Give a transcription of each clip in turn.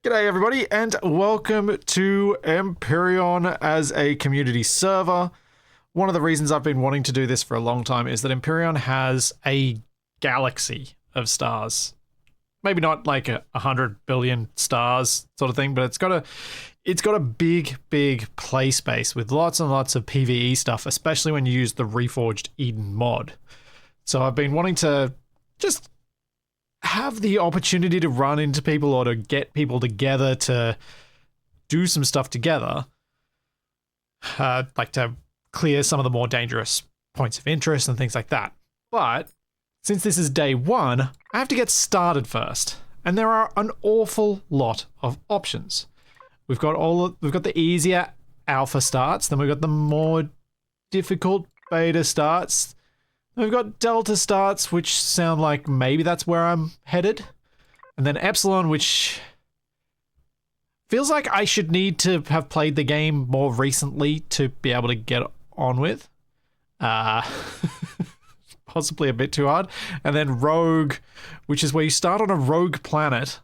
G'day everybody and welcome to Empyrion as a community server. One of the reasons I've been wanting to do this for a long time is that Empyrion has a galaxy of stars. Maybe not like 100 billion stars sort of thing, but it's got a big play space with lots and lots of PvE stuff, especially when you use the Reforged Eden mod. So I've been wanting to just have the opportunity to run into people or to get people together to do some stuff together, like to clear some of the more dangerous points of interest and things like that. But since this is day one, I have to get started first, and there are an awful lot of options. We've got the easier alpha starts, then we've got the more difficult beta starts. We've got Delta starts, which sound like maybe that's where I'm headed. And then Epsilon, which feels like I should need to have played the game more recently to be able to get on with. Possibly a bit too hard. And then Rogue, which is where you start on a rogue planet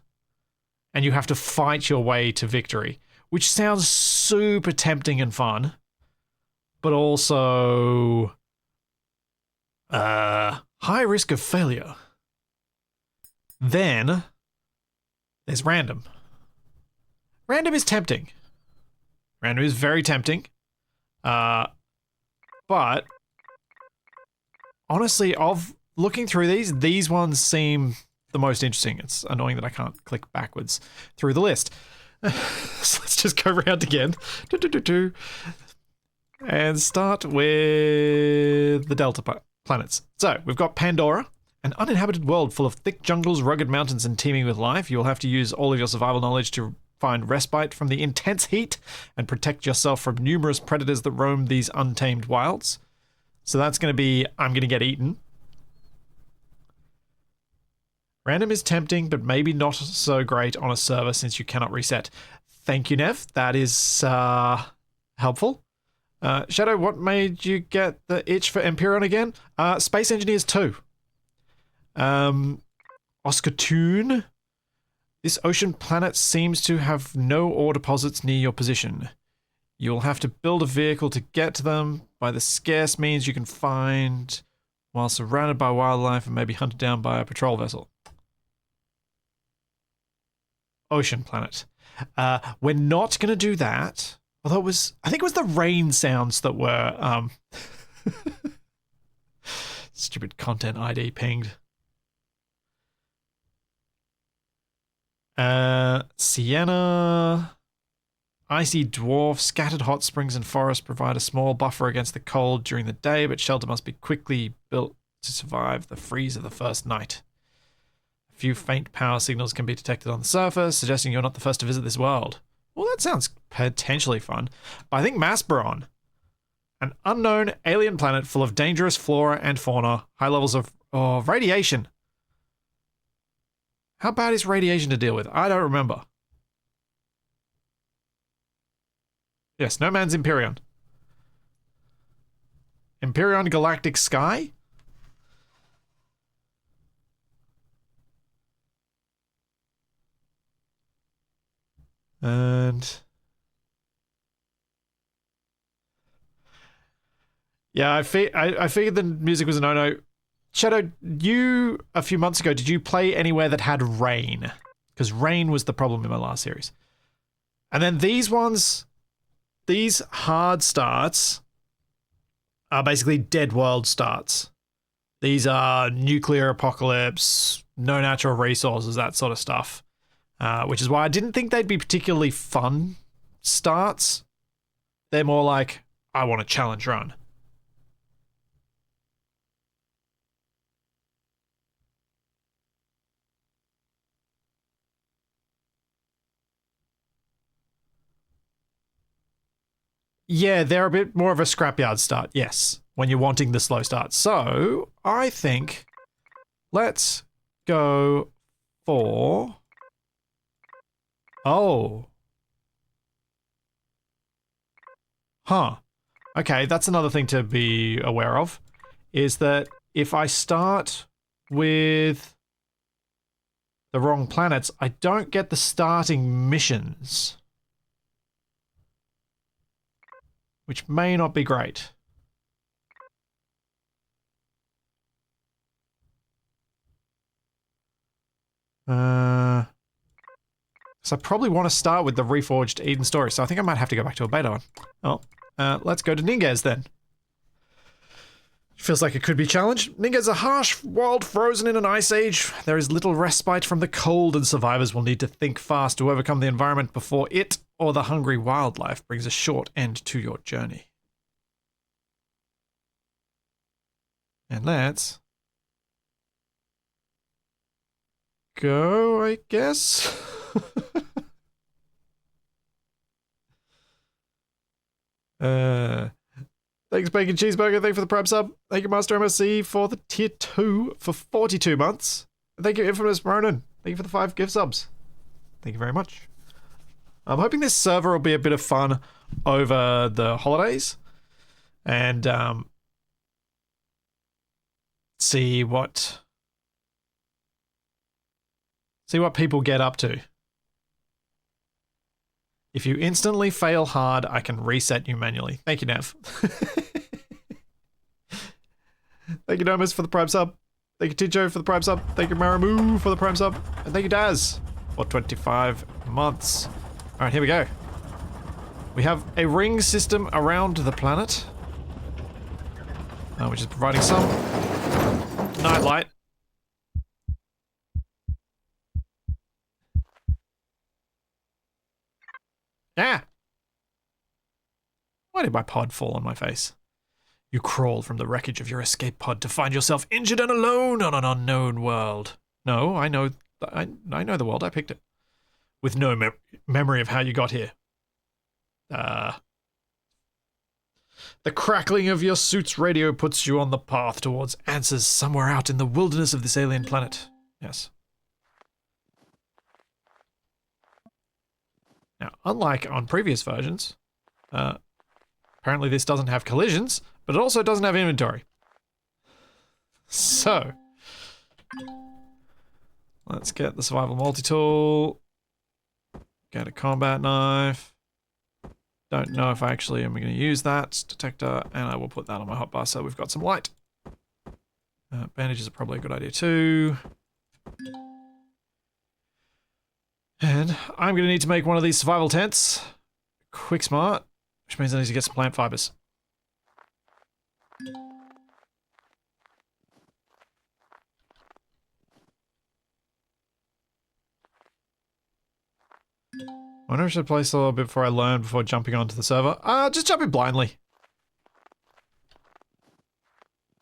and you have to fight your way to victory, which sounds super tempting and fun, but also high risk of failure. Then there's random. Random is tempting. Random is very tempting. But honestly, of looking through these ones seem the most interesting. It's annoying that I can't click backwards through the list. So let's just go around again. And start with the Delta planets. So, we've got Pandora, an uninhabited world full of thick jungles, rugged mountains, and teeming with life. You'll have to use all of your survival knowledge to find respite from the intense heat and protect yourself from numerous predators that roam these untamed wilds. So that's going to be, I'm going to get eaten. Random is tempting, but maybe not so great on a server since you cannot reset. Thank you, Nev. That is helpful. Shadow, what made you get the itch for Empyrion again? Space Engineers 2. Oscar Toon. This ocean planet seems to have no ore deposits near your position. You'll have to build a vehicle to get to them by the scarce means you can find while surrounded by wildlife and maybe hunted down by a patrol vessel. Ocean planet. We're not going to do that. Although I think it was the rain sounds that were, stupid content ID pinged. Sienna, icy dwarf, scattered hot springs and forests provide a small buffer against the cold during the day, but shelter must be quickly built to survive the freeze of the first night. A few faint power signals can be detected on the surface, suggesting you're not the first to visit this world. Well, that sounds potentially fun. I think Masperon, an unknown alien planet full of dangerous flora and fauna, high levels of radiation. How bad is radiation to deal with? I don't remember. Yes, no man's Empyrion. Empyrion Galactic Sky? And yeah, I figured the music was a no-no. Shadow, you, a few months ago, did you play anywhere that had rain? Because rain was the problem in my last series. And then these ones, these hard starts are basically dead world starts. These are nuclear apocalypse, no natural resources, that sort of stuff. Which is why I didn't think they'd be particularly fun starts. They're more like, I want a challenge run. Yeah, they're a bit more of a scrapyard start, yes, when you're wanting the slow start. So, I think let's go for... Oh. Huh. Okay, that's another thing to be aware of, is that if I start with the wrong planets, I don't get the starting missions. Which may not be great. So I probably want to start with the Reforged Eden story, so I think I might have to go back to a beta one. Oh, let's go to Ningez then. Feels like it could be a challenge. Ningez is a harsh world frozen in an ice age. There is little respite from the cold, and survivors will need to think fast to overcome the environment before it or the hungry wildlife brings a short end to your journey. And let's go, I guess. Thanks, Bacon Cheeseburger. Thank you for the Prime sub. Thank you, Master MSC, for the tier 2 for 42 months. And thank you, Infamous Ronan. Thank you for the 5 gift subs. Thank you very much. I'm hoping this server will be a bit of fun over the holidays. And see what people get up to. If you instantly fail hard, I can reset you manually. Thank you, Nav. Thank you, Nomus, for the Prime sub. Thank you, Tijo, for the Prime sub. Thank you, Maramoo, for the Prime sub. And thank you, Daz, for 25 months. Alright, here we go. We have a ring system around the planet, which is providing some nightlight. Yeah! Why did my pod fall on my face? You crawl from the wreckage of your escape pod to find yourself injured and alone on an unknown world. No, I know the world. I picked it. With no memory of how you got here. The crackling of your suit's radio puts you on the path towards answers somewhere out in the wilderness of this alien planet. Yes. Now, unlike on previous versions, apparently this doesn't have collisions, but it also doesn't have inventory. So, let's get the survival multi-tool, get a combat knife. Don't know if I actually am going to use that detector, and I will put that on my hotbar so we've got some light. Bandages are probably a good idea too. And I'm going to need to make one of these survival tents. Quick smart, which means I need to get some plant fibers. I wonder if I should place a little bit before I learn before jumping onto the server. Just jumping blindly.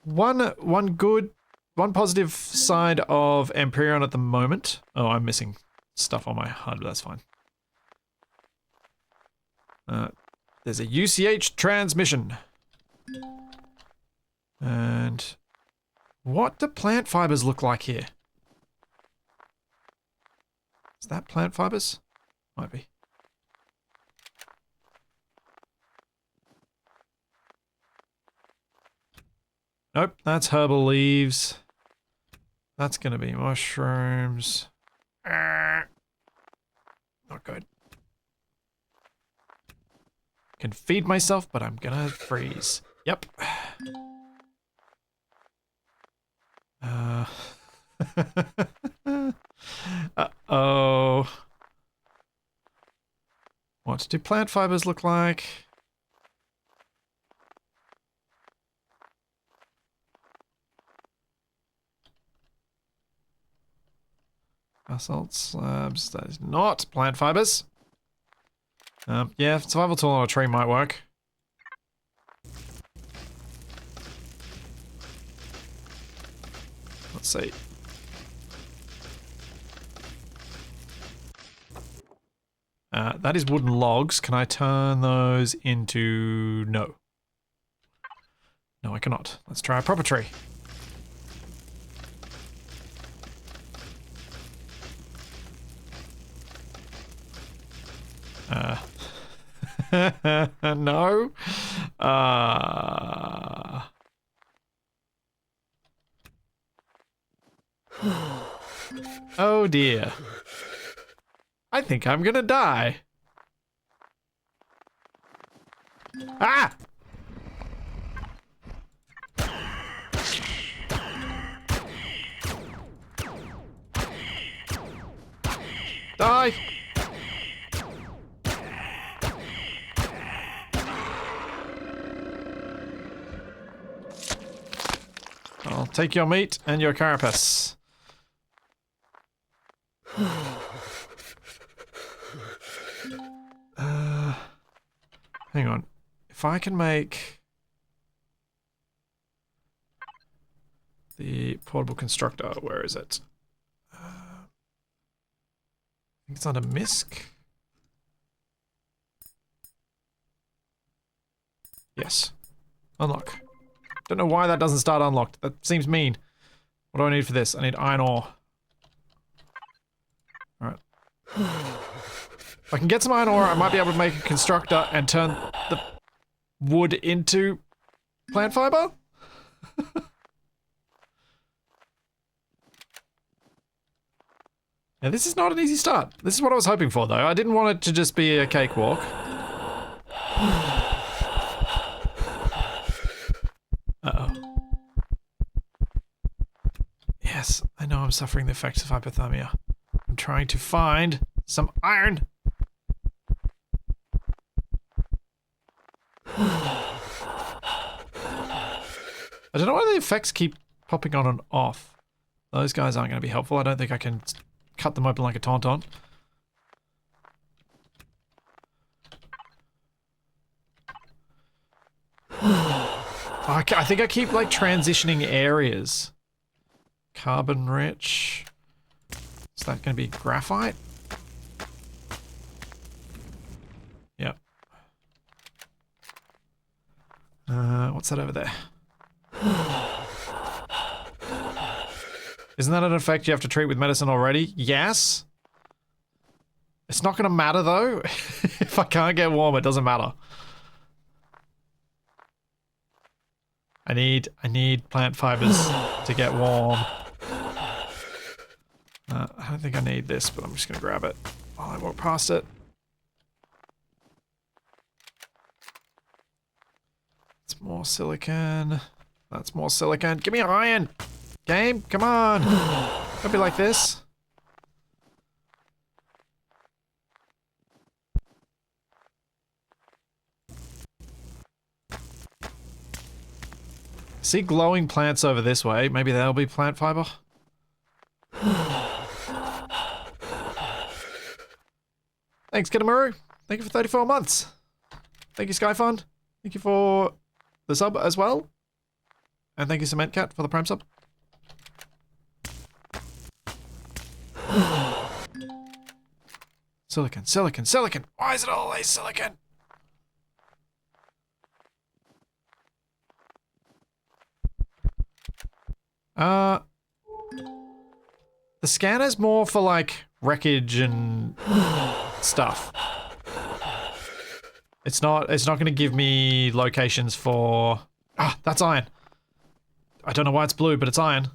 One positive side of Empyrion at the moment. Oh, I'm missing stuff on my HUD, but that's fine. There's a UCH transmission. And what do plant fibers look like here? Is that plant fibers? Might be. Nope, that's herbal leaves. That's gonna be mushrooms. Not good. Can feed myself, but I'm gonna freeze. Yep. Uh-oh. What do plant fibers look like? Basalt slabs, that is not plant fibers. Yeah, survival tool on a tree might work. Let's see. That is wooden logs. Can I turn those into... No. No, I cannot. Let's try a proper tree. No. Oh dear. I think I'm gonna die. Ah! Die! I'll take your meat and your carapace. Hang on. If I can make the portable constructor, where is it? I think it's under MISC. Yes. Unlock. Don't know why that doesn't start unlocked. That seems mean. What do I need for this? I need iron ore. Alright. If I can get some iron ore, I might be able to make a constructor and turn the wood into plant fiber? Yeah, this is not an easy start. This is what I was hoping for, though. I didn't want it to just be a cakewalk. Uh-oh. Yes, I know I'm suffering the effects of hypothermia. I'm trying to find some iron. I don't know why the effects keep popping on and off. Those guys aren't going to be helpful. I don't think I can cut them open like a tauntaun. I think I keep, like, transitioning areas. Carbon rich. Is that going to be graphite? Yep. What's that over there? Isn't that an effect you have to treat with medicine already? Yes. It's not going to matter, though. If I can't get warm, it doesn't matter. I need plant fibers to get warm. I don't think I need this, but I'm just going to grab it while I walk past it. It's more silicon. That's more silicon. Give me iron! Game, come on! Don't be like this. See glowing plants over this way. Maybe that'll be plant fiber. Thanks, Kitamaru. Thank you for 34 months. Thank you, Skyfund. Thank you for the sub as well. And thank you, CementCat, for the Prime sub. Silicon, silicon, silicon! Why is it always silicon? The scanner's more for, like, wreckage and stuff. It's not gonna give me locations for... Ah, that's iron. I don't know why it's blue, but it's iron.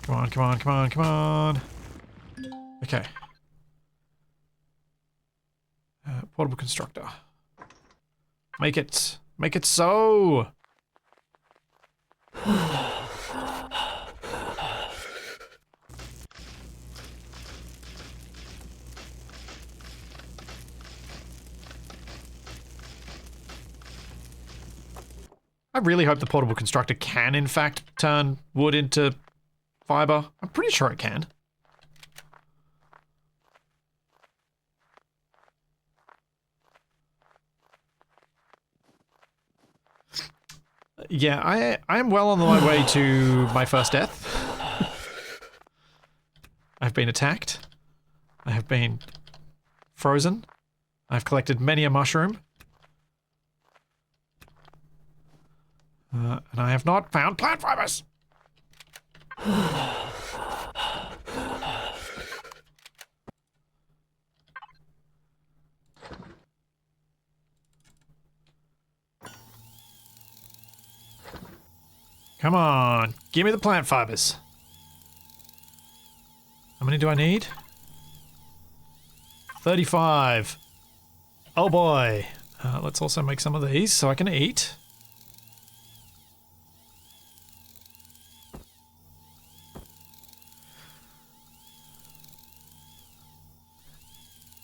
Come on, come on, come on, come on. Okay. Portable constructor. Make it so! I really hope the portable constructor can, in fact, turn wood into fiber. I'm pretty sure it can. Yeah, I am well on my way to my first death. I've been attacked. I have been frozen. I've collected many a mushroom. And I have not found plant fibers! Come on, give me the plant fibers. How many do I need? 35. Oh boy. Let's also make some of these so I can eat.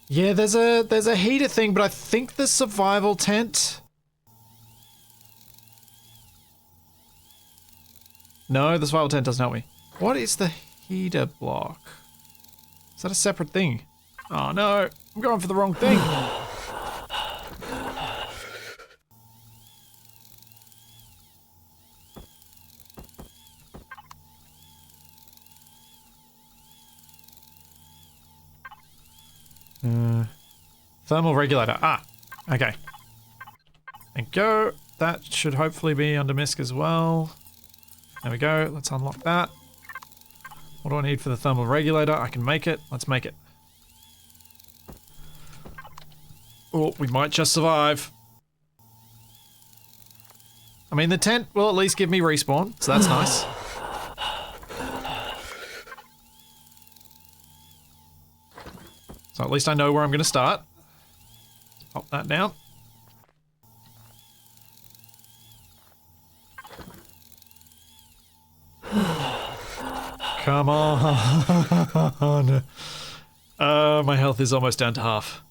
Yeah, there's a heater thing, but I think the survival tent. No, the survival tent doesn't help me. What is the heater block? Is that a separate thing? Oh no, I'm going for the wrong thing. Thermal regulator. Ah, okay. And go. That should hopefully be under MISC as well. There we go. Let's unlock that. What do I need for the thermal regulator? I can make it. Let's make it. Oh, we might just survive. I mean, the tent will at least give me respawn, so that's nice. So at least I know where I'm going to start. Pop that down. Come on. My health is almost down to half.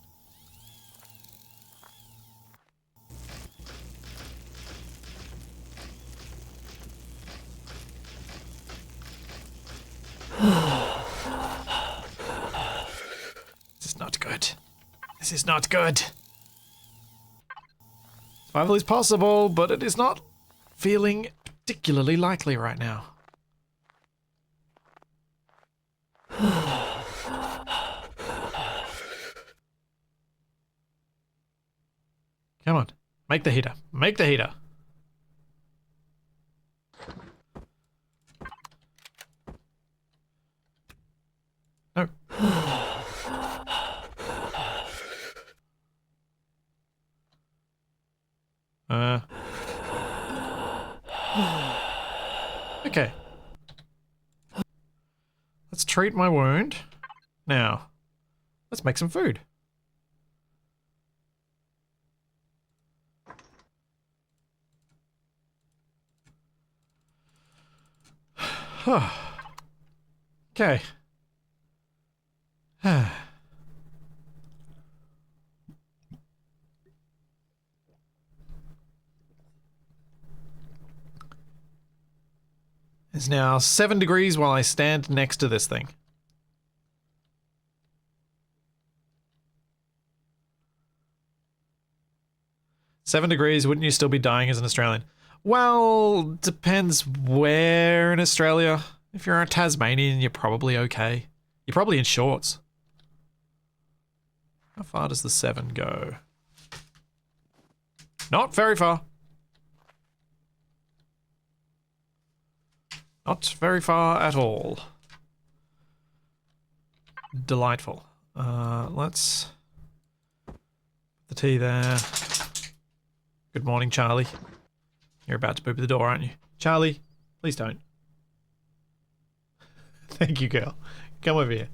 This is not good. This is not good. Survival is possible, but it is not feeling particularly likely right now. Come on. Make the heater. Make the heater. No. Okay. Let's treat my wound. Now, let's make some food. Okay. It's now 7 degrees while I stand next to this thing. "7 degrees, wouldn't you still be dying as an Australian?" Well, depends where in Australia. If you're a Tasmanian, you're probably okay. You're probably in shorts. How far does the 7 go? Not very far. Not very far at all. Delightful. Let's put the tea there. Good morning, Charlie. You're about to poop the door, aren't you? Charlie, please don't. Thank you, girl. Come over here.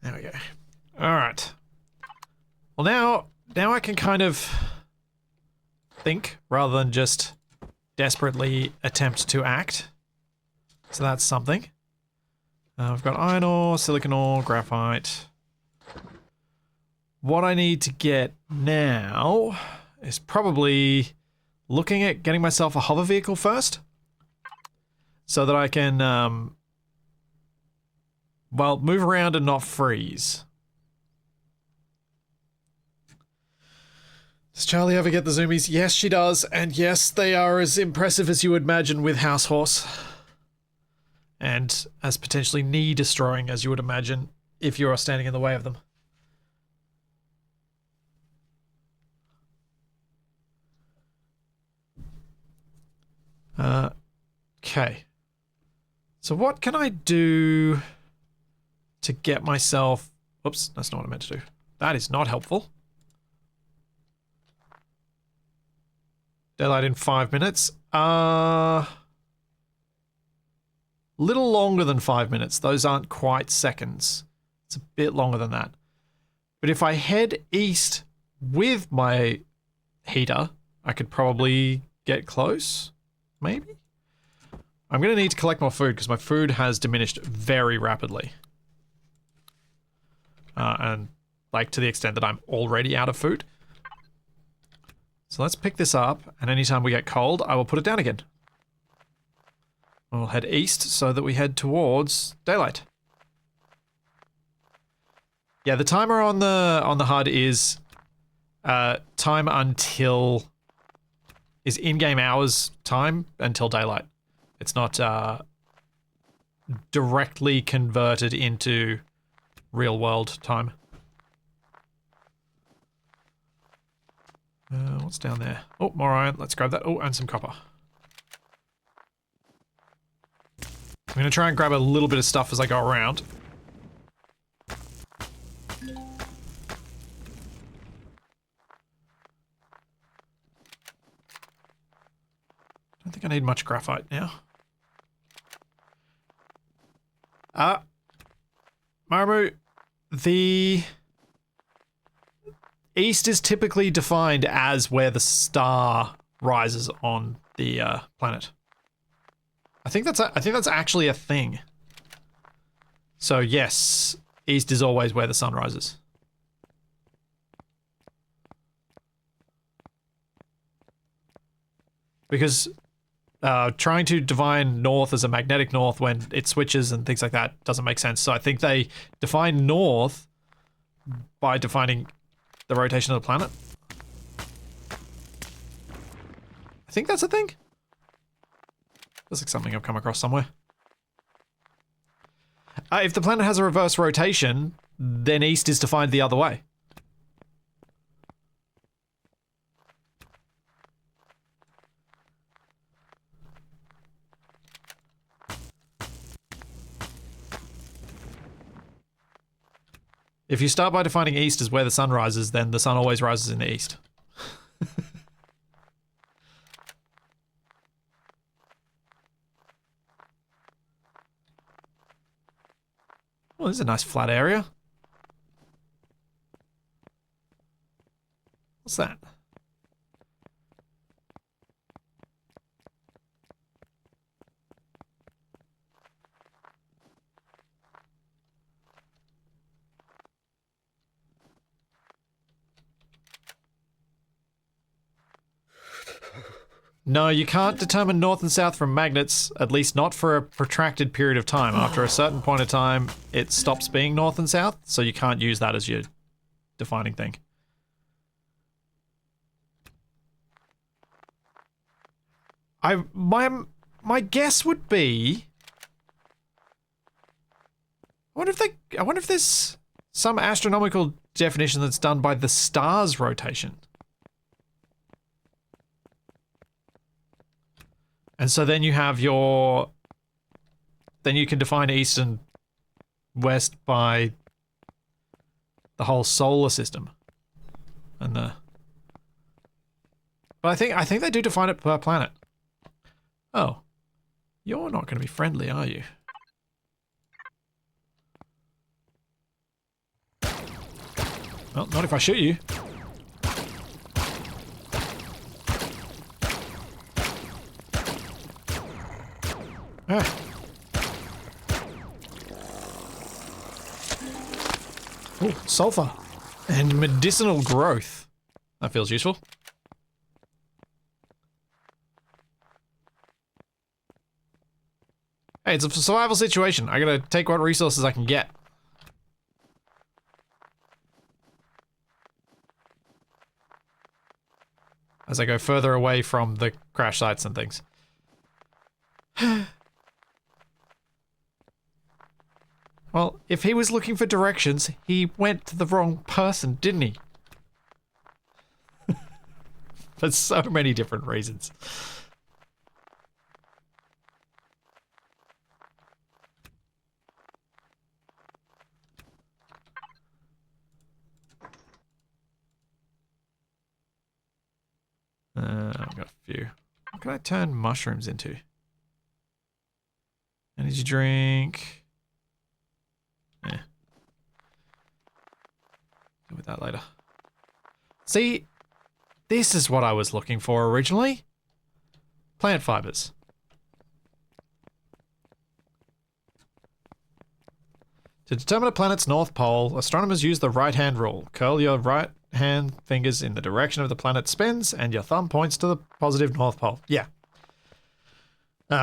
There we go. All right. Well, now I can kind of think rather than just desperately attempt to act. So that's something. We've got iron ore, silicon ore, graphite. What I need to get now is probably looking at getting myself a hover vehicle first. So that I can, well, move around and not freeze. Does Charlie ever get the zoomies? Yes, she does. And yes, they are as impressive as you would imagine with House Horse. And as potentially knee-destroying as you would imagine if you are standing in the way of them. Okay. So what can I do to get myself... Oops, that's not what I meant to do. That is not helpful. Daylight in 5 minutes. Little longer than 5 minutes. Those aren't quite seconds. It's a bit longer than that. But if I head east with my heater, I could probably get close. Maybe? I'm going to need to collect more food because my food has diminished very rapidly. And like to the extent that I'm already out of food. So let's pick this up, and anytime we get cold, I will put it down again. We'll head east so that we head towards daylight. Yeah, the timer on the HUD is time until is in-game hours time until daylight. It's not directly converted into real-world time. What's down there? Oh, more iron. Let's grab that. Oh, and some copper. I'm going to try and grab a little bit of stuff as I go around. I don't think I need much graphite now. Maramu, the east is typically defined as where the star rises on the planet. I think that's actually a thing. So yes, east is always where the sun rises. Because trying to define north as a magnetic north when it switches and things like that doesn't make sense. So I think they define north by defining the rotation of the planet. I think that's a thing. That's like something I've come across somewhere. If the planet has a reverse rotation, then east is defined the other way. If you start by defining east as where the sun rises, then the sun always rises in the east. Well, this is a nice flat area. What's that? No, you can't determine north and south from magnets, at least not for a protracted period of time. After a certain point of time, it stops being north and south, so you can't use that as your defining thing. My guess would be, I wonder if there's some astronomical definition that's done by the star's rotation. And so then you have your... Then you can define east and west by the whole solar system. And the... But I think they do define it per planet. Oh. You're not going to be friendly, are you? Well, not if I shoot you. Ah. Oh, sulfur. And medicinal growth. That feels useful. Hey, it's a survival situation. I gotta take what resources I can get. As I go further away from the crash sites and things. Well, if he was looking for directions, he went to the wrong person, didn't he? For so many different reasons. I've got a few. What can I turn mushrooms into? Energy drink. Yeah. Deal with that later. See, this is what I was looking for originally. Plant fibers. To determine a planet's north pole, astronomers use the right-hand rule. Curl your right-hand fingers in the direction of the planet spins, and your thumb points to the positive north pole. Yeah.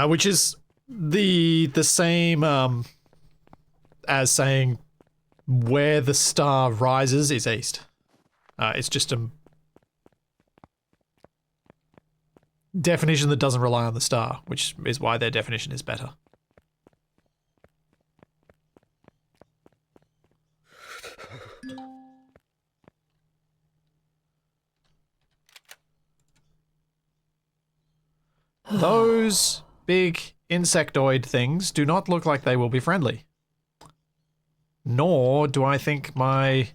Which is the same as saying where the star rises is east. It's just a definition that doesn't rely on the star, which is why their definition is better. Those big insectoid things do not look like they will be friendly. Nor do I think my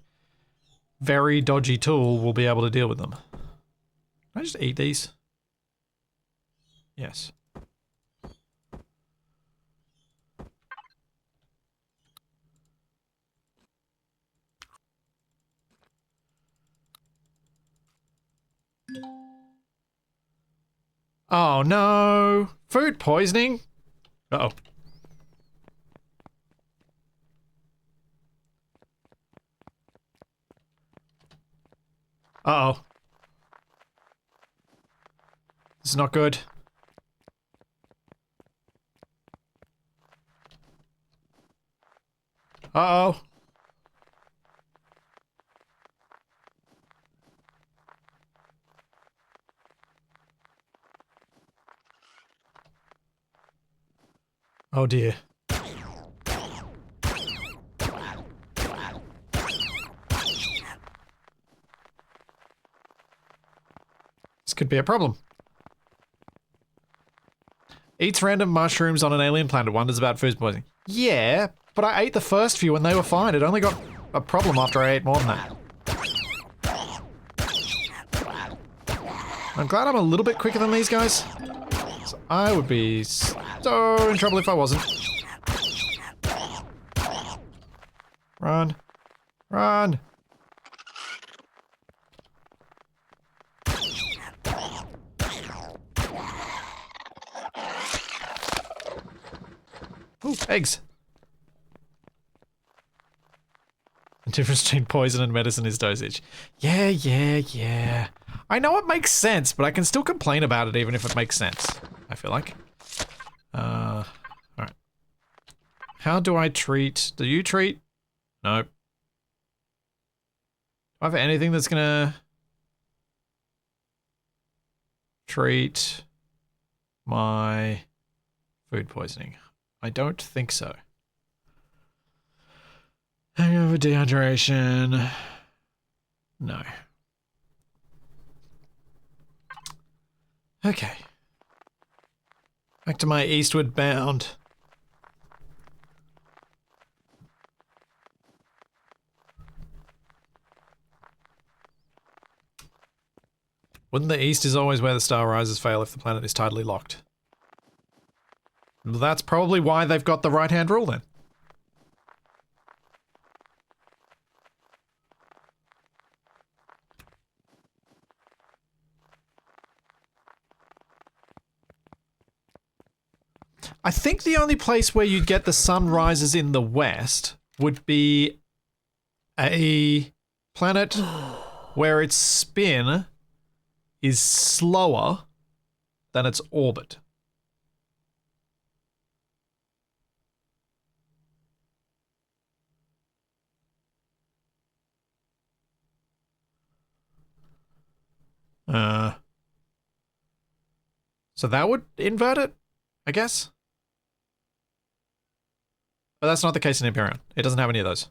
very dodgy tool will be able to deal with them. Can I just eat these? Yes. Oh no! Food poisoning? Uh-oh. Uh-oh. This is not good. Uh-oh. Oh dear. This could be a problem. Eats random mushrooms on an alien planet, wonders about food poisoning. Yeah, but I ate the first few and they were fine. It only got a problem after I ate more than that. I'm glad I'm a little bit quicker than these guys. So I would be so in trouble if I wasn't. Run. Run. Ooh, eggs. The difference between poison and medicine is dosage. Yeah. I know it makes sense, but I can still complain about it even if it makes sense, I feel like. Alright. How do I treat... Do you treat? Nope. Do I have anything that's gonna... treat my food poisoning? I don't think so. Hangover, dehydration. No. Okay. Back to my eastward bound. Wouldn't the east is always where the star rises fail if the planet is tidally locked? Well, that's probably why they've got the right-hand rule then. I think the only place where you get the sun rises in the west would be a planet where its spin is slower than its orbit. So that would invert it, I guess? But that's not the case in Empyrion. It doesn't have any of those.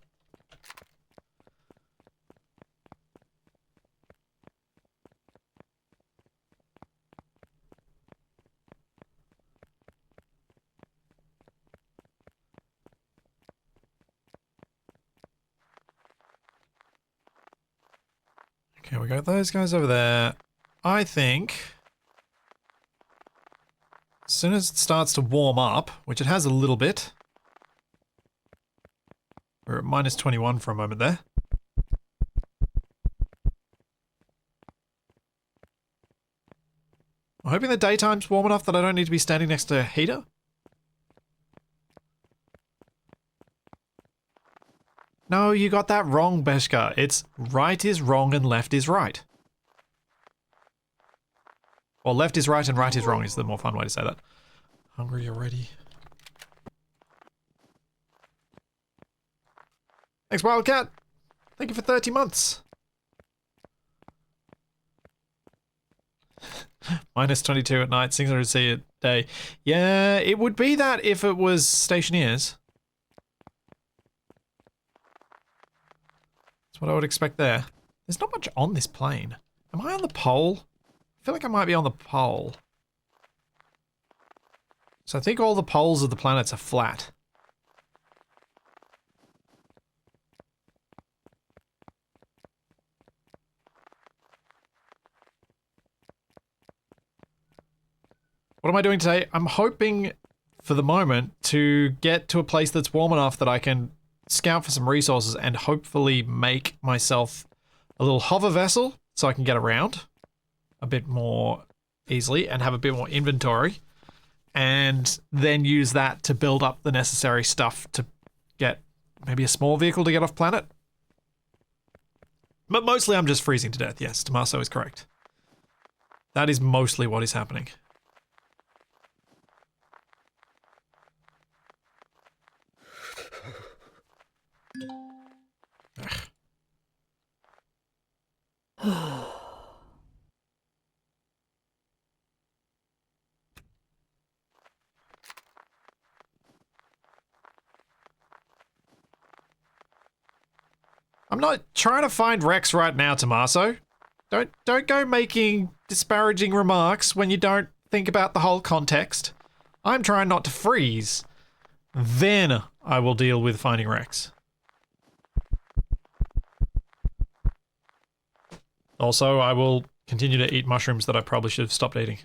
Okay, we got those guys over there. I think as soon as it starts to warm up, which it has a little bit, we're at minus 21 for a moment there. I'm hoping the daytime's warm enough that I don't need to be standing next to a heater. No, you got that wrong, Beshka. It's right is wrong and left is right. Well, left is right and right is wrong is the more fun way to say that. Hungry already. Thanks, Wildcat. Thank you for 30 months. Minus 22 at night, 600 C a day. Yeah, it would be that if it was stationeers. That's what I would expect there. There's not much on this plane. Am I on the pole? I feel like I might be on the pole. So I think all the poles of the planets are flat. What am I doing today? I'm hoping, for the moment, to get to a place that's warm enough that I can scout for some resources and hopefully make myself a little hover vessel so I can get around a bit more easily and have a bit more inventory, and then use that to build up the necessary stuff to get maybe a small vehicle to get off planet. But mostly I'm just freezing to death. Yes, Tommaso is correct. That is mostly what is happening. I'm not trying to find Rex right now, Tommaso. Don't go making disparaging remarks when you don't think about the whole context. I'm trying not to freeze. Then I will deal with finding Rex. Also, I will continue to eat mushrooms that I probably should have stopped eating.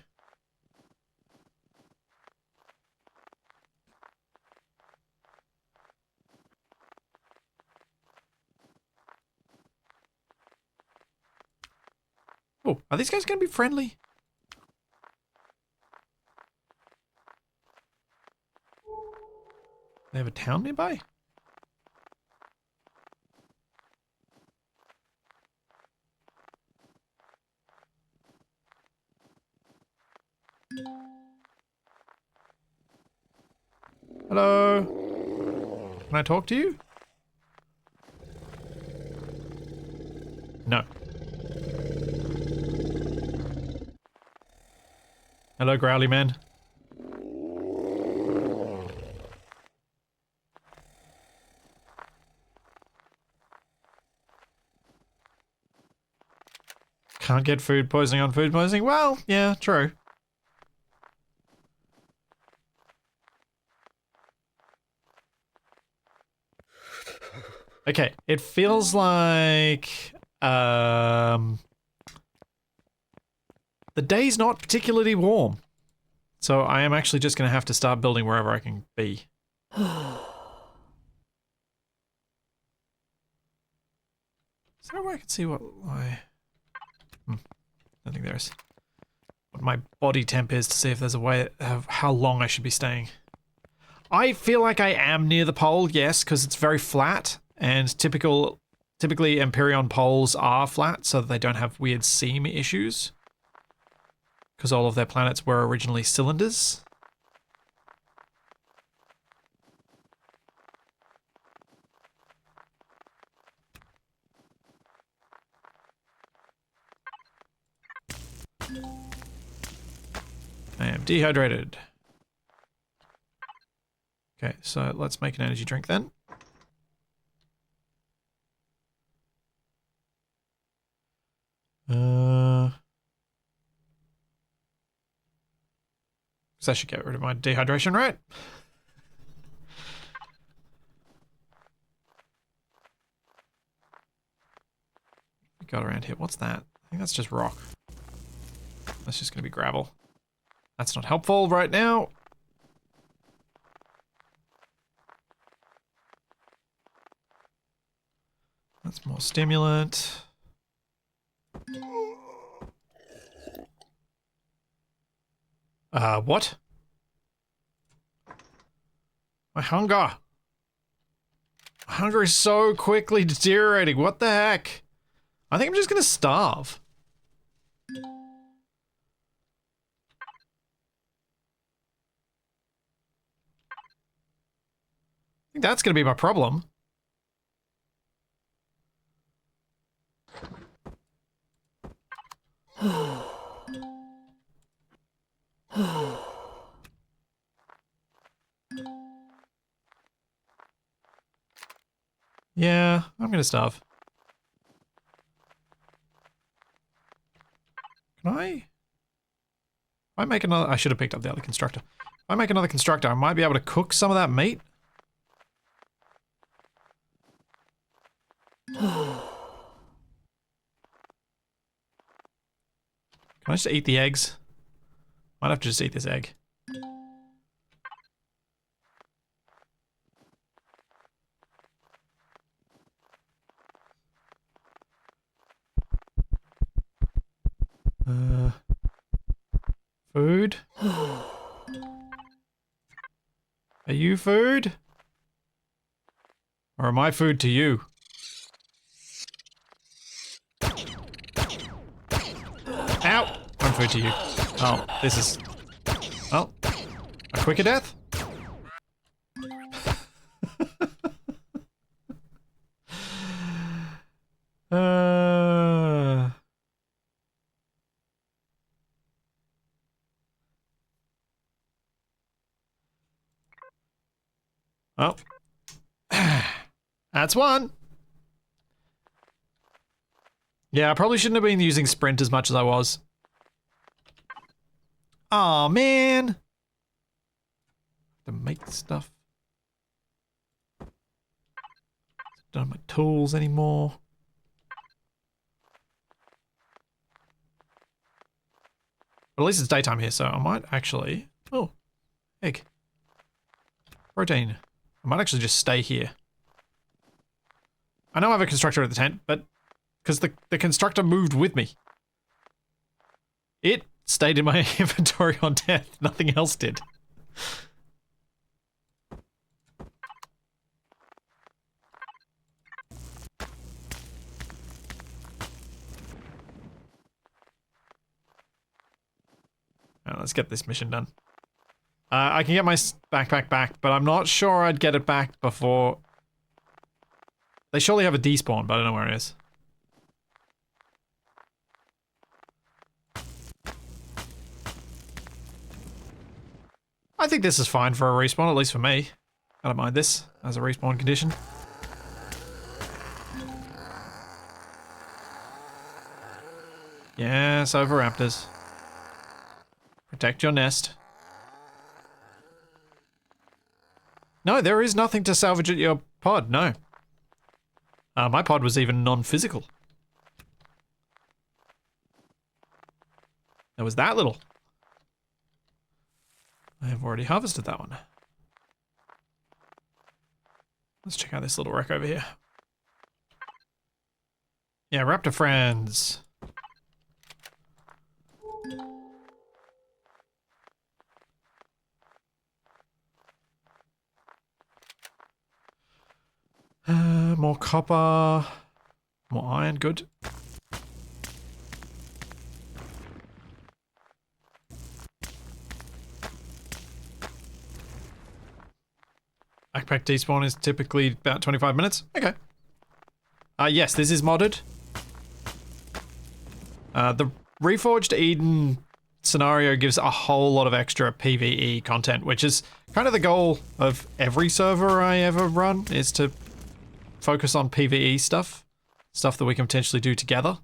Oh, are these guys going to be friendly? They have a town nearby? Hello? Can I talk to you? No. Hello, Growly Man. Can't get food poisoning on food poisoning? Well, yeah, true. Okay, it feels like the day's not particularly warm. So I am actually just going to have to start building wherever I can be. Is there a way I can see what my... I think there is. What my body temp is to see if there's a way of how long I should be staying. I feel like I am near the pole, yes, because it's very flat. And typically Empyrion poles are flat so that they don't have weird seam issues. Because all of their planets were originally cylinders. I am dehydrated. Okay, so let's make an energy drink then. So I should get rid of my dehydration, right? We got around here. What's that? I think that's just rock. That's just going to be gravel. That's not helpful right now. That's more stimulant. What? My hunger. My hunger is so quickly deteriorating. What the heck? I think I'm just gonna starve. I think that's gonna be my problem. Yeah, I'm gonna starve. Can I? If I make another, I should have picked up the other constructor. If I make another constructor, I might be able to cook some of that meat. Can I just eat the eggs? Might have to just eat this egg. Food? Are you food? Or am I food to you? Ow! I'm food to you. Oh, this is... Oh. A quicker death? Oh. That's one. Yeah, I probably shouldn't have been using sprint as much as I was. Aw, man. To make stuff. Don't have my tools anymore. But at least it's daytime here, so I might actually... Oh, egg. Protein. I might actually just stay here. I know I have a constructor at the tent, but... Because the constructor moved with me. It stayed in my inventory on death. Nothing else did. Right, let's get this mission done. I can get my backpack back, but I'm not sure I'd get it back before... They surely have a despawn, but I don't know where it is. I think this is fine for a respawn, at least for me. I don't mind this as a respawn condition. Yes, overraptors. Protect your nest. No, there is nothing to salvage at your pod, no. My pod was even non-physical. There was that little. I have already harvested that one. Let's check out this little wreck over here. Yeah, raptor friends. More copper. More iron, good. Backpack despawn is typically about 25 minutes. Okay. Yes, this is modded. The Reforged Eden scenario gives a whole lot of extra PvE content, which is kind of the goal of every server I ever run, is to focus on PvE stuff. Stuff that we can potentially do together.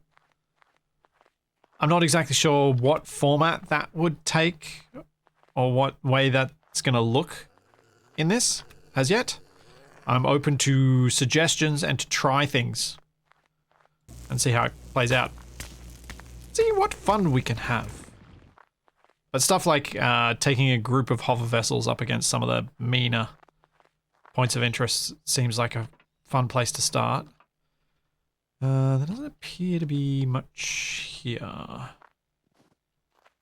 I'm not exactly sure what format that would take, or what way that's going to look in this, as yet. I'm open to suggestions and to try things. And see how it plays out. See what fun we can have. But stuff like taking a group of hover vessels up against some of the meaner points of interest seems like a fun place to start. There doesn't appear to be much here. At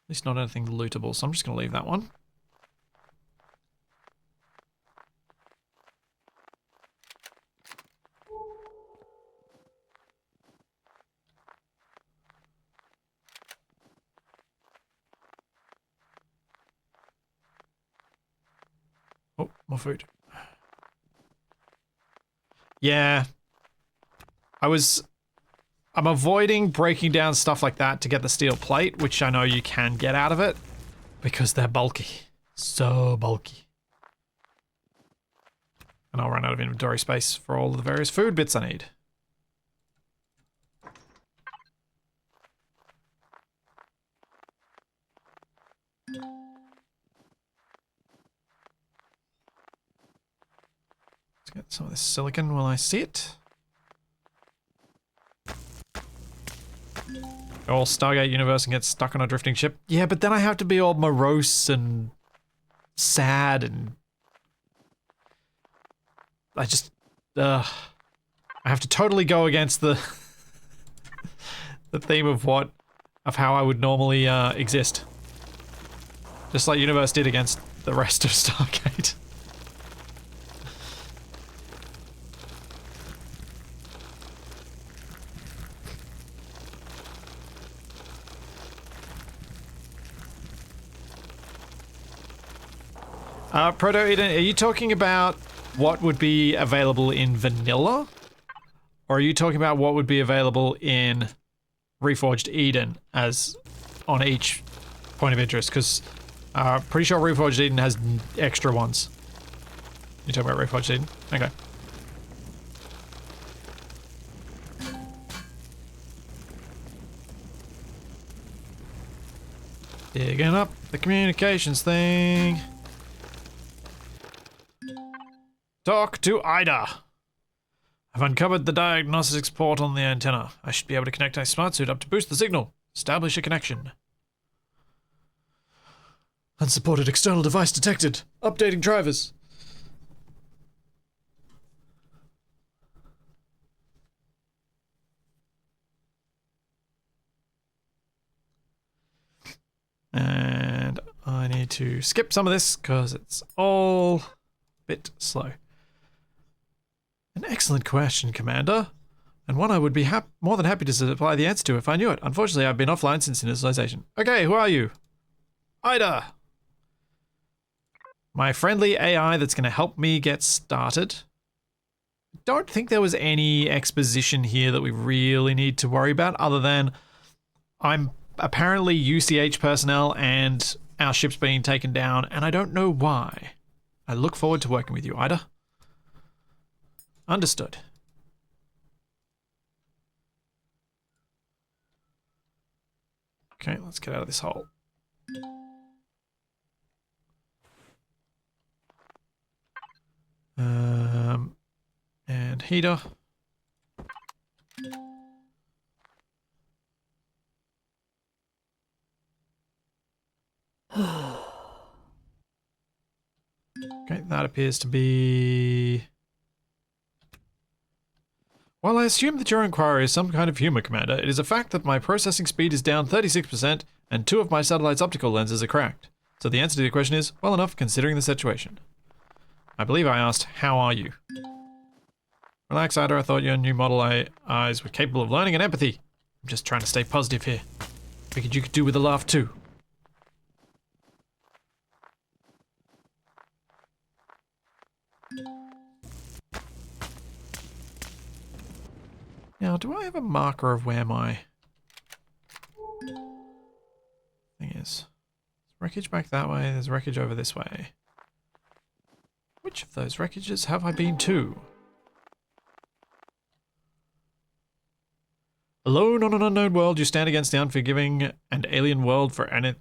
least not anything lootable, so I'm just going to leave that one. Oh, more food. Yeah. I'm avoiding breaking down stuff like that to get the steel plate, which I know you can get out of it, because they're bulky. So bulky. And I'll run out of inventory space for all of the various food bits I need. Let's get some of this silicon while I see it. All Stargate universe and get stuck on a drifting ship. Yeah, but then I have to be all morose and sad and I just I have to totally go against the the theme of how I would normally exist. Just like universe did against the rest of Stargate. Proto Eden, are you talking about what would be available in vanilla? Or are you talking about what would be available in Reforged Eden as on each point of interest? Because pretty sure Reforged Eden has extra ones. You talking about Reforged Eden? Okay. Digging up the communications thing. Talk to Ida. I've uncovered the diagnostics port on the antenna. I should be able to connect my smart suit up to boost the signal. Establish a connection. Unsupported external device detected. Updating drivers. And I need to skip some of this because it's all a bit slow. An excellent question, Commander. And one I would be more than happy to supply the answer to if I knew it. Unfortunately, I've been offline since initialization. Okay, who are you? Ida! My friendly AI that's going to help me get started. Don't think there was any exposition here that we really need to worry about, other than I'm apparently UCH personnel and our ship's being taken down, and I don't know why. I look forward to working with you, Ida. Understood. Okay, let's get out of this hole. And heater. Okay, that appears to be... While I assume that your inquiry is some kind of humor, Commander, it is a fact that my processing speed is down 36% and 2 of my satellite's optical lenses are cracked. So the answer to your question is, well enough considering the situation. I believe I asked, how are you? Relax, Ida, I thought your new model eyes were capable of learning and empathy. I'm just trying to stay positive here. Figured you could do with a laugh too. Now, do I have a marker of where my thing is? There's wreckage back that way, there's wreckage over this way. Which of those wreckages have I been to? Alone on an unknown world, you stand against the unforgiving and alien world for anything,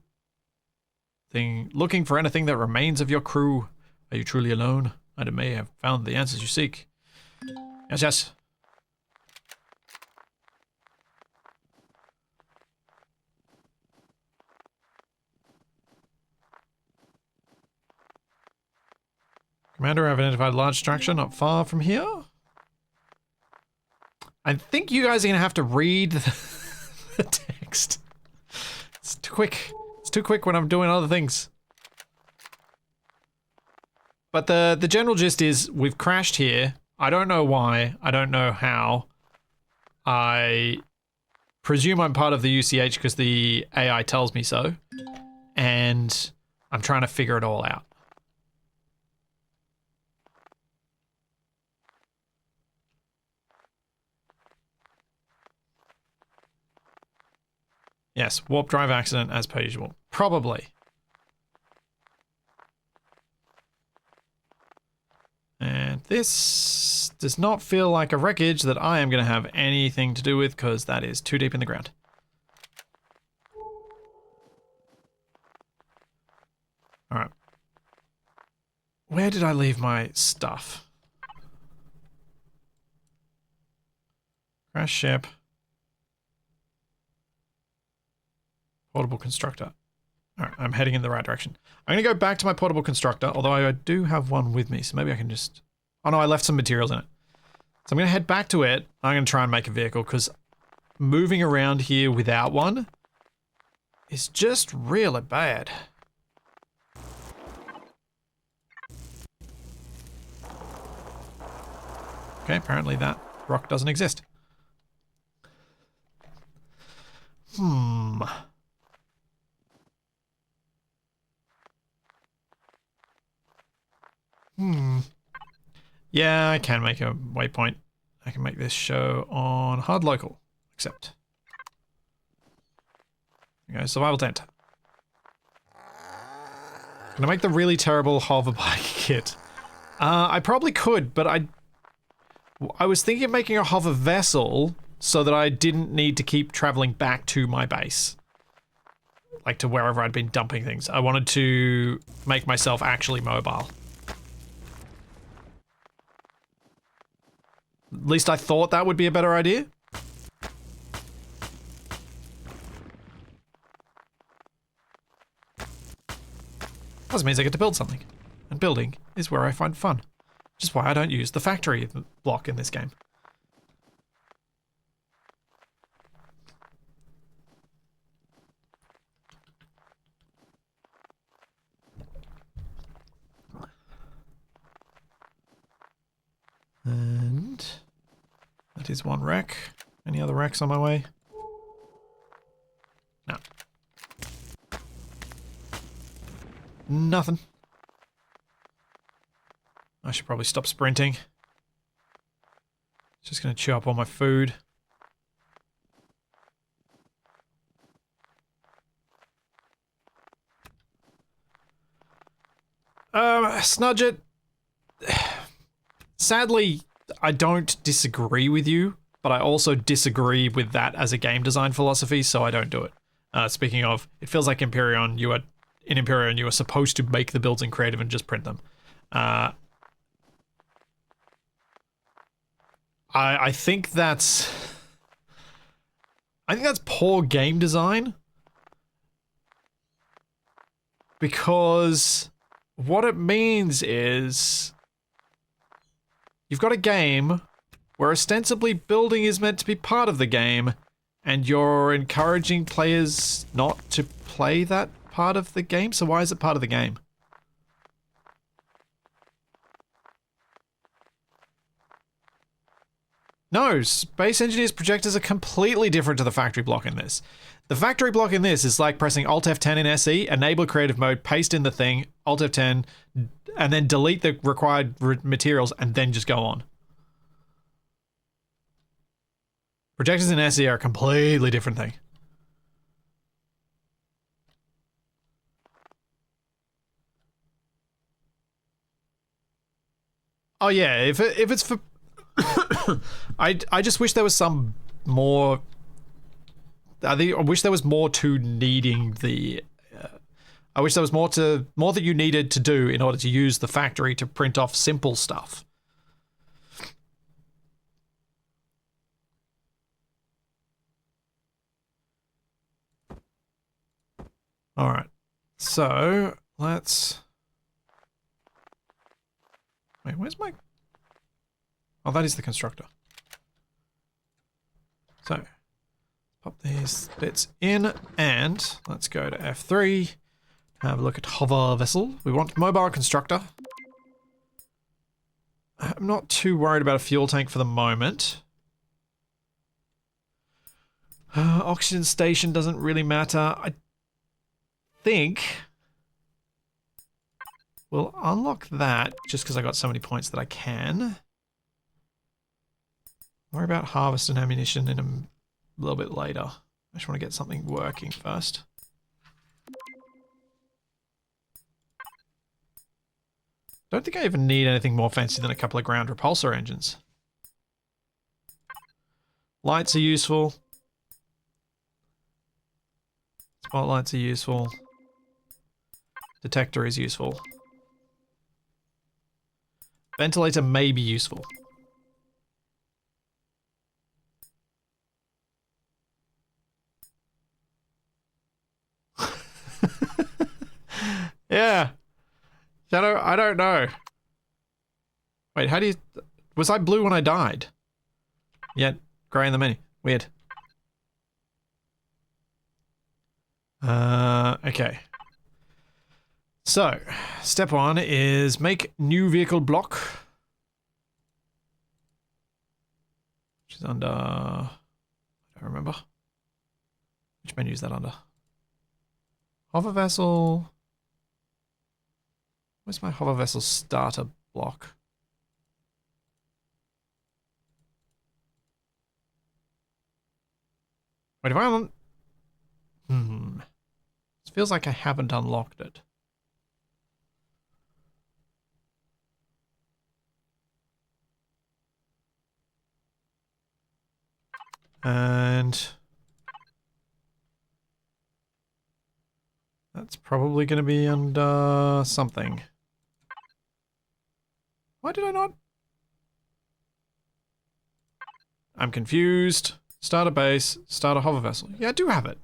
looking for anything that remains of your crew. Are you truly alone? I may have found the answers you seek. Yes, yes. Commander, I've identified a large structure not far from here. I think you guys are gonna have to read the text. It's too quick. It's too quick when I'm doing other things. But the general gist is we've crashed here. I don't know why. I don't know how. I presume I'm part of the UCH because the AI tells me so. And I'm trying to figure it all out. Yes, warp drive accident as per usual. Probably. And this does not feel like a wreckage that I am going to have anything to do with because that is too deep in the ground. Alright. Where did I leave my stuff? Crash ship. Portable constructor. Alright, I'm heading in the right direction. I'm going to go back to my portable constructor, although I do have one with me, so maybe I can just... Oh no, I left some materials in it. So I'm going to head back to it. I'm going to try and make a vehicle, because moving around here without one is just really bad. Okay, apparently that rock doesn't exist. Yeah, I can make a waypoint. I can make this show on hard local, accept. Okay, survival tent. Can I make the really terrible hover bike kit? I probably could, but I was thinking of making a hover vessel so that I didn't need to keep traveling back to my base. Like to wherever I'd been dumping things. I wanted to make myself actually mobile. At least I thought that would be a better idea. Plus means I get to build something. And building is where I find fun. Which is why I don't use the factory block in this game. And that is one wreck. Any other wrecks on my way? No. Nothing. I should probably stop sprinting. Just gonna chew up all my food. Snudget. Sadly, I don't disagree with you, but I also disagree with that as a game design philosophy, so I don't do it. Speaking of, it feels like Empyrion, in Empyrion, you are supposed to make the builds in creative and just print them. I think that's poor game design. Because what it means is you've got a game where ostensibly building is meant to be part of the game, and you're encouraging players not to play that part of the game, so why is it part of the game? No, Space Engineer's projectors are completely different to the factory block in this. The factory block in this is like pressing Alt F10 in SE, enable creative mode, paste in the thing, Alt F10, and then delete the required materials, and then just go on. Projectors in SE are a completely different thing. Oh yeah, if it's for... I just wish there was some more... I wish there was more to needing the... I wish there was more that you needed to do in order to use the factory to print off simple stuff. Alright, so let's... Wait, where's my... Oh, that is the constructor. So, pop these bits in, and let's go to F3. Have a look at hover vessel. We want mobile constructor. I'm not too worried about a fuel tank for the moment. Oxygen station doesn't really matter. I think we'll unlock that just because I got so many points that I can. Worry about harvest and ammunition in a little bit later. I just want to get something working first. Don't think I even need anything more fancy than a couple of ground repulsor engines. Lights are useful. Spotlights are useful. Detector is useful. Ventilator may be useful. Yeah. Shadow, I don't know. Wait, how do you... Was I blue when I died? Yet, grey in the menu. Weird. Okay. So, step 1 is make new vehicle block. Which is under... I don't remember. Which menu is that under? Hover vessel... Where's my hover vessel starter block? Wait, if I It feels like I haven't unlocked it. And that's probably going to be under something. Why did I not? I'm confused. Start a base, start a hover vessel. Yeah, I do have it.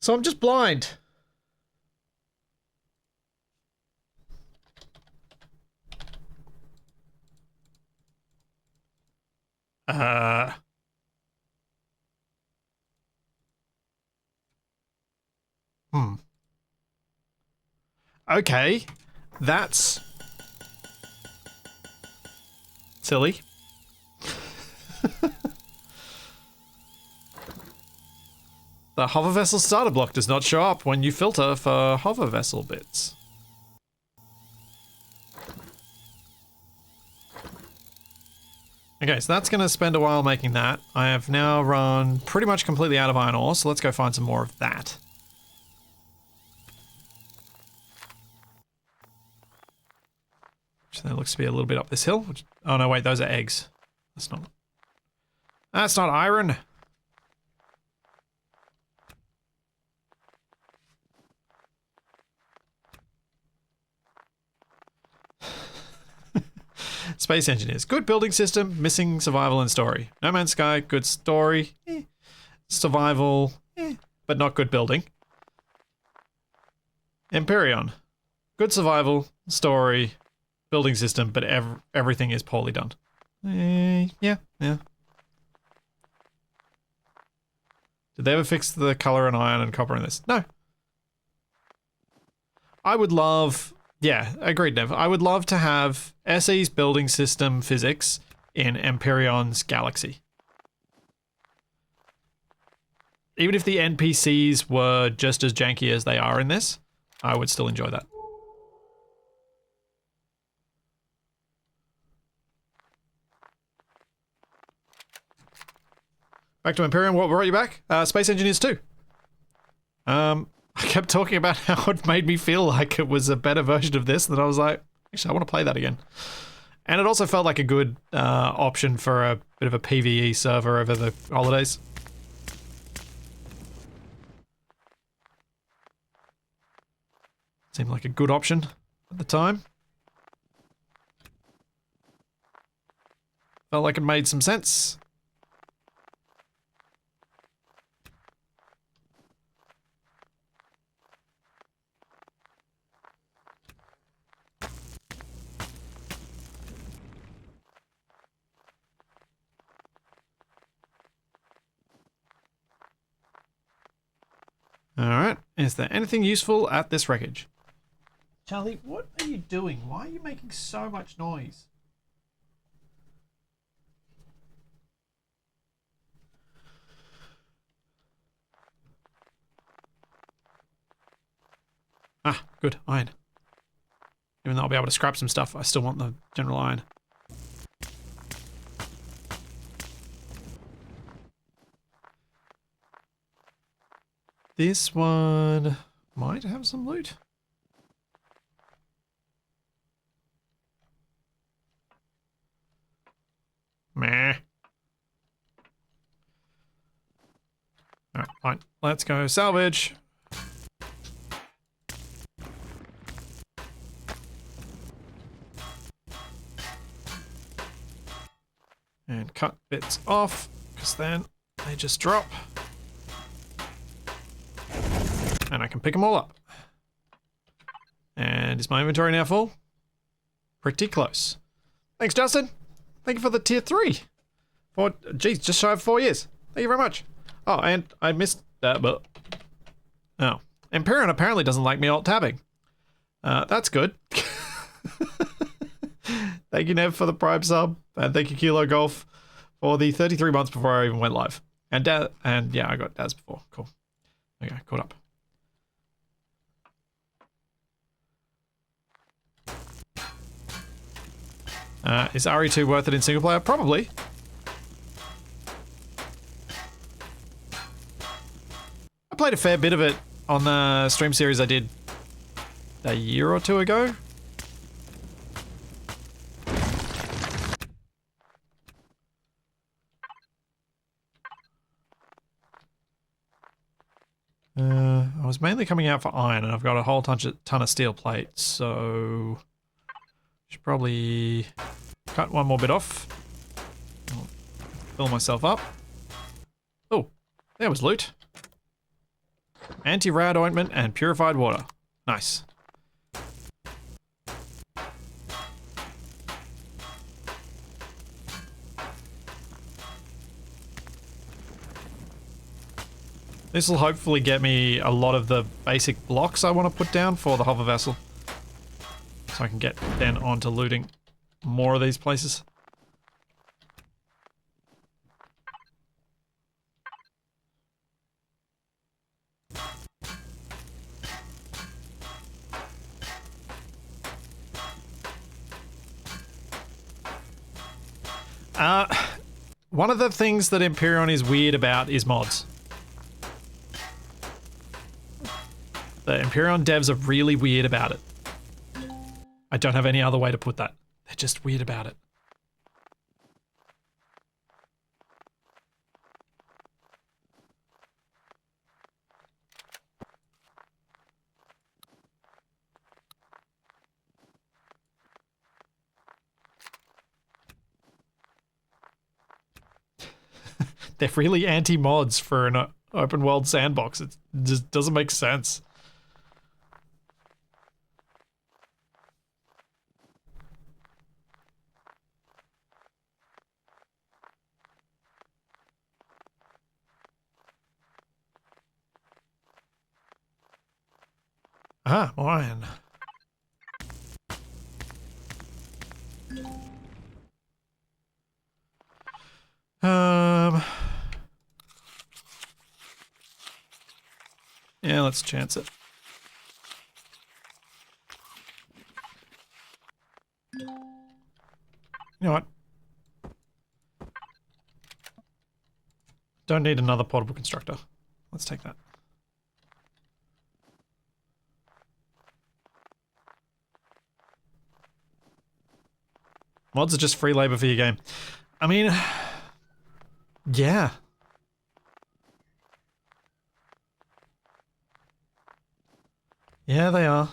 So I'm just blind. Okay. That's silly. The hover vessel starter block does not show up when you filter for hover vessel bits. Okay, so that's going to spend a while making that. I have now run pretty much completely out of iron ore, so let's go find some more of that. Which then looks to be a little bit up this hill. Which, oh no, wait, those are eggs. That's not... That's not iron! Space Engineers. Good building system, missing survival and story. No Man's Sky, good story. Survival, but not good building. Empyrion. Good survival, story, building system, but everything is poorly done. Yeah. Did they ever fix the color in iron and copper in this? No. I would love... Yeah, agreed, Nev. I would love to have SE's building system physics in Empyrion's galaxy. Even if the NPCs were just as janky as they are in this, I would still enjoy that. Back to Empyrion, what brought you back? Space Engineers 2. I kept talking about how it made me feel like it was a better version of this, that I was like, actually, I want to play that again. And it also felt like a good option for a bit of a PvE server over the holidays. Seemed like a good option at the time. Felt like it made some sense. Is there anything useful at this wreckage? Charlie, what are you doing? Why are you making so much noise? Ah, good. Iron. Even though I'll be able to scrap some stuff, I still want the general iron. This one might have some loot. Meh. Alright, fine. Let's go salvage. And cut bits off, because then they just drop. And I can pick them all up. And is my inventory now full? Pretty close. Thanks, Justin. Thank you for the tier 3. Geez, just shy of 4 years. Thank you very much. Oh, and I missed that, but... Oh. Empyrion apparently doesn't like me alt-tabbing. That's good. Thank you, Nev, for the Prime sub. And thank you, Kilo Golf, for the 33 months before I even went live. And yeah, I got Daz before. Cool. Okay, caught up. Is RE2 worth it in single player? Probably. I played a fair bit of it on the stream series I did a year or two ago. I was mainly coming out for iron, and I've got a whole ton of steel plates, so should probably cut one more bit off. I'll fill myself up. Oh, there was loot. Anti-rad ointment and purified water. Nice. This will hopefully get me a lot of the basic blocks I want to put down for the hover vessel. So I can get then on to looting more of these places. One of the things that Empyrion is weird about is mods. The Empyrion devs are really weird about it. I don't have any other way to put that. They're just weird about it. They're really anti-mods for an open world sandbox. It just doesn't make sense. Ah, more iron. Yeah, let's chance it. You know what? Don't need another portable constructor. Let's take that. Mods are just free labor for your game. I mean, yeah. Yeah, they are.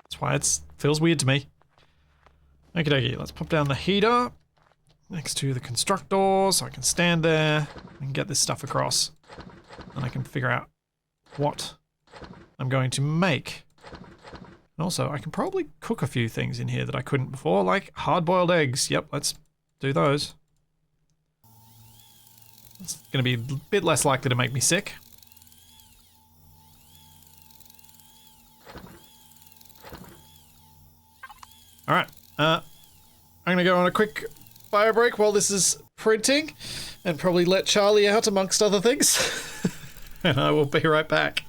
That's why it feels weird to me. Okie dokie, let's pop down the heater next to the constructor so I can stand there and get this stuff across. And I can figure out what I'm going to make. And also, I can probably cook a few things in here that I couldn't before, like hard-boiled eggs. Yep, let's do those. It's going to be a bit less likely to make me sick. Alright, I'm gonna go on a quick bio break while this is printing, and probably let Charlie out amongst other things. And I will be right back.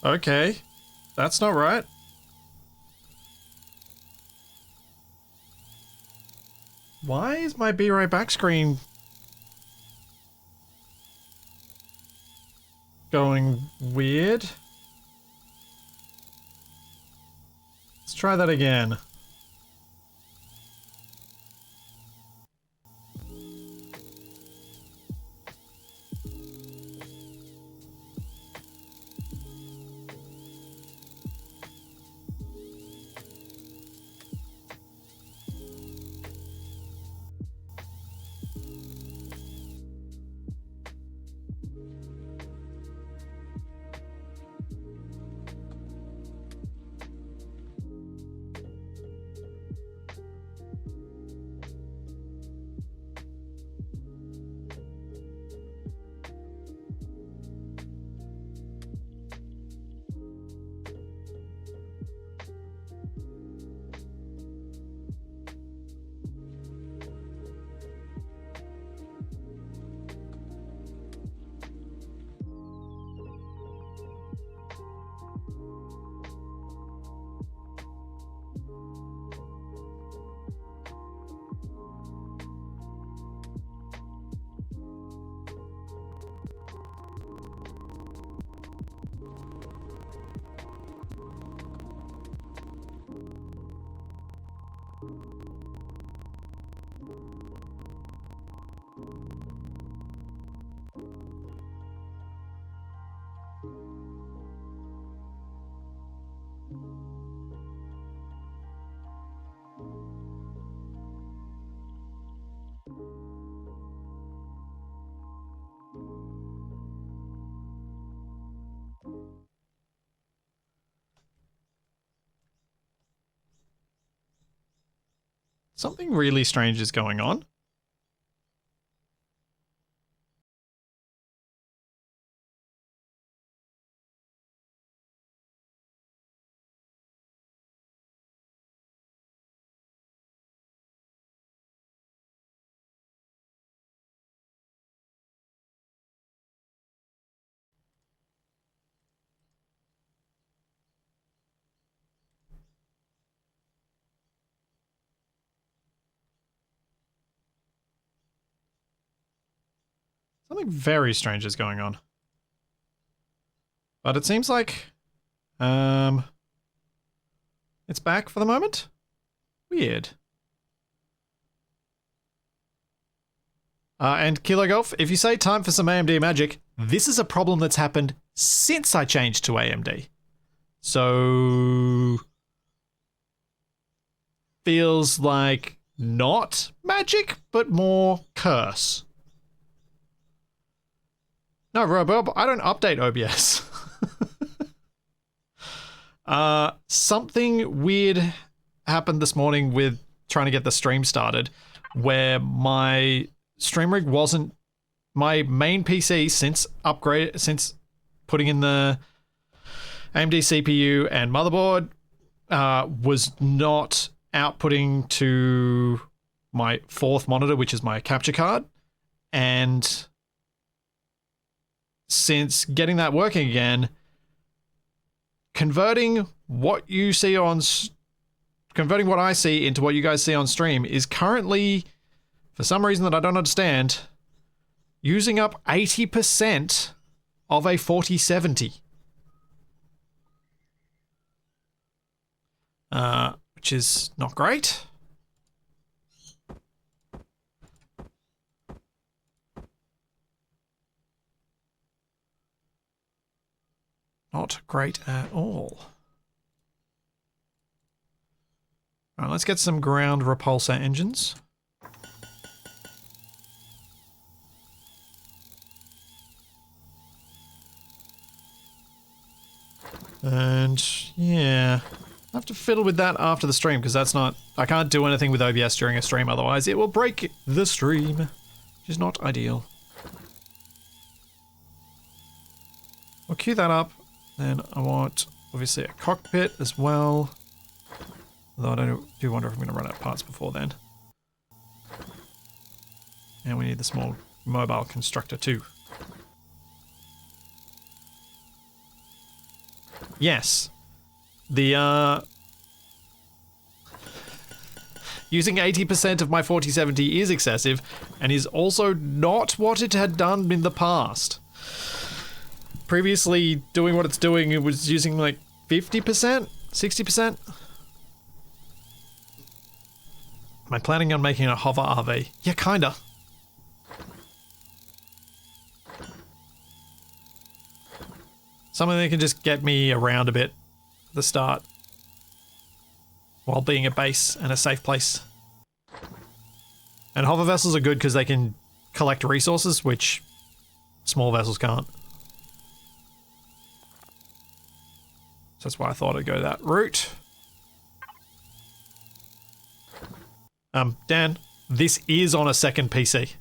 Okay, that's not right. Why is my Be Right Back screen going weird? Let's try that again. Something really strange is going on. Something very strange is going on. But it seems like it's back for the moment. Weird. And Kilo Golf, if you say time for some AMD magic, this is a problem that's happened since I changed to AMD. So feels like not magic, but more curse. No, Robob, I don't update OBS. Something weird happened this morning with trying to get the stream started, where my stream rig wasn't my main PC since putting in the AMD CPU and motherboard was not outputting to my fourth monitor, which is my capture card, and since getting that working again, converting what I see into what you guys see on stream is currently, for some reason that I don't understand, using up 80% of a 4070. which is not great. Not great at all. Alright, let's get some ground repulsor engines. And yeah, I have to fiddle with that after the stream because that's not, I can't do anything with OBS during a stream, otherwise it will break the stream, which is not ideal. I'll queue that up. Then I want obviously a cockpit as well. Although I do wonder if I'm going to run out of parts before then. And we need the small mobile constructor too. Yes. The using 80% of my 4070 is excessive and is also not what it had done in the past. Previously, doing what it's doing, it was using like 50%? 60%? Am I planning on making a hover RV? Yeah, kinda. Something that can just get me around a bit at the start. While being a base and a safe place. And hover vessels are good because they can collect resources, which small vessels can't. That's why I thought I'd go that route. Dan, this is on a second PC.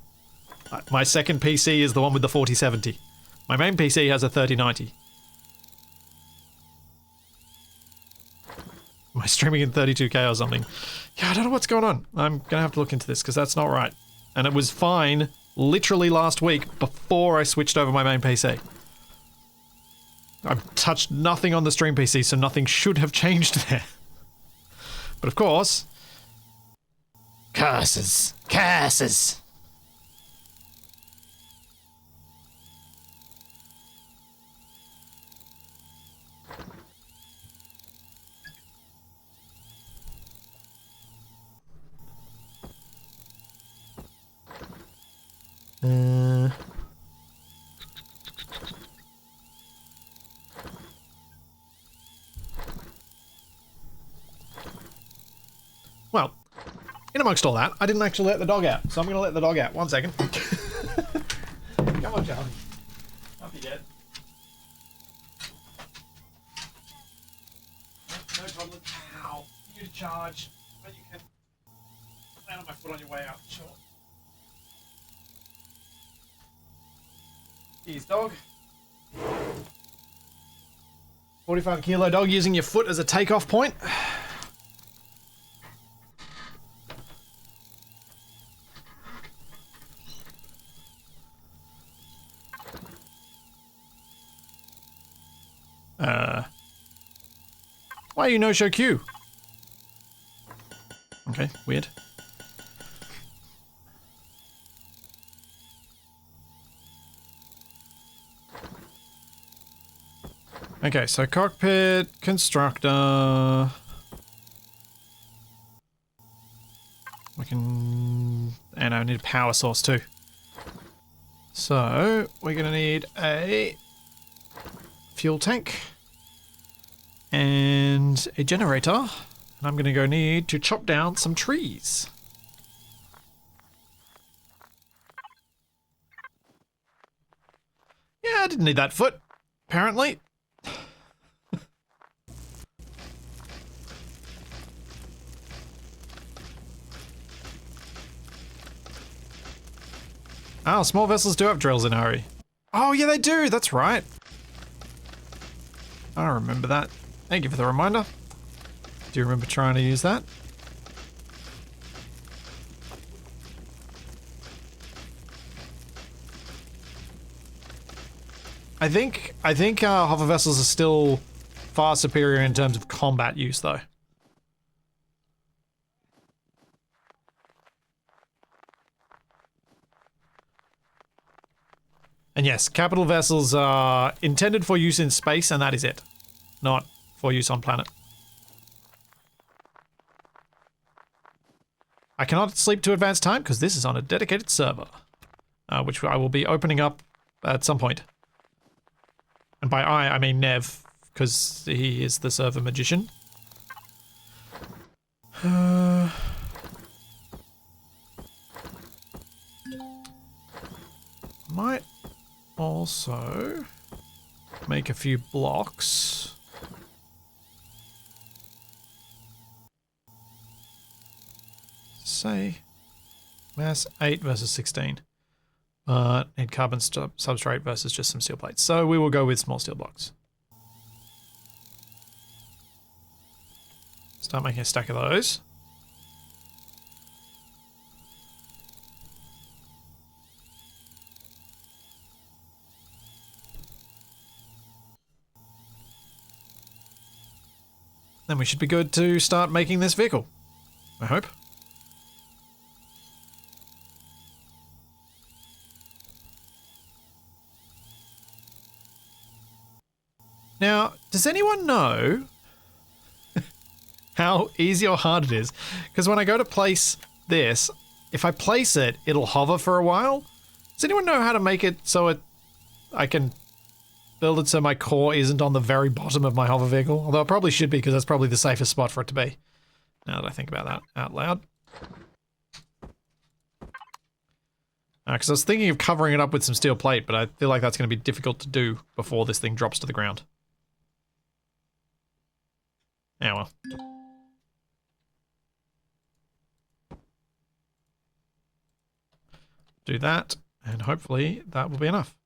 My second PC is the one with the 4070. My main PC has a 3090. Am I streaming in 32K or something? Yeah, I don't know what's going on. I'm gonna have to look into this because that's not right. And it was fine literally last week before I switched over my main PC. I've touched nothing on the stream PC, so nothing should have changed there. But of course... Curses! Curses! Well, in amongst all that, I didn't actually let the dog out, so I'm going to let the dog out. 1 second. Come on, Charlie. Up you get. No problem. Ow. You to charge, but you can land on my foot on your way out. Sure. Here's dog. 45 kilo dog using your foot as a takeoff point. Why are you no-show queue? Okay, weird. Okay, so cockpit, constructor. We can... and I need a power source too. So, we're gonna need a fuel tank. And a generator. And I'm gonna go need to chop down some trees. Yeah, I didn't need that foot, apparently. Oh, small vessels do have drills in RE. Oh, yeah, they do. That's right. I remember that. Thank you for the reminder. Do you remember trying to use that? I think hover vessels are still far superior in terms of combat use, though. And yes, capital vessels are intended for use in space, and that is it. Not for use on planet. I cannot sleep to advance time because this is on a dedicated server, which I will be opening up at some point. And by I mean Nev, because he is the server magician. Might also make a few blocks. Say mass 8 versus 16. But in carbon substrate versus just some steel plates. So we will go with small steel blocks. Start making a stack of those. Then we should be good to start making this vehicle, I hope. Now, does anyone know how easy or hard it is? Because when I go to place this, if I place it, it'll hover for a while. Does anyone know how to make it so I can build it so my core isn't on the very bottom of my hover vehicle? Although it probably should be, because that's probably the safest spot for it to be. Now that I think about that out loud. Because I was thinking of covering it up with some steel plate, but I feel like that's going to be difficult to do before this thing drops to the ground. Yeah, well. Do that, and hopefully that will be enough.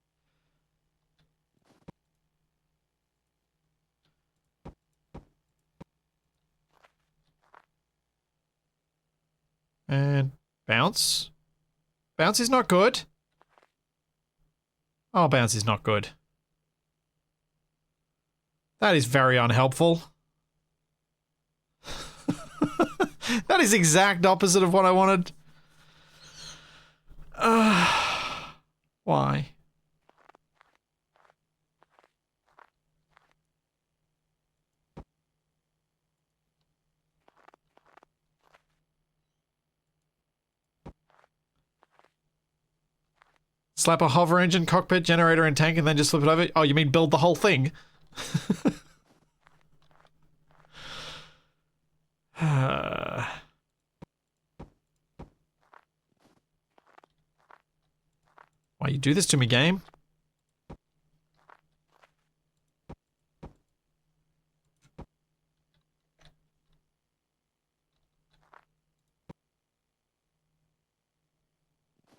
And bounce. Bounce is not good. Oh, bounce is not good. That is very unhelpful. That is the exact opposite of what I wanted. Why? Slap a hover engine, cockpit, generator, and tank, and then just flip it over? Oh, you mean build the whole thing? Why you do this to me, game?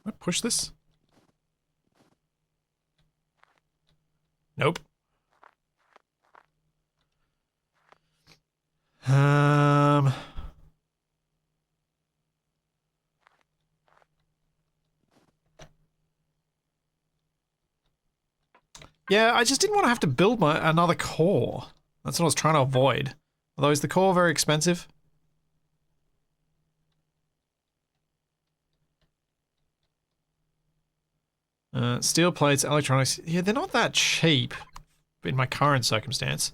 I push this? Nope. Yeah, I just didn't want to have to build another core. That's what I was trying to avoid. Although, is the core very expensive? Steel plates, electronics. Yeah, they're not that cheap in my current circumstance.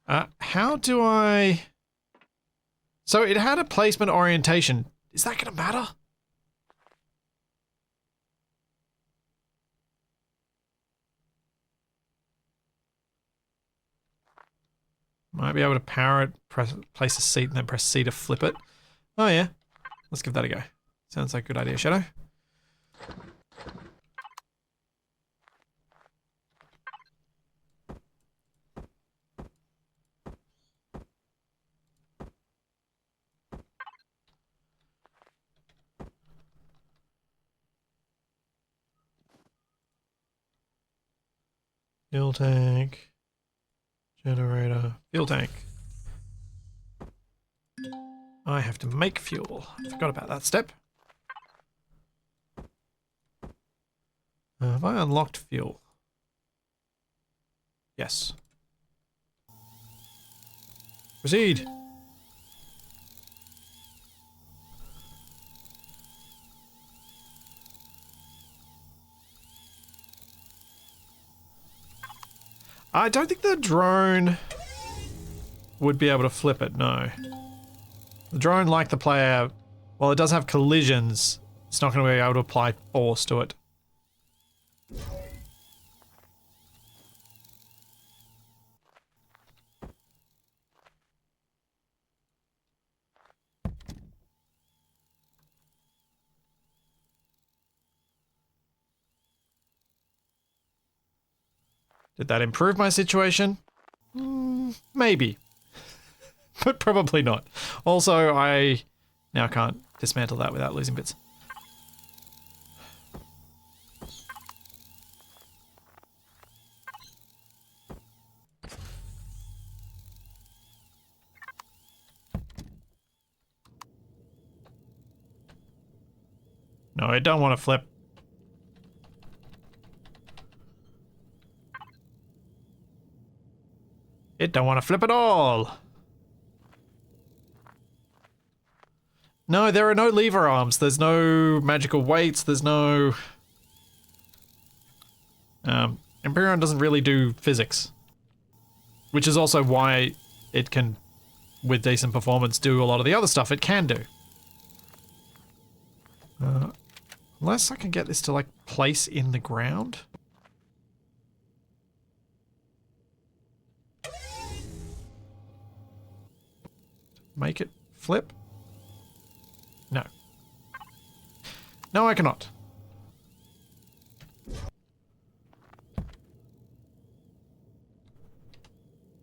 How do I... So it had a placement orientation. Is that going to matter? Might be able to power it, place a seat, and then press C to flip it. Oh yeah. Let's give that a go. Sounds like a good idea, Shadow. Fuel tank. Generator. Fuel tank. I have to make fuel. I forgot about that step. Have I unlocked fuel? Yes. Proceed. I don't think the drone would be able to flip it, no. The drone, like the player, while it does have collisions, it's not going to be able to apply force to it. Did that improve my situation? Maybe. But probably not. Also, I now can't dismantle that without losing bits. No, I don't want to flip. It don't want to flip at all. No, there are no lever arms. There's no magical weights. There's no... Empyrion doesn't really do physics. Which is also why it can, with decent performance, do a lot of the other stuff it can do. Unless I can get this to, like, place in the ground. Make it flip? No. No, I cannot.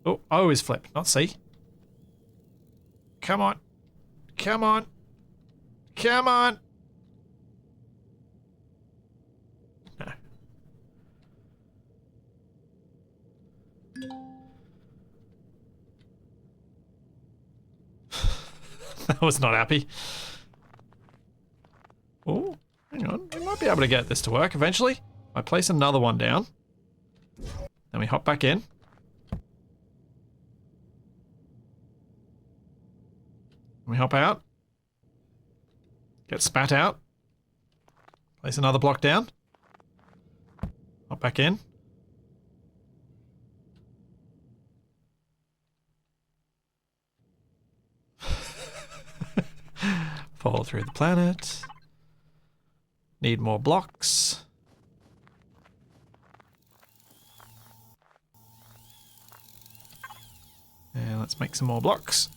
Oh, O is flip, not C. Come on. Come on. Come on. No. I was not happy. Oh, hang on. We might be able to get this to work eventually. I place another one down. Then we hop back in. We hop out. Get spat out. Place another block down. Hop back in. Fall through the planet. Need more blocks. And let's make some more blocks.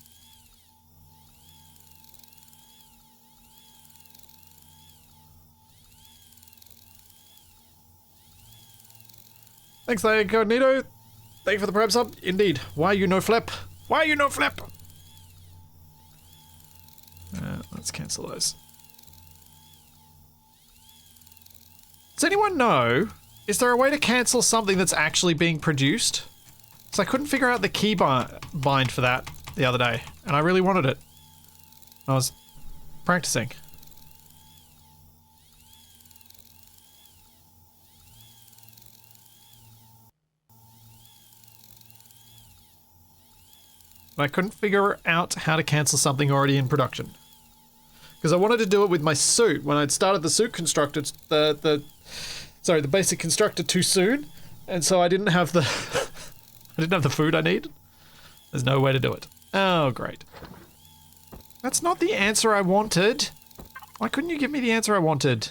Thanks, Incognito. Thank you for the prep sub. Indeed. Why you no flip? Why you no flip? Let's cancel those. Does anyone know? Is there a way to cancel something that's actually being produced? Because I couldn't figure out the key bind for that the other day, and I really wanted it. I was practicing. But I couldn't figure out how to cancel something already in production. Because I wanted to do it with my suit when I'd started the suit constructor, the basic constructor too soon, and so I didn't have the food I needed. There's no way to do it. Oh, great. That's not the answer I wanted. Why couldn't you give me the answer I wanted?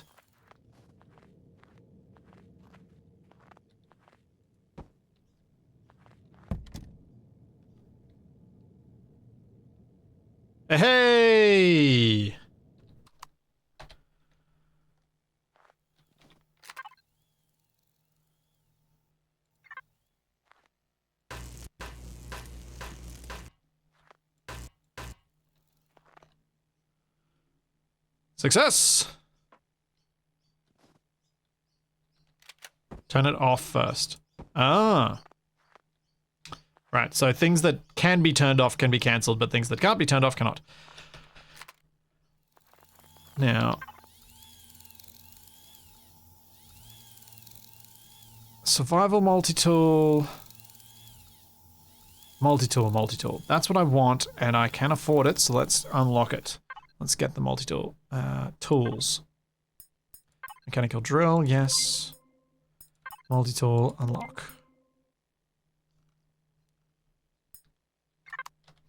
Hey! Success! Turn it off first. Ah. Right, so things that can be turned off can be cancelled, but things that can't be turned off cannot. Now... Survival multi-tool... Multi-tool. That's what I want, and I can afford it, so let's unlock it. Let's get the multi-tool. Tools. Mechanical drill, yes. Multi-tool, unlock.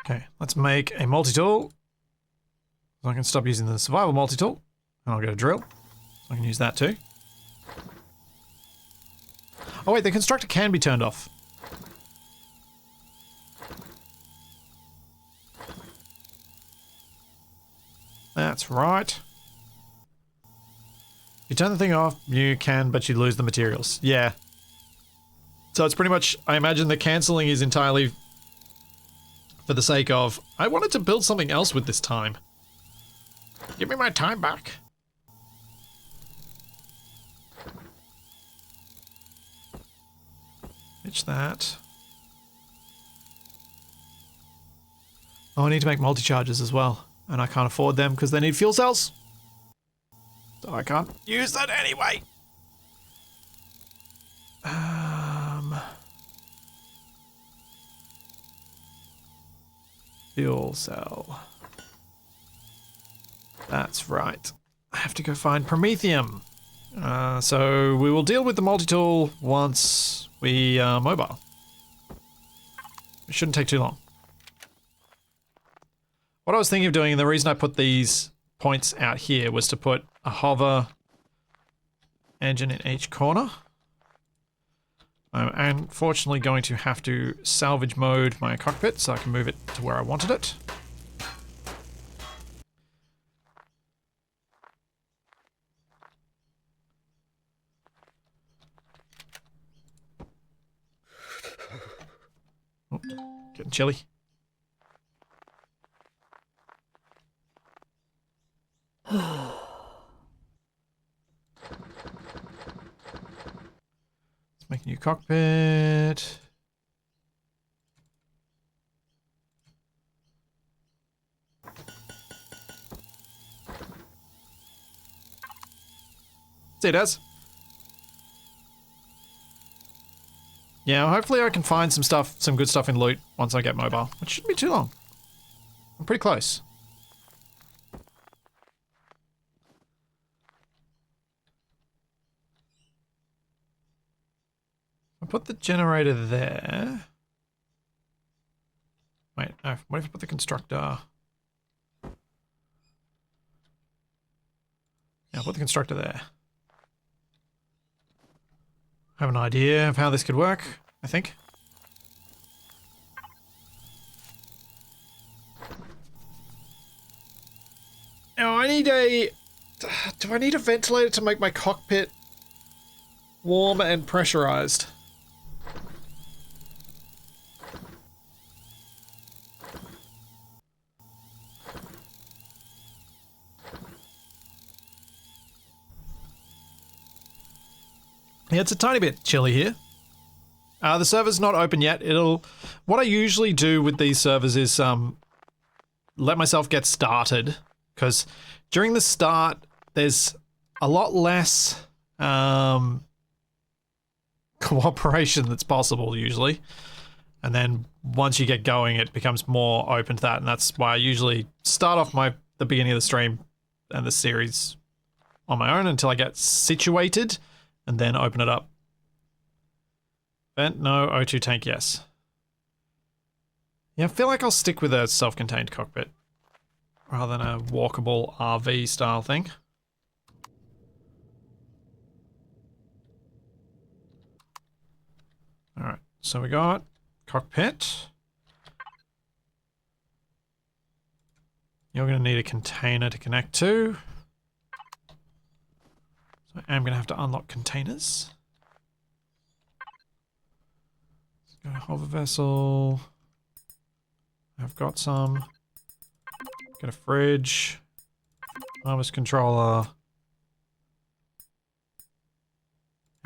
Okay, let's make a multi-tool. So I can stop using the survival multi-tool. And I'll get a drill. So I can use that too. Oh wait, the constructor can be turned off. That's right. You turn the thing off, you can, but you lose the materials. Yeah. So it's pretty much, I imagine the cancelling is entirely for the sake of, I wanted to build something else with this time. Give me my time back. Pitch that. Oh, I need to make multi-charges as well. And I can't afford them because they need fuel cells. So I can't use that anyway. Fuel cell. That's right. I have to go find Promethium. So we will deal with the multi-tool once we are mobile. It shouldn't take too long. What I was thinking of doing, and the reason I put these points out here, was to put a hover engine in each corner. I'm unfortunately going to have to salvage mode my cockpit so I can move it to where I wanted it. Oh, getting chilly. Let's make a new cockpit. See it as. Yeah, hopefully I can find some stuff, some good stuff in loot once I get mobile. It shouldn't be too long. I'm pretty close. I put the generator there. Wait, no, what if I put the constructor? Yeah, I'll put the constructor there. I have an idea of how this could work, I think. Now I need a... Do I need a ventilator to make my cockpit warm and pressurized? Yeah, it's a tiny bit chilly here. The server's not open yet. What I usually do with these servers is let myself get started, because during the start there's a lot less cooperation that's possible usually, and then once you get going it becomes more open to that, and that's why I usually start off the beginning of the stream and the series on my own until I get situated, and then open it up. Vent, no. O2 tank, yes. Yeah, I feel like I'll stick with a self-contained cockpit rather than a walkable RV style thing. Alright, so we got cockpit. You're going to need a container to connect to. So I'm going to have to unlock containers. Let's go to hover vessel. I've got some. Get a fridge. Harvest controller.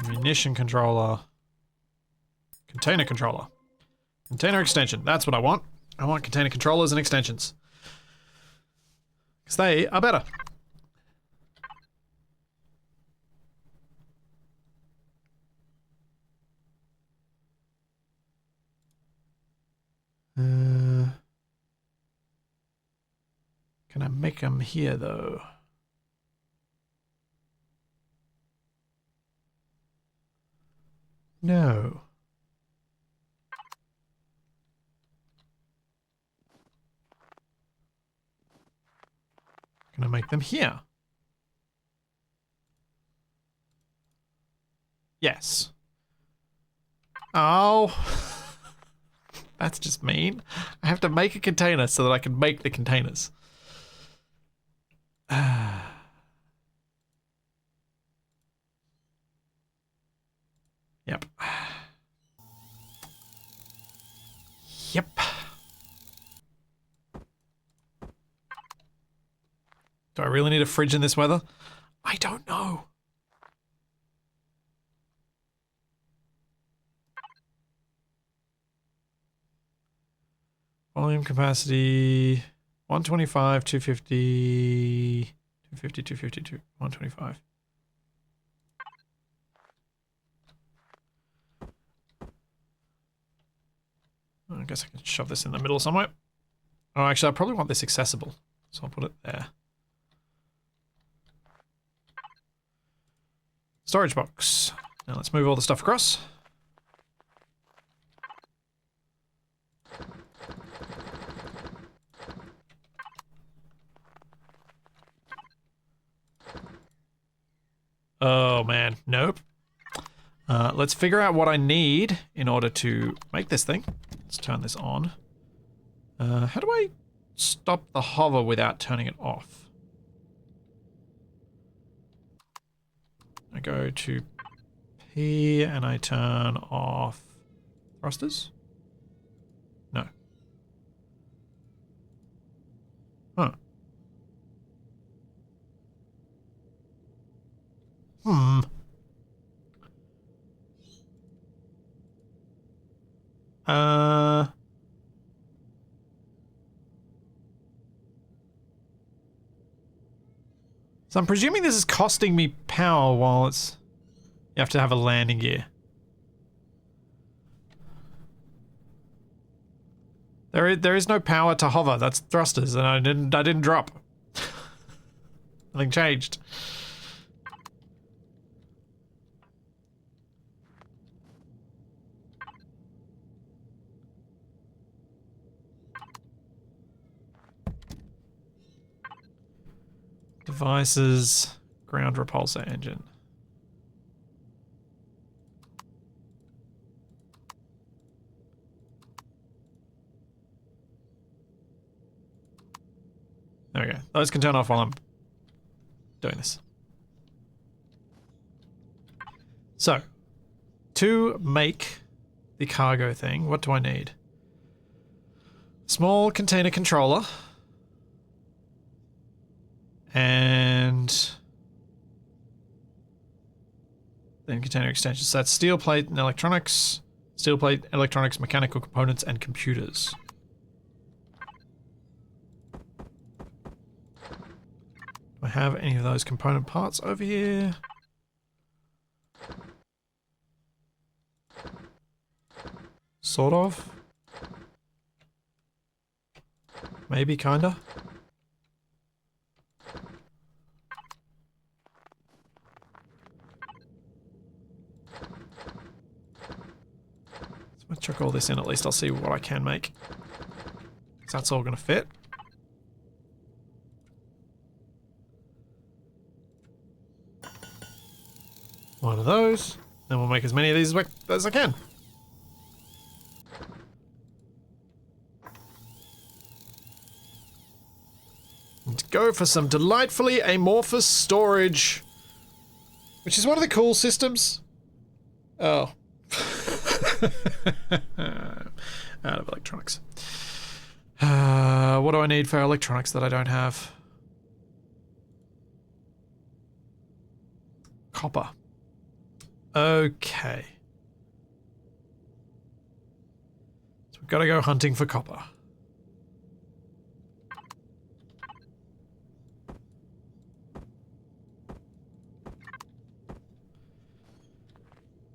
Ammunition controller. Container controller. Container extension. That's what I want. I want container controllers and extensions. Because they are better. Can I make them here, though? No. Gonna make them here. Yes. Oh. That's just mean. I have to make a container so that I can make the containers. Yep. Yep. Do I really need a fridge in this weather? I don't know. Volume capacity 125, 250, 250, 250, 125. I guess I can shove this in the middle somewhere. Oh, actually, I probably want this accessible, so I'll put it there. Storage box. Now let's move all the stuff across. Oh man, nope. Let's figure out what I need in order to make this thing. Let's turn this on. How do I stop the hover without turning it off? I go to P and I turn off thrusters? No. Huh. Hmm. So I'm presuming this is costing me power while it's... You have to have a landing gear. There is no power to hover. That's thrusters, and I didn't drop. Nothing changed. Devices, ground repulsor engine. There we go. Those can turn off while I'm doing this. So, to make the cargo thing, what do I need? Small container controller. And then container extensions. So that's steel plate and electronics. Steel plate, electronics, mechanical components, and computers. Do I have any of those component parts over here? Sort of. Maybe, kinda. Let's chuck all this in, at least I'll see what I can make. So that's all gonna fit. One of those. Then we'll make as many of these as I can. And go for some delightfully amorphous storage. Which is one of the cool systems. Oh. Out of electronics. What do I need for electronics that I don't have? Copper. Okay. So we've got to go hunting for copper.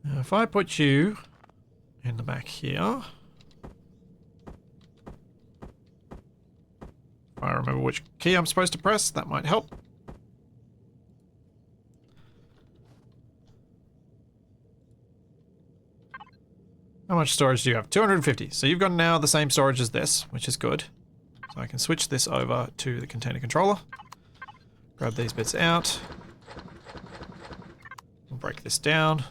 Now if I put you in the back here. If I remember which key I'm supposed to press, that might help. How much storage do you have? 250. So you've got now the same storage as this, which is good. So I can switch this over to the container controller. Grab these bits out. We'll break this down.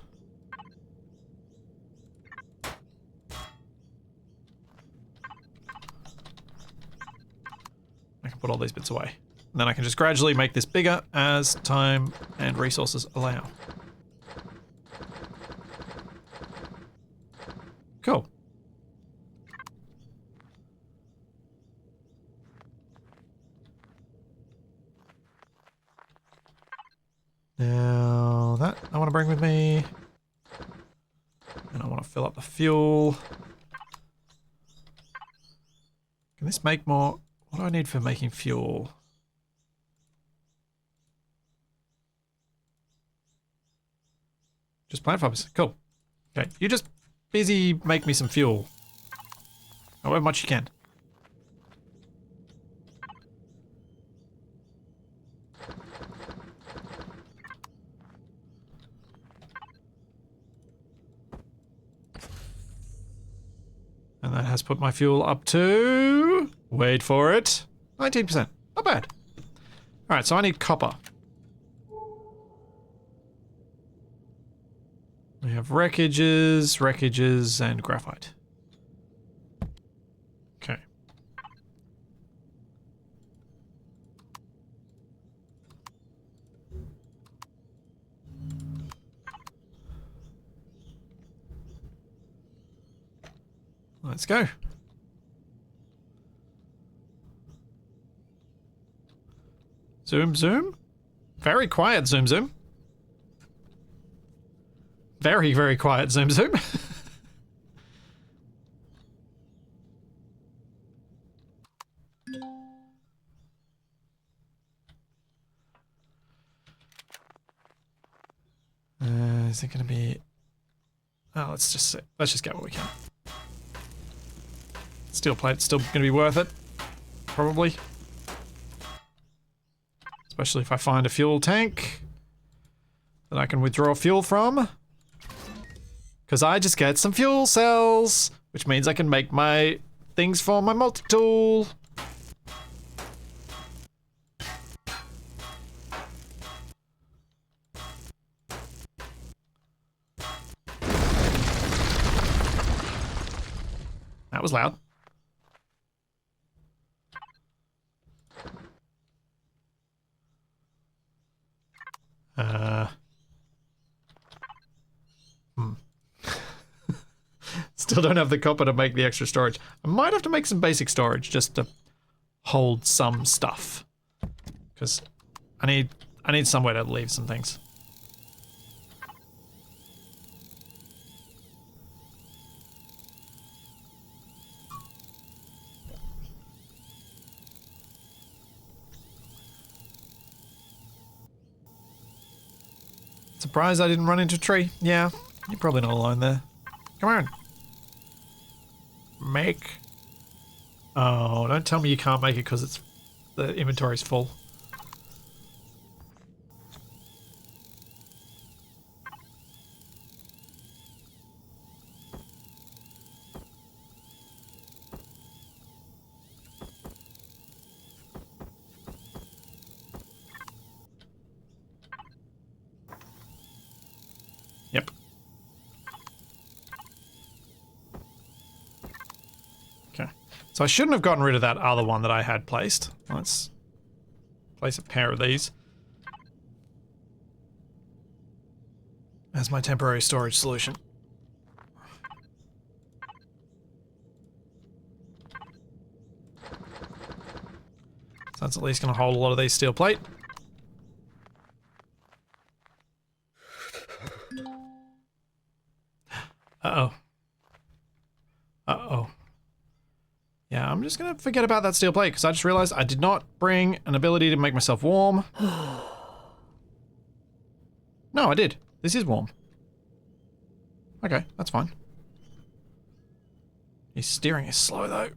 I can put all these bits away. And then I can just gradually make this bigger as time and resources allow. Cool. Now that I want to bring with me. And I want to fill up the fuel. Can this make more? What do I need for making fuel? Just plant fibers. Cool. Okay, you just busy make me some fuel. However much you can. And that has put my fuel up to... Wait for it. 19%. Not bad. Alright, so I need copper. We have wreckages, and graphite. Okay. Let's go. Zoom, zoom. Very quiet, zoom, zoom. Very, very quiet, zoom, zoom. Is it going to be... Oh, let's just get what we can. Steel plate's still going to be worth it. Probably. Especially if I find a fuel tank that I can withdraw fuel from. Because I just get some fuel cells, which means I can make my things for my multi-tool. That was loud. Still don't have the copper to make the extra storage. I might have to make some basic storage just to hold some stuff. Because I need somewhere to leave some things. Surprised I didn't run into a tree. Yeah, you're probably not alone there. Come on. Make. Oh, don't tell me you can't make it because it's the inventory's full. Yep. Okay. So I shouldn't have gotten rid of that other one that I had placed. Let's place a pair of these as my temporary storage solution. So that's at least going to hold a lot of these steel plate. Uh-oh. Uh-oh. Yeah, I'm just gonna forget about that steel plate because I just realized I did not bring an ability to make myself warm. No, I did. This is warm. Okay, that's fine. His steering is slow though.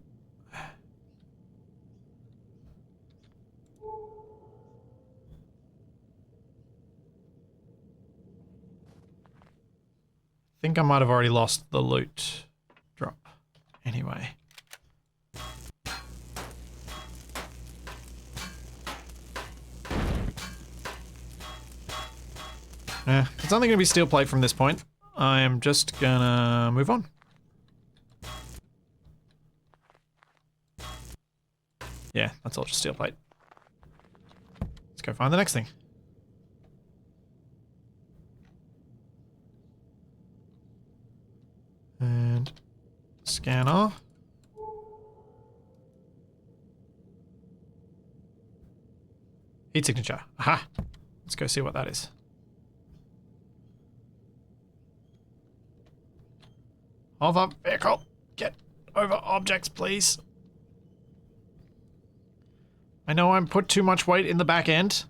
I think I might have already lost the loot drop. Anyway. It's only going to be steel plate from this point. I am just gonna move on. Yeah, that's all just steel plate. Let's go find the next thing. And scanner. Heat signature. Aha! Let's go see what that is. Hover vehicle. Get over objects, please. I know I'm put too much weight in the back end,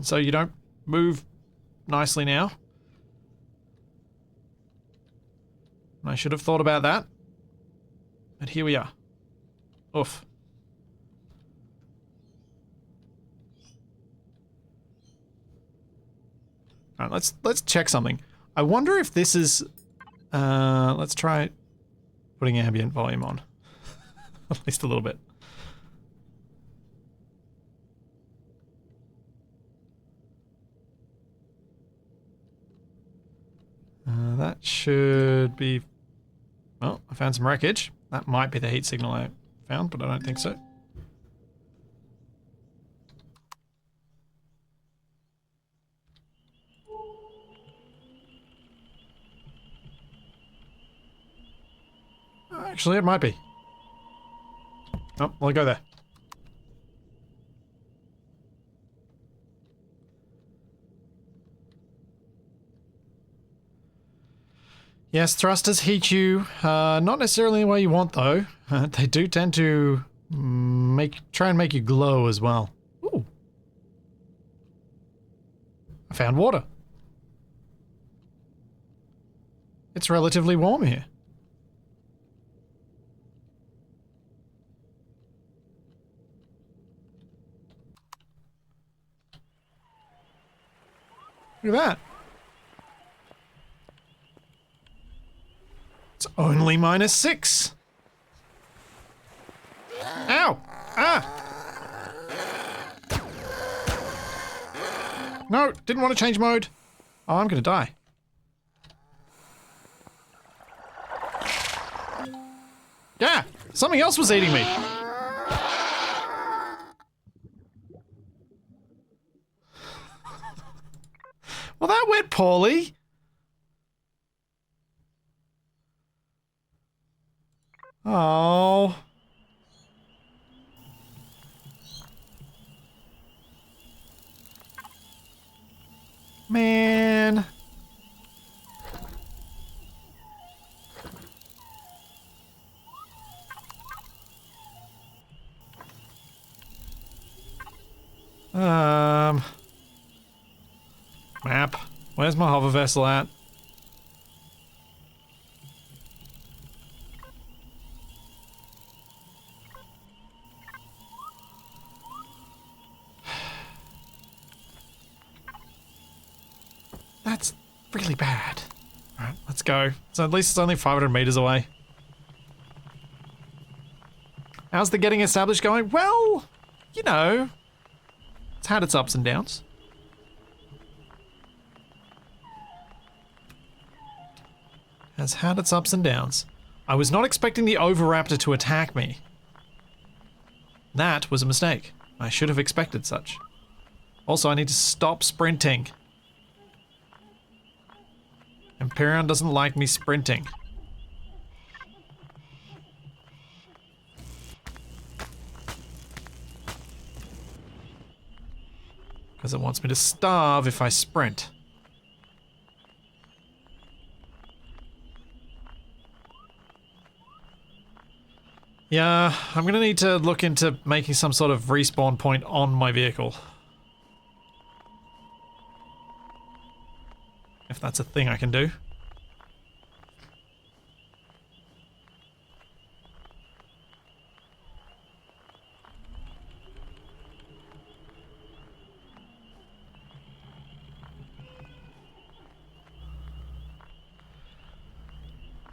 so you don't move nicely now. I should have thought about that. But here we are. Oof. Alright, let's check something. I wonder if this is let's try putting ambient volume on. At least a little bit. That should be... Well, I found some wreckage. That might be the heat signal I found, but I don't think so. Actually, it might be. Oh, well, I'll go there. Yes, thrusters heat you. Not necessarily the way you want, though. They do tend to try and make you glow as well. Ooh. I found water. It's relatively warm here. Look at that. It's only -6. Ow! Ah! No, didn't want to change mode. Oh, I'm gonna die. Yeah! Something else was eating me! Well, that went poorly. Oh. Man. Map. Where's my hover vessel at? That's really bad. Alright, let's go. So at least it's only 500 meters away. How's the getting established going? Well, you know, it's had its ups and downs. Has had its ups and downs. I was not expecting the Oviraptor to attack me. That was a mistake. I should have expected such. Also, I need to stop sprinting. Empyrion doesn't like me sprinting. Because it wants me to starve if I sprint. Yeah, I'm gonna need to look into making some sort of respawn point on my vehicle. If that's a thing I can do.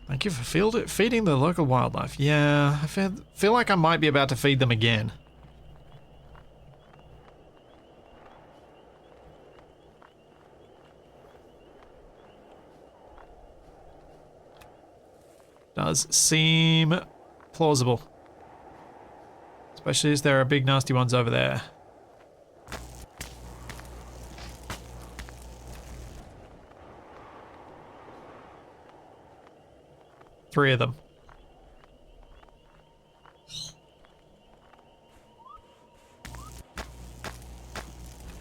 Thank you for feeding the local wildlife. Yeah, I feel like I might be about to feed them again. Does seem plausible. Especially as there are big nasty ones over there. Three of them.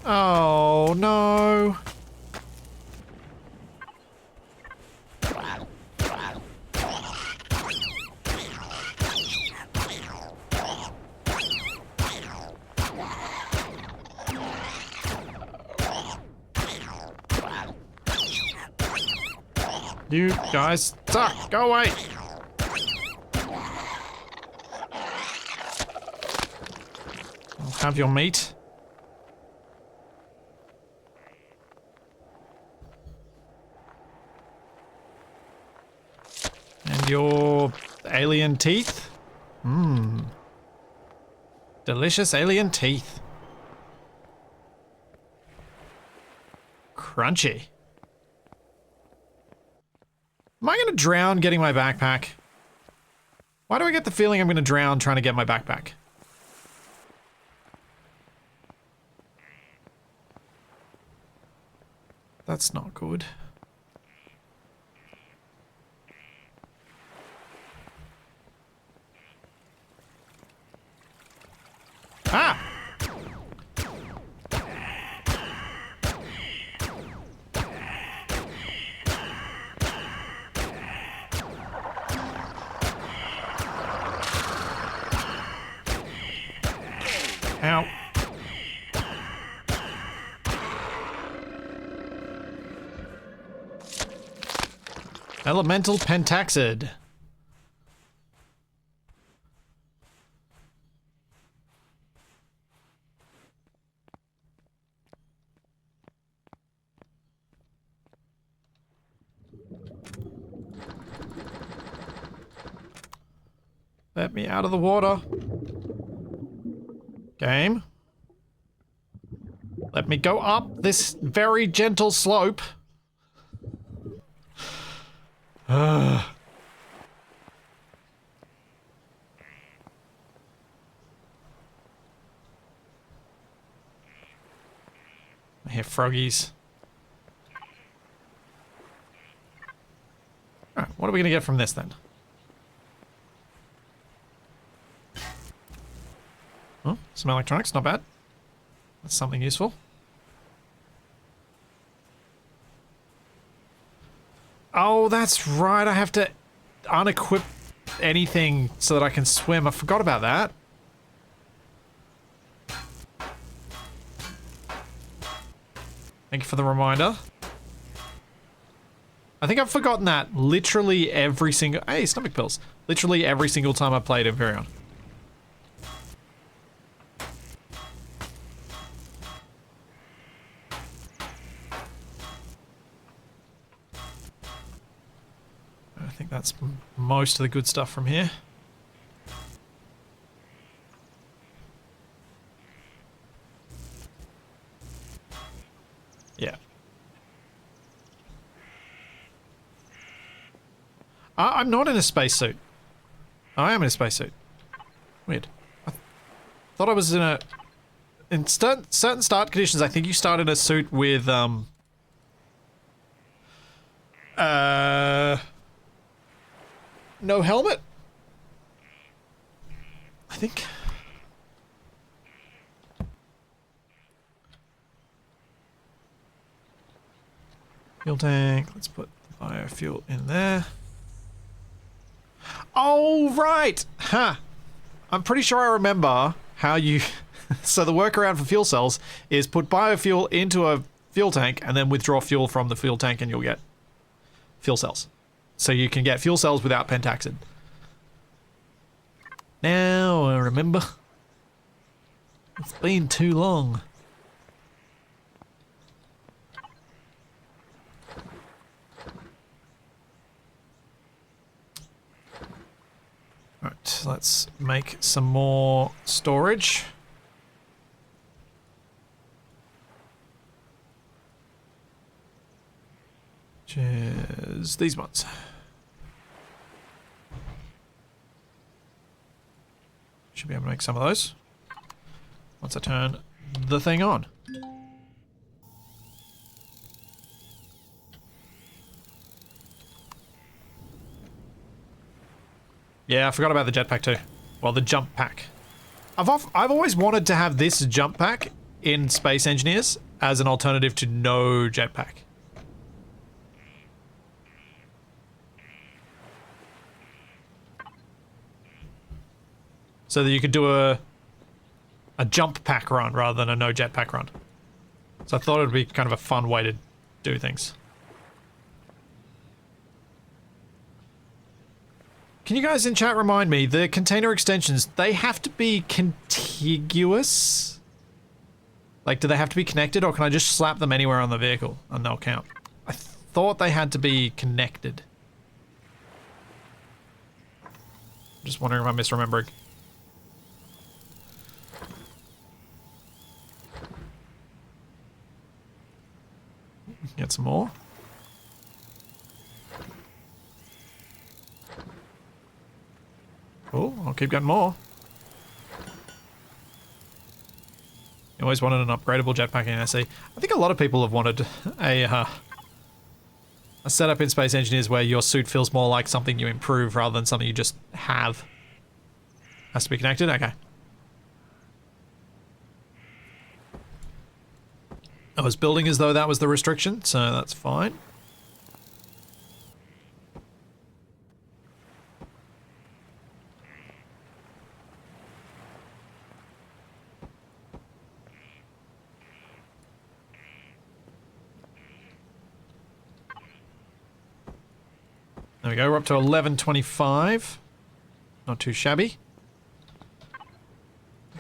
Oh no. You guys suck. Go away. I'll have your meat. And your alien teeth. Mmm. Delicious alien teeth. Crunchy. Am I going to drown getting my backpack? Why do I get the feeling I'm going to drown trying to get my backpack? That's not good. Ah! Ow. Elemental pentaxid. Let me out of the water. Game. Let me go up this very gentle slope. I hear froggies. Alright, what are we gonna get from this then? Oh, some electronics, not bad. That's something useful. Oh, that's right. I have to unequip anything so that I can swim. I forgot about that. Thank you for the reminder. I think I've forgotten that literally every single... Hey, stomach pills. Literally every single time I played Empyrion. I think that's most of the good stuff from here. Yeah. I'm not in a spacesuit. I am in a spacesuit. Weird. I thought I was in a... In certain start conditions, I think you start in a suit with, no helmet? I think. Fuel tank. Let's put the biofuel in there. Oh, right! Huh. I'm pretty sure I remember how you... So the workaround for fuel cells is put biofuel into a fuel tank and then withdraw fuel from the fuel tank and you'll get fuel cells. So you can get fuel cells without pentaxid. Now I remember. It's been too long. Right, let's make some more storage. Which is these ones. Should be able to make some of those. Once I turn the thing on. Yeah, I forgot about the jetpack too. Well, the jump pack. I've always wanted to have this jump pack in Space Engineers as an alternative to no jetpack. So that you could do a jump pack run rather than a no jetpack run. So I thought it would be kind of a fun way to do things. Can you guys in chat remind me, the container extensions, they have to be contiguous? Like, do they have to be connected, or can I just slap them anywhere on the vehicle and they'll count? I thought they had to be connected. I'm just wondering if I'm misremembering. Get some more. Oh, I'll keep getting more. You always wanted an upgradable jetpack in SE. I think a lot of people have wanted a setup in Space Engineers where your suit feels more like something you improve rather than something you just have. Has to be connected? Okay. I was building as though that was the restriction, so that's fine. There we go, we're up to 1125. Not too shabby.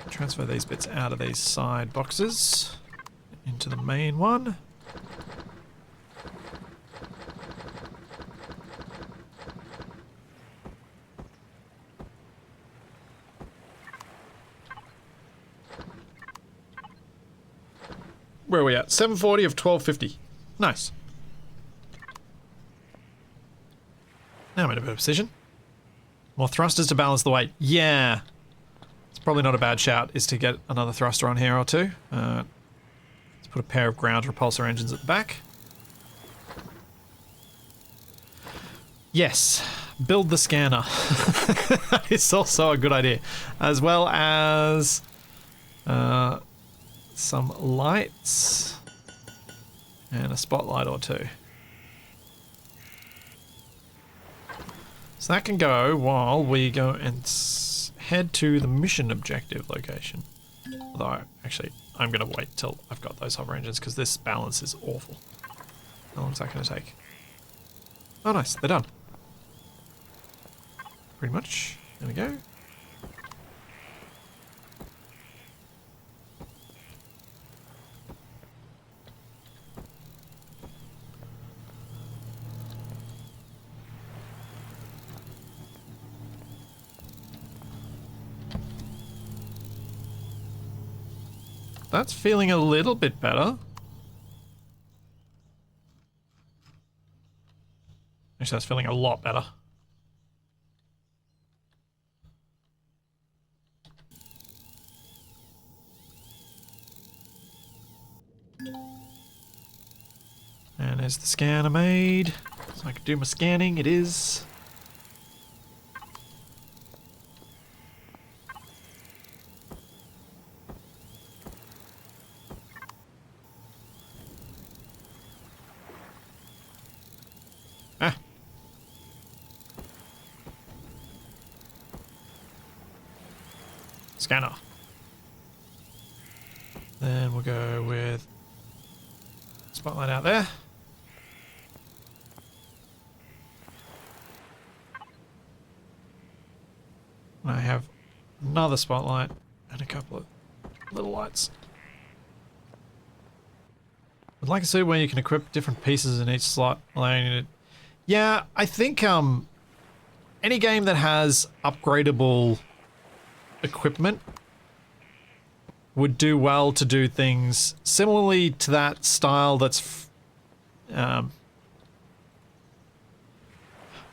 Transfer these bits out of these side boxes into the main one. Where are we at? 740 of 1250. Nice. Now I'm in a better position. More thrusters to balance the weight. Yeah. It's probably not a bad shout, is to get another thruster on here or two. Let's put a pair of ground repulsor engines at the back. Yes. Build the scanner. It's also a good idea. As well as some lights and a spotlight or two. So that can go while we go and head to the mission objective location. Although, actually, I'm going to wait till I've got those hover engines because this balance is awful. How long is that going to take? Oh, nice. They're done. Pretty much. There we go. That's feeling a little bit better. Actually, that's feeling a lot better. And there's the scanner made. So I can do my scanning. It is. Scanner. Then we'll go with spotlight out there. And I have another spotlight and a couple of little lights. I'd like to see where you can equip different pieces in each slot, allowing you to... Yeah, I think any game that has upgradable equipment would do well to do things similarly to that style that's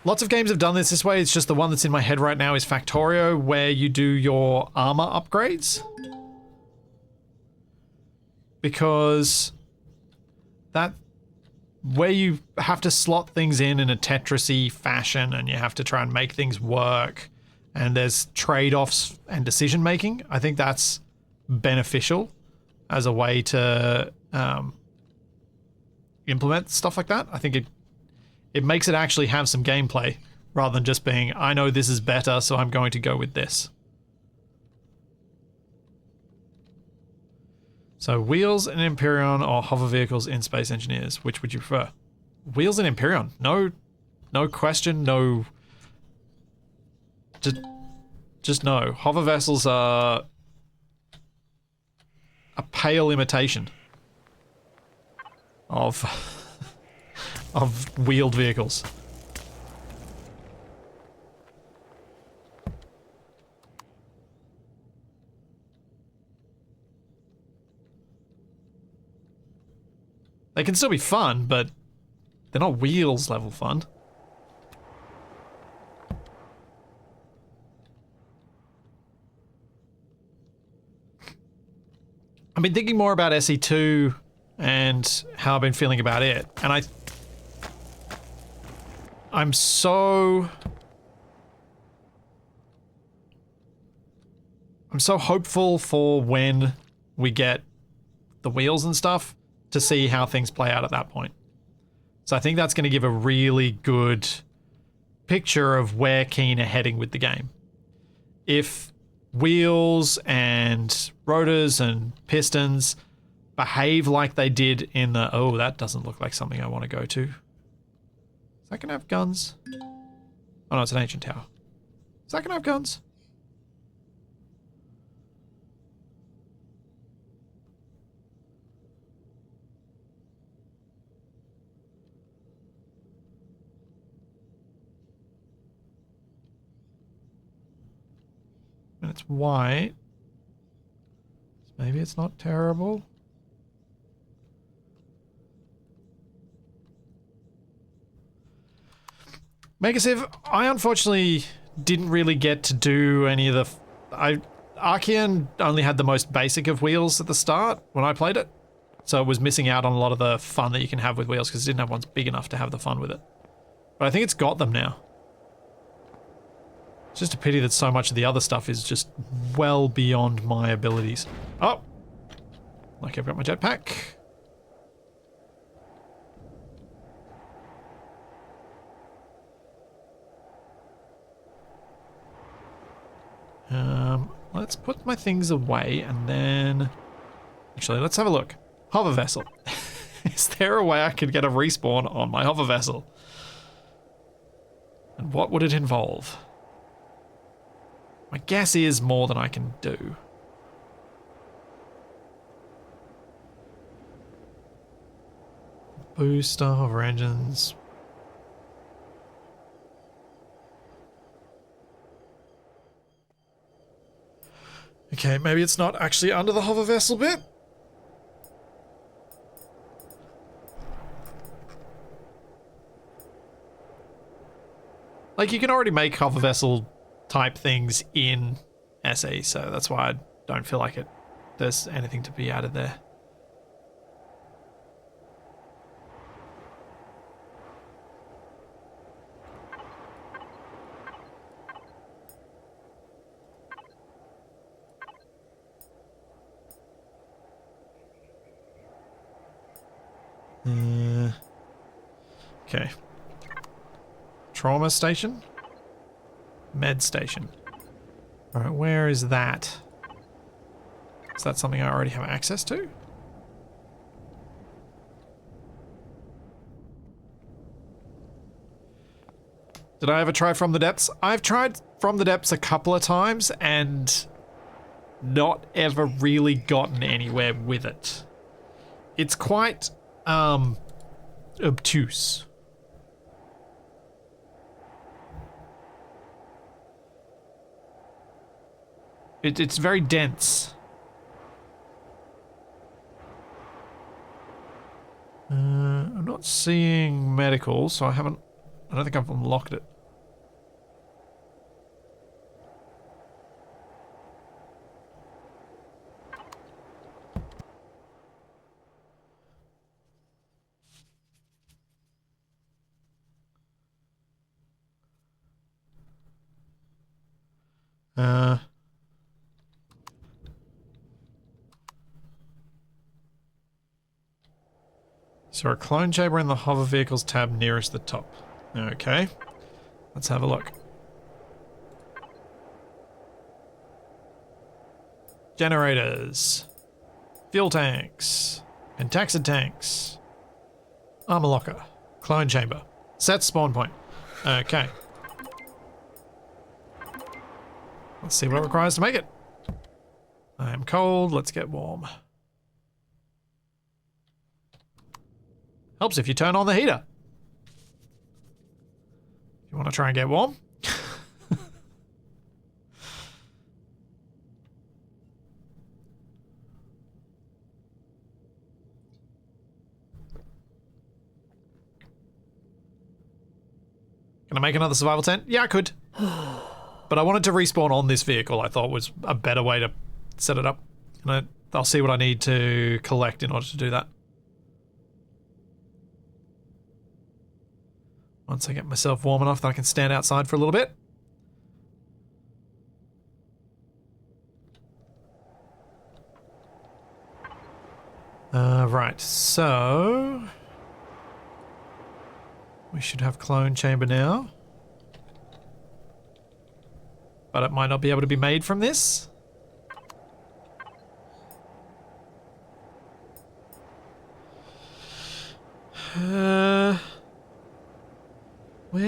Lots of games have done this way. It's just the one that's in my head right now is Factorio, where you do your armor upgrades. Because that... where you have to slot things in a Tetris-y fashion and you have to try and make things work and there's trade-offs and decision-making, I think that's beneficial as a way to implement stuff like that. I think it makes it actually have some gameplay rather than just being, I know this is better, so I'm going to go with this. So wheels in Empyrion or hover vehicles in Space Engineers, which would you prefer? Wheels in Empyrion. No question, no... Just no. Hover vessels are a pale imitation of of wheeled vehicles. They can still be fun, but they're not wheels level fun. I've been thinking more about SE2 and how I've been feeling about it, and I'm so hopeful for when we get the wheels and stuff to see how things play out at that point. So I think that's going to give a really good picture of where Keen are heading with the game. If wheels and rotors and pistons behave like they did in the... Oh, that doesn't look like something I want to go to. Is that going to have guns? Oh no, it's an ancient tower. Is that going to have guns? And it's white. Maybe it's not terrible. Megasiv, I unfortunately didn't really get to do any of the... Archean only had the most basic of wheels at the start when I played it. So it was missing out on a lot of the fun that you can have with wheels because it didn't have ones big enough to have the fun with it. But I think it's got them now. It's just a pity that so much of the other stuff is just well beyond my abilities. Oh! Like I've got my jetpack. Let's put my things away and then... Actually, let's have a look. Hover vessel. Is there a way I could get a respawn on my hover vessel? And what would it involve? My guess is more than I can do. Booster, hover engines. Okay, maybe it's not actually under the hover vessel bit. Like, you can already make hover vessel type things in SE, so that's why I don't feel like there's anything to be added there. Okay. Trauma station? Med station. Alright, where is that? Is that something I already have access to? Did I ever try From the Depths? I've tried From the Depths a couple of times and not ever really gotten anywhere with it. It's quite obtuse. It's very dense. I'm not seeing medical, so I don't think I've unlocked it. So a clone chamber in the hover vehicles tab nearest the top. Okay. Let's have a look. Generators. Fuel tanks. Pentaxid tanks. Armor locker. Clone chamber. Set spawn point. Okay. Let's see what it requires to make it. I am cold. Let's get warm. Helps if you turn on the heater. If you want to try and get warm. Can I make another survival tent? Yeah, I could. But I wanted to respawn on this vehicle. I thought was a better way to set it up. And I'll see what I need to collect in order to do that. Once I get myself warm enough that I can stand outside for a little bit. Right, so... we should have clone chamber now. But it might not be able to be made from this. Where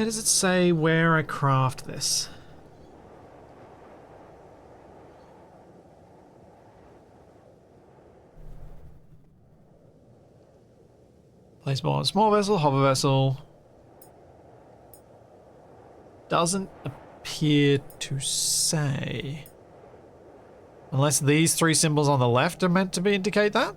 does it say where I craft this? Place more on small vessel, hover vessel. Doesn't appear to say. Unless these three symbols on the left are meant to indicate that?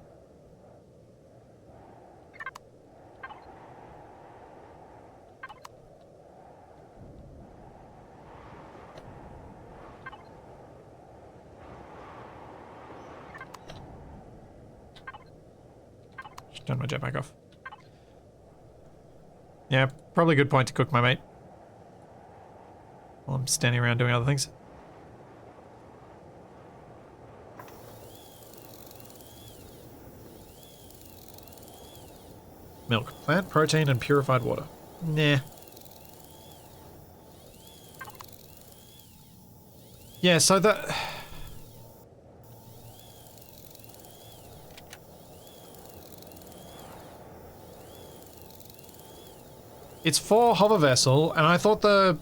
Just turn my jetpack off. Yeah, probably a good point to cook my mate. While I'm standing around doing other things. Milk, plant protein, and purified water. Nah. Yeah, so that... it's for hover vessel, and I thought the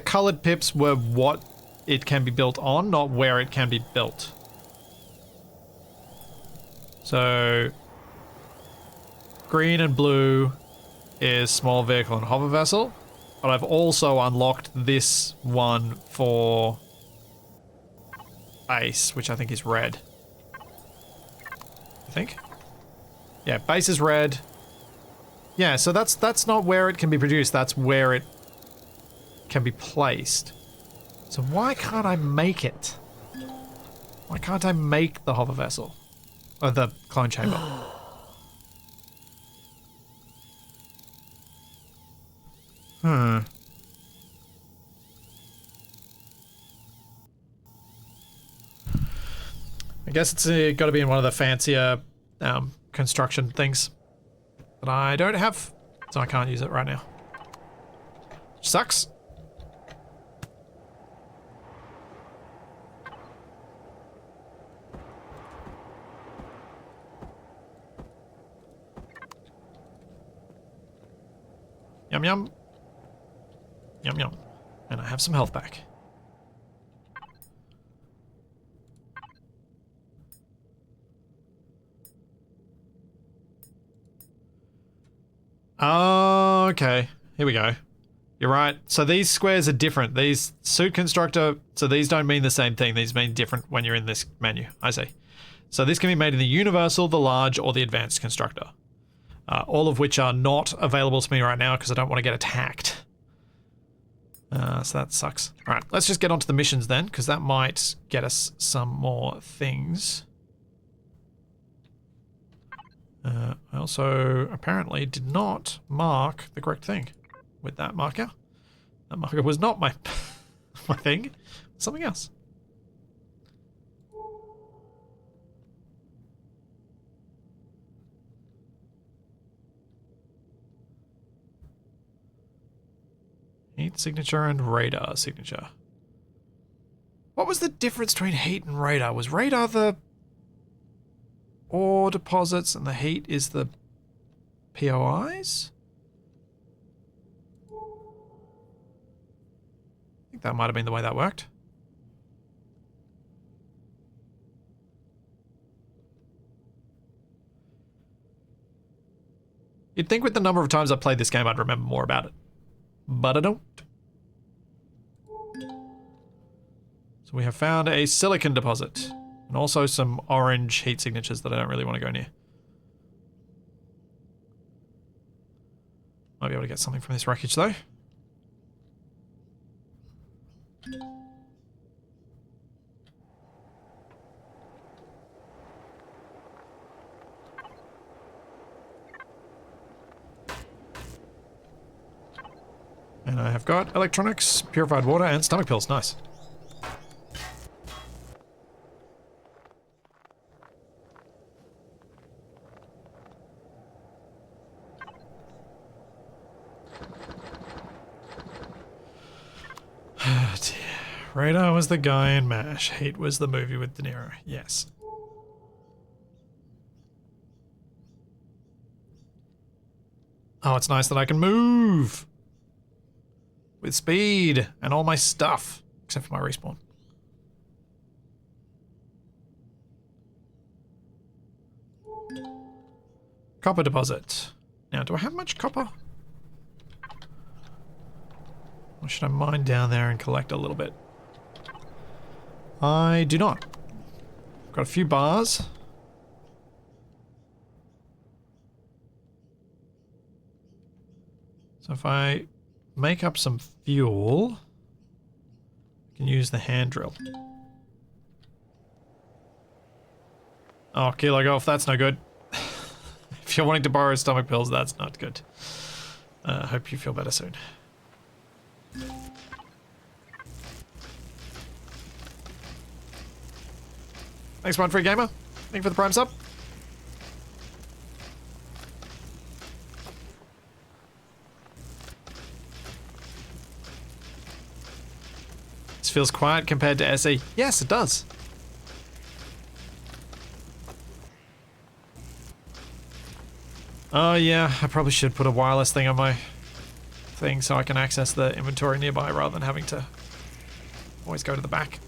colored pips were what it can be built on, not where it can be built. So green and blue is small vehicle and hover vessel, but I've also unlocked this one for base, which I think is red. I think. Yeah, base is red. Yeah, so that's not where it can be produced, that's where it can be placed. So why can't I make it? Why can't I make the hover vessel? Or the clone chamber? I guess it's got to be in one of the fancier construction things. But I don't have, so I can't use it right now. Sucks. Yum yum. Yum yum. And I have some health back. Oh, okay. Here we go. You're right. So these squares are different. These suit constructor, so these don't mean the same thing. These mean different when you're in this menu. I see. So this can be made in the universal, the large, or the advanced constructor. All of which are not available to me right now because I don't want to get attacked. So that sucks. All right, let's just get onto the missions then, because that might get us some more things. I also apparently did not mark the correct thing with that marker. That marker was not my my thing. Something else. Heat signature and radar signature. What was the difference between heat and radar? Was radar the ore deposits and the heat is the POIs? I think that might have been the way that worked. You'd think with the number of times I played this game I'd remember more about it. But I don't. So we have found a silicon deposit. And also some orange heat signatures that I don't really want to go near. Might be able to get something from this wreckage though. And I have got electronics, purified water, and stomach pills. Nice. Oh dear. Radar was the guy in MASH. Heat was the movie with De Niro. Yes. Oh, it's nice that I can move with speed and all my stuff, except for my respawn. Copper deposit. Now, do I have much copper? Or should I mine down there and collect a little bit? I do not. Got a few bars. So if I make up some fuel, I can use the hand drill. Oh, Kilo Golf, that's no good. If you're wanting to borrow stomach pills, that's not good. Hope you feel better soon. Thanks, One Free Gamer. Thank you for the Prime sub. This feels quiet compared to SE. Yes, it does. Oh yeah, I probably should put a wireless thing on my thing so I can access the inventory nearby rather than having to always go to the back.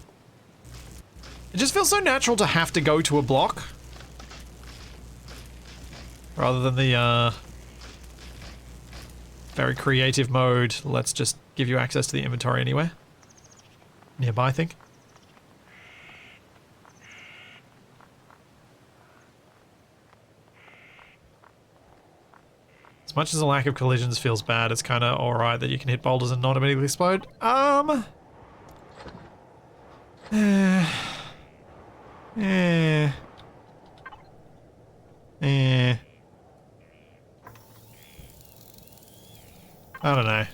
It just feels so natural to have to go to a block rather than the very creative mode. Let's just give you access to the inventory anywhere. Nearby, I think. As much as the lack of collisions feels bad, it's kind of alright that you can hit boulders and not immediately explode. I don't know.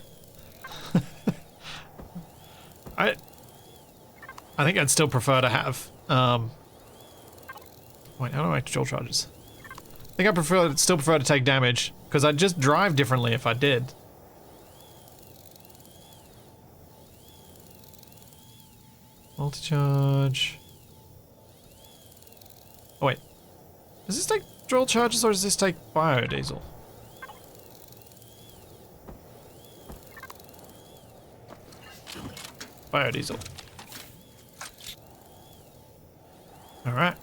I think I'd still prefer to have, wait, how do I dual charges? I think I'd still prefer to take damage, because I'd just drive differently if I did. Multi-charge. Oh wait. Does this take dual charges or does this take biodiesel? Biodiesel. Alright.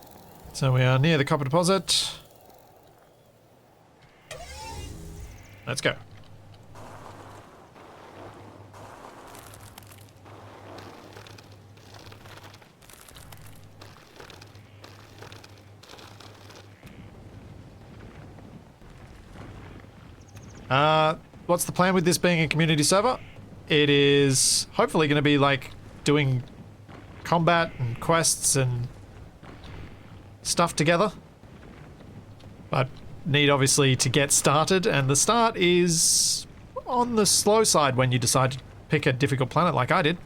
So we are near the copper deposit. Let's go. What's the plan with this being a community server? It is hopefully going to be like doing combat and quests and stuff together. But need obviously to get started, and the start is on the slow side when you decide to pick a difficult planet like I did.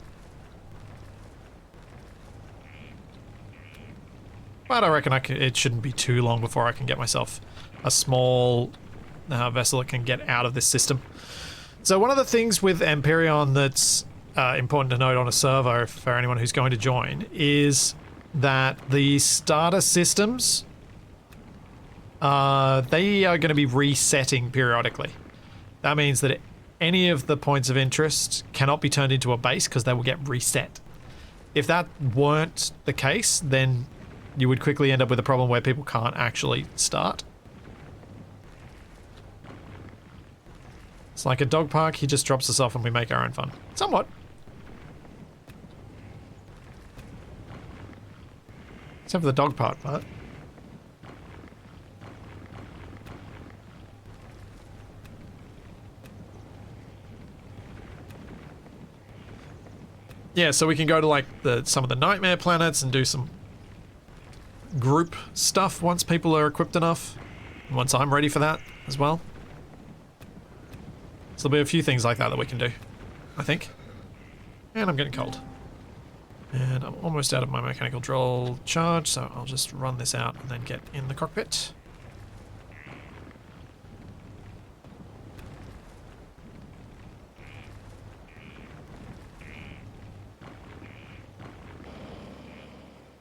But I reckon it shouldn't be too long before I can get myself a small vessel that can get out of this system. So one of the things with Empyrion that's important to note on a server for anyone who's going to join is that the starter systems, they are going to be resetting periodically. That means that any of the points of interest cannot be turned into a base because they will get reset. If that weren't the case, then you would quickly end up with a problem where people can't actually start. It's like a dog park, he just drops us off and we make our own fun. Somewhat. Except for the dog part. Yeah, so we can go to like some of the nightmare planets and do some group stuff once people are equipped enough. Once I'm ready for that as well. So there'll be a few things like that we can do, I think. And I'm getting cold. And I'm almost out of my mechanical drill charge, so I'll just run this out and then get in the cockpit.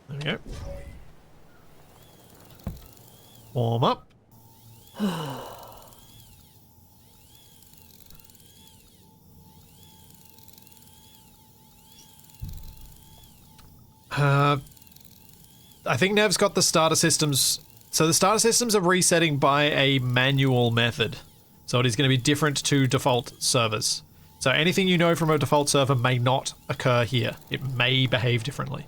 There we go. Warm up. I think Nev's got the starter systems. So the starter systems are resetting by a manual method. So it is going to be different to default servers. So anything you know from a default server may not occur here. It may behave differently.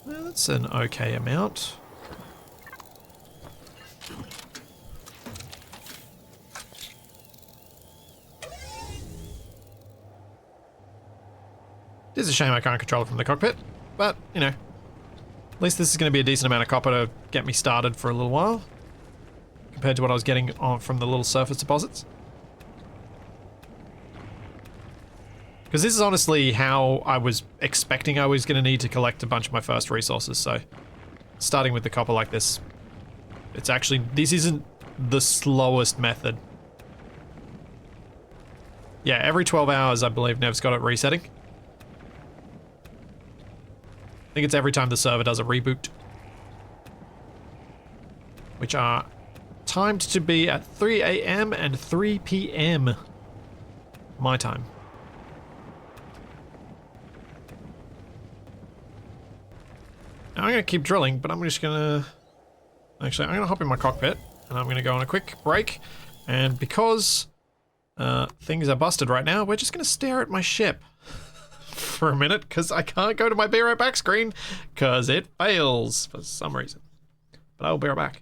Well, that's an okay amount. It is a shame I can't control it from the cockpit, but, you know, at least this is going to be a decent amount of copper to get me started for a little while, compared to what I was getting from the little surface deposits. Because this is honestly how I was expecting I was going to need to collect a bunch of my first resources, so starting with the copper like this, it's actually, this isn't the slowest method. Yeah, every 12 hours I believe Nev's got it resetting. I think it's every time the server does a reboot. Which are timed to be at 3 AM and 3 PM. My time. Now I'm going to keep drilling, but I'm just going to... Actually, I'm going to hop in my cockpit, and I'm going to go on a quick break. And because things are busted right now, we're just going to stare at my ship for a minute, because I can't go to my be right back screen, because it fails for some reason. But I will be right back.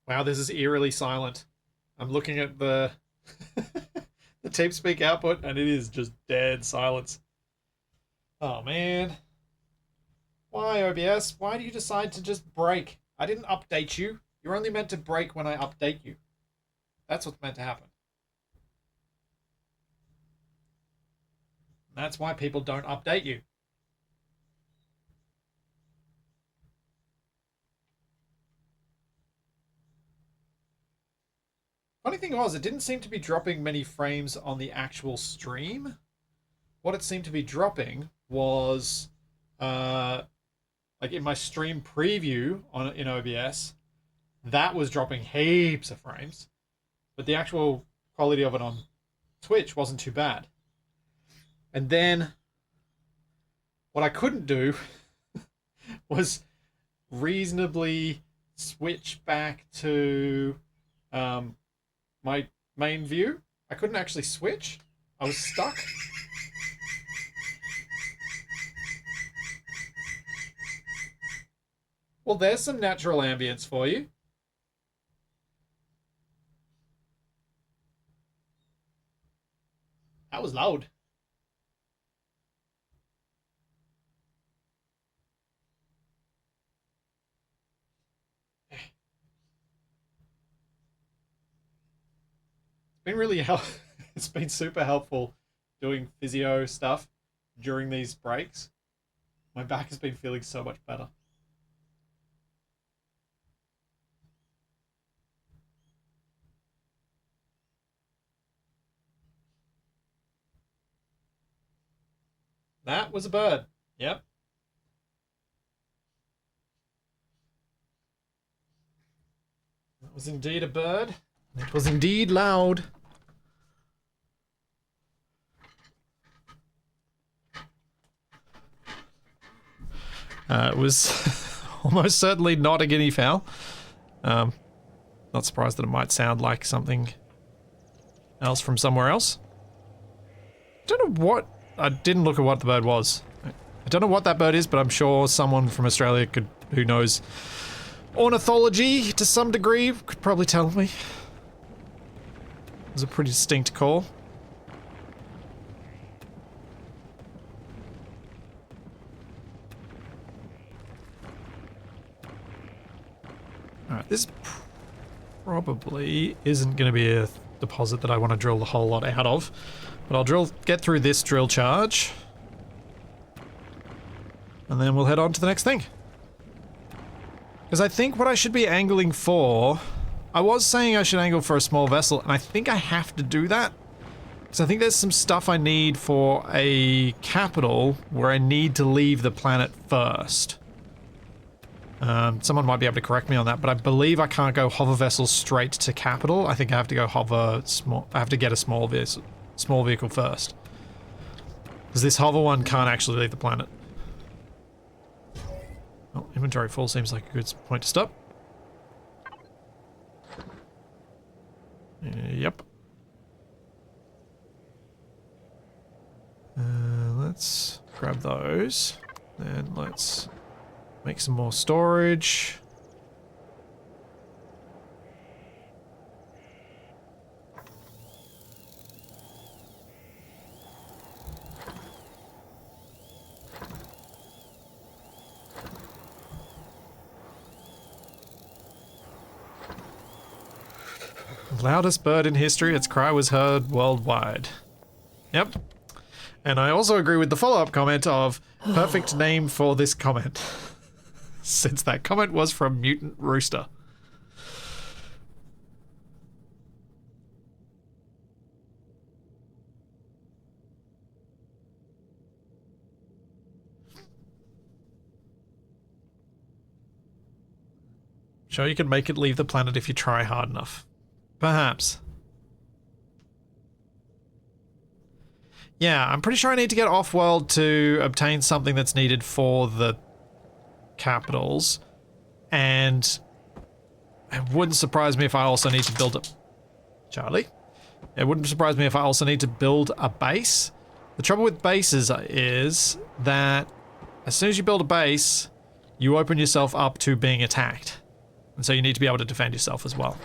Wow, this is eerily silent. I'm looking at the the TeamSpeak output, and it is just dead silence. Oh man. Why, OBS? Why do you decide to just break? I didn't update you. You're only meant to break when I update you. That's what's meant to happen. That's why people don't update you. Funny thing was, it didn't seem to be dropping many frames on the actual stream. What it seemed to be dropping was like in my stream preview in OBS, that was dropping heaps of frames, but the actual quality of it on Twitch wasn't too bad. And then what I couldn't do was reasonably switch back to my main view. I couldn't actually switch. I was stuck. Well, there's some natural ambience for you. That was loud. It's been really it's been super helpful doing physio stuff during these breaks. My back has been feeling so much better. That was a bird. Yep. That was indeed a bird. It was indeed loud. It was almost certainly not a guinea fowl. Not surprised that it might sound like something else from somewhere else. I don't know what... I didn't look at what the bird was. I don't know what that bird is, but I'm sure someone from Australia who knows ornithology to some degree could probably tell me. It was a pretty distinct call. Alright, this probably isn't going to be a deposit that I want to drill the whole lot out of. But I'll get through this drill charge. And then we'll head on to the next thing. Because I think what I should be angling for... I was saying I should angle for a small vessel, and I think I have to do that. Because I think there's some stuff I need for a capital where I need to leave the planet first. Someone might be able to correct me on that, but I believe I can't go hover vessels straight to capital. I think I have to go hover small... I have to get a small vehicle first. Because this hover one can't actually leave the planet. Oh, inventory full seems like a good point to stop. Yep. Let's grab those. Then let's make some more storage. Loudest bird in history, its cry was heard worldwide. Yep. And I also agree with the follow-up comment of perfect name for this comment. Since that comment was from Mutant Rooster. Sure, you can make it leave the planet if you try hard enough. Perhaps. Yeah, I'm pretty sure I need to get off-world to obtain something that's needed for the capitals. And it wouldn't surprise me if I also need to build a... Charlie? It wouldn't surprise me if I also need to build a base. The trouble with bases is that as soon as you build a base, you open yourself up to being attacked. And so you need to be able to defend yourself as well.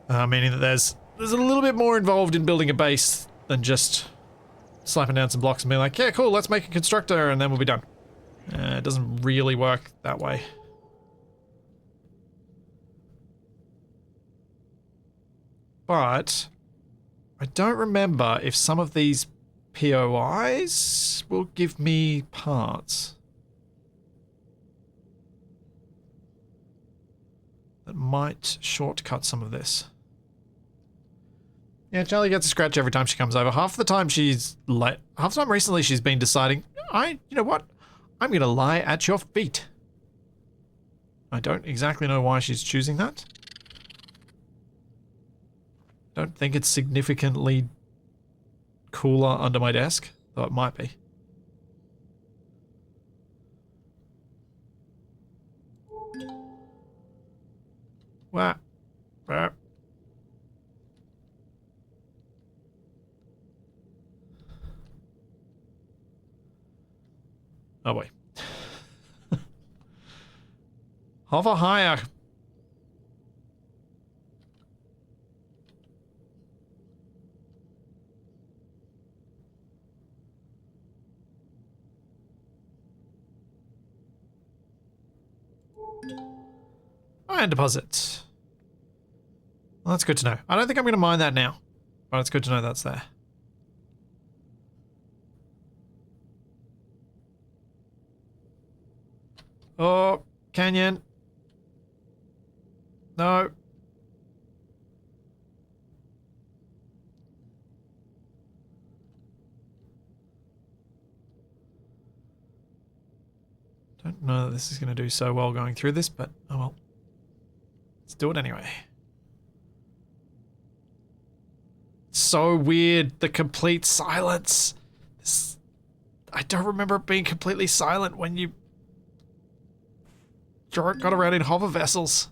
Meaning that there's a little bit more involved in building a base than just slapping down some blocks and being like, yeah, cool, let's make a constructor and then we'll be done. It doesn't really work that way. But I don't remember if some of these POIs will give me parts. That might shortcut some of this. Yeah, Charlie gets a scratch every time she comes over. Half the time she's like, half the time recently she's been deciding, you know what? I'm going to lie at your feet. I don't exactly know why she's choosing that. Don't think it's significantly cooler under my desk, though it might be. Wah. Wah. Oh boy. Hover higher. Iron deposit. Well, that's good to know. I don't think I'm going to mine that now, but it's good to know that's there. Oh, canyon. No. Don't know that this is going to do so well going through this, but oh well. Let's do it anyway. So weird, the complete silence. I don't remember it being completely silent when you got around in hover vessels.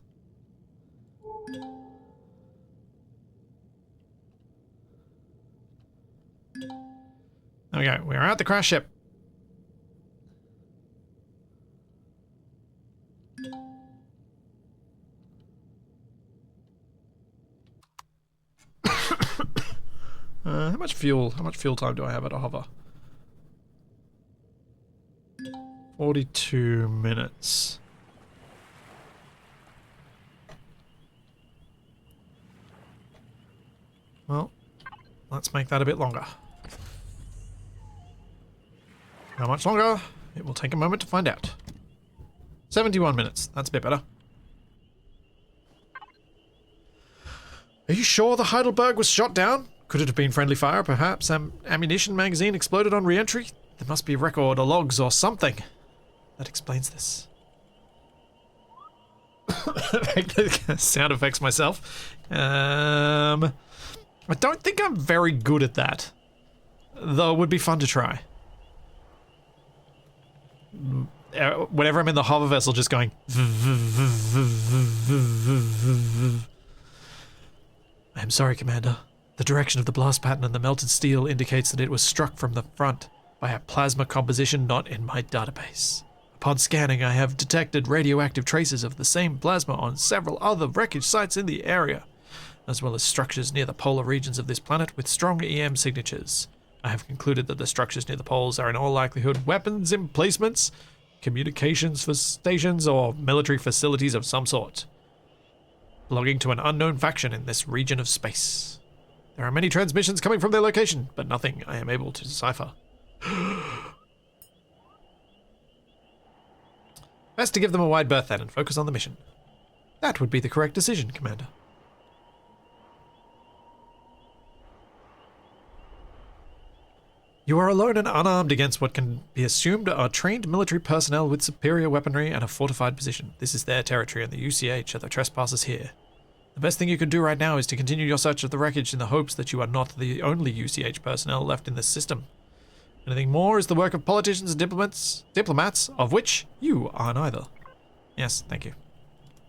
There we go, we're at the crash ship. How much fuel time do I have at a hover? 42 minutes. Well, let's make that a bit longer. How much longer? It will take a moment to find out. 71 minutes. That's a bit better. Are you sure the Heidelberg was shot down? Could it have been friendly fire? Perhaps ammunition magazine exploded on re-entry? There must be a record or logs or something that explains this. Sound effects myself. I don't think I'm very good at that, though it would be fun to try. Whenever I'm in the hover vessel, just going. I am sorry, Commander. The direction of the blast pattern and the melted steel indicates that it was struck from the front by a plasma composition not in my database. Upon scanning, I have detected radioactive traces of the same plasma on several other wreckage sites in the area, as well as structures near the polar regions of this planet with strong EM signatures. I have concluded that the structures near the poles are in all likelihood weapons emplacements, communications for stations, or military facilities of some sort, belonging to an unknown faction in this region of space. There are many transmissions coming from their location, but nothing I am able to decipher. Best to give them a wide berth then and focus on the mission. That would be the correct decision, Commander. You are alone and unarmed against what can be assumed are trained military personnel with superior weaponry and a fortified position. This is their territory, and the UCH are the trespassers here. The best thing you can do right now is to continue your search of the wreckage in the hopes that you are not the only UCH personnel left in this system. Anything more is the work of politicians and diplomats, of which you are neither. Yes, thank you.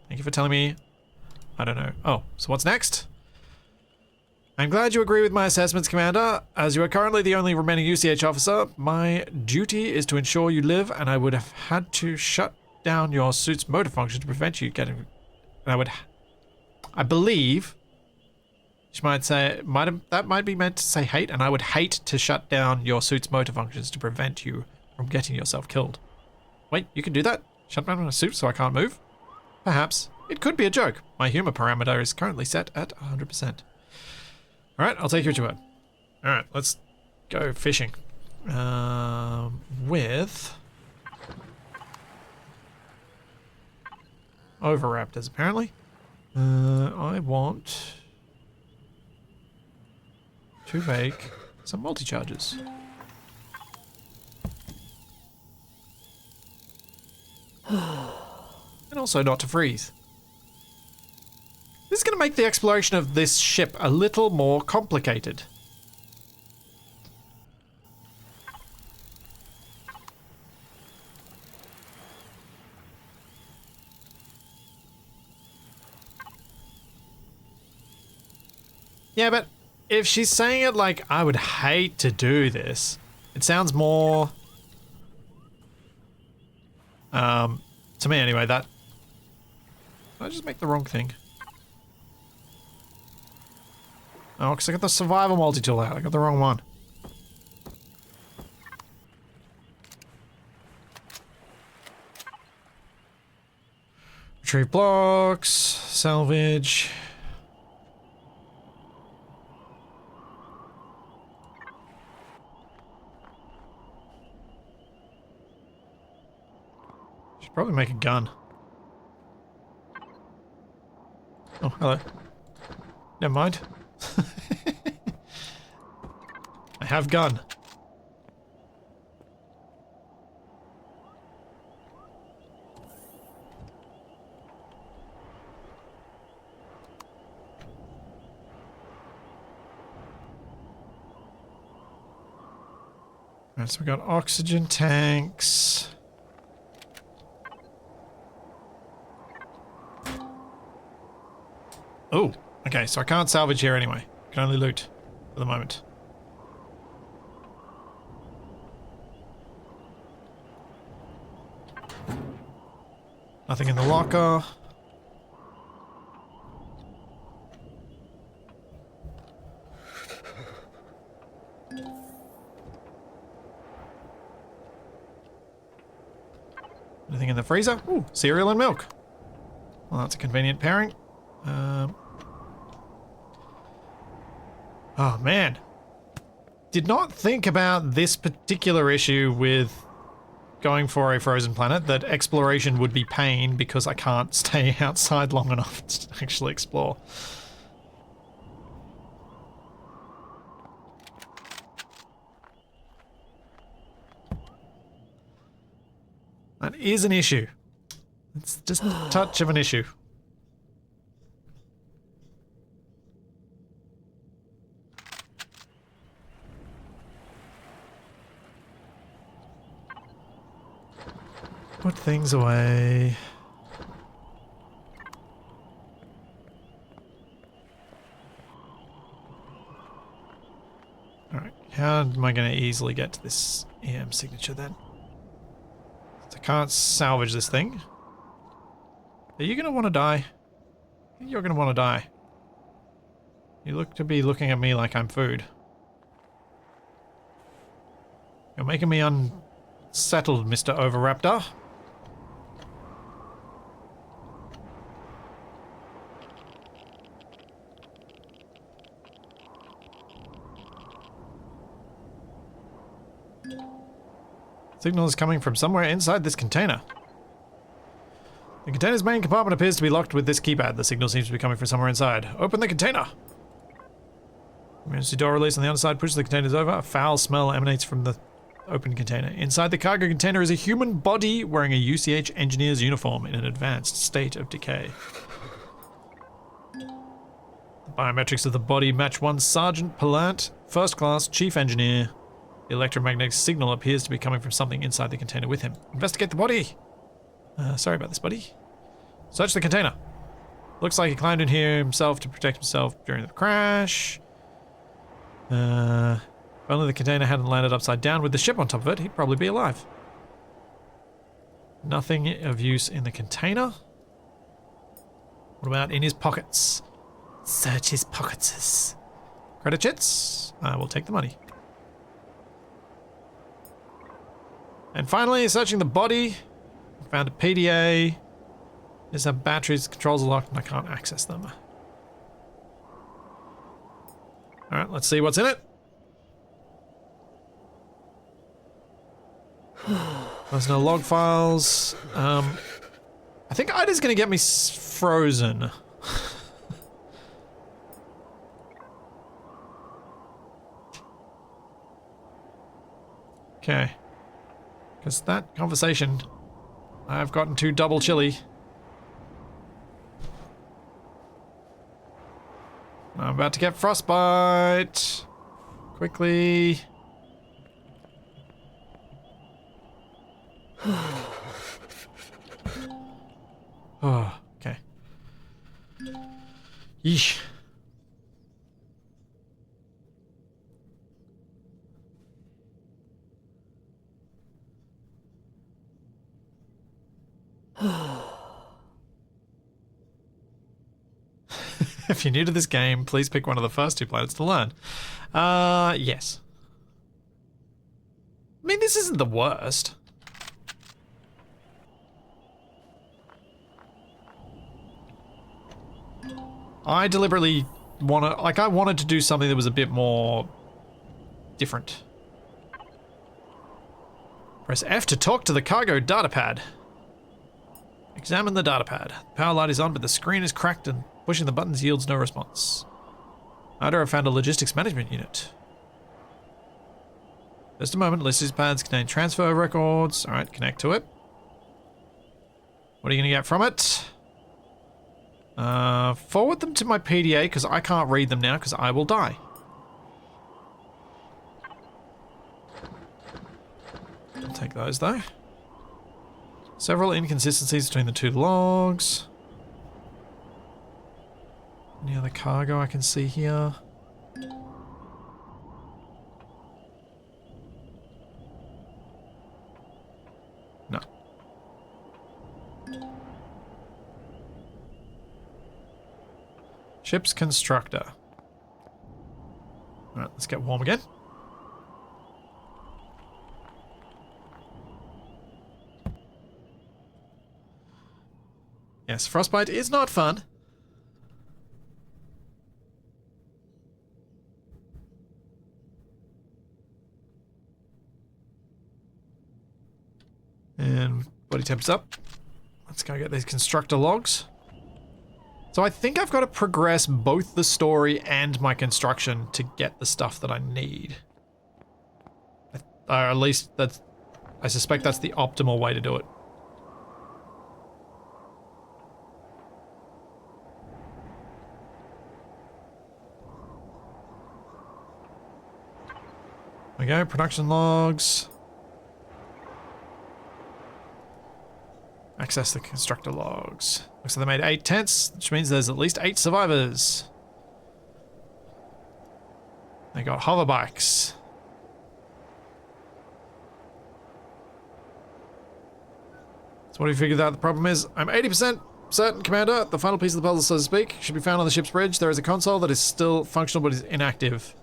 Thank you for telling me. I don't know. Oh, so what's next? I'm glad you agree with my assessments, Commander. As you are currently the only remaining UCH officer, my duty is to ensure you live, and I would have had to shut down your suit's motor function to prevent you getting... I believe she might say, that might be meant to say hate, and I would hate to shut down your suit's motor functions to prevent you from getting yourself killed. Wait, you can do that? Shut down my suit so I can't move? Perhaps. It could be a joke. My humor parameter is currently set at 100%. Alright, I'll take your word. Alright, let's go fishing. With... Overraptors, apparently. I want... to make some multi-charges. And also not to freeze. This is going to make the exploration of this ship a little more complicated. Yeah, but if she's saying it like, I would hate to do this, it sounds more... to me anyway, that... Did I just make the wrong thing? Oh, because I got the survival multi-tool out. I got the wrong one. Retrieve blocks, salvage... Probably make a gun. Oh, hello. Never mind. I have gun. Alright, so we got oxygen tanks. Oh, okay, so I can't salvage here anyway. I can only loot for the moment. Nothing in the locker. Anything in the freezer? Ooh, cereal and milk. Well, that's a convenient pairing. Oh man, did not think about this particular issue with going for a frozen planet, that exploration would be pain because I can't stay outside long enough to actually explore. That is an issue. It's just a touch of an issue. Put things away. Alright, how am I going to easily get to this EM signature then? So I can't salvage this thing. Are you going to want to die? I think you're going to want to die. You look to be looking at me like I'm food. You're making me unsettled, Mr. Overraptor. Signal is coming from somewhere inside this container. The container's main compartment appears to be locked with this keypad. The signal seems to be coming from somewhere inside. Open the container! Emergency door release on the underside. Push the containers over. A foul smell emanates from the open container. Inside the cargo container is a human body wearing a UCH engineer's uniform in an advanced state of decay. The biometrics of the body match one Sergeant Palant, first class chief engineer. The electromagnetic signal appears to be coming from something inside the container with him. Investigate the body! Sorry about this, buddy. Search the container. Looks like he climbed in here himself to protect himself during the crash. If only the container hadn't landed upside down with the ship on top of it, he'd probably be alive. Nothing of use in the container. What about in his pockets? Search his pockets. Credit chits? I will take the money. And finally, searching the body. Found a PDA. There's our batteries, controls are locked, and I can't access them. Alright, let's see what's in it. There's no log files. I think Ida's gonna get me frozen. Okay. Because that conversation, I've gotten too double chilly. I'm about to get frostbite. Quickly. Oh, okay. Yeesh. If you're new to this game, please pick one of the first 2 planets to learn. Yes. I mean, this isn't the worst. I deliberately I wanted to do something that was a bit more different. Press F to talk to the cargo datapad. Examine the datapad. The power light is on, but the screen is cracked and pushing the buttons yields no response. I'd have found a logistics management unit. Just a moment, list of pads contain transfer records. Alright, connect to it. What are you going to get from it? Forward them to my PDA because I can't read them now because I will die. I'll take those though. Several inconsistencies between the 2 logs. Any other cargo I can see here? No. Ship's constructor. Alright, let's get warm again. Yes, frostbite is not fun. And body temp's up. Let's go get these constructor logs. So I think I've got to progress both the story and my construction to get the stuff that I need. Or at least that's... I suspect that's the optimal way to do it. There we go, production logs. Access the constructor logs. Looks like they made 8 tents, which means there's at least 8 survivors. They got hover bikes. So what do you figured out the problem is? I'm 80% certain, Commander. The final piece of the puzzle, so to speak, should be found on the ship's bridge. There is a console that is still functional but is inactive.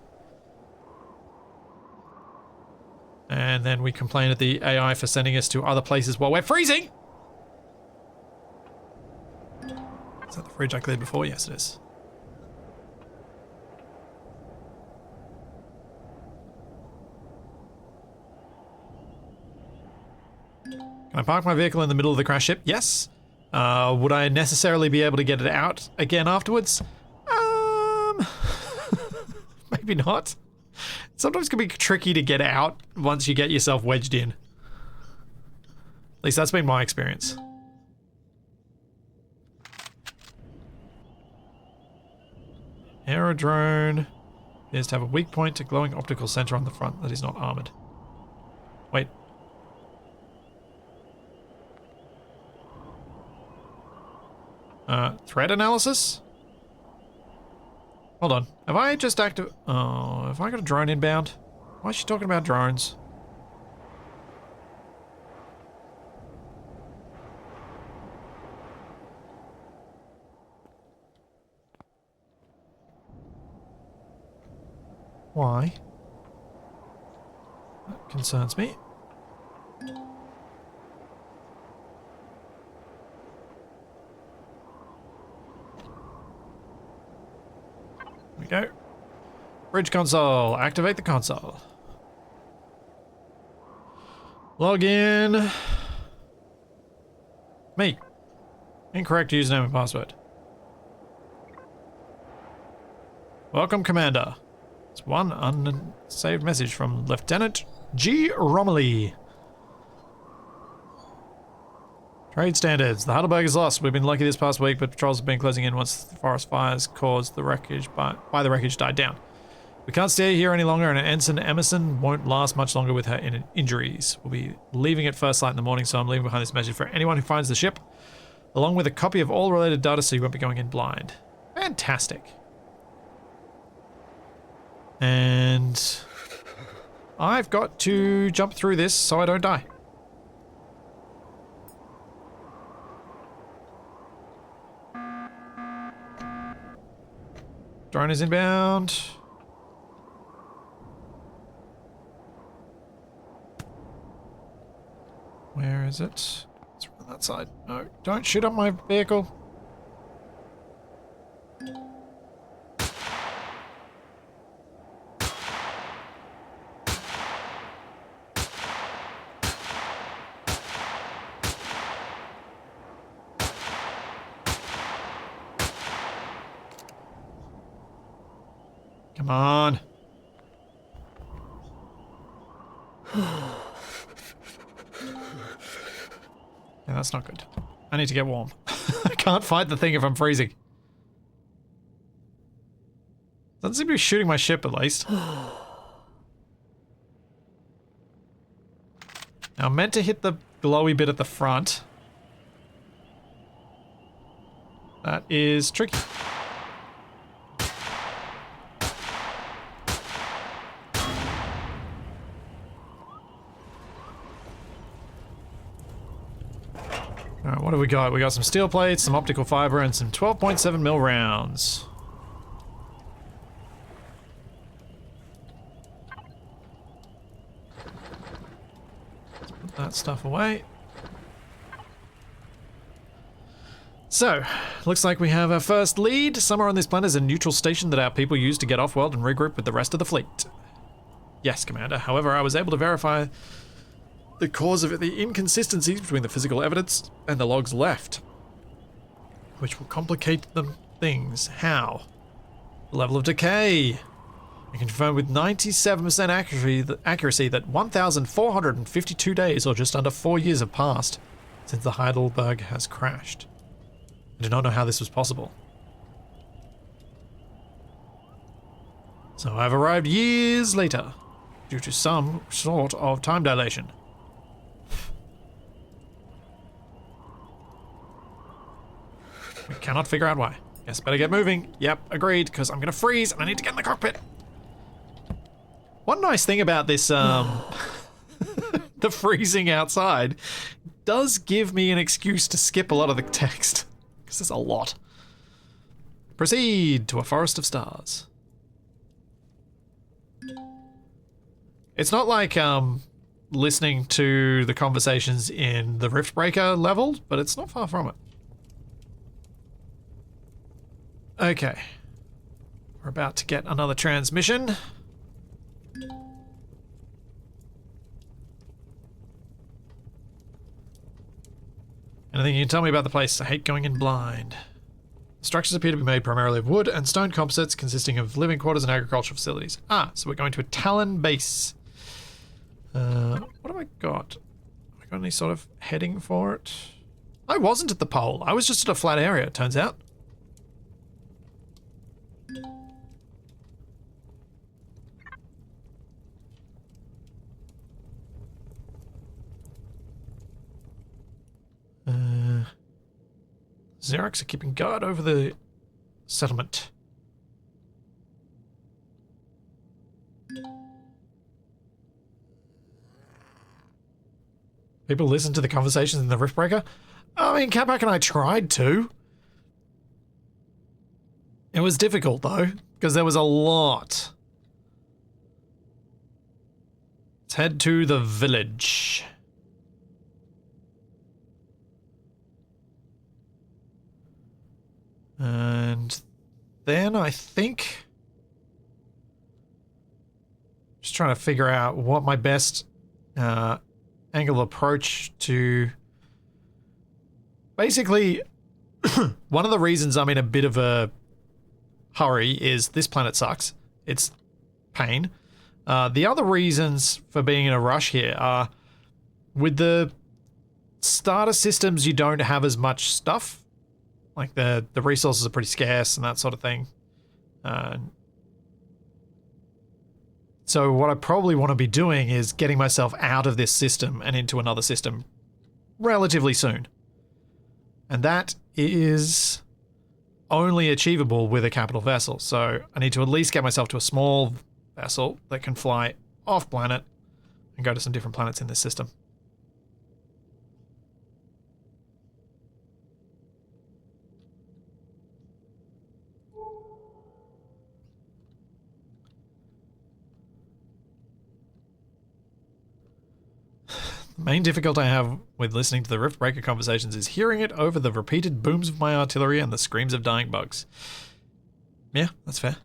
And then we complain at the AI for sending us to other places while we're freezing! Is that the fridge I cleared before? Yes, it is. Can I park my vehicle in the middle of the crash ship? Yes. Would I necessarily be able to get it out again afterwards? Maybe not. Sometimes it can be tricky to get out once you get yourself wedged in. At least that's been my experience. Aerodrone appears to have a weak point to glowing optical center on the front that is not armored. Wait. Threat analysis? Hold on. Have I just Oh, have I got a drone inbound? Why is she talking about drones? Why? That concerns me. There we go. Bridge console. Activate the console. Log in. Me. Incorrect username and password. Welcome, Commander. It's one unsaved message from Lieutenant G. Romilly. Trade standards. The Heidelberg is lost. We've been lucky this past week, but patrols have been closing in once the forest fires caused the wreckage by the wreckage died down. We can't stay here any longer, and Ensign Emerson won't last much longer with her injuries. We'll be leaving at first light in the morning, so I'm leaving behind this message for anyone who finds the ship, along with a copy of all related data so you won't be going in blind. Fantastic. And I've got to jump through this so I don't die. Drone is inbound. Where is it? It's on that side. No, don't shoot up my vehicle. Come on. Yeah, that's not good. I need to get warm. I can't fight the thing if I'm freezing. Doesn't seem to be shooting my ship at least. Now I'm meant to hit the glowy bit at the front. That is tricky. Alright, what do we got? We got some steel plates, some optical fiber, and some 12.7 mil rounds. Let's put that stuff away. So, looks like we have our first lead. Somewhere on this planet is a neutral station that our people use to get off-world and regroup with the rest of the fleet. Yes, Commander. However, I was able to verify the cause of the inconsistencies between the physical evidence and the logs left, which will complicate things. How? The level of decay. I can confirm with 97% accuracy that 1,452 days, or just under 4 years, have passed since the Heidelberg has crashed. I do not know how this was possible. So I've arrived years later, due to some sort of time dilation. We cannot figure out why. Guess better get moving. Yep, agreed, because I'm gonna freeze and I need to get in the cockpit. One nice thing about this, the freezing outside does give me an excuse to skip a lot of the text, because there's a lot. Proceed to a forest of stars. It's not like listening to the conversations in the Riftbreaker level, but it's not far from it. Okay. We're about to get another transmission. Anything you can tell me about the place? I hate going in blind. The structures appear to be made primarily of wood and stone composites consisting of living quarters and agricultural facilities. Ah, so we're going to a Talon base. What have I got? Have I got any sort of heading for it? I wasn't at the pole. I was just at a flat area, it turns out. Xerox are keeping guard over the settlement. People listen to the conversations in the Riftbreaker? I mean, Capac and I tried to. It was difficult, though, because there was a lot. Let's head to the village. And then I think... just trying to figure out what my best angle of approach to... Basically, one of the reasons I'm in a bit of a hurry is this planet sucks. It's pain. The other reasons for being in a rush here are with the starter systems, you don't have as much stuff. Like the resources are pretty scarce and that sort of thing. So what I probably want to be doing is getting myself out of this system and into another system relatively soon. And that is only achievable with a capital vessel. So I need to at least get myself to a small vessel that can fly off planet and go to some different planets in this system. The main difficulty I have with listening to the Riftbreaker conversations is hearing it over the repeated booms of my artillery and the screams of dying bugs. Yeah, that's fair.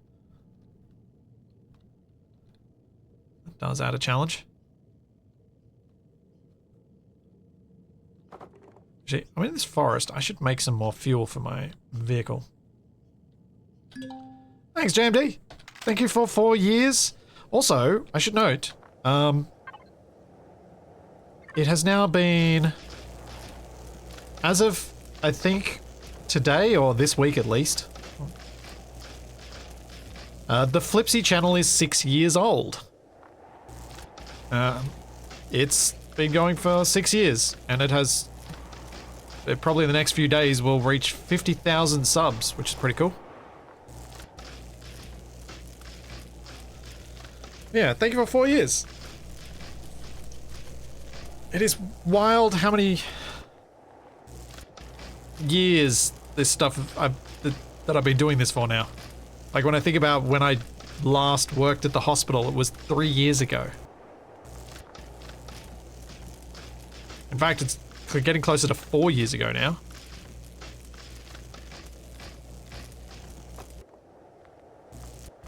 That does add a challenge. Actually, I'm in this forest. I should make some more fuel for my vehicle. Thanks, JMD. Thank you for 4 years. Also, I should note, it has now been, as of, I think, today or this week at least, the Flipsy channel is 6 years old. It's been going for 6 years, and it probably in the next few days will reach 50,000 subs, which is pretty cool. Yeah, thank you for 4 years. It is wild how many years this stuff that I've been doing this for now. Like when I think about when I last worked at the hospital, it was 3 years ago. In fact, it's getting closer to 4 years ago now.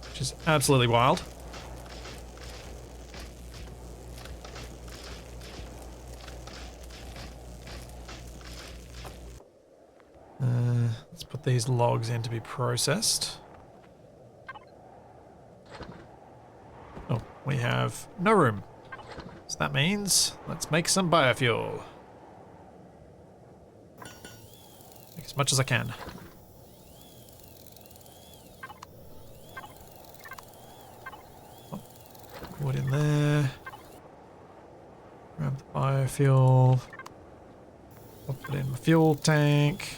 Which is absolutely wild. Let's put these logs in to be processed. Oh, we have no room. So that means let's make some biofuel. Make as much as I can. Oh, wood in there. Grab the biofuel. Put it in my fuel tank.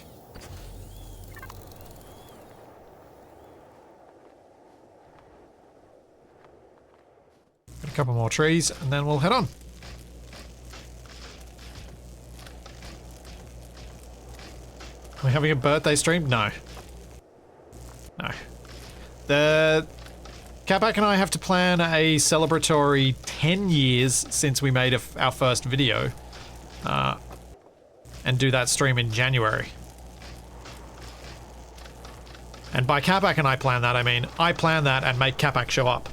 A couple more trees and then we'll head on. Are we having a birthday stream? No. No. The Catback and I have to plan a celebratory 10 years since we made our first video. And do that stream in January. And by Catback and I plan that, I mean I plan that and make Catback show up.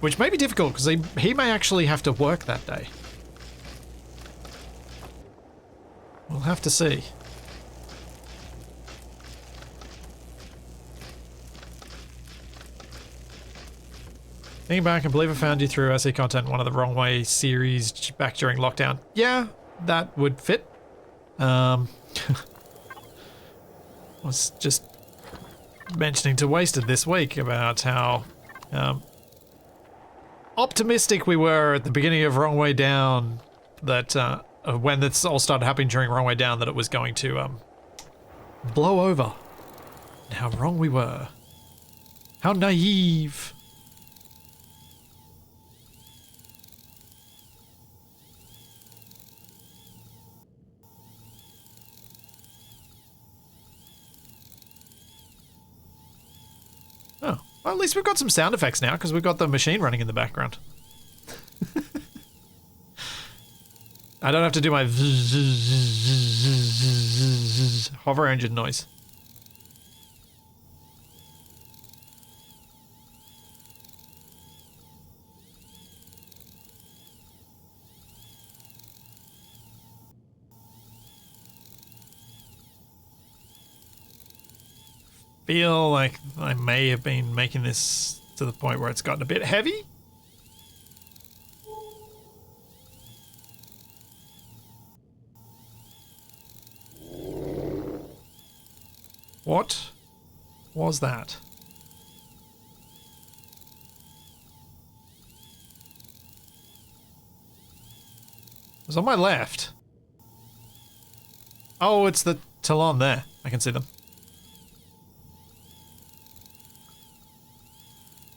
Which may be difficult because he may actually have to work that day. We'll have to see. Thinking back, I believe I found you through SE content in one of the Wrong Way series back during lockdown. Yeah, that would fit. Was just mentioning to Wasted this week about how optimistic we were at the beginning of Wrong Way Down, that when this all started happening during Wrong Way Down, that it was going to blow over. And how wrong we were. How naive. Oh, well, at least we've got some sound effects now because we've got the machine running in the background. I don't have to do my hover engine noise. feel like I may have been making this to the point where it's gotten a bit heavy. What was that? It was on my left. Oh, it's the talon there. I can see them.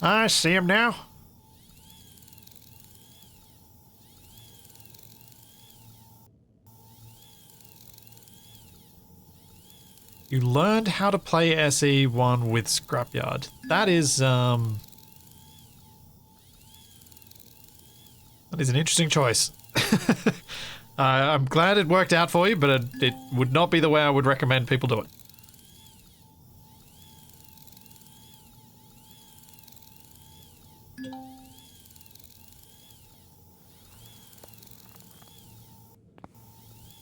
I see him now. You learned how to play SE1 with Scrapyard. That is an interesting choice. I'm glad it worked out for you, but it would not be the way I would recommend people do it.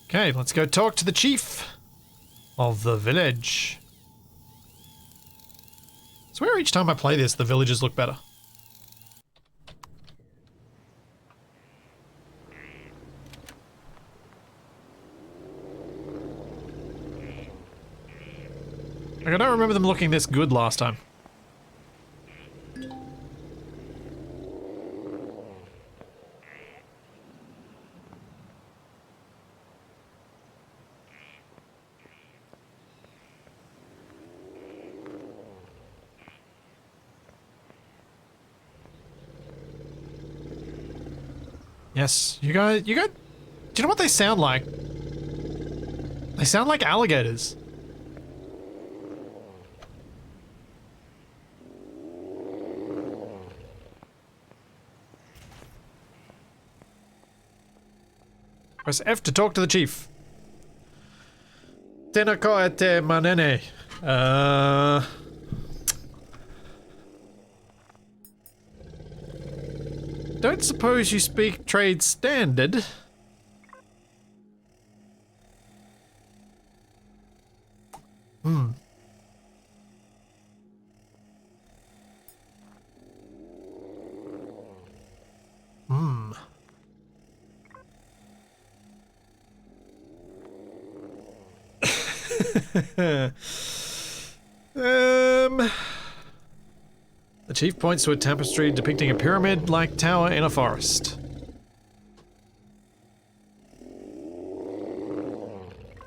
Okay, let's go talk to the chief of the village. I swear each time I play this, the villages look better. Like, I don't remember them looking this good last time. Yes, you guys, do you know what they sound like? They sound like alligators. Press F to talk to the chief. Tenako ete manene. Don't suppose you speak trade standard? Hmm. Hmm. The chief points to a tapestry depicting a pyramid-like tower in a forest.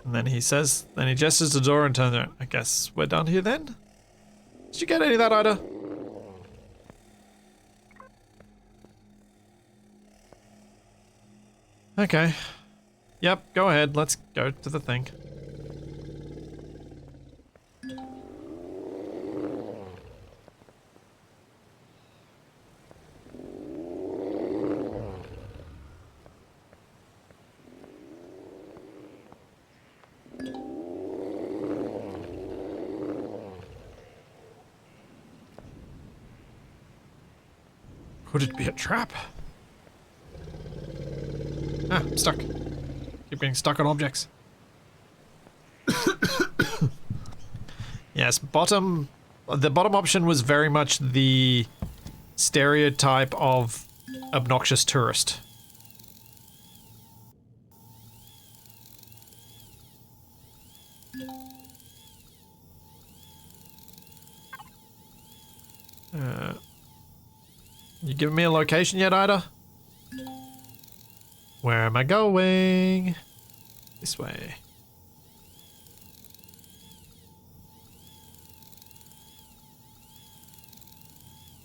And then he gestures to the door and turns around. I guess we're done here then? Did you get any of that, Ida? Okay. Yep, go ahead. Let's go to the thing. Could it be a trap? Ah, I'm stuck. Keep getting stuck on objects. Yes, the bottom option was very much the stereotype of obnoxious tourist. You giving me a location yet, Ida? Where am I going? This way.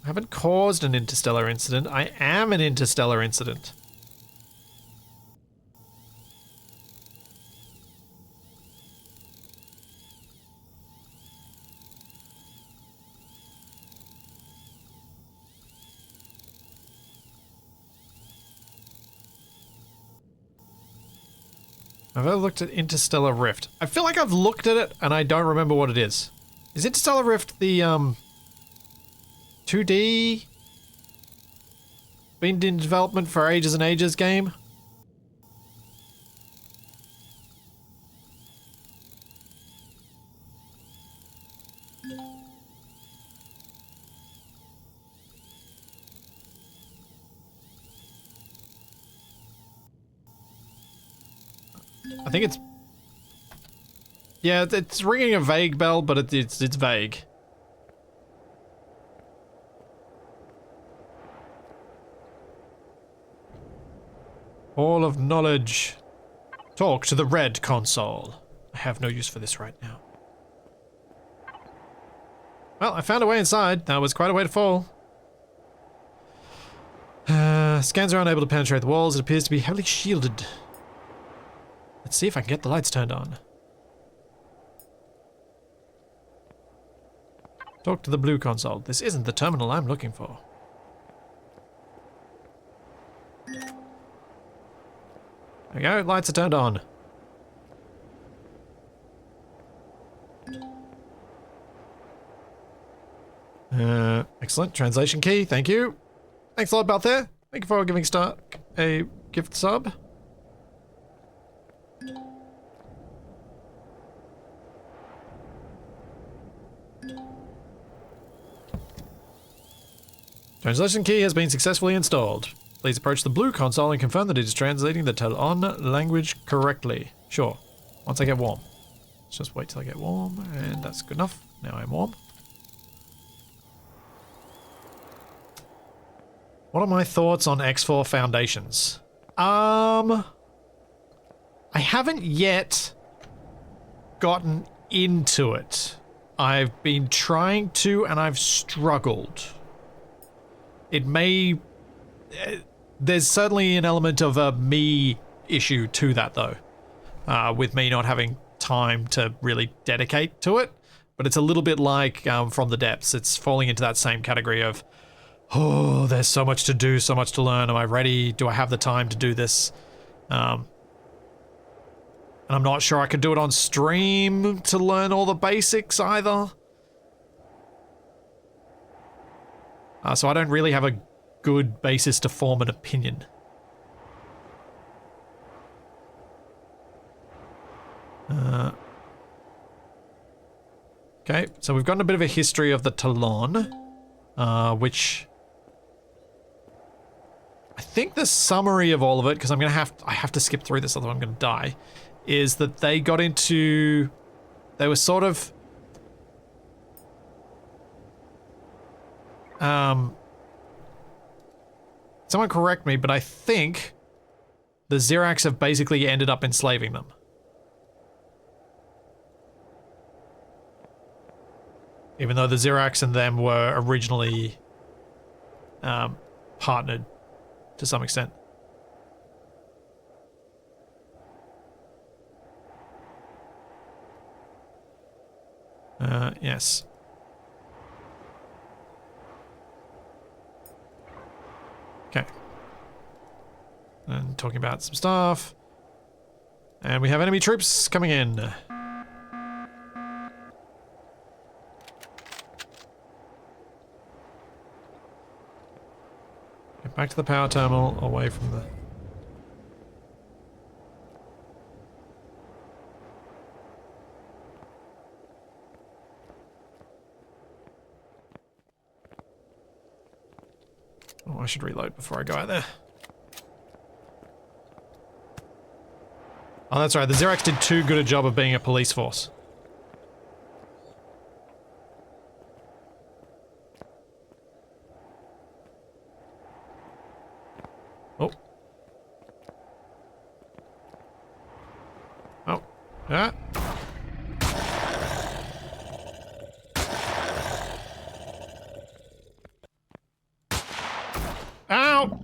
I haven't caused an interstellar incident. I am an interstellar incident. Have I looked at Interstellar Rift? I feel like I've looked at it and I don't remember what it is. Is Interstellar Rift the 2D been in development for ages and ages game? I think it's... Yeah, it's ringing a vague bell, but it's vague. All of knowledge. Talk to the red console. I have no use for this right now. Well, I found a way inside. That was quite a way to fall. Scans are unable to penetrate the walls. It appears to be heavily shielded. Let's see if I can get the lights turned on. Talk to the blue console. This isn't the terminal I'm looking for. There we go, lights are turned on. Excellent. Translation key, thank you. Thanks a lot, Balthair. Thank you for giving Stark a gift sub. Translation key has been successfully installed. Please approach the blue console and confirm that it is translating the Talon language correctly. Sure. Once I get warm. Let's just wait till I get warm, and that's good enough. Now I'm warm. What are my thoughts on X4 Foundations? I haven't yet gotten into it. I've been trying to, and I've struggled. It may... there's certainly an element of a me issue to that, though. With me not having time to really dedicate to it. But it's a little bit like From the Depths. It's falling into that same category of, oh, there's so much to do, so much to learn. Am I ready? Do I have the time to do this? And I'm not sure I could do it on stream to learn all the basics either. So I don't really have a good basis to form an opinion. Okay, so we've gotten a bit of a history of the Talon, which I think the summary of all of it, because I have to skip through this, otherwise I'm going to die, is that they got into, they were sort of, someone correct me, but I think the Xerax have basically ended up enslaving them. Even though the Xerax and them were originally partnered to some extent. Yes. Okay. And talking about some stuff. And we have enemy troops coming in. Get back to the power terminal, away from the... Oh, I should reload before I go out there. Oh, that's right. The Xerax did too good a job of being a police force. Oh. Oh. Ah. Ow!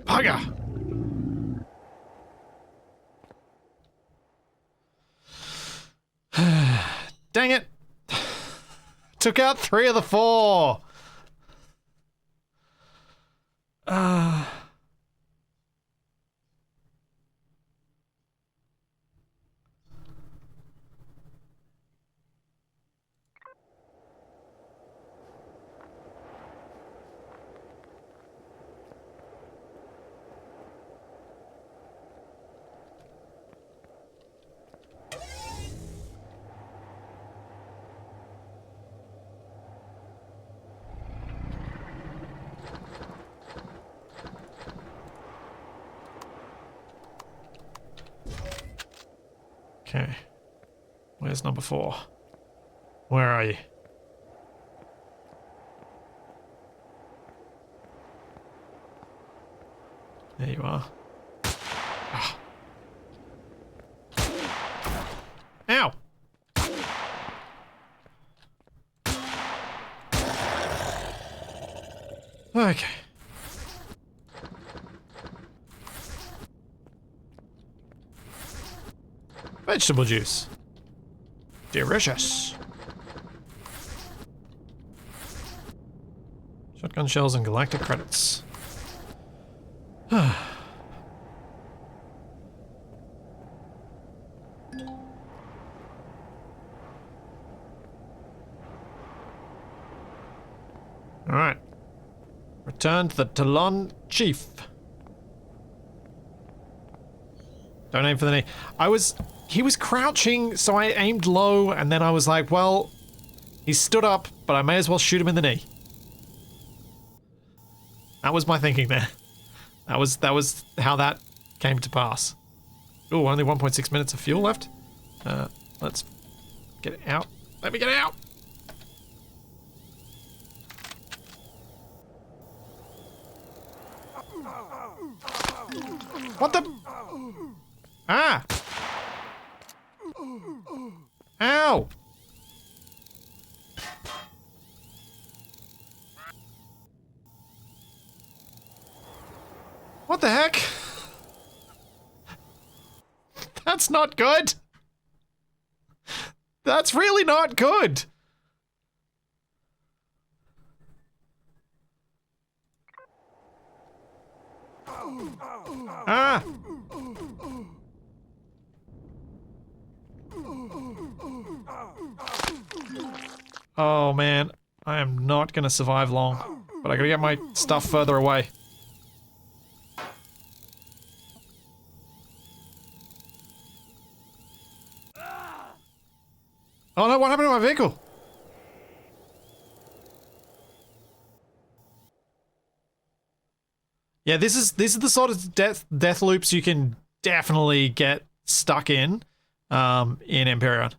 Bugger! Dang it! Took out 3 of the 4! Okay. Where's number 4? Where are you? There you are. Ah. Ow! Okay. Vegetable juice. Delicious. Shotgun shells and galactic credits. Alright. Return to the Talon Chief. Don't aim for the knee. He was crouching, so I aimed low, and then I was like, well, he stood up, but I may as well shoot him in the knee. That was my thinking there. That was how that came to pass. Oh, only 1.6 minutes of fuel left. Let's get out. Let me get out! What the? Ah! Ow! What the heck? That's not good. That's really not good. Ah! Oh man, I am not gonna survive long, but I gotta get my stuff further away. Oh no, what happened to my vehicle? Yeah, this is the sort of death loops you can definitely get stuck in Empyrion.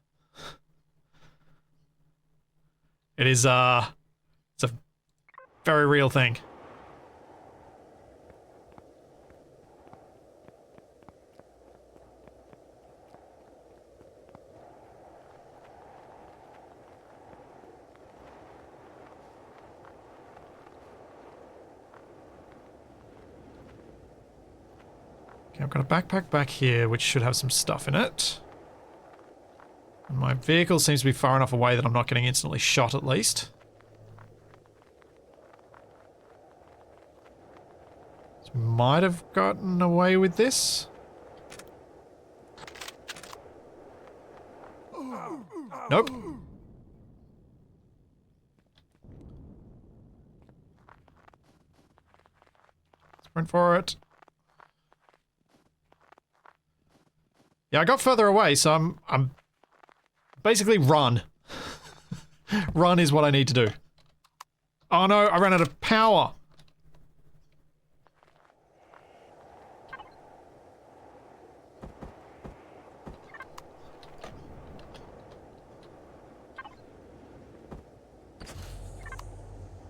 It's a very real thing. Okay, I've got a backpack back here which should have some stuff in it. And my vehicle seems to be far enough away that I'm not getting instantly shot at least. So might have gotten away with this. Nope. Sprint for it. Yeah, I got further away, so I'm basically run. Run is what I need to do. Oh no, I ran out of power.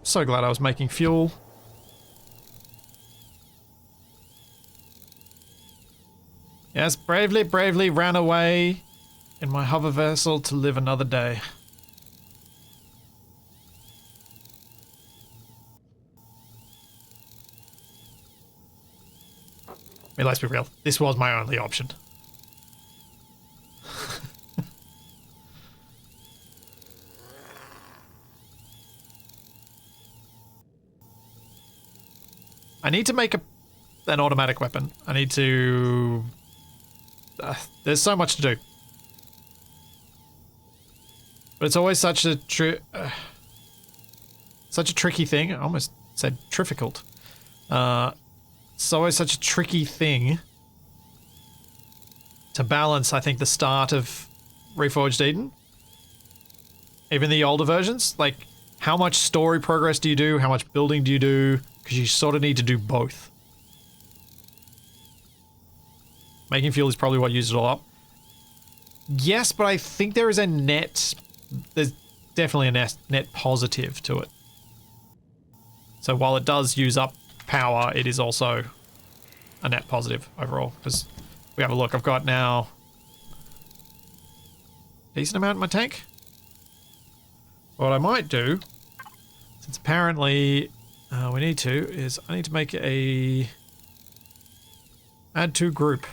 So glad I was making fuel. Yes, bravely, bravely ran away in my hover vessel to live another day. I mean, let's be real. This was my only option. I need to make an automatic weapon. I need to... there's so much to do. But it's always such a tricky thing. I almost said difficult. It's always such a tricky thing to balance, I think, the start of Reforged Eden. Even the older versions. Like, how much story progress do you do? How much building do you do? Because you sort of need to do both. Making fuel is probably what used it all up. Yes, but I think there is a net... There's definitely a net positive to it. So while it does use up power, it is also a net positive overall. Because we have a look, I've got now... decent amount in my tank. What I might do, since apparently we need to, is I need to make a... add to group.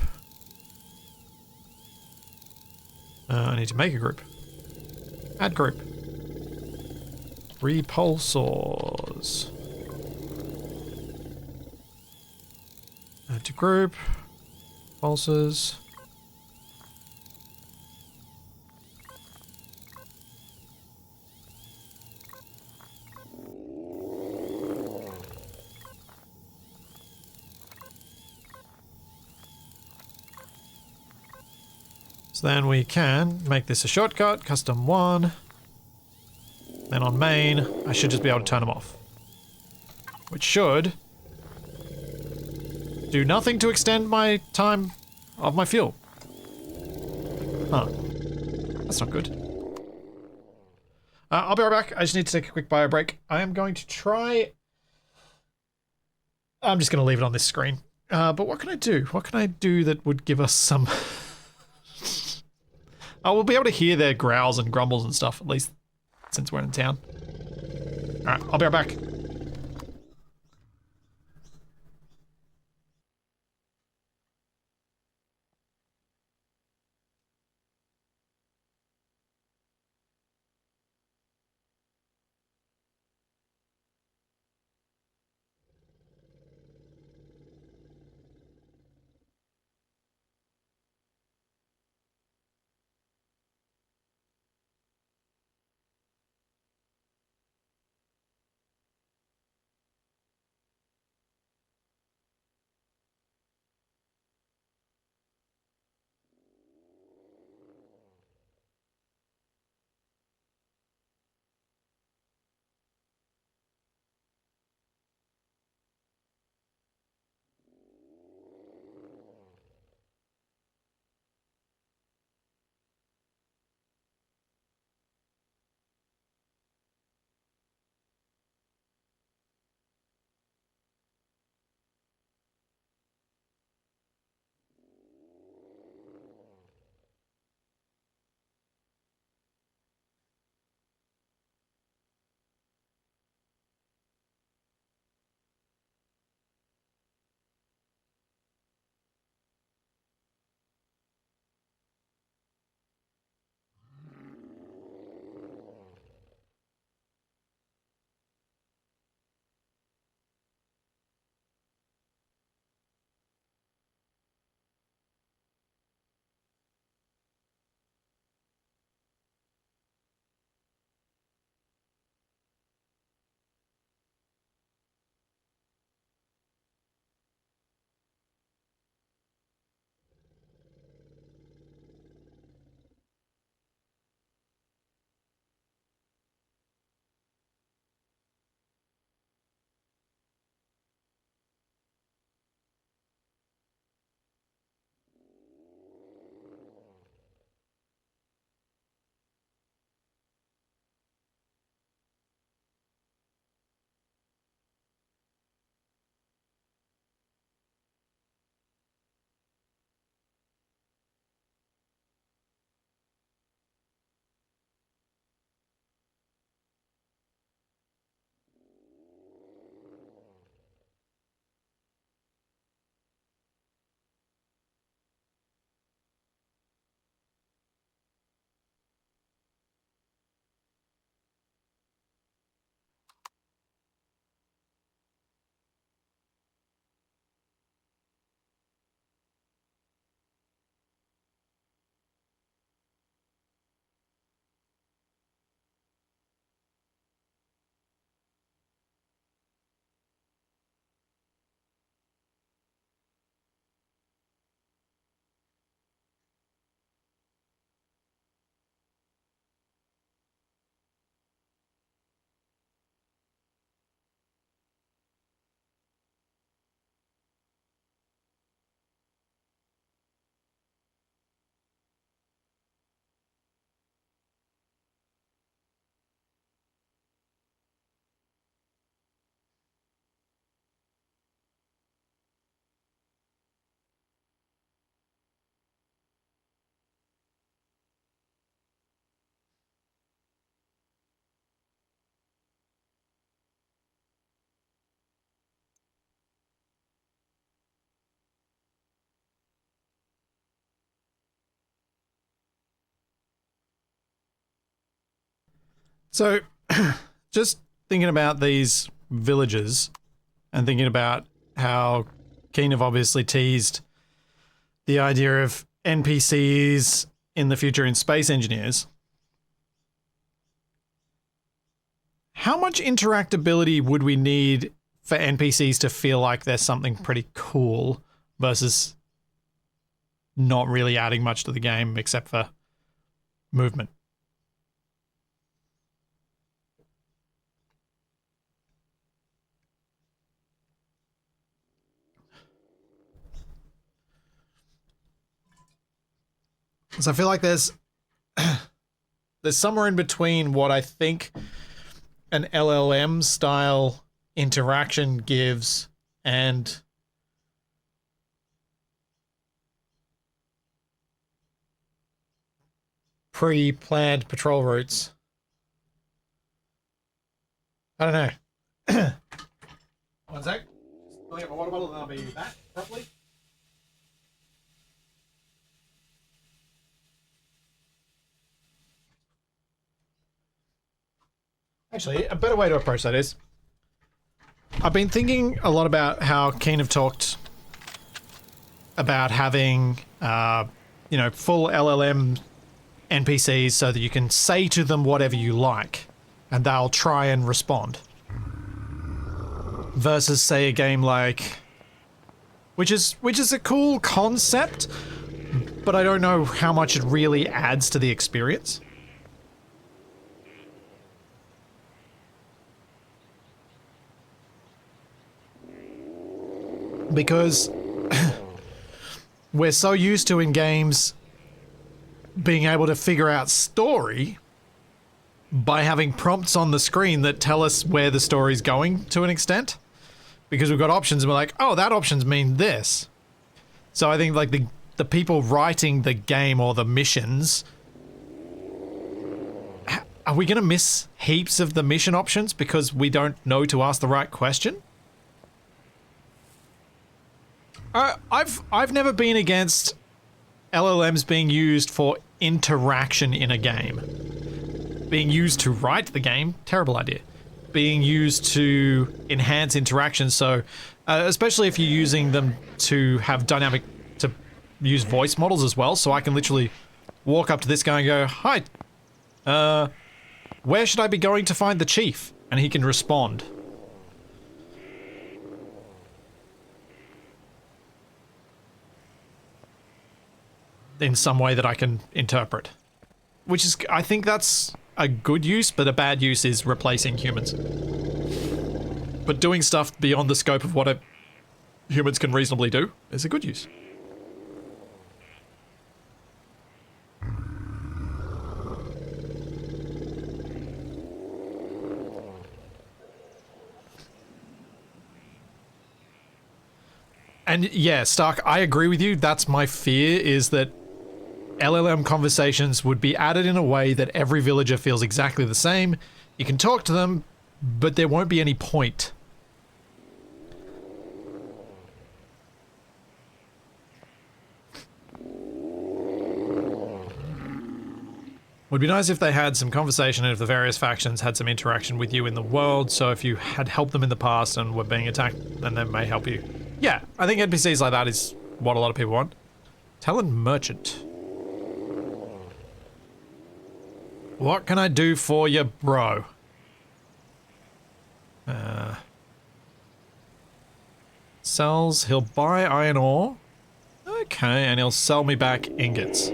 I need to make a group. Add group. Repulsors. Add to group. Pulsars. So then we can make this a shortcut, custom 1. Then on main, I should just be able to turn them off. Which should do nothing to extend my time of my fuel. Huh. That's not good. I'll be right back. I just need to take a quick bio break. I am going to try... I'm just going to leave it on this screen. But what can I do? What can I do that would give us some... Oh, we'll be able to hear their growls and grumbles and stuff, at least since we're in town. Alright, I'll be right back. So, just thinking about these villages and thinking about how Keen have obviously teased the idea of NPCs in the future in space engineers. How much interactability would we need for NPCs to feel like there's something pretty cool versus not really adding much to the game except for movement? So I feel like there's somewhere in between what I think an LLM style interaction gives and pre-planned patrol routes. I don't know. One sec. Just filling up my water bottle and I'll be back properly. Actually, a better way to approach that is, I've been thinking a lot about how Keen have talked about having, you know, full LLM NPCs so that you can say to them whatever you like and they'll try and respond. Versus, say, a game like, which is a cool concept, but I don't know how much it really adds to the experience. Because we're so used to in games being able to figure out story by having prompts on the screen that tell us where the story's going to an extent. Because we've got options and we're like, oh, that options mean this. So I think like the people writing the game or the missions, are we going to miss heaps of the mission options because we don't know to ask the right question? I've never been against LLMs being used for interaction in a game. Being used to write the game, terrible idea. Being used to enhance interaction, so especially if you're using them to have dynamic, to use voice models as well, so I can literally walk up to this guy and go, hi, where should I be going to find the chief? And he can respond. In some way that I can interpret. Which is, I think that's a good use, but a bad use is replacing humans. But doing stuff beyond the scope of what humans can reasonably do is a good use. And yeah, Stark, I agree with you. That's my fear, is that LLM conversations would be added in a way that every villager feels exactly the same. You can talk to them, but there won't be any point. Would be nice if they had some conversation and if the various factions had some interaction with you in the world, so if you had helped them in the past and were being attacked, then they may help you. Yeah, I think NPCs like that is what a lot of people want. Talon Merchant. What can I do for you, bro? Sells, he'll buy iron ore. Okay, and he'll sell me back ingots.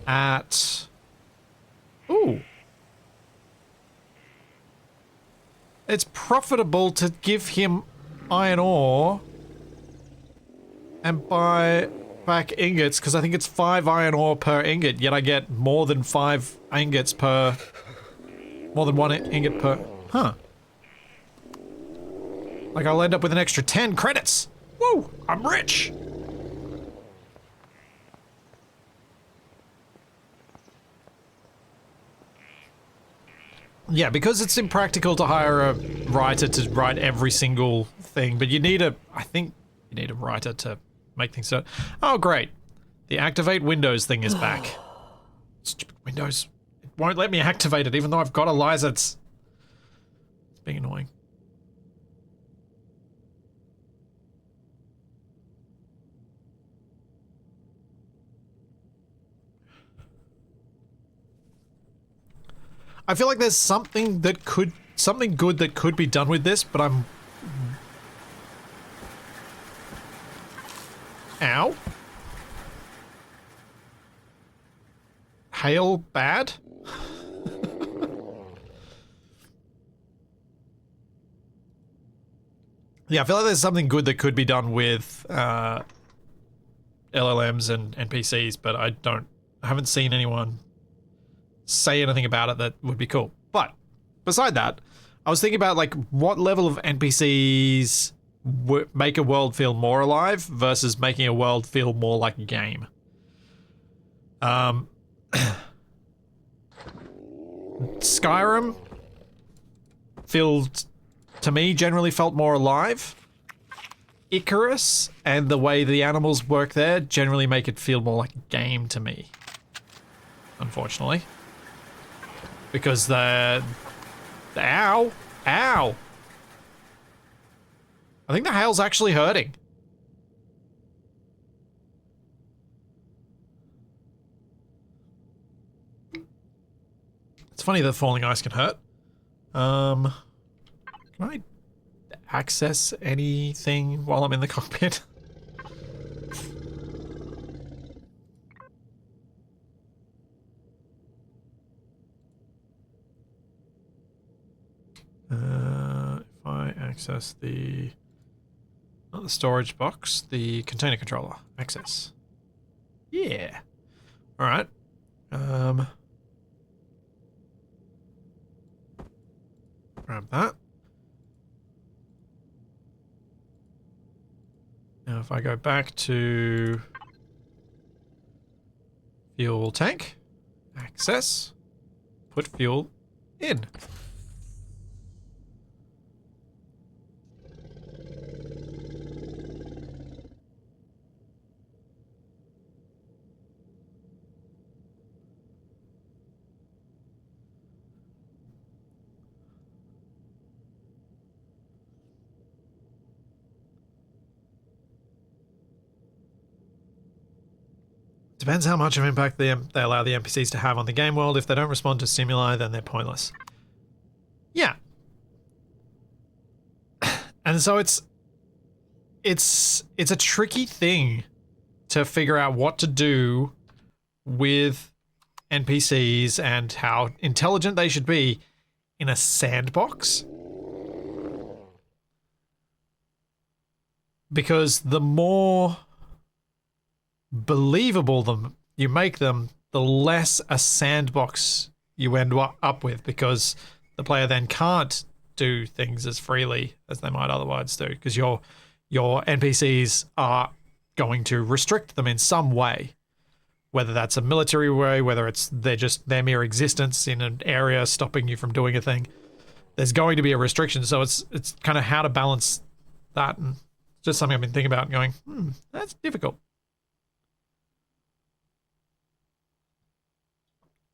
At... Ooh. It's profitable to give him iron ore and buy back ingots, because I think it's 5 iron ore per ingot, yet I get more than 5 ingots per... More than 1 ingot per... Huh. Like I'll end up with an extra 10 credits. Woo! I'm rich! Yeah, because it's impractical to hire a writer to write every single thing, but you need a... I think you need a writer to make things so... Oh, great. The activate Windows thing is back. Stupid Windows. It won't let me activate it, even though I've got Eliza. It's being annoying. I feel like there's something good that could be done with this, but I'm... Ow. Hail bad? Yeah, I feel like there's something good that could be done with LLMs and NPCs, but I haven't seen anyone say anything about it that would be cool. But beside that, I was thinking about like what level of NPCs make a world feel more alive versus making a world feel more like a game. Skyrim to me generally felt more alive. Icarus and the way the animals work there generally make it feel more like a game to me, unfortunately. Because ow! I think the hail's actually hurting. It's funny that falling ice can hurt. Can I access anything while I'm in the cockpit? If I access not the storage box, the container controller. Access. Yeah. Alright. Grab that. Now if I go back to fuel tank, access, put fuel in. Depends how much of impact they allow the NPCs to have on the game world. If they don't respond to stimuli, then they're pointless. Yeah. And so it's a tricky thing to figure out what to do with NPCs and how intelligent they should be in a sandbox. Because the more believable you make them, the less a sandbox you end up with, because the player then can't do things as freely as they might otherwise do, because your NPCs are going to restrict them in some way, whether that's a military way, whether it's their mere existence in an area stopping you from doing a thing. There's going to be a restriction, so it's kind of how to balance that, and just something I've been thinking about and going, that's difficult.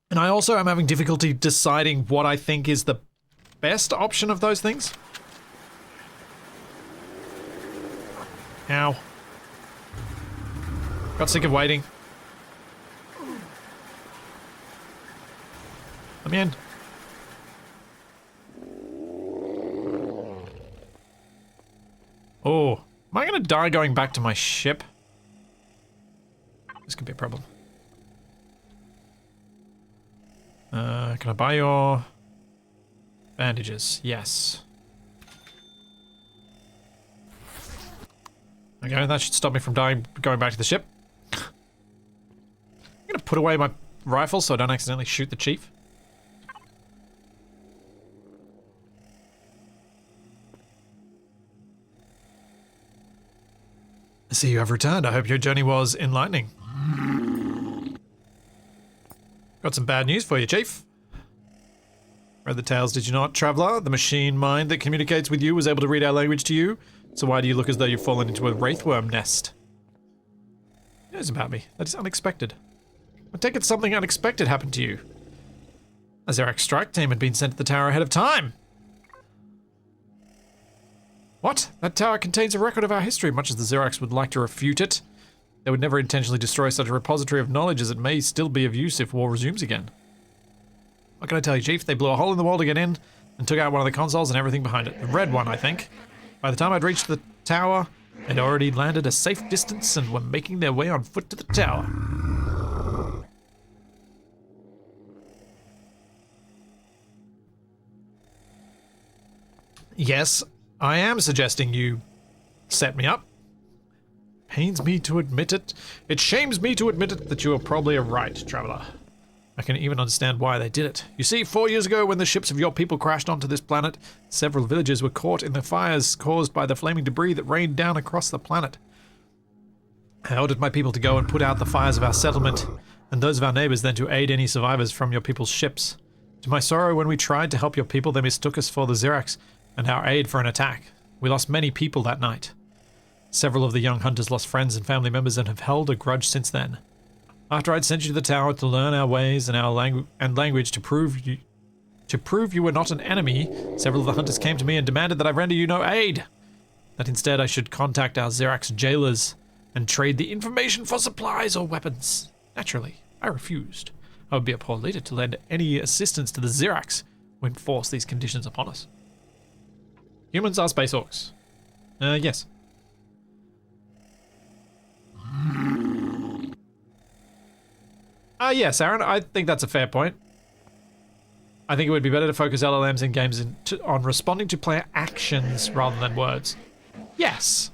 And I also am having difficulty deciding what I think is the best option of those things. Ow. Got sick of waiting. Let me in. Oh, am I gonna die going back to my ship? This could be a problem. Can I buy your bandages? Yes. Okay, that should stop me from going back to the ship. I'm gonna put away my rifle so I don't accidentally shoot the chief. I see you have returned. I hope your journey was enlightening. Got some bad news for you, Chief. Read the tales, did you not, Traveler? The machine mind that communicates with you was able to read our language to you, so why do you look as though you've fallen into a wraithworm nest? It is about me. That is unexpected. I take it something unexpected happened to you. A Xerax strike team had been sent to the tower ahead of time. What? That tower contains a record of our history, much as the Xerax would like to refute it. They would never intentionally destroy such a repository of knowledge, as it may still be of use if war resumes again. What can I tell you, Chief? They blew a hole in the wall to get in and took out one of the consoles and everything behind it. The red one, I think. By the time I'd reached the tower, they'd already landed a safe distance and were making their way on foot to the tower. Yes, I am suggesting you set me up. Pains me to admit it. It shames me to admit it that you are probably right, traveler. I can even understand why they did it. You see, 4 years ago when the ships of your people crashed onto this planet, several villages were caught in the fires caused by the flaming debris that rained down across the planet. I ordered my people to go and put out the fires of our settlement, and those of our neighbors then to aid any survivors from your people's ships. To my sorrow, when we tried to help your people, they mistook us for the Xerax and our aid for an attack. We lost many people that night. Several of the young hunters lost friends and family members and have held a grudge since then. After I'd sent you to the tower to learn our ways and our language to prove you were not an enemy, several of the hunters came to me and demanded that I render you no aid. That instead I should contact our Xerax jailers and trade the information for supplies or weapons. Naturally, I refused. I would be a poor leader to lend any assistance to the Xerax when forced these conditions upon us. Humans are space orcs. Yes. Yes, Aaron, I think that's a fair point. I think it would be better to focus LLMs in games on responding to player actions rather than words. Yes.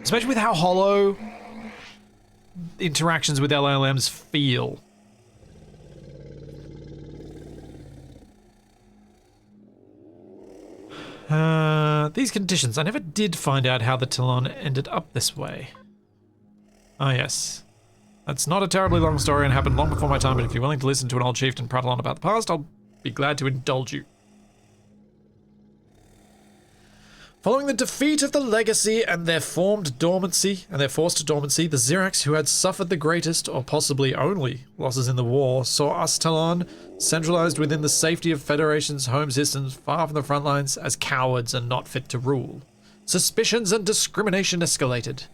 Especially with how hollow interactions with LLMs feel. These conditions. I never did find out how the Talon ended up this way. Ah, yes. That's not a terribly long story and happened long before my time, but if you're willing to listen to an old chieftain prattle on about the past, I'll be glad to indulge you. Following the defeat of the Legacy and their forced dormancy, the Xerax, who had suffered the greatest, or possibly only, losses in the war, saw us Talon, centralized within the safety of Federation's home systems, far from the front lines, as cowards and not fit to rule. Suspicions and discrimination escalated.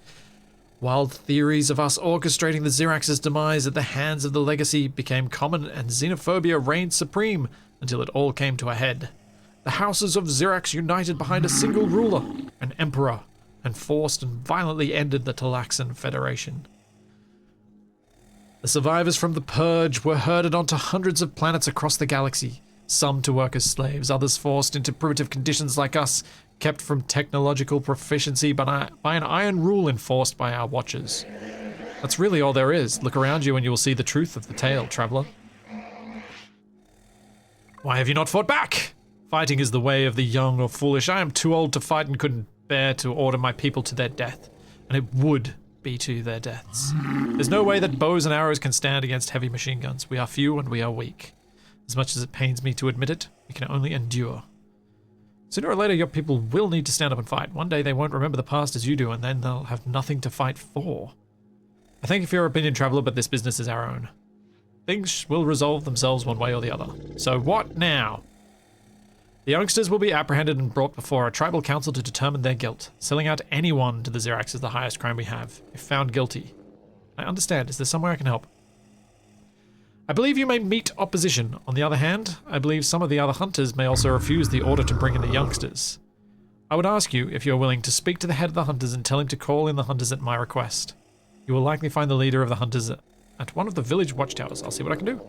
Wild theories of us orchestrating the Xerax's demise at the hands of the Legacy became common, and xenophobia reigned supreme until it all came to a head. The houses of Xerax united behind a single ruler, an emperor, and forced and violently ended the Talaxan Federation. The survivors from the Purge were herded onto hundreds of planets across the galaxy, some to work as slaves, others forced into primitive conditions like us, kept from technological proficiency by an iron rule enforced by our watchers. That's really all there is. Look around you and you will see the truth of the tale, traveler. Why have you not fought back? Fighting is the way of the young or foolish. I am too old to fight and couldn't bear to order my people to their death, and it would be to their deaths. There's no way that bows and arrows can stand against heavy machine guns. We are few and we are weak. As much as it pains me to admit it, we can only endure. Sooner or later, your people will need to stand up and fight. One day they won't remember the past as you do, and then they'll have nothing to fight for. I thank you for your opinion, traveler, but this business is our own. Things will resolve themselves one way or the other. So what now? The youngsters will be apprehended and brought before a tribal council to determine their guilt. Selling out anyone to the Xerax is the highest crime we have, if found guilty. I understand. Is there somewhere I can help? I believe you may meet opposition. On the other hand, I believe some of the other hunters may also refuse the order to bring in the youngsters. I would ask you if you are willing to speak to the head of the hunters and tell him to call in the hunters at my request. You will likely find the leader of the hunters at one of the village watchtowers. I'll see what I can do.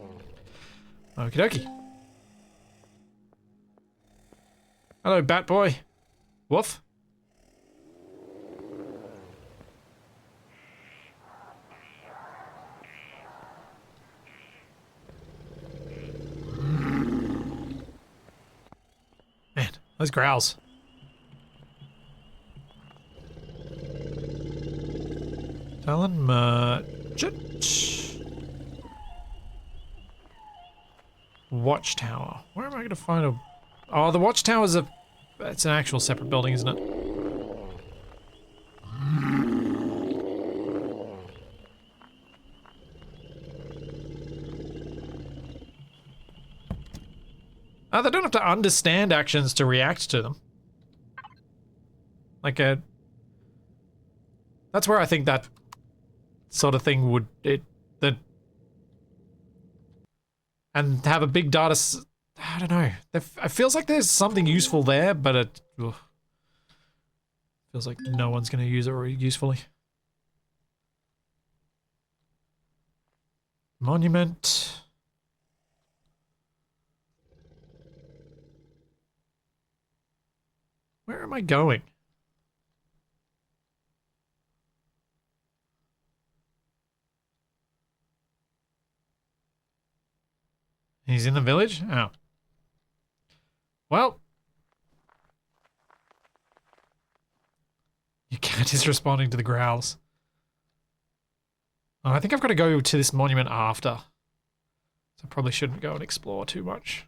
Okie dokie. Hello, Bat Boy. Woof. Man, those growls. Talon Merchant. Watchtower. Where am I going to find a... Oh, the watchtower's a... It's an actual separate building, isn't it? They don't have to understand actions to react to them. Like a... That's where I think that sort of thing would... And have a big data... I don't know. It feels like there's something useful there, but it... Ugh. Feels like no one's going to use it usefully. Monument. Where am I going? He's in the village? Oh. Well. Your cat is responding to the growls. Oh, I think I've got to go to this monument after. So I probably shouldn't go and explore too much.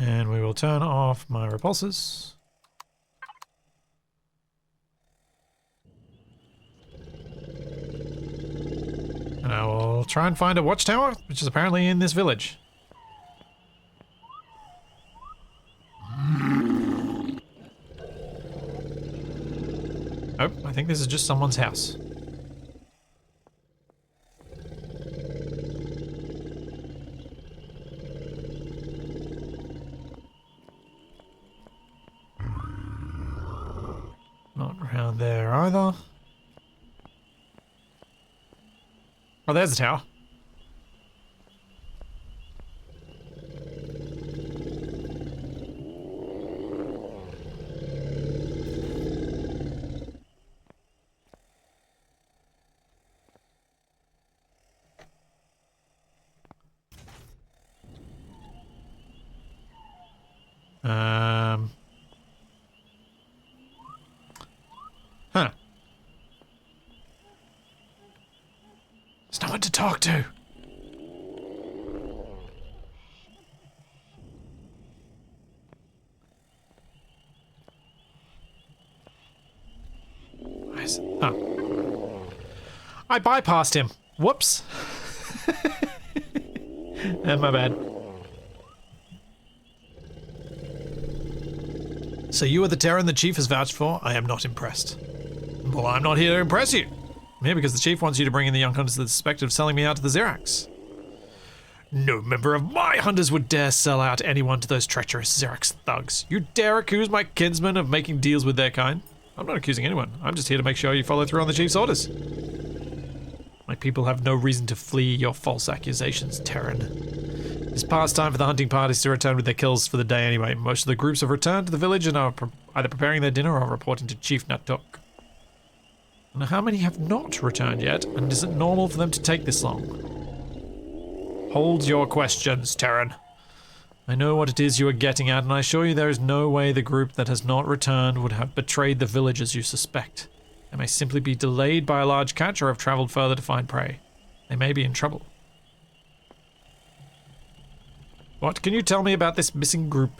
And we will turn off my repulsors. And I will try and find a watchtower, which is apparently in this village. Oh, I think this is just someone's house. Not around there either. Oh, there's the tower. Huh. There's no one to talk to. Where's... Oh. I bypassed him. Whoops. My bad. So you are the Terran the chief has vouched for? I am not impressed. Well, I'm not here to impress you. I'm here because the chief wants you to bring in the young hunters to the suspect of selling me out to the Xerax. No member of my hunters would dare sell out anyone to those treacherous Xerax thugs. You dare accuse my kinsmen of making deals with their kind? I'm not accusing anyone. I'm just here to make sure you follow through on the chief's orders. My people have no reason to flee your false accusations, Terran. It's past time for the hunting parties to return with their kills for the day anyway. Most of the groups have returned to the village and are either preparing their dinner or reporting to Chief Natuk. Now, how many have not returned yet, and is it normal for them to take this long? Hold your questions, Terran. I know what it is you are getting at, and I assure you there is no way the group that has not returned would have betrayed the village as you suspect. They may simply be delayed by a large catch or have travelled further to find prey. They may be in trouble. What can you tell me about this missing group?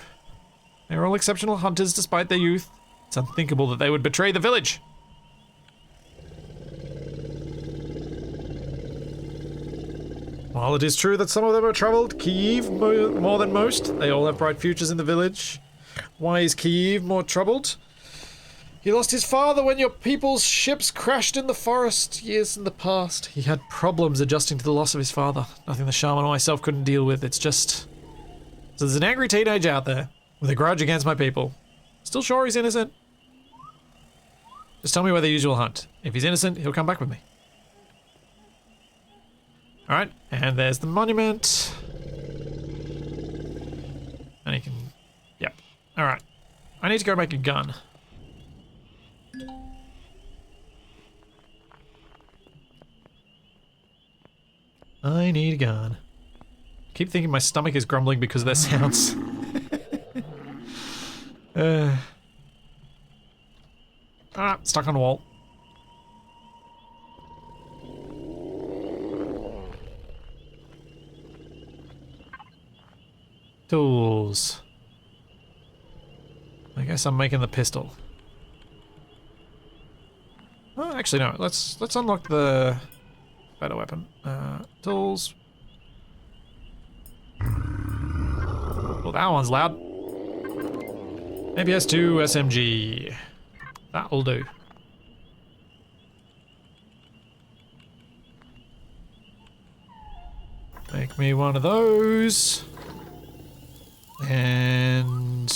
They are all exceptional hunters despite their youth. It's unthinkable that they would betray the village. While it is true that some of them have travelled Kyiv more than most, they all have bright futures in the village. Why is Kyiv more troubled? He lost his father when your people's ships crashed in the forest years in the past. He had problems adjusting to the loss of his father. Nothing the shaman or myself couldn't deal with. It's just... So there's an angry teenager out there with a grudge against my people. Still sure he's innocent? Just tell me where the usual hunt. If he's innocent, he'll come back with me. Alright, and there's the monument. And he can... Yep. Alright. I need to go make a gun. I need a gun. keep thinking my stomach is grumbling because of their sounds. Stuck on the wall. Tools. I guess I'm making the pistol. Oh, actually no. Let's unlock the better weapon. Tools. Oh, that one's loud. ABS2 SMG. That'll do. Make me one of those. And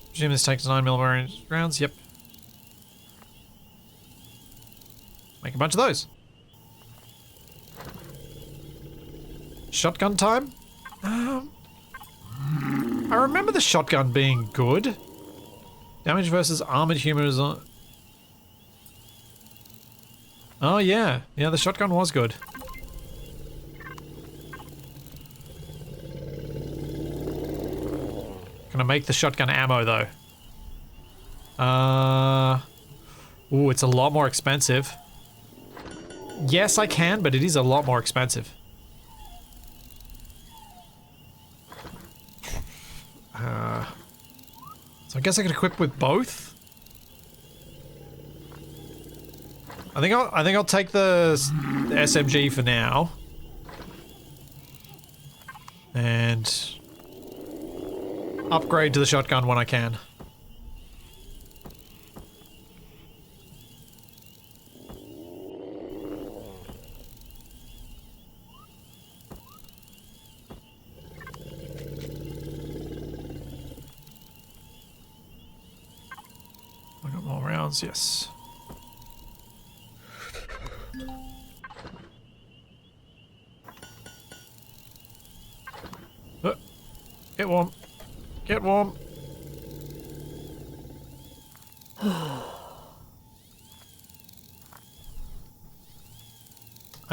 presume this takes 9mm rounds. Yep. Make a bunch of those. Shotgun time? I remember the shotgun being good. Damage versus armored humans. Oh yeah. Yeah, the shotgun was good. Gonna make the shotgun ammo though. Ooh, it's a lot more expensive. Yes, I can, but it is a lot more expensive. So I guess I could equip with both. I think I'll take the SMG for now. And upgrade to the shotgun when I can. I got more rounds, yes. Get warm. Get warm. I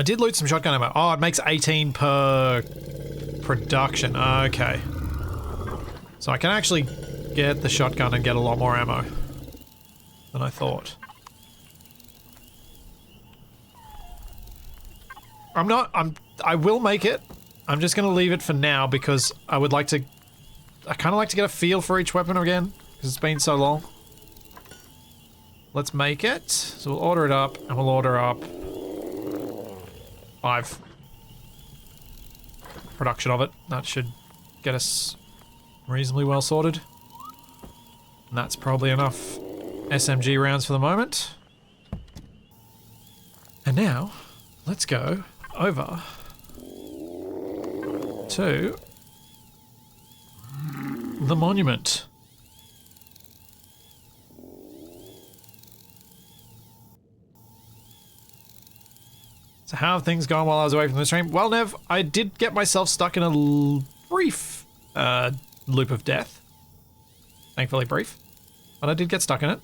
did loot some shotgun ammo. Oh, it makes 18 per production. Okay. So I can actually get the shotgun and get a lot more ammo than I thought. I will make it. I'm just gonna leave it for now because I would like to... I kind of like to get a feel for each weapon again because it's been so long. Let's make it. So we'll order it up and we'll order up 5 production of it. That should get us reasonably well sorted. And that's probably enough SMG rounds for the moment. And now, let's go over to the monument. So how have things gone while I was away from the stream? Well, Nev, I did get myself stuck in a brief loop of death. Thankfully brief. But I did get stuck in it.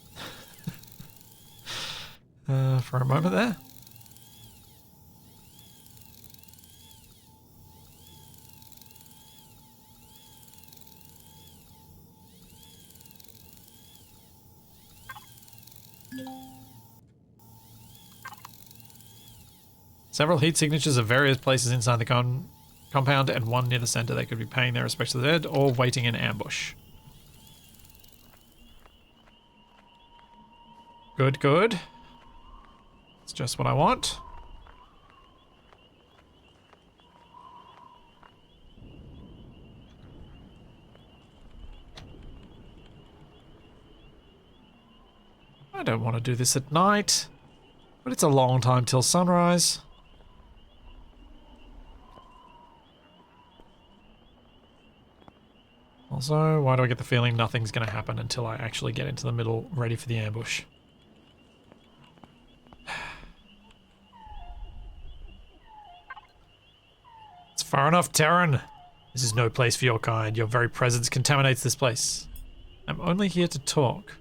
For a moment there. Several heat signatures of various places inside the compound and one near the center. They could be paying their respects to the dead or waiting in ambush. Good, good. It's just what I want. I don't want to do this at night, but it's a long time till sunrise. Also, why do I get the feeling nothing's going to happen until I actually get into the middle, ready for the ambush? It's far enough, Terran. This is no place for your kind. Your very presence contaminates this place. I'm only here to talk.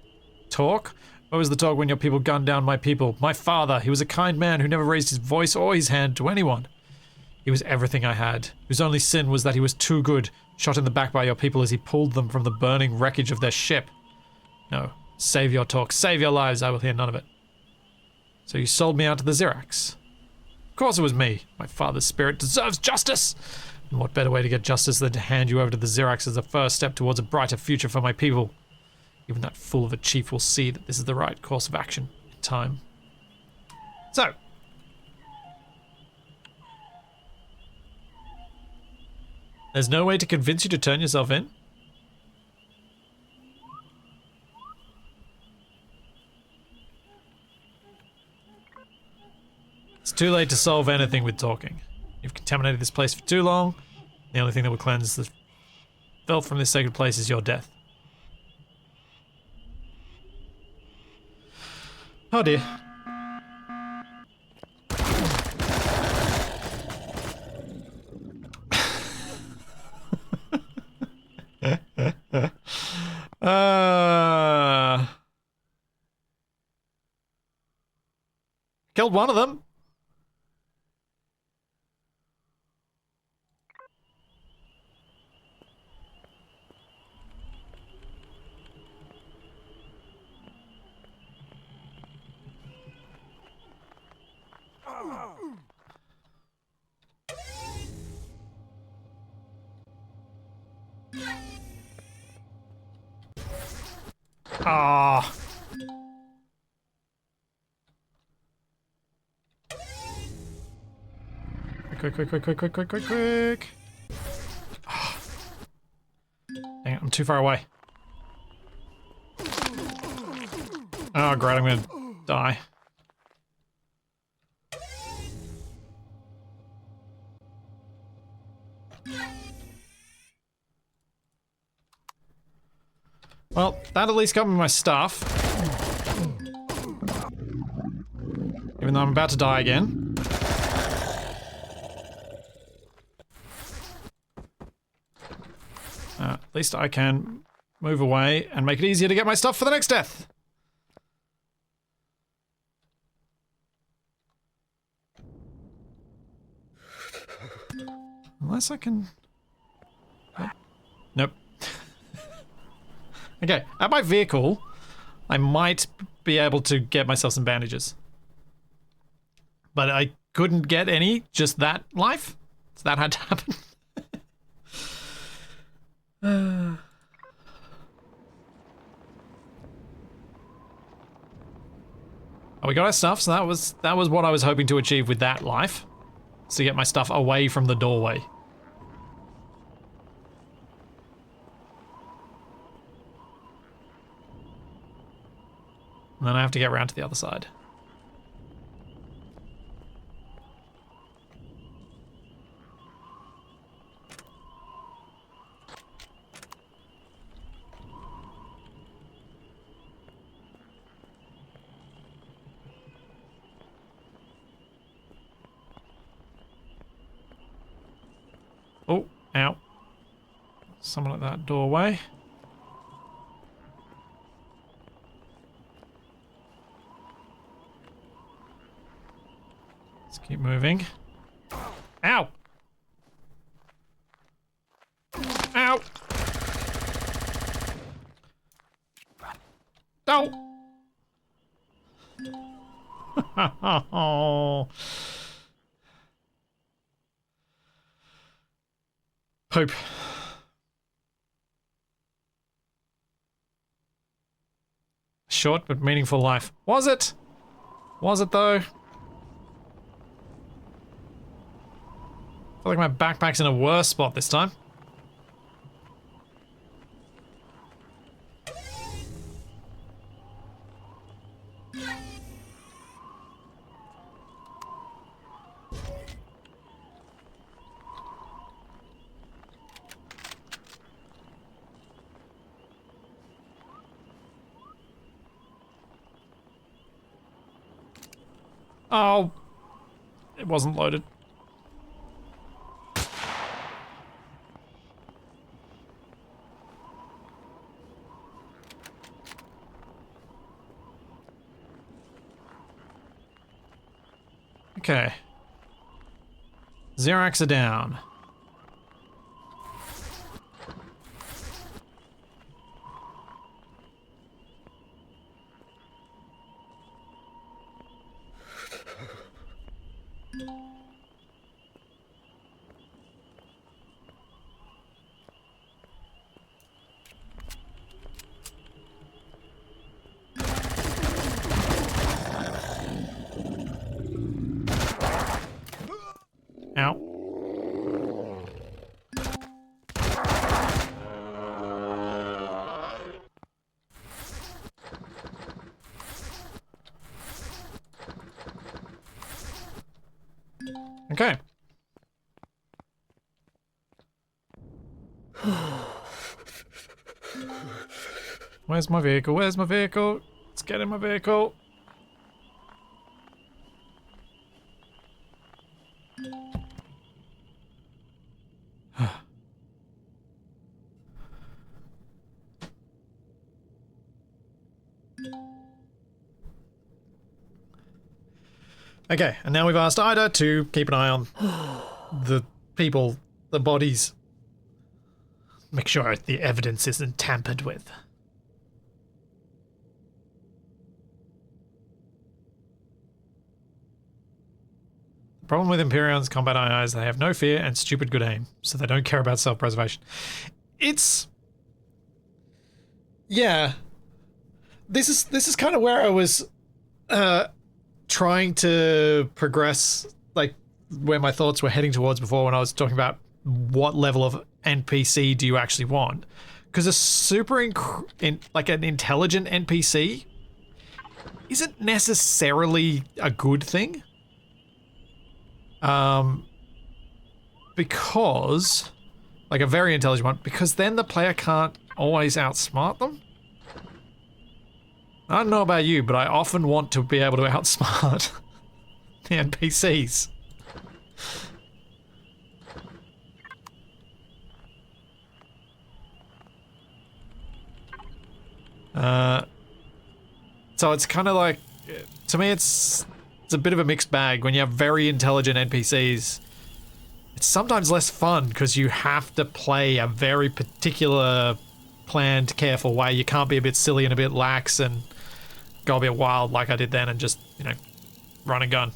Talk? What was the talk when your people gunned down my people? My father, he was a kind man who never raised his voice or his hand to anyone. He was everything I had, whose only sin was that he was too good, shot in the back by your people as he pulled them from the burning wreckage of their ship. No, save your talk, save your lives, I will hear none of it. So you sold me out to the Xerax. Of course it was me. My father's spirit deserves justice! And what better way to get justice than to hand you over to the Xerax as a first step towards a brighter future for my people? Even that fool of a chief will see that this is the right course of action in time. So. There's no way to convince you to turn yourself in? It's too late to solve anything with talking. You've contaminated this place for too long. The only thing that will cleanse the filth from this sacred place is your death. Oh dear. Killed one of them. Ah. Quick. Oh. Dang it, I'm too far away. Oh, great, I'm gonna die. Well, that at least got me my stuff. Even though I'm about to die again. At least I can move away and make it easier to get my stuff for the next death. Unless I can... Nope. Okay, at my vehicle, I might be able to get myself some bandages. But I couldn't get any, just that life? So that had to happen. Oh, we got our stuff, so that was what I was hoping to achieve with that life. Is to get my stuff away from the doorway. And then I have to get around to the other side. Oh, ow. Someone at that doorway. Let's keep moving. Ow! Ow! Oh! Poop. Short but meaningful life. Was it? Was it though? I feel like my backpack's in a worse spot this time. Oh, it wasn't loaded. Okay. Xerax are down. Ow. Okay. Where's my vehicle? Where's my vehicle? Let's get in my vehicle. Okay, and now we've asked Ida to keep an eye on the people, the bodies. Make sure the evidence isn't tampered with. The problem with Empyrion's combat AI is they have no fear and stupid good aim, so they don't care about self-preservation. It's... yeah. This is kind of where I was trying to progress, like, where my thoughts were heading towards before when I was talking about what level of NPC do you actually want. Because a super, like an intelligent NPC isn't necessarily a good thing. Because, like a very intelligent one, because then the player can't always outsmart them. I don't know about you, but I often want to be able to outsmart the NPCs. So it's kind of like, to me it's a bit of a mixed bag. When you have very intelligent NPCs, it's sometimes less fun because you have to play a very particular, planned, careful way. You can't be a bit silly and a bit lax and go a bit wild like I did then and just, you know, run and gun.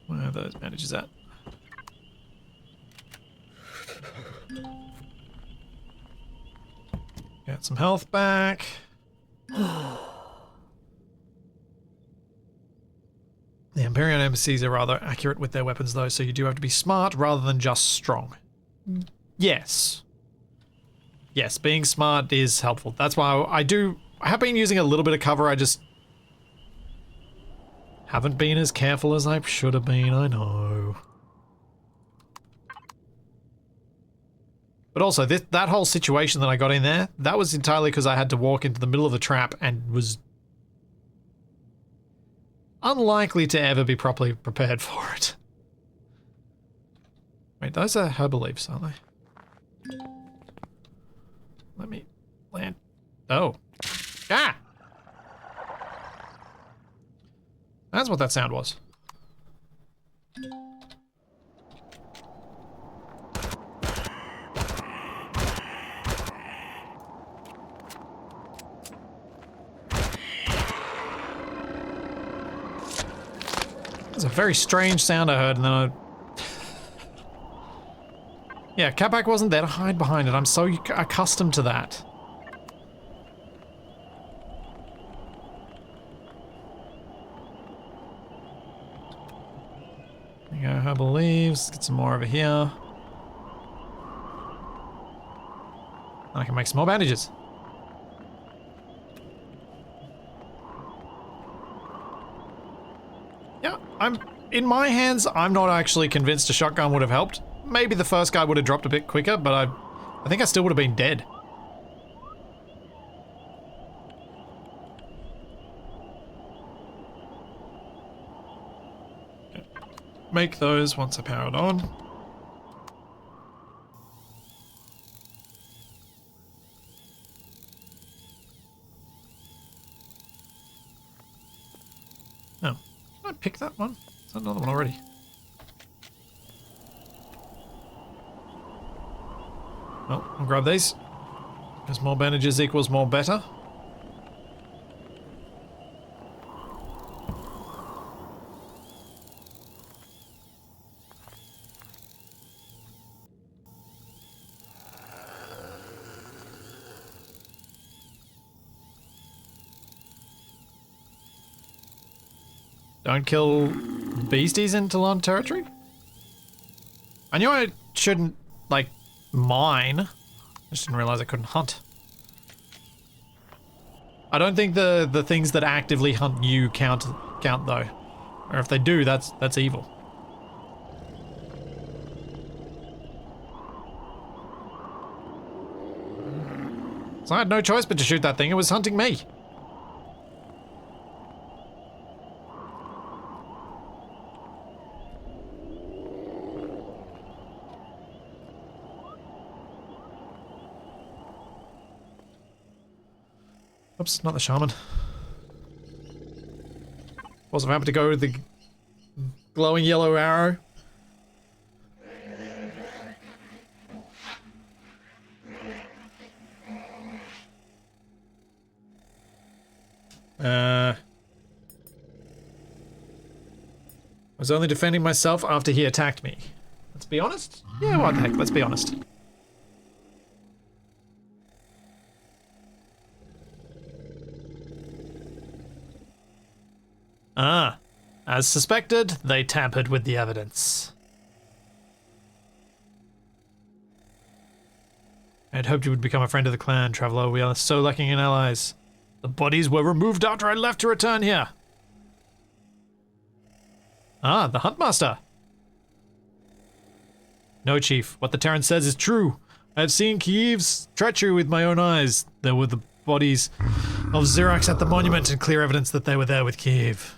Where are those bandages at? Get some health back. The Empyrion embassies are rather accurate with their weapons though, so you do have to be smart rather than just strong. Yes. Yes, being smart is helpful. That's why I have been using a little bit of cover, I just haven't been as careful as I should have been, I know. But also, that whole situation that I got in there, that was entirely because I had to walk into the middle of the trap and was unlikely to ever be properly prepared for it. Wait, those are herbal leaves, aren't they? Let me land. Oh. Ah! That's what that sound was. It's a very strange sound I heard, and then I... yeah, Catback wasn't there to hide behind it. I'm so accustomed to that. There you go, herbal leaves. Let's get some more over here. I can make some more bandages. Yeah, in my hands, I'm not actually convinced a shotgun would have helped. Maybe the first guy would have dropped a bit quicker, but I think I still would have been dead. Okay. Make those once I power it on. pick that one? Is that another one already? Well, I'll grab these. Because more bandages equals more better. Don't kill beasties in Talon territory? I knew I shouldn't, like, mine. I just didn't realize I couldn't hunt. I don't think the things that actively hunt you count though. Or if they do, that's evil. So I had no choice but to shoot that thing. It was hunting me. Oops, not the shaman. Wasn't happy to go with the glowing yellow arrow. I was only defending myself after he attacked me. Let's be honest? Yeah, what the heck, let's be honest. Ah, as suspected, they tampered with the evidence. I had hoped you would become a friend of the clan, Traveler. We are so lacking in allies. The bodies were removed after I left to return here. Ah, the Huntmaster. No, Chief. What the Terran says is true. I have seen Kiev's treachery with my own eyes. There were the bodies of Xerax at the monument and clear evidence that they were there with Kiev.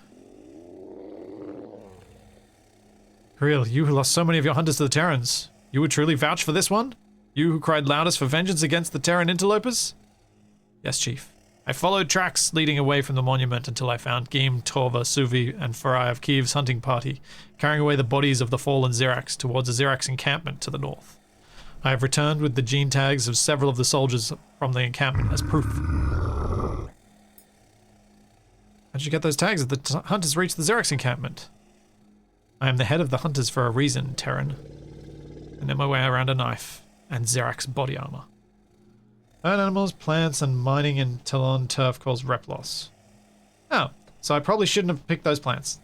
Real, you who lost so many of your hunters to the Terrans. You would truly vouch for this one? You who cried loudest for vengeance against the Terran interlopers? Yes, Chief. I followed tracks leading away from the monument until I found Gim, Torva, Suvi, and Farai of Kiev's hunting party, carrying away the bodies of the fallen Xerax towards a Xerax encampment to the north. I have returned with the gene tags of several of the soldiers from the encampment as proof. How did you get those tags if the hunters reached the Xerax encampment? I am the head of the hunters for a reason, Terran. I know my way around a knife and Xerax body armor. Earn animals, plants, and mining in Talon turf cause rep loss. Oh, so I probably shouldn't have picked those plants.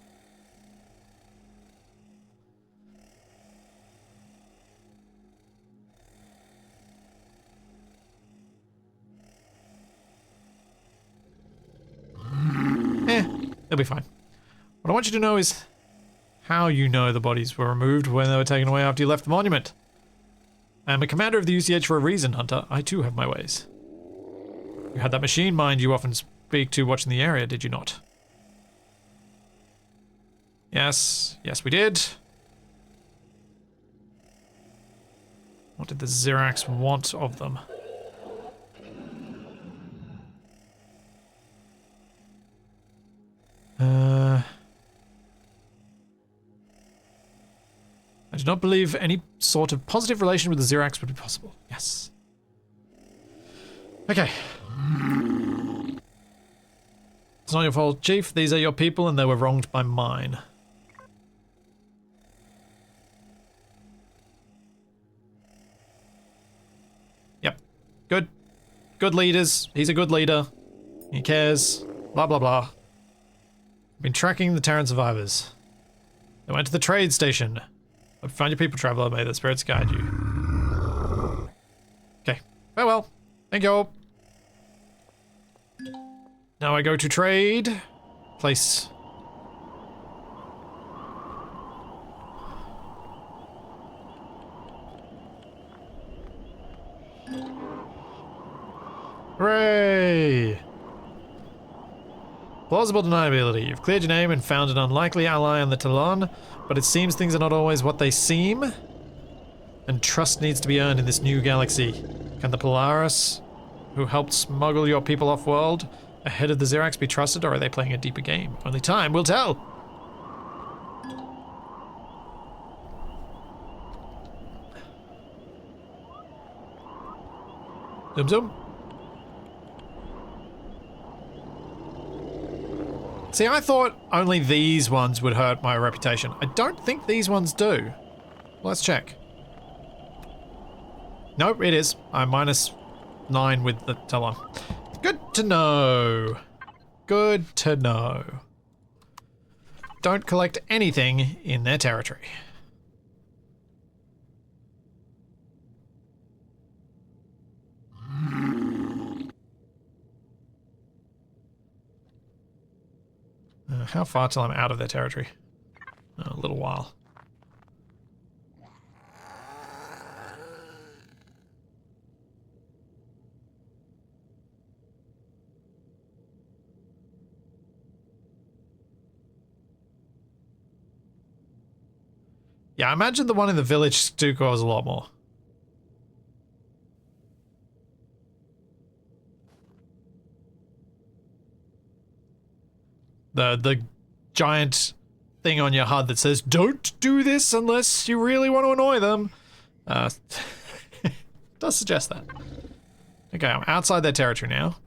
It'll be fine. What I want you to know is how you know the bodies were removed when they were taken away after you left the monument. I am a commander of the UCH for a reason, Hunter. I too have my ways. You had that machine mind you often speak to watching the area, did you not? Yes, yes we did. What did the Xerax want of them? I do not believe any sort of positive relation with the Xerax would be possible. Yes. Okay. It's not your fault, Chief. These are your people and they were wronged by mine. Yep. Good. Good leaders. He's a good leader. He cares. Blah, blah, blah. Been tracking the Terran survivors. They went to the trade station. Hope you find your people, Traveler. May the spirits guide you. Okay. Farewell. Thank you all. Now I go to trade. Place. Hooray! Plausible deniability. You've cleared your name and found an unlikely ally on the Talon, but it seems things are not always what they seem, and trust needs to be earned in this new galaxy. Can the Polaris, who helped smuggle your people off-world, ahead of the Xerax be trusted, or are they playing a deeper game? Only time will tell! Zoom, zoom. See, I thought only these ones would hurt my reputation. I don't think these ones do. Let's check. Nope, it is. I'm -9 with the talon. Good to know. Good to know. Don't collect anything in their territory. How far till I'm out of their territory? Oh, a little while. Yeah, I imagine the one in the village do cause a lot more. The giant thing on your HUD that says, don't do this unless you really want to annoy them. Does suggest that. Okay, I'm outside their territory now.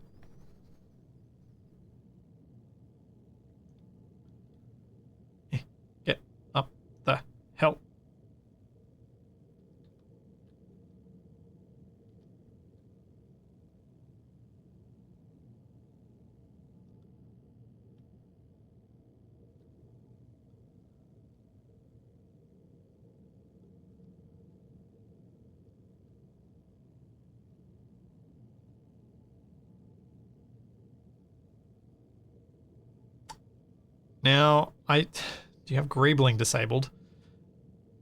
Get up the hell. Now, do you have greebling disabled?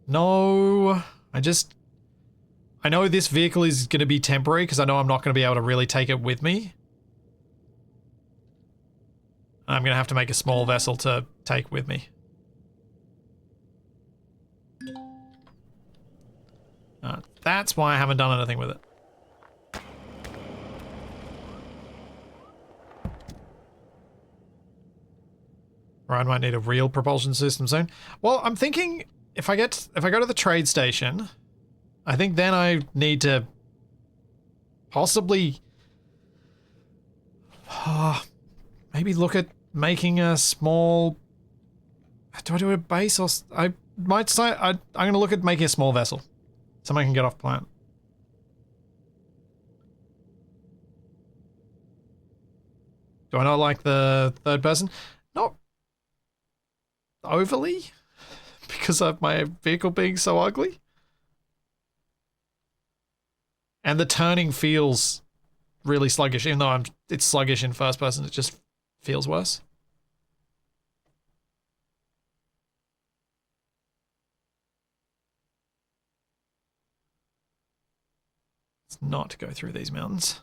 No, I know this vehicle is going to be temporary because I know I'm not going to be able to really take it with me. I'm going to have to make a small vessel to take with me. That's why I haven't done anything with it. Or I might need a real propulsion system soon. Well, I'm thinking if I go to the trade station, I think then I need to possibly maybe look at making a small. Do I do a base or I might say I'm going to look at making a small vessel, somebody can get off planet. Do I not like the third person? Not overly, because of my vehicle being so ugly. And the turning feels really sluggish, even though it's sluggish in first person, it just feels worse. Let's not go through these mountains.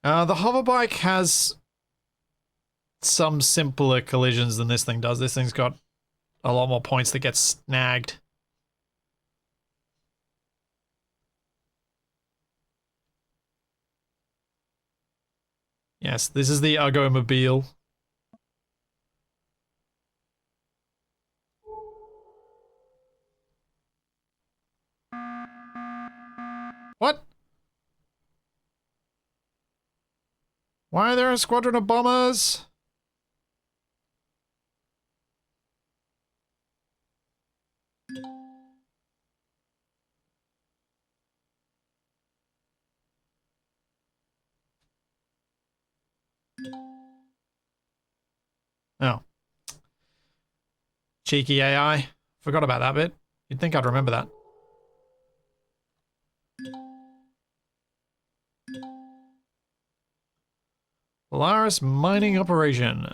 The hoverbike has some simpler collisions than this thing does. This thing's got a lot more points that get snagged. Yes, this is the Uggomobile. What? Why are there a squadron of bombers? Oh. Cheeky AI. Forgot about that bit. You'd think I'd remember that. Polaris mining operation.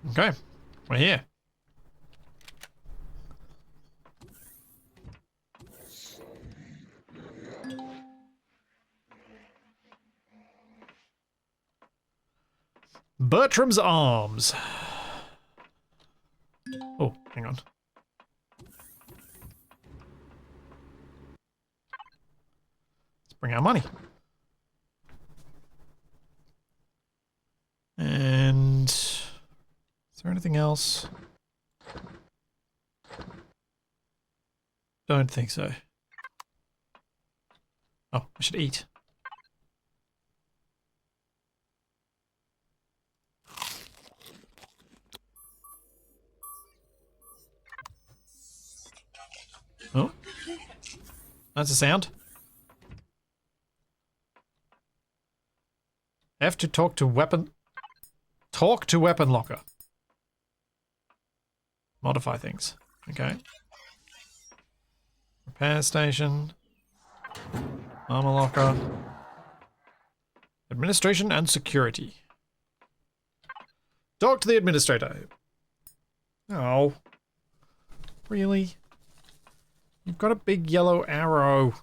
Okay, we're here. Bertram's Arms. Oh, hang on. Let's bring our money. And is there anything else? Don't think so. Oh, I should eat. Oh, that's a sound. F to talk to weapon. Talk to weapon locker. Modify things. Okay. Repair station. Armor locker. Administration and security. Talk to the administrator. Oh. Really? You've got a big yellow arrow.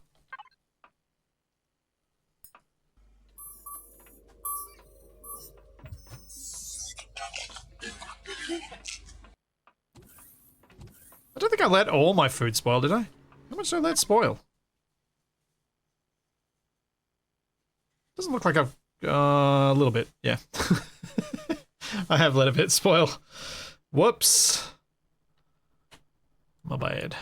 I don't think I let all my food spoil, did I? How much did I let spoil? Doesn't look like I've... a little bit, yeah. I have let a bit spoil. Whoops. My bad.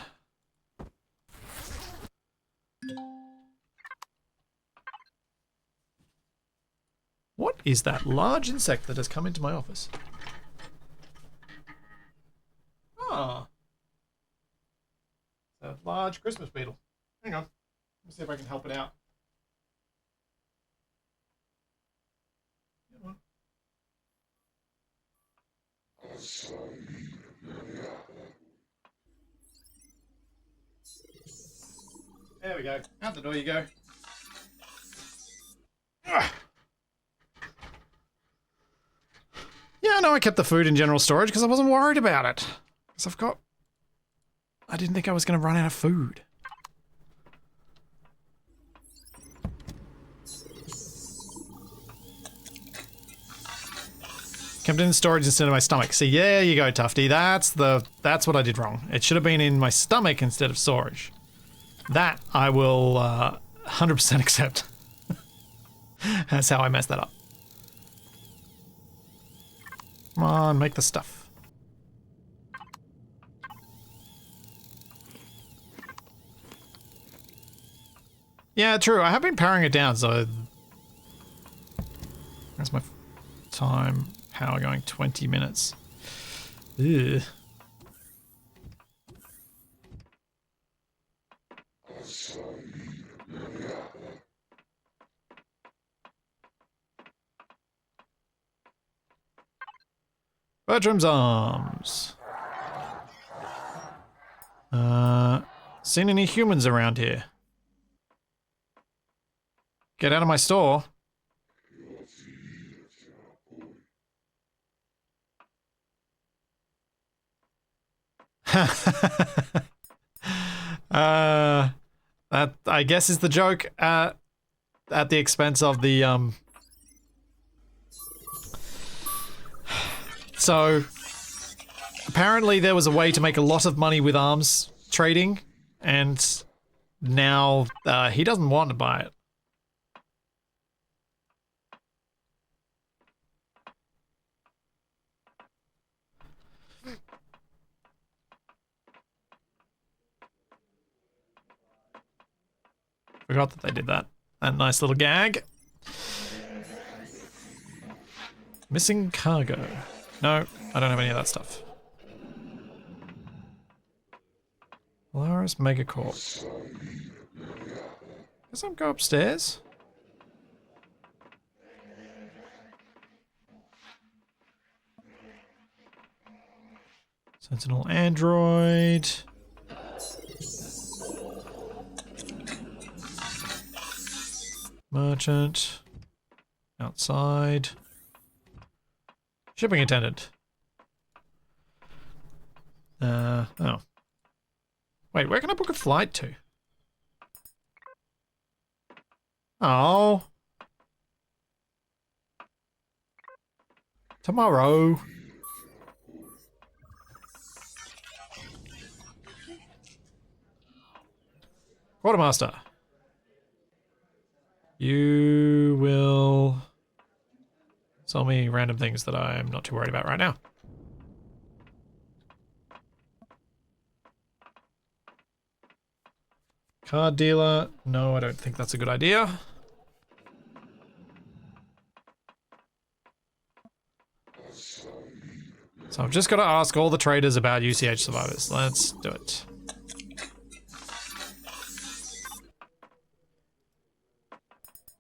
What is that large insect that has come into my office? Ah. A large Christmas beetle. Hang on. Let me see if I can help it out. Come on. There we go. Out the door you go. Ugh. Yeah, no, I kept the food in general storage because I wasn't worried about it. Because I've got... I didn't think I was going to run out of food. Kept it in storage instead of my stomach. See, there you go, Tufty. That's what I did wrong. It should have been in my stomach instead of storage. That I will 100% accept. That's how I messed that up. Come on, make the stuff. Yeah, true. I have been powering it down, so... That's my time. Power going 20 minutes. Ugh. Bertram's Arms. Seen any humans around here? Get out of my store. That I guess is the joke at the expense of the So apparently there was a way to make a lot of money with arms trading, and now he doesn't want to buy it. Forgot that they did that. That nice little gag. Missing cargo. No, I don't have any of that stuff. Polaris Megacorp. Guess I'll go upstairs. Sentinel Android. Merchant. Outside. Shipping attendant. Oh. Wait, where can I book a flight to? Oh. Tomorrow. Quartermaster. You will sell me random things that I'm not too worried about right now. Card dealer. No, I don't think that's a good idea. So I've just got to ask all the traders about UCH survivors. Let's do it.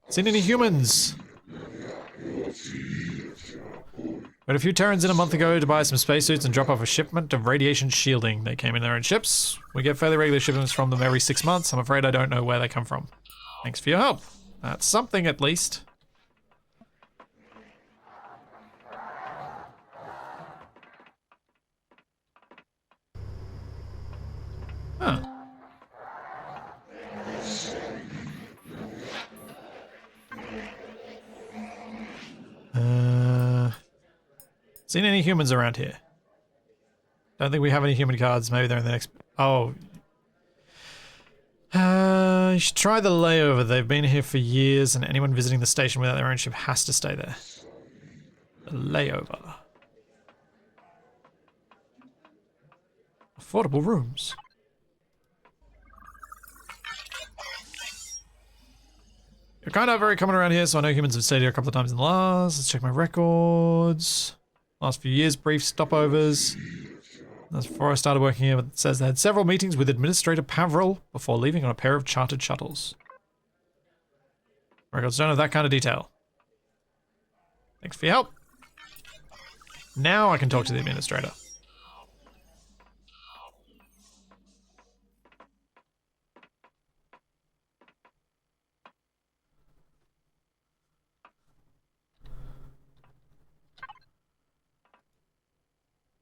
Seen any humans? We had a few Terrans in a month ago to buy some spacesuits and drop off a shipment of radiation shielding. They came in their own ships. We get fairly regular shipments from them every 6 months. I'm afraid I don't know where they come from. Thanks for your help. That's something at least. Huh. Seen any humans around here? Don't think we have any human cards. Maybe they're in the next... Oh. You should try the layover. They've been here for years, and anyone visiting the station without their own ship has to stay there. The layover. Affordable rooms. You're kind of very common around here, so I know humans have stayed here a couple of times in the last. Let's check my records. Last few years, brief stopovers. That's before I started working here, but it says they had several meetings with Administrator Pavril before leaving on a pair of chartered shuttles. Records don't have that kind of detail. Thanks for your help. Now I can talk to the Administrator.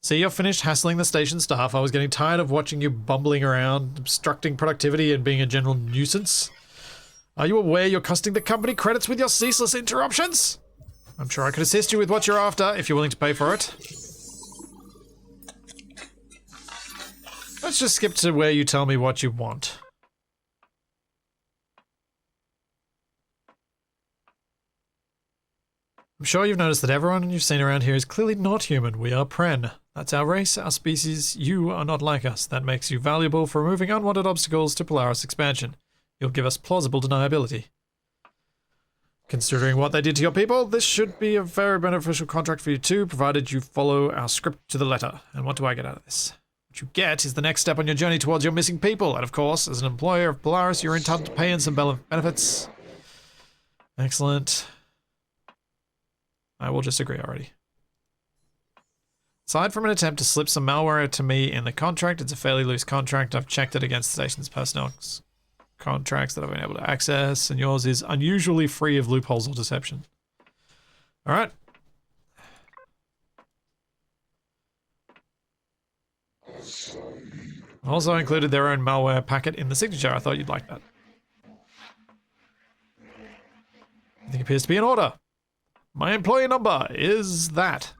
See, you're finished hassling the station staff. I was getting tired of watching you bumbling around, obstructing productivity and being a general nuisance. Are you aware you're costing the company credits with your ceaseless interruptions? I'm sure I could assist you with what you're after if you're willing to pay for it. Let's just skip to where you tell me what you want. I'm sure you've noticed that everyone you've seen around here is clearly not human. We are Pren. That's our race, our species. You are not like us. That makes you valuable for removing unwanted obstacles to Polaris expansion. You'll give us plausible deniability. Considering what they did to your people, this should be a very beneficial contract for you too, provided you follow our script to the letter. And what do I get out of this? What you get is the next step on your journey towards your missing people. And of course, as an employer of Polaris, you're entitled to pay in some benefits. Excellent. I will just agree already. Aside from an attempt to slip some malware to me in the contract, it's a fairly loose contract. I've checked it against the station's personnel contracts that I've been able to access, and yours is unusually free of loopholes or deception. Alright. Also included their own malware packet in the signature. I thought you'd like that. Everything appears to be in order. My employee number is that.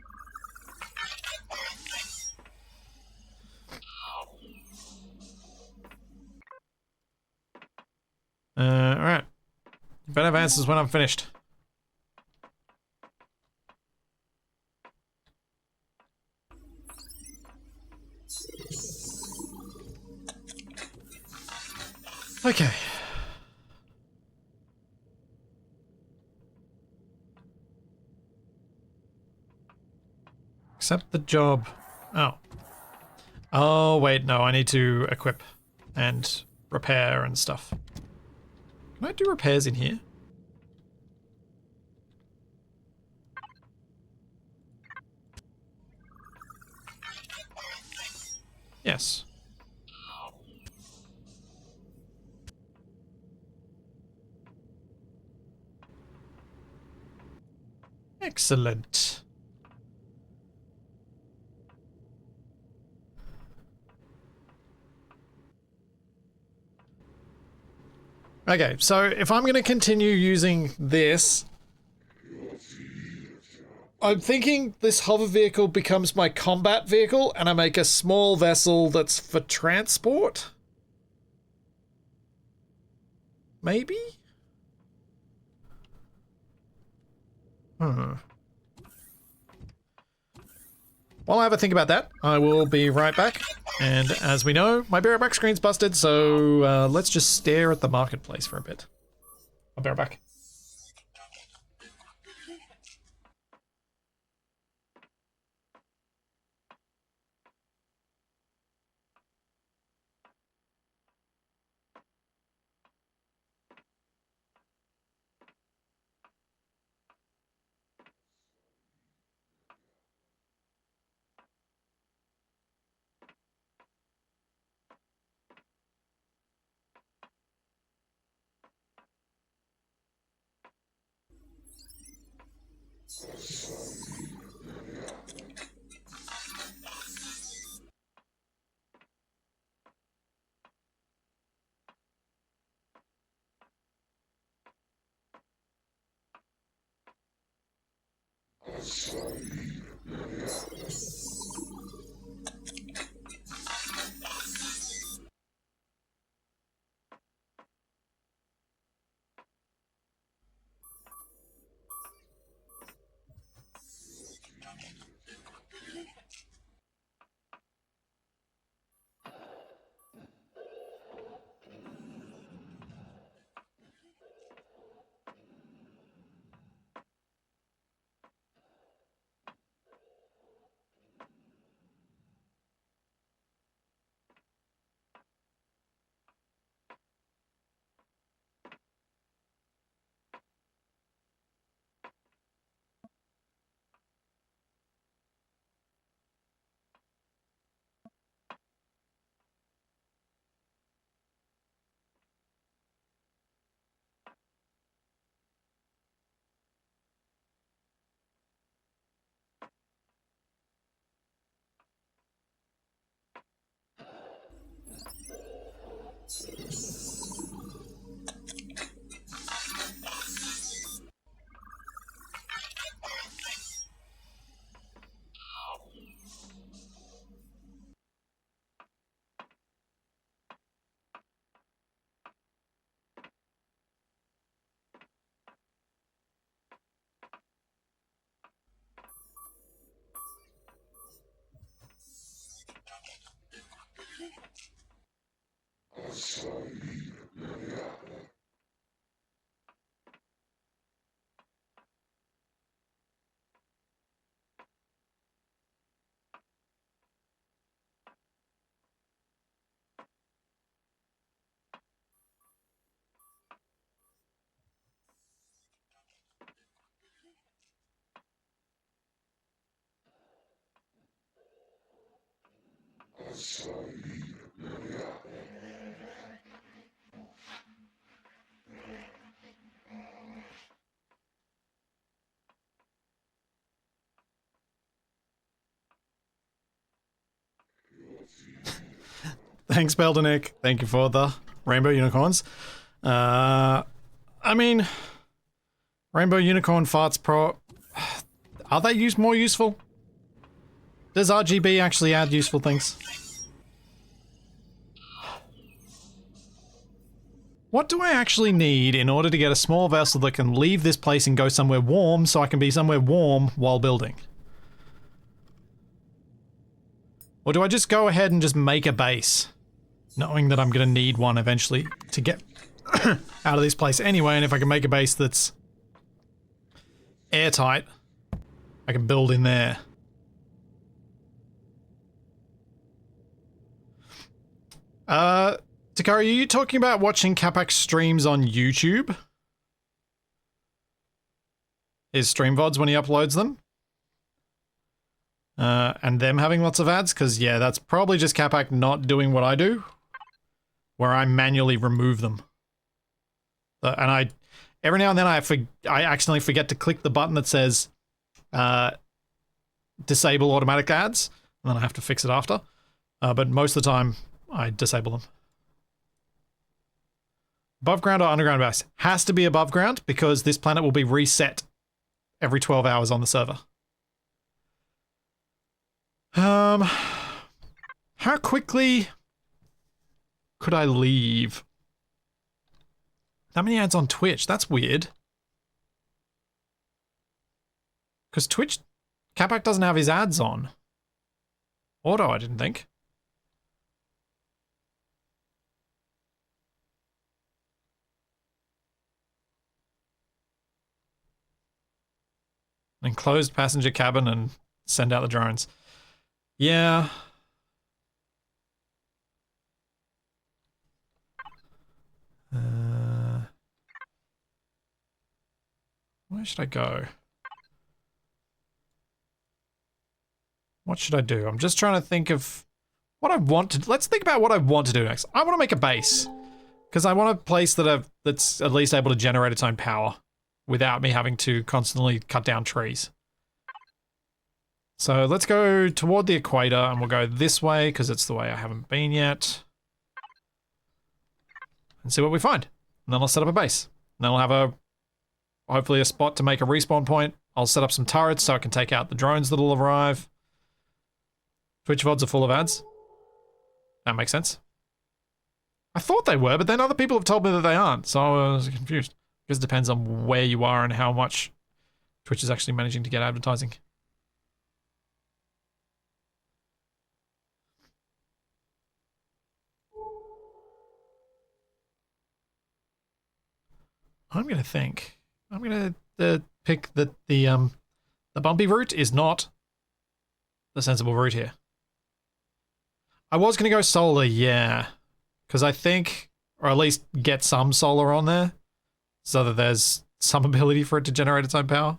Alright. You better have answers when I'm finished. Okay. Accept the job. Oh. Oh, wait, no, I need to equip and repair and stuff. Can I do repairs in here? Yes. Excellent. Okay, so if I'm going to continue using this... I'm thinking this hover vehicle becomes my combat vehicle and I make a small vessel that's for transport? Maybe? While I have a think about that, I will be right back. And as we know, my bear back screen's busted, so let's just stare at the marketplace for a bit. I'll be right back. Thanks, Beldenick. Thank you for the rainbow unicorns. I mean, rainbow unicorn farts pro... Are they more useful? Does RGB actually add useful things? What do I actually need in order to get a small vessel that can leave this place and go somewhere warm so I can be somewhere warm while building? Or do I just go ahead and just make a base? Knowing that I'm going to need one eventually to get out of this place anyway, and if I can make a base that's airtight, I can build in there. Takari, are you talking about watching Capac streams on YouTube? His stream VODs when he uploads them? And them having lots of ads? Because, yeah, that's probably just Capac not doing what I do, where I manually remove them. And every now and then I accidentally forget to click the button that says disable automatic ads, and then I have to fix it after. But most of the time, I disable them. Above ground or underground base? Has to be above ground because this planet will be reset every 12 hours on the server. How quickly could I leave? How many ads on Twitch? That's weird. Because Twitch, Capac doesn't have his ads on. Auto, I didn't think. Enclosed passenger cabin and send out the drones. Yeah. Where should I go? What should I do? I'm just trying to think of what I want to... Let's think about what I want to do next. I want to make a base. Because I want a place that's at least able to generate its own power without me having to constantly cut down trees. So let's go toward the equator and we'll go this way because it's the way I haven't been yet. And see what we find. And then I'll set up a base. And then I'll have hopefully a spot to make a respawn point. I'll set up some turrets so I can take out the drones that'll arrive. Twitch VODs are full of ads. That makes sense. I thought they were, but then other people have told me that they aren't, so I was confused. Because it depends on where you are and how much Twitch is actually managing to get advertising. I'm gonna think. I'm gonna pick the bumpy route is not the sensible route here. I was gonna go solar, yeah, because I think, or at least get some solar on there, so that there's some ability for it to generate its own power.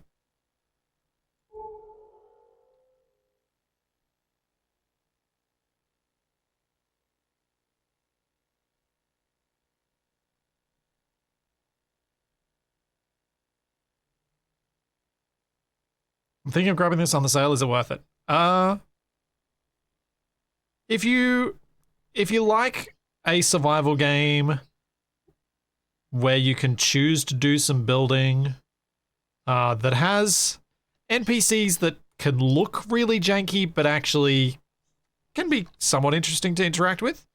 I'm thinking of grabbing this on the sale. Is it worth it? If you like a survival game where you can choose to do some building that has NPCs that can look really janky but actually can be somewhat interesting to interact with,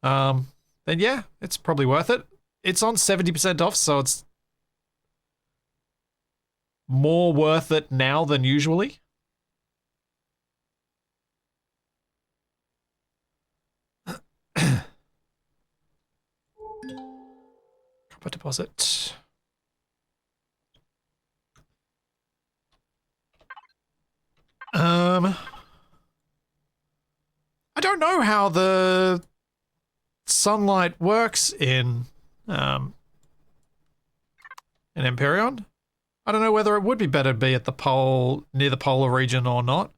then yeah, it's probably worth it. It's on 70% off, so it's more worth it now than usually. Copper deposit. I don't know how the sunlight works in Empyrion. I don't know whether it would be better to be at the pole, near the polar region or not.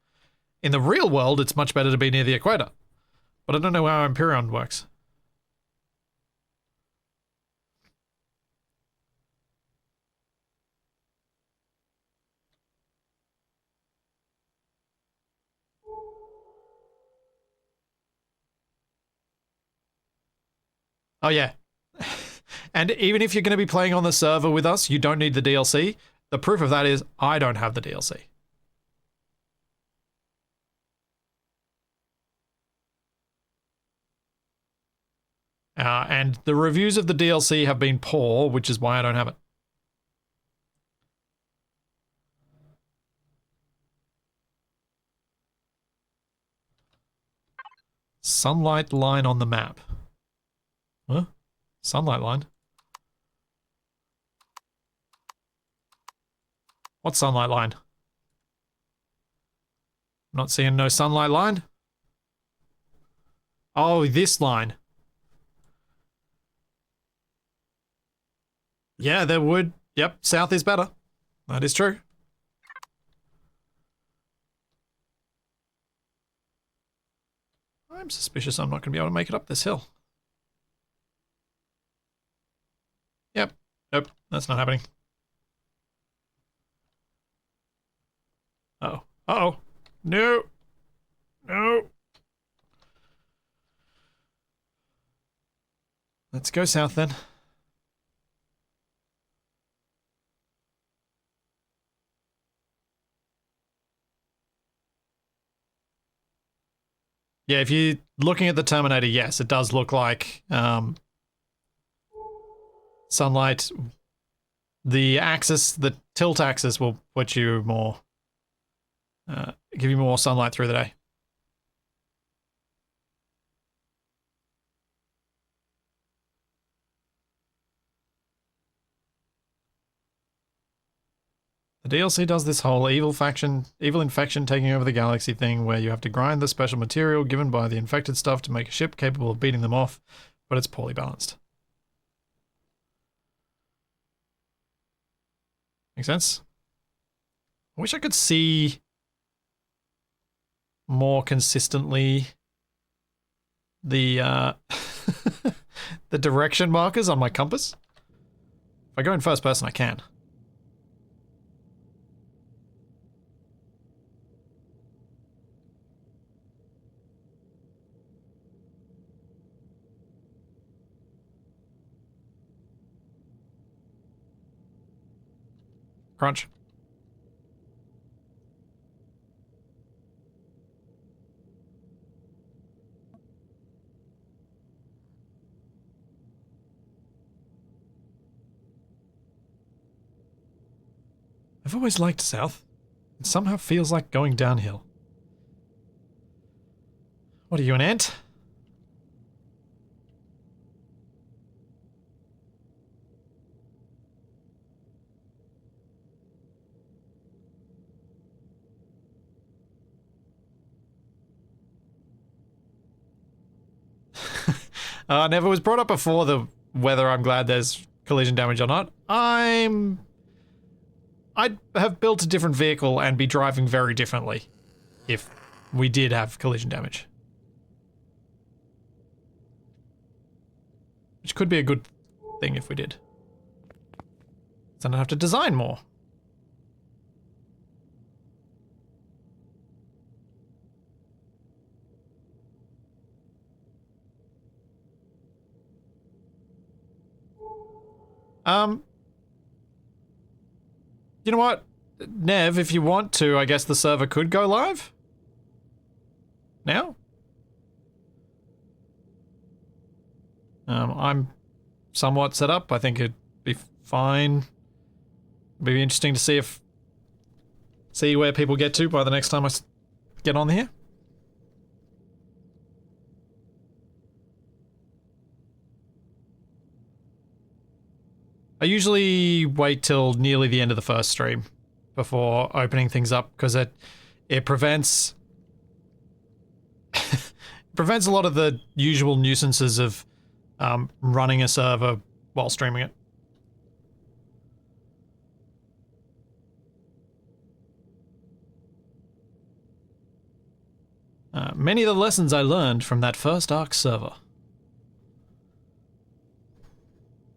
In the real world, it's much better to be near the equator. But I don't know how Empyrion works. Oh yeah. And even if you're going to be playing on the server with us, you don't need the DLC. The proof of that is I don't have the DLC. And the reviews of the DLC have been poor, which is why I don't have it. Sunlight line on the map. Huh? Sunlight line? What sunlight line? Not seeing no sunlight line. Oh, this line. Yeah, there would. Yep, south is better. That is true. I'm suspicious I'm not going to be able to make it up this hill. Yep. Nope, that's not happening. Uh-oh. Uh-oh. No. No. Let's go south then. Yeah, if you're looking at the Terminator, yes, it does look like sunlight. The axis, the tilt axis will put you more, give you more sunlight through the day. The DLC does this whole evil infection taking over the galaxy thing where you have to grind the special material given by the infected stuff to make a ship capable of beating them off, but it's poorly balanced. Make sense? I wish I could see more consistently the the direction markers on my compass. If I go in first person, I can. Crunch. I've always liked south. It somehow feels like going downhill. What are you, an ant? Never was brought up before whether I'm glad there's collision damage or not. I'd have built a different vehicle and be driving very differently if we did have collision damage. Which could be a good thing if we did. Then I'd have to design more. You know what? Nev, if you want to, I guess the server could go live? Now? I'm somewhat set up. I think it'd be fine. It'd be interesting to see where people get to by the next time I get on here. I usually wait till nearly the end of the first stream before opening things up because it prevents prevents a lot of the usual nuisances of running a server while streaming it. Many of the lessons I learned from that first Ark server.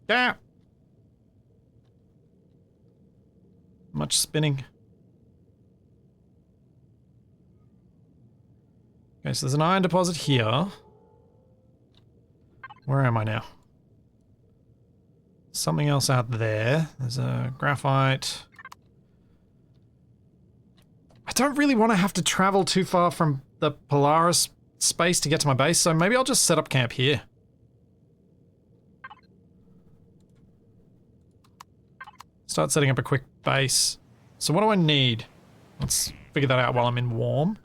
Yeah. Much spinning. Okay, so there's an iron deposit here. Where am I now? Something else out there. There's a graphite. I don't really want to have to travel too far from the Polaris space to get to my base, so maybe I'll just set up camp here. Start setting up a quick base. So what do I need? Let's figure that out while I'm in warm.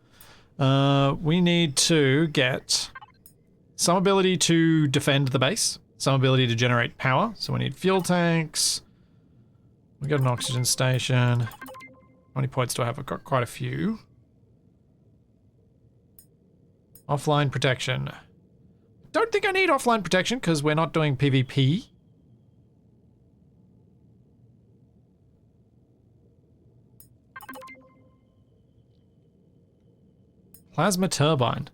We need to get some ability to defend the base, some ability to generate power. So we need fuel tanks. We got an oxygen station. How many points do I have? I've got quite a few. Offline protection. Don't think I need offline protection because we're not doing PvP. Plasma turbine.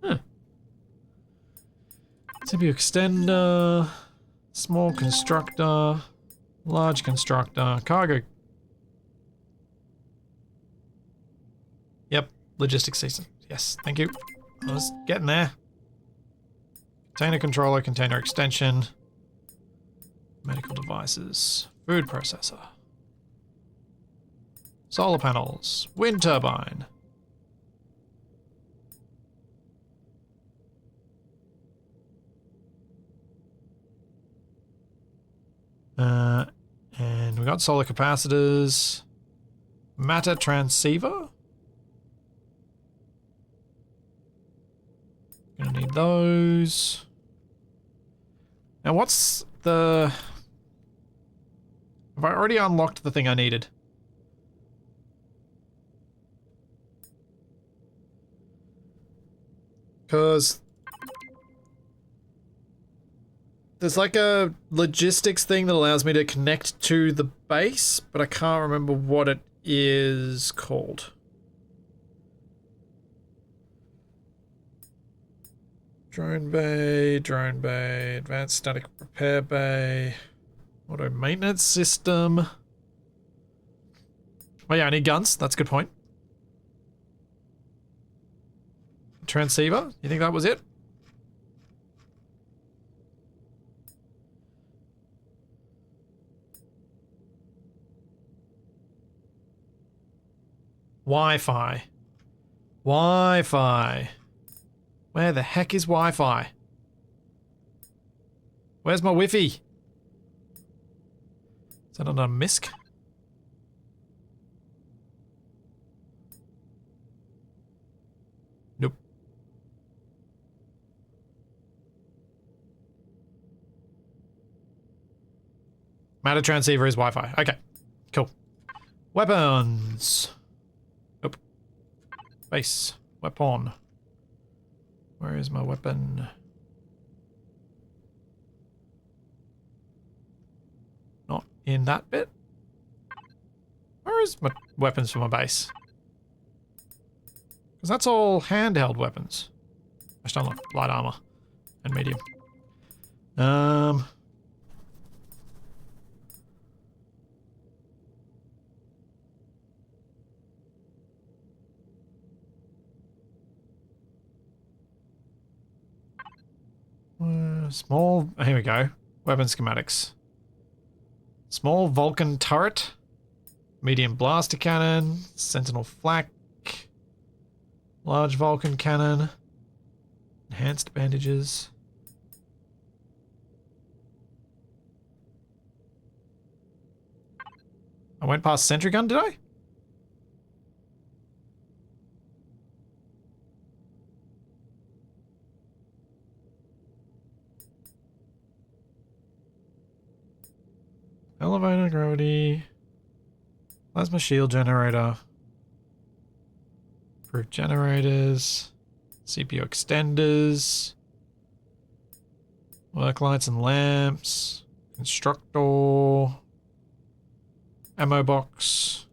Huh. CPU extender. Small constructor. Large constructor. Cargo. Yep. Logistics season. Yes, thank you. I was getting there. Container controller, container extension. Medical devices. Food processor. Solar panels. Wind turbine. And we got solar capacitors. Matter transceiver. Gonna need those. Now what's the... Have I already unlocked the thing I needed? Because there's like a logistics thing that allows me to connect to the base, but I can't remember what it is called. Drone bay, advanced static repair bay, auto maintenance system. Oh yeah, I need guns. That's a good point. Transceiver? You think that was it? Wi-Fi. Wi-Fi. Where the heck is Wi-Fi? Where's my Wi-Fi? Is that on a MISC? Nope. Matter transceiver is Wi-Fi. Okay, cool. Weapons. Nope. Base. Weapon. Where is my weapon? Not in that bit. Where is my weapons for my base? Because that's all handheld weapons. I just unlock light armor and medium. Small, here we go. Weapon schematics. Small Vulcan turret. Medium blaster cannon. Sentinel flak. Large Vulcan cannon. Enhanced bandages. I went past sentry gun, did I? Elevator gravity. Plasma shield generator. Proof generators. CPU extenders. Work lights and lamps. Constructor. Ammo box.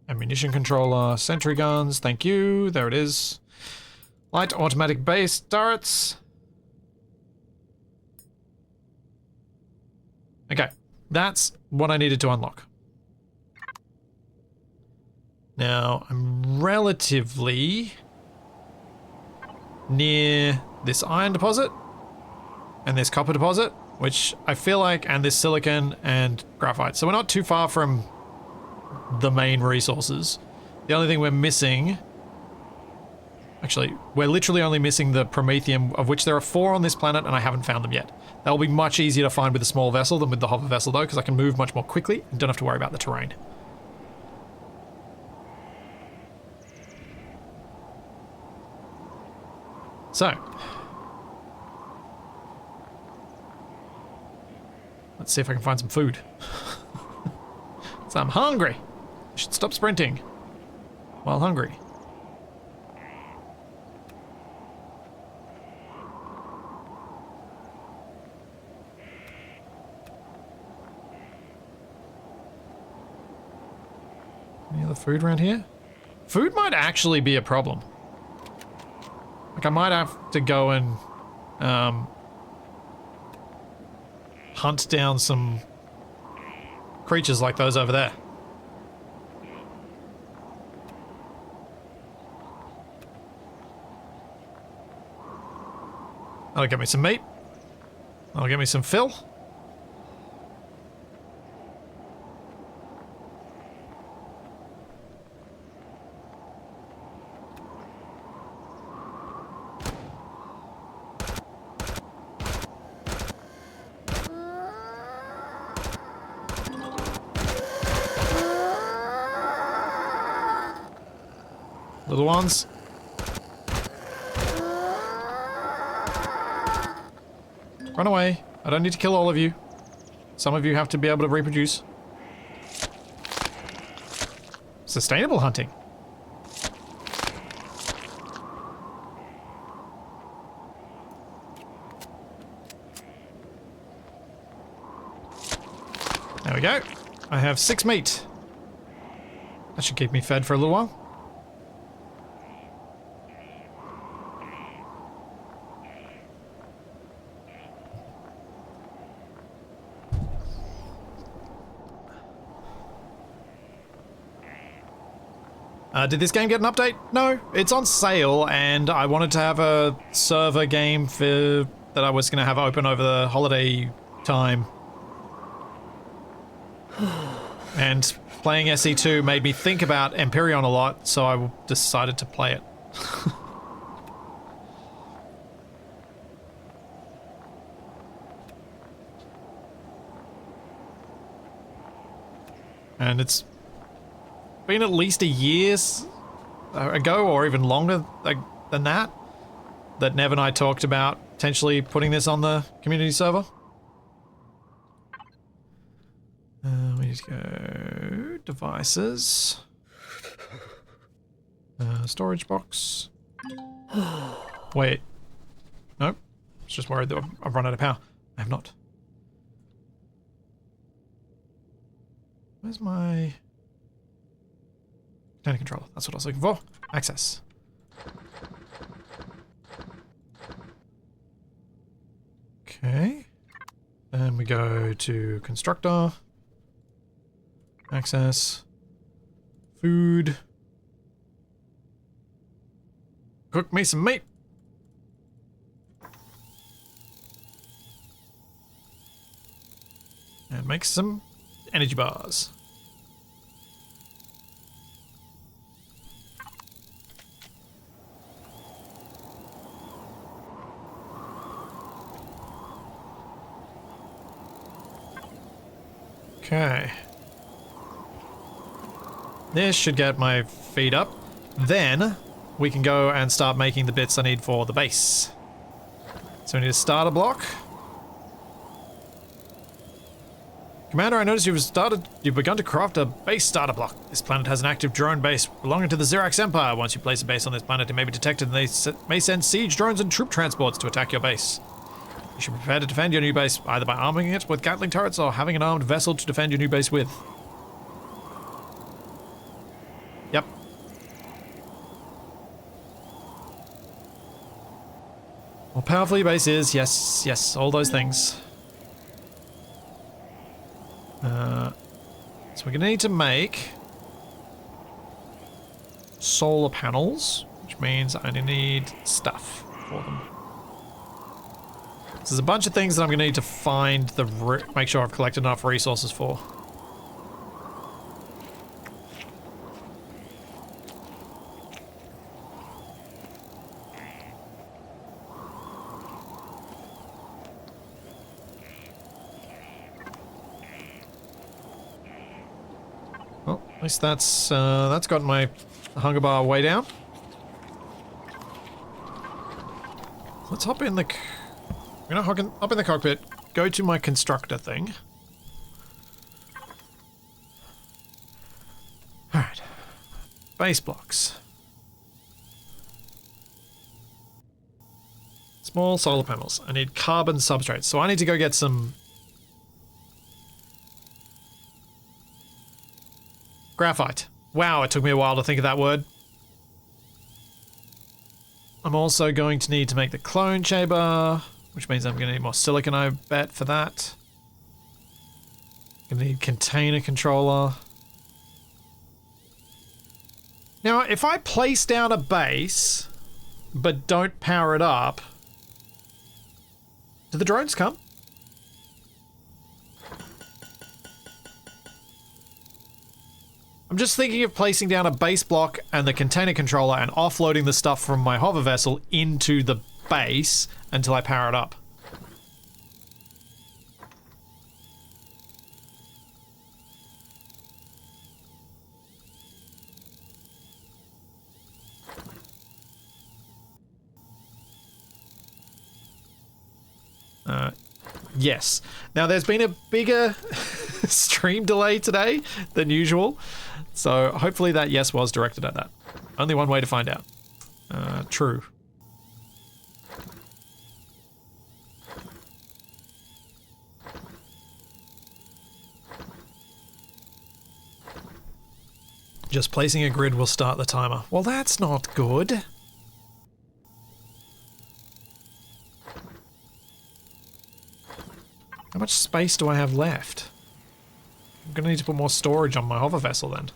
Ammunition controller. Sentry guns. Thank you. There it is. Light automatic base turrets. Okay, that's what I needed to unlock. Now, I'm relatively near this iron deposit and this copper deposit, which I feel like, and this silicon and graphite. So we're not too far from the main resources. The only thing we're missing... Actually, we're literally only missing the promethium, of which there are 4 on this planet, and I haven't found them yet. That'll be much easier to find with a small vessel than with the hover vessel, though, because I can move much more quickly and don't have to worry about the terrain. So. Let's see if I can find some food. So I'm hungry. I should stop sprinting while hungry. Any other food around here? Food might actually be a problem. Like I might have to go and hunt down some creatures like those over there. That'll get me some meat. That'll get me some fill. Little ones. Run away. I don't need to kill all of you. Some of you have to be able to reproduce. Sustainable hunting. There we go. I have 6 meat. That should keep me fed for a little while. Did this game get an update? No, it's on sale, and I wanted to have a server game that I was going to have open over the holiday time. And playing SE2 made me think about Empyrion a lot, so I decided to play it. And it's been at least a year ago, or even longer than that, that Nev and I talked about potentially putting this on the community server. We need to go devices, storage box. Wait, nope. I was just worried that I've run out of power. I have not. Where's my container controller? That's what I was looking for. Access. Okay. Then we go to constructor. Access. Food. Cook me some meat. And make some energy bars. Okay. This should get my feet up. Then we can go and start making the bits I need for the base. So we need a starter block. Commander, I noticed you've begun to craft a base starter block. This planet has an active drone base belonging to the Xerax Empire. Once you place a base on this planet, it may be detected and they may send siege drones and troop transports to attack your base. You should prepare to defend your new base either by arming it with Gatling turrets or having an armed vessel to defend your new base with. Yep. More powerful your base is, yes, yes, all those things. So we're gonna need to make solar panels, which means I need stuff for them. So there's a bunch of things that I'm gonna need to find make sure I've collected enough resources for. Well, at least that's gotten my hunger bar way down. Let's hop in the... I'm gonna hop in the cockpit, go to my constructor thing. Alright. Base blocks. Small solar panels. I need carbon substrates, so I need to go get some... graphite. Wow, it took me a while to think of that word. I'm also going to need to make the clone chamber, which means I'm going to need more silicon, I bet, for that. Gonna need container controller. Now, if I place down a base, but don't power it up, do the drones come? I'm just thinking of placing down a base block and the container controller and offloading the stuff from my hover vessel into the base until I power it up. Yes. Now, there's been a bigger stream delay today than usual, so hopefully that yes was directed at that. Only one way to find out. True. Just placing a grid will start the timer. Well, that's not good. How much space do I have left? I'm gonna need to put more storage on my hover vessel then.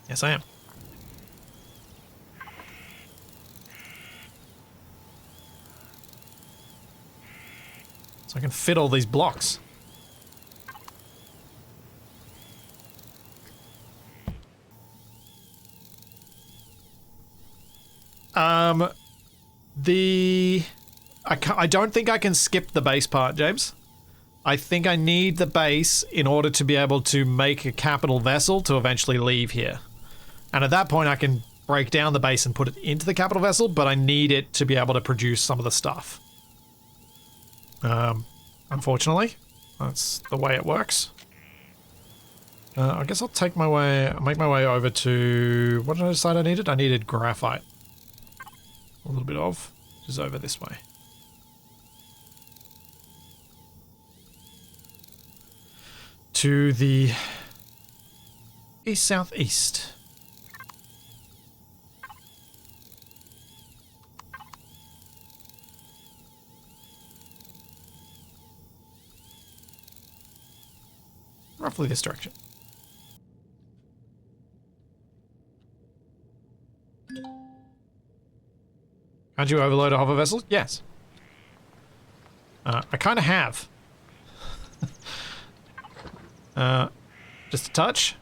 Yes, I am. So I can fit all these blocks. I don't think I can skip the base part, James. I think I need the base in order to be able to make a capital vessel to eventually leave here. And at that point I can break down the base and put it into the capital vessel, but I need it to be able to produce some of the stuff. Unfortunately, that's the way it works. I guess I'll make my way over to, what did I decide I needed? I needed graphite. A little bit of, which is over this way. To the east-southeast. Roughly this direction. Can't you overload a hover vessel? Yes. I kind of have. Just a touch.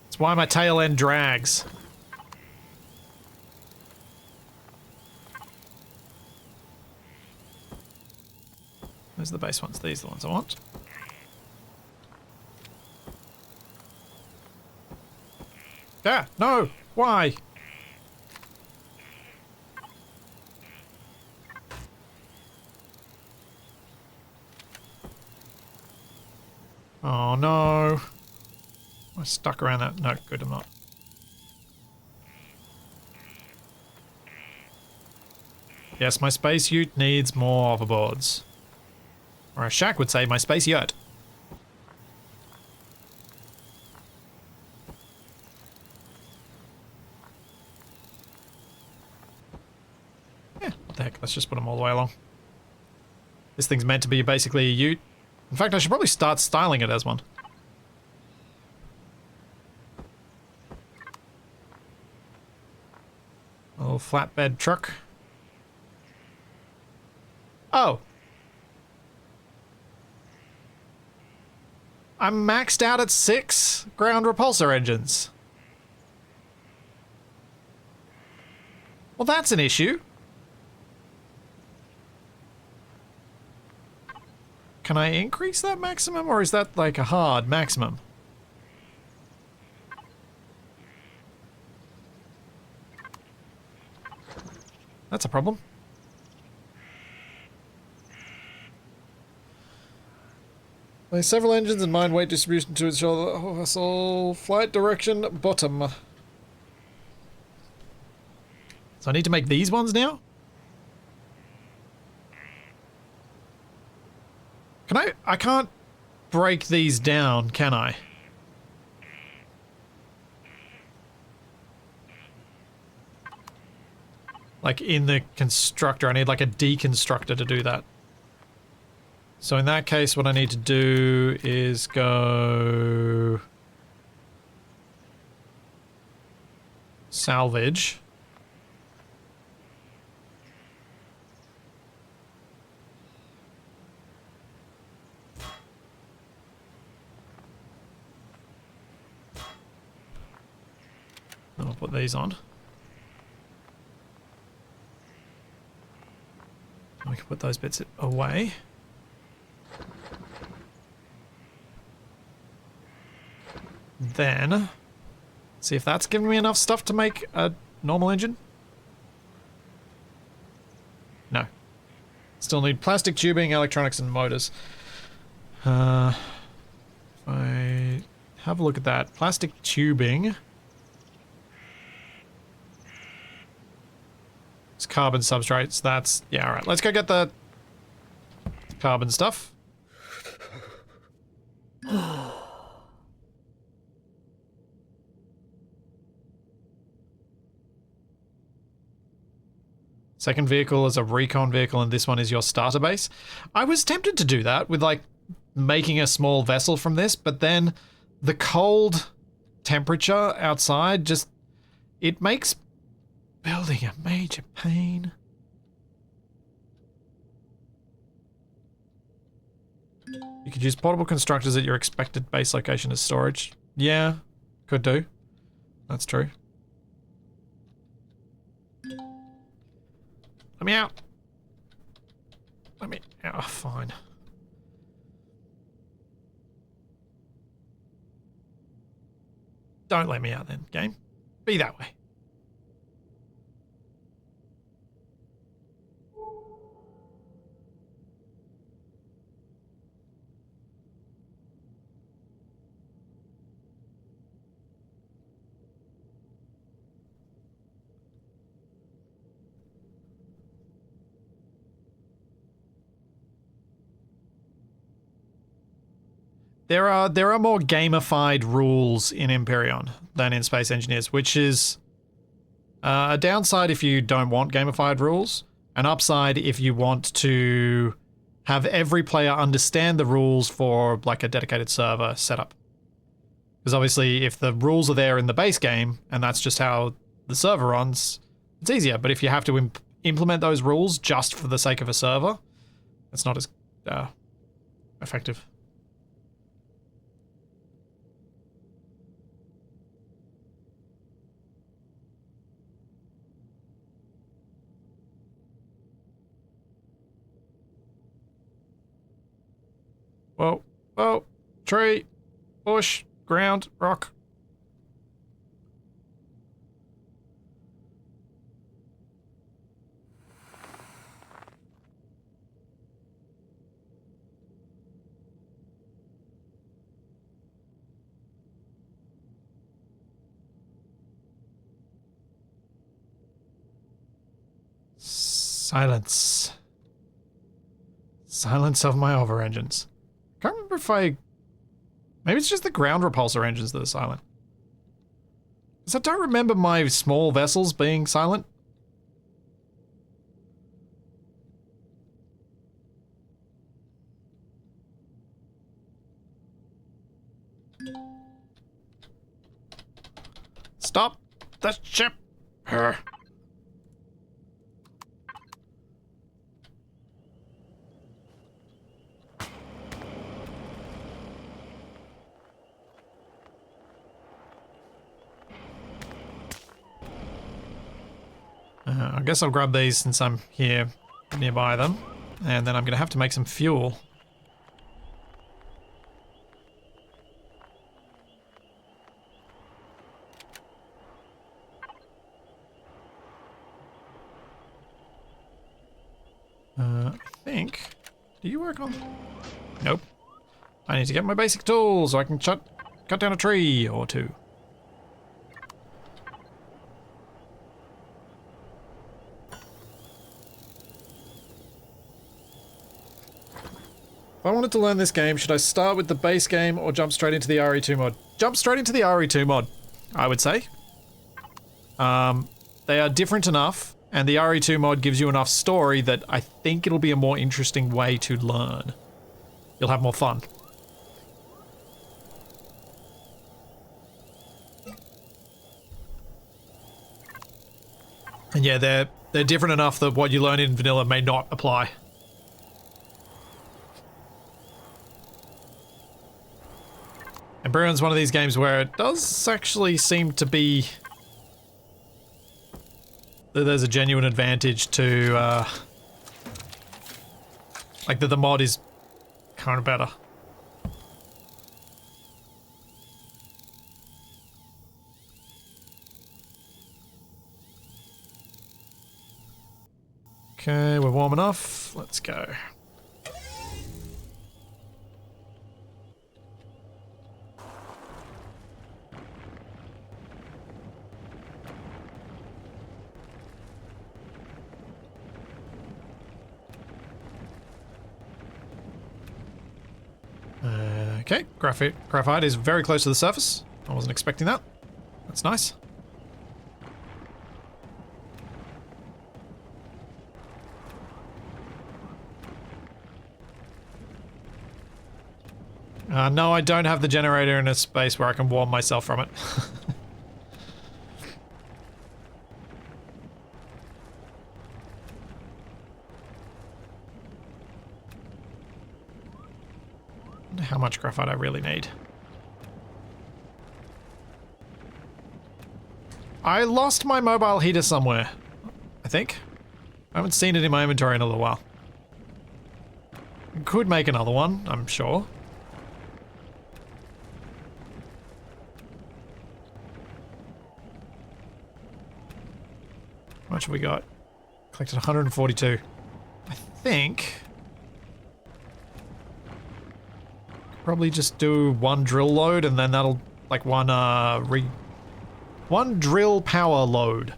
That's why my tail end drags. Those are the base ones. These are the ones I want. Ah, no! Why? Oh no. Am I stuck around that? No, good, I'm not. Yes, my space ute needs more hoverboards. Or as Shaq would say, my space yacht. Yeah, what the heck, let's just put them all the way along. This thing's meant to be basically a ute. In fact, I should probably start styling it as one. A little flatbed truck. Oh. I'm maxed out at 6 ground repulsor engines. Well, that's an issue. Can I increase that maximum, or is that like a hard maximum? That's a problem. Place several engines and mind weight distribution to ensure the vessel flight direction bottom. So I need to make these ones now? I can't break these down, can I? Like in the constructor, I need like a deconstructor to do that. So in that case, what I need to do is go salvage. I'll put these on. We can put those bits away. Then See if that's giving me enough stuff to make a normal engine. No. Still need plastic tubing, electronics, and motors. If I have a look at that. Plastic tubing. It's carbon substrates. That's... yeah, alright. Let's go get the carbon stuff. Second vehicle is a recon vehicle, and this one is your starter base. I was tempted to do that with, like, making a small vessel from this, but then the cold temperature outside just... it makes building a major pain. You could use portable constructors at your expected base location as storage. Yeah, could do. That's true. Let me out. Let me... oh, fine. Don't let me out then, game. Be that way. There are more gamified rules in Empyrion than in Space Engineers, which is a downside if you don't want gamified rules, an upside if you want to have every player understand the rules for like a dedicated server setup. Because obviously if the rules are there in the base game and that's just how the server runs, it's easier. But if you have to implement those rules just for the sake of a server, it's not as effective. Whoa, whoa, tree, bush, ground, rock. Silence. Silence of my over engines. Can't remember if I... maybe it's just the ground repulsor engines that are silent. Because I don't remember my small vessels being silent. Stop the ship! I guess I'll grab these since I'm here nearby them. And then I'm going to have to make some fuel. I think... do you work on... nope. I need to get my basic tools so I can cut down a tree or two. If I wanted to learn this game, should I start with the base game or jump straight into the RE2 mod? Jump straight into the RE2 mod, I would say. They are different enough, and the RE2 mod gives you enough story that I think it'll be a more interesting way to learn. You'll have more fun. And yeah, they're different enough that what you learn in vanilla may not apply. Empyrion's one of these games where it does actually seem to be that there's a genuine advantage to like that the mod is kind of better. Okay, we're warm enough. Let's go. Okay, graphite is very close to the surface. I wasn't expecting that. That's nice. No, I don't have the generator in a space where I can warm myself from it. Wonder how much graphite I really need. I lost my mobile heater somewhere, I think. I haven't seen it in my inventory in a little while. Could make another one, I'm sure. How much have we got? Collected 142. I think... probably just do one drill load and then that'll... like one, one drill power load.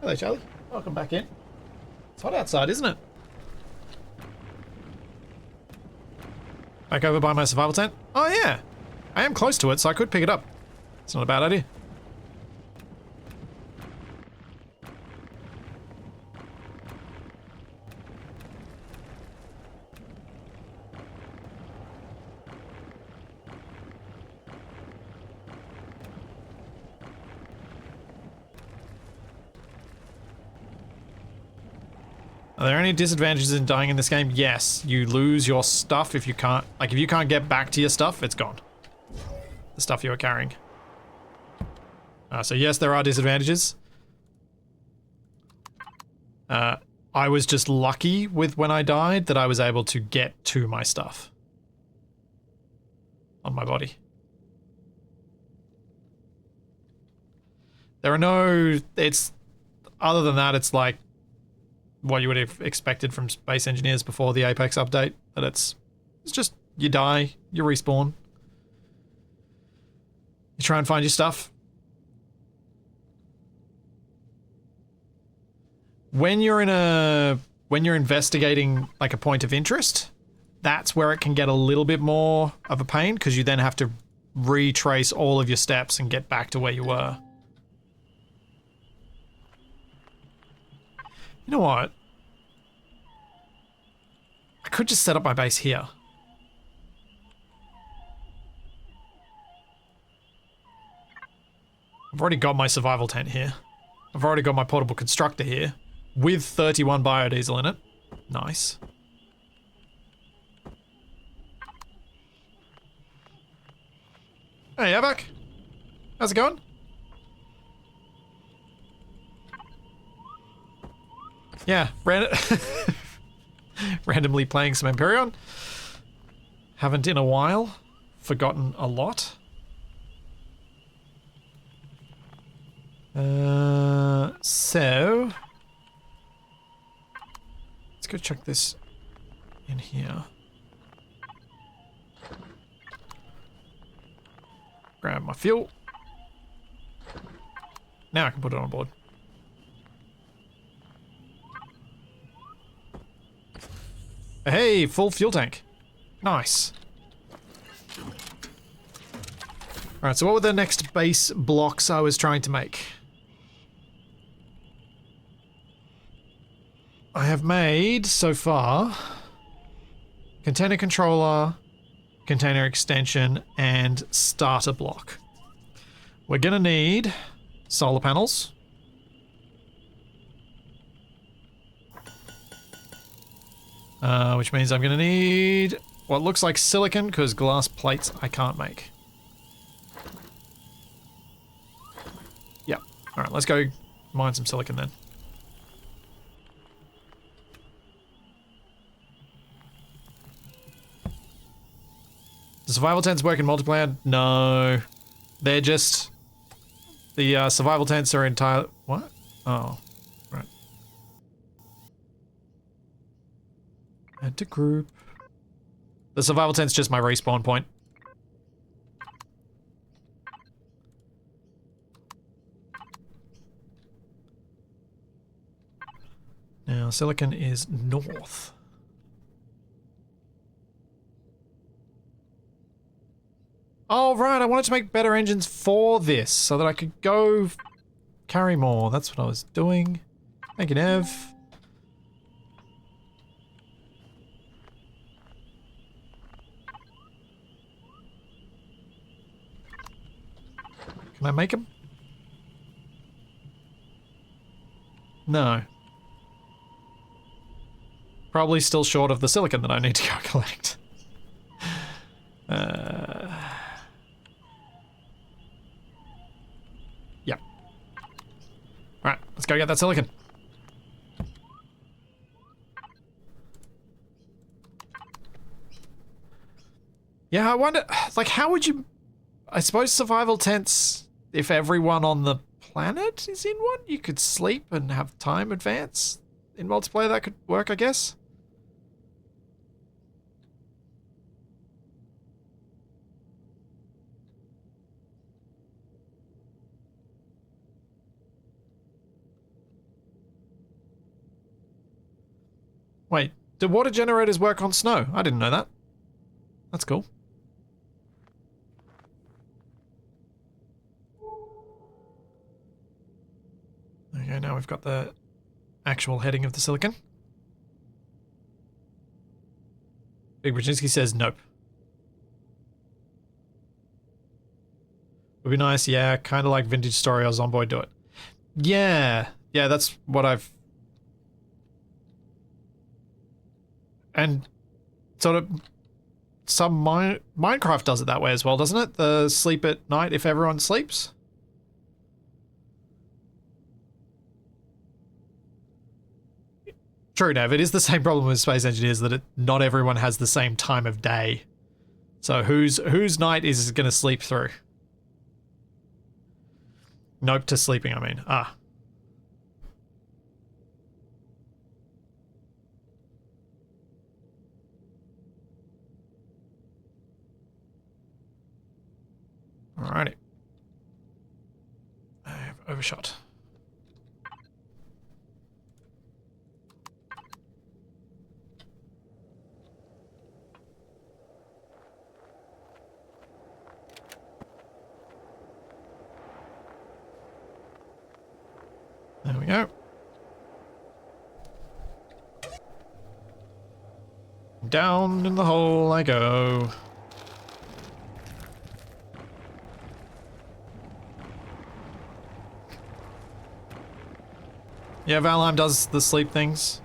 Hello, Charlie. Welcome back in. It's hot outside, isn't it? Back over by my survival tent? Oh yeah! I am close to it, so I could pick it up. It's not a bad idea. Are there any disadvantages in dying in this game? Yes, you lose your stuff if you can't, like if you can't get back to your stuff, it's gone. The stuff you were carrying. So yes, there are disadvantages. I was just lucky with when I died that I was able to get to my stuff. On my body. There are no, it's, other than that, it's like, what you would have expected from space engineers before the Apex update, that it's just, you die, you respawn. You try and find your stuff. When you're investigating like a point of interest, that's where it can get a little bit more of a pain, because you then have to retrace all of your steps and get back to where you were. You know what? I could just set up my base here. I've already got my survival tent here. I've already got my portable constructor here with 31 biodiesel in it. Nice. Hey, Avak. How's it going? Yeah, randomly playing some Empyrion. Haven't in a while. Forgotten a lot. So... let's go check this in here. Grab my fuel. Now I can put it on board. Hey, full fuel tank. Nice. Alright, so what were the next base blocks I was trying to make? I have made, so far, container controller, container extension, and starter block. We're gonna need solar panels. Which means I'm gonna need what looks like silicon, because glass plates I can't make. Yep. Alright, let's go mine some silicon then. The survival tents work in multiplayer? No. They're just... The survival tents are entirely... What? Oh. Right. Add to group. The survival tent's just my respawn point. Now, silicon is north. Oh, right, I wanted to make better engines for this, so that I could go carry more. That's what I was doing. Thank you, Nev. Can I make them? No. Probably still short of the silicon that I need to go collect. Yep. Alright, let's go get that silicon. Yeah, I wonder, like, how would you... I suppose survival tents, if everyone on the planet is in one, you could sleep and have time advance. In multiplayer, that could work, I guess. Wait, do water generators work on snow? I didn't know that. That's cool. Okay, now we've got the actual heading of the silicon. Big Brzezinski says nope. Would be nice, yeah, kind of like Vintage Story or Zomboid do it. Yeah, that's what I've... And sort of some Minecraft does it that way as well, doesn't it? The sleep at night if everyone sleeps. True, Nev, it is the same problem with Space Engineers that not everyone has the same time of day. So whose night is going to sleep through? Nope to sleeping, I mean. Ah. Alrighty. I have overshot. There we go. Down in the hole I go. Yeah, Valheim does the sleep things.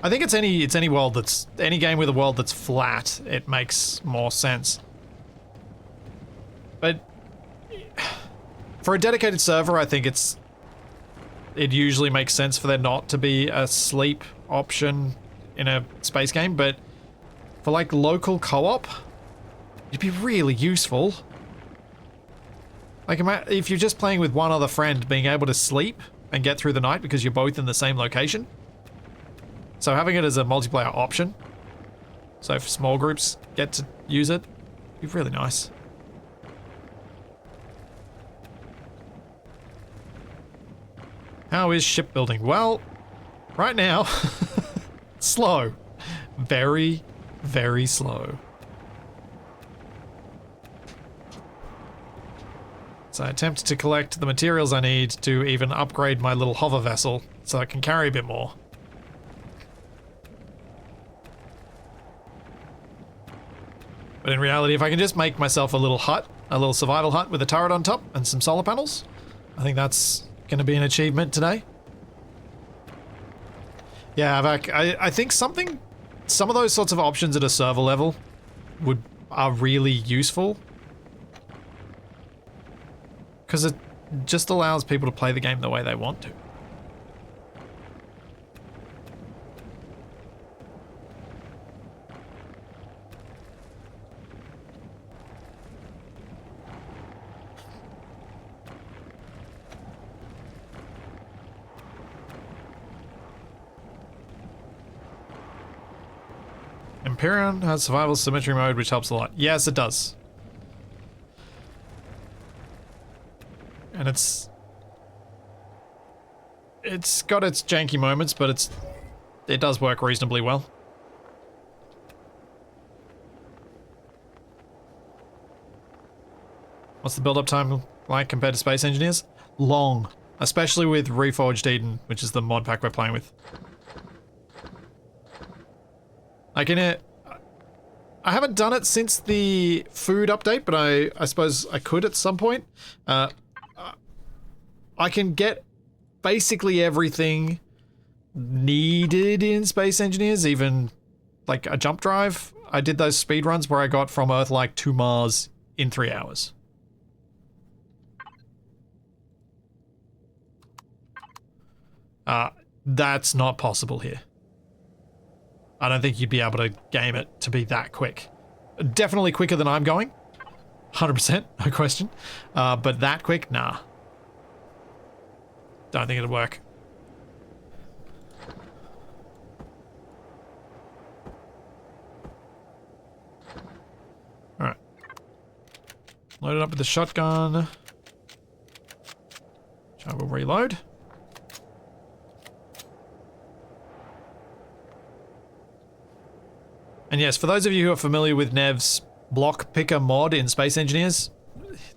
I think it's any world that's any game with a world that's flat, it makes more sense. But for a dedicated server, I think it usually makes sense for there not to be a sleep option in a space game, but for like local co-op, it'd be really useful. Like if you're just playing with one other friend, being able to sleep and get through the night because you're both in the same location. So having it as a multiplayer option, so if small groups get to use it, it'd be really nice. How is shipbuilding? Well, right now, slow. Very, very slow. So I attempt to collect the materials I need to even upgrade my little hover vessel so I can carry a bit more. But in reality, if I can just make myself a little hut, a little survival hut with a turret on top and some solar panels, I think that's going to be an achievement today. Yeah, I think some of those sorts of options at a server level are really useful. Because it just allows people to play the game the way they want to. Empyrion has survival symmetry mode, which helps a lot. Yes, it does. And it's got its janky moments, but it does work reasonably well. What's the build-up time like compared to Space Engineers? Long. Especially with Reforged Eden, which is the mod pack we're playing with. Like in it, I haven't done it since the food update, but I suppose I could at some point. I can get basically everything needed in Space Engineers, even like a jump drive. I did those speed runs where I got from Earth-like to Mars in 3 hours. That's not possible here. I don't think you'd be able to game it to be that quick. Definitely quicker than I'm going. 100%, no question. But that quick? Nah. Don't think it'll work. Alright. Load it up with the shotgun. Which I will reload. And yes, for those of you who are familiar with Nev's block picker mod in Space Engineers,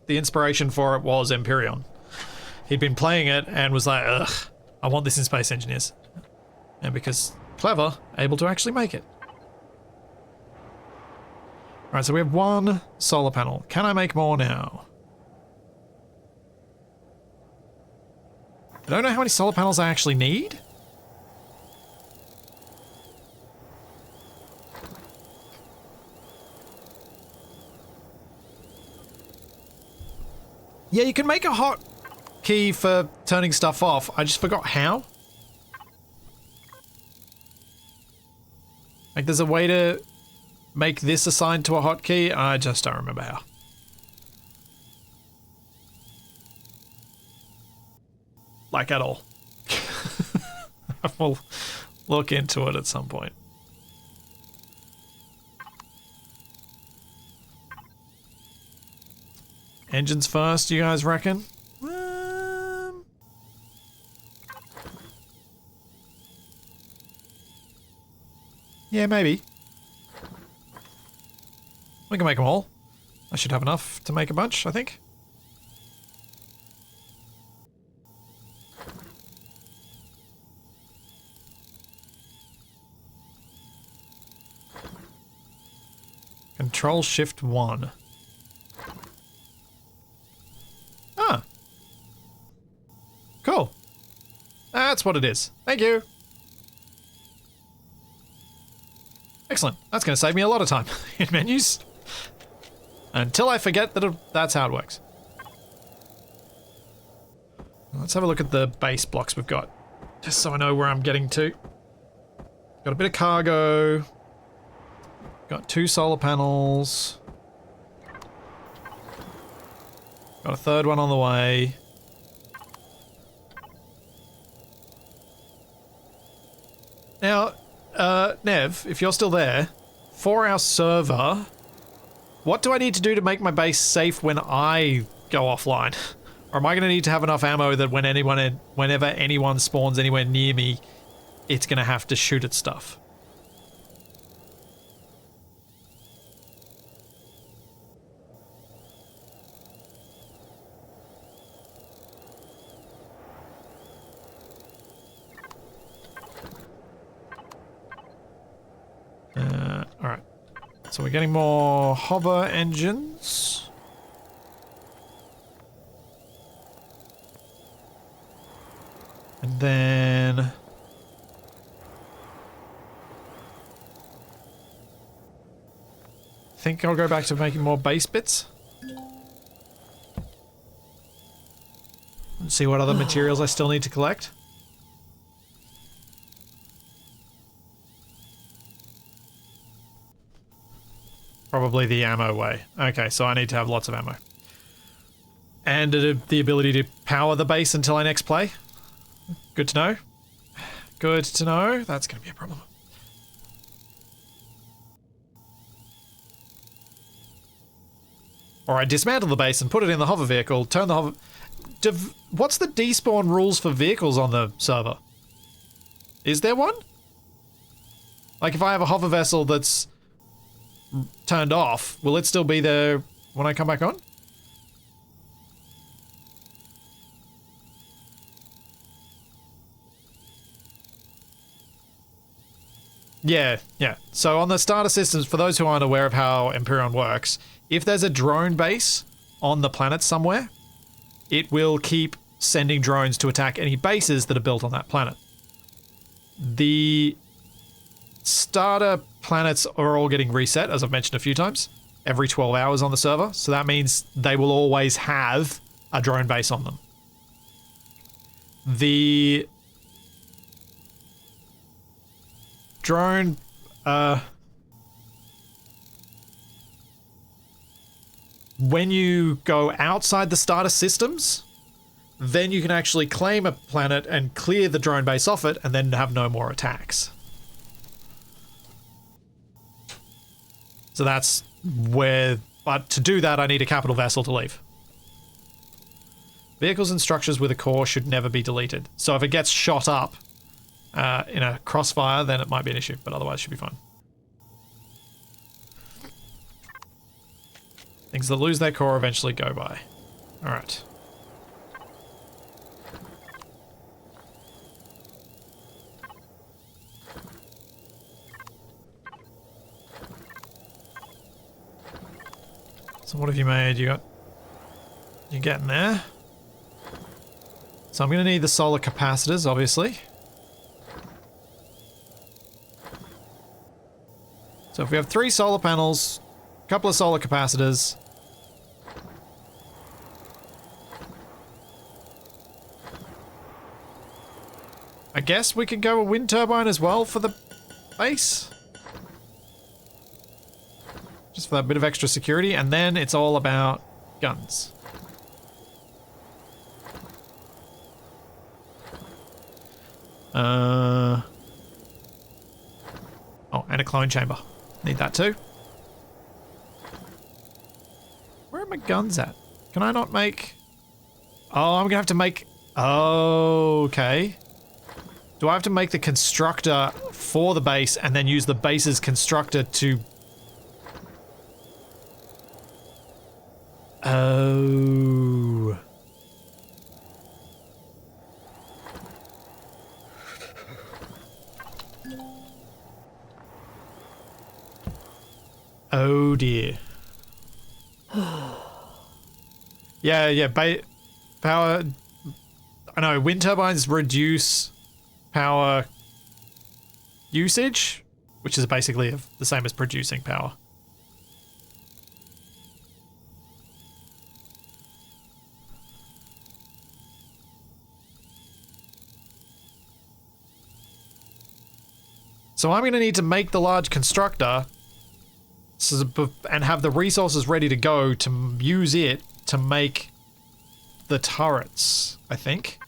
the inspiration for it was Empyrion. He'd been playing it and was like, ugh, I want this in Space Engineers. And because clever, able to actually make it. Alright, so we have 1 solar panel. Can I make more now? I don't know how many solar panels I actually need. Yeah, you can make a hotkey for turning stuff off. I just forgot how. Like, there's a way to make this assigned to a hotkey. I just don't remember how. Like, at all. I will look into it at some point. Engines first, you guys reckon? Yeah, maybe. We can make them all. I should have enough to make a bunch, I think. Control Shift 1. Ah. Cool. That's what it is. Thank you. Excellent. That's going to save me a lot of time in menus. Until I forget that that's how it works. Let's have a look at the base blocks we've got. Just so I know where I'm getting to. Got a bit of cargo. Got 2 solar panels. Got a 3rd one on the way. Now, Nev, if you're still there, for our server, what do I need to do to make my base safe when I go offline? Or am I going to need to have enough ammo that whenever anyone spawns anywhere near me, it's going to have to shoot at stuff? Alright. So we're getting more hover engines. And then... I think I'll go back to making more base bits. And see what other materials I still need to collect. Probably the ammo way. Okay, so I need to have lots of ammo. And the ability to power the base until I next play. Good to know. Good to know. That's going to be a problem. Or I dismantle the base and put it in the hover vehicle, turn the hover... What's the despawn rules for vehicles on the server? Is there one? Like if I have a hover vessel that's turned off, will it still be there when I come back on? Yeah. So on the starter systems, for those who aren't aware of how Empyrion works, if there's a drone base on the planet somewhere, it will keep sending drones to attack any bases that are built on that planet. The starter planets are all getting reset, as I've mentioned a few times, every 12 hours on the server, so that means they will always have a drone base on them. The drone, when you go outside the starter systems, then you can actually claim a planet and clear the drone base off it and then have no more attacks. So that's where, but to do that I need a capital vessel to leave. Vehicles and structures with a core should never be deleted. So if it gets shot up in a crossfire, then it might be an issue, but otherwise it should be fine. Things that lose their core eventually go by. Alright. So what have you made? You're getting there. So I'm going to need the solar capacitors, obviously. So if we have 3 solar panels, a couple of solar capacitors. I guess we could go a wind turbine as well for the base. Just for that bit of extra security, and then it's all about guns. Oh, and a clone chamber. Need that too. Where are my guns at? Can I not make... Oh, I'm gonna have to make... Oh, okay. Do I have to make the constructor for the base and then use the base's constructor to... Oh. Oh dear. Yeah, power... I know, wind turbines reduce power usage, which is basically the same as producing power. So I'm going to need to make the large constructor and have the resources ready to go to use it to make the turrets, I think.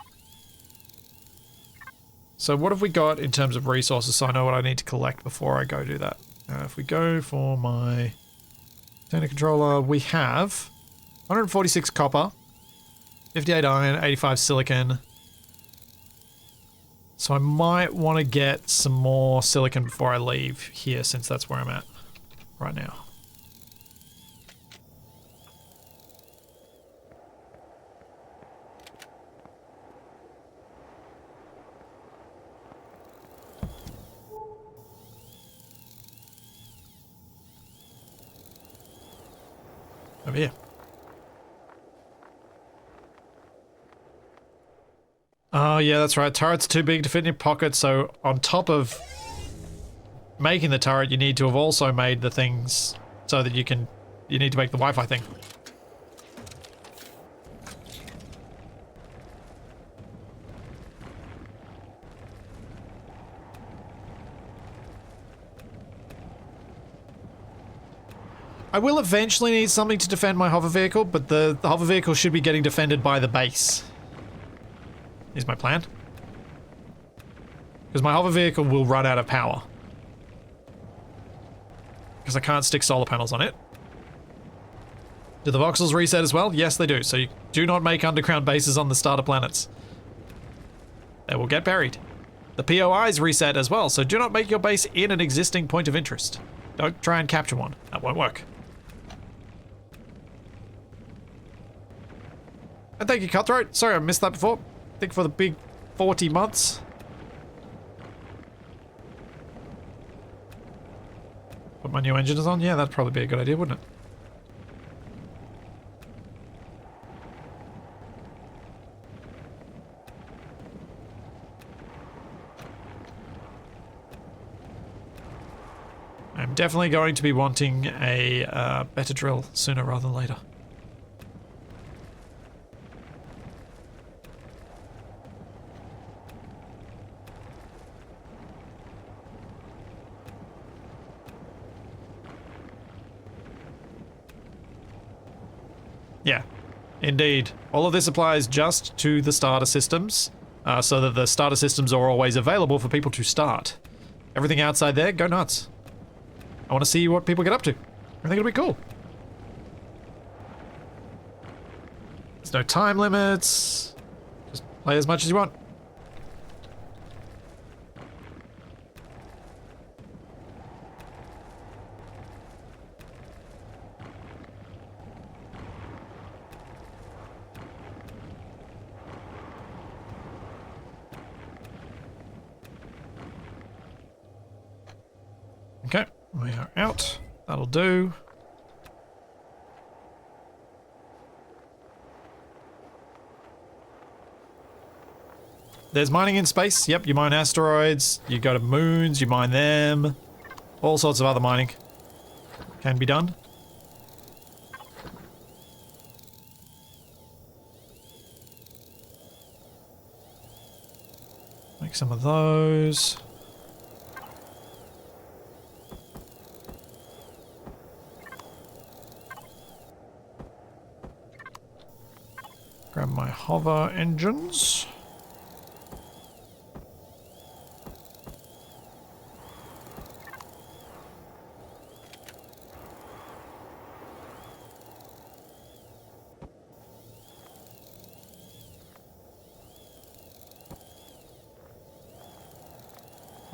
So what have we got in terms of resources so I know what I need to collect before I go do that? If we go for my data controller, we have 146 copper, 58 iron, 85 silicon. So I might want to get some more silicon before I leave here, since that's where I'm at right now. Over here. Oh yeah, that's right. Turret's too big to fit in your pocket, so on top of making the turret, you need to have also made the things so that you need to make the Wi-Fi thing. I will eventually need something to defend my hover vehicle, but the hover vehicle should be getting defended by the base. Is my plan. Because my hover vehicle will run out of power. Because I can't stick solar panels on it. Do the voxels reset as well? Yes, they do. So you do not make underground bases on the starter planets. They will get buried. The POIs reset as well, so do not make your base in an existing point of interest. Don't try and capture one. That won't work. And thank you, Cutthroat. Sorry I missed that before. I think for the big 40 months. Put my new engines on? Yeah, that'd probably be a good idea, wouldn't it? I'm definitely going to be wanting a better drill sooner rather than later. Yeah, indeed. All of this applies just to the starter systems, so that the starter systems are always available for people to start. Everything outside there, go nuts. I want to see what people get up to. I think it'll be cool. There's no time limits. Just play as much as you want. Okay, we are out. That'll do. There's mining in space. Yep, you mine asteroids, you go to moons, you mine them. All sorts of other mining can be done. Make some of those. Grab my hover engines.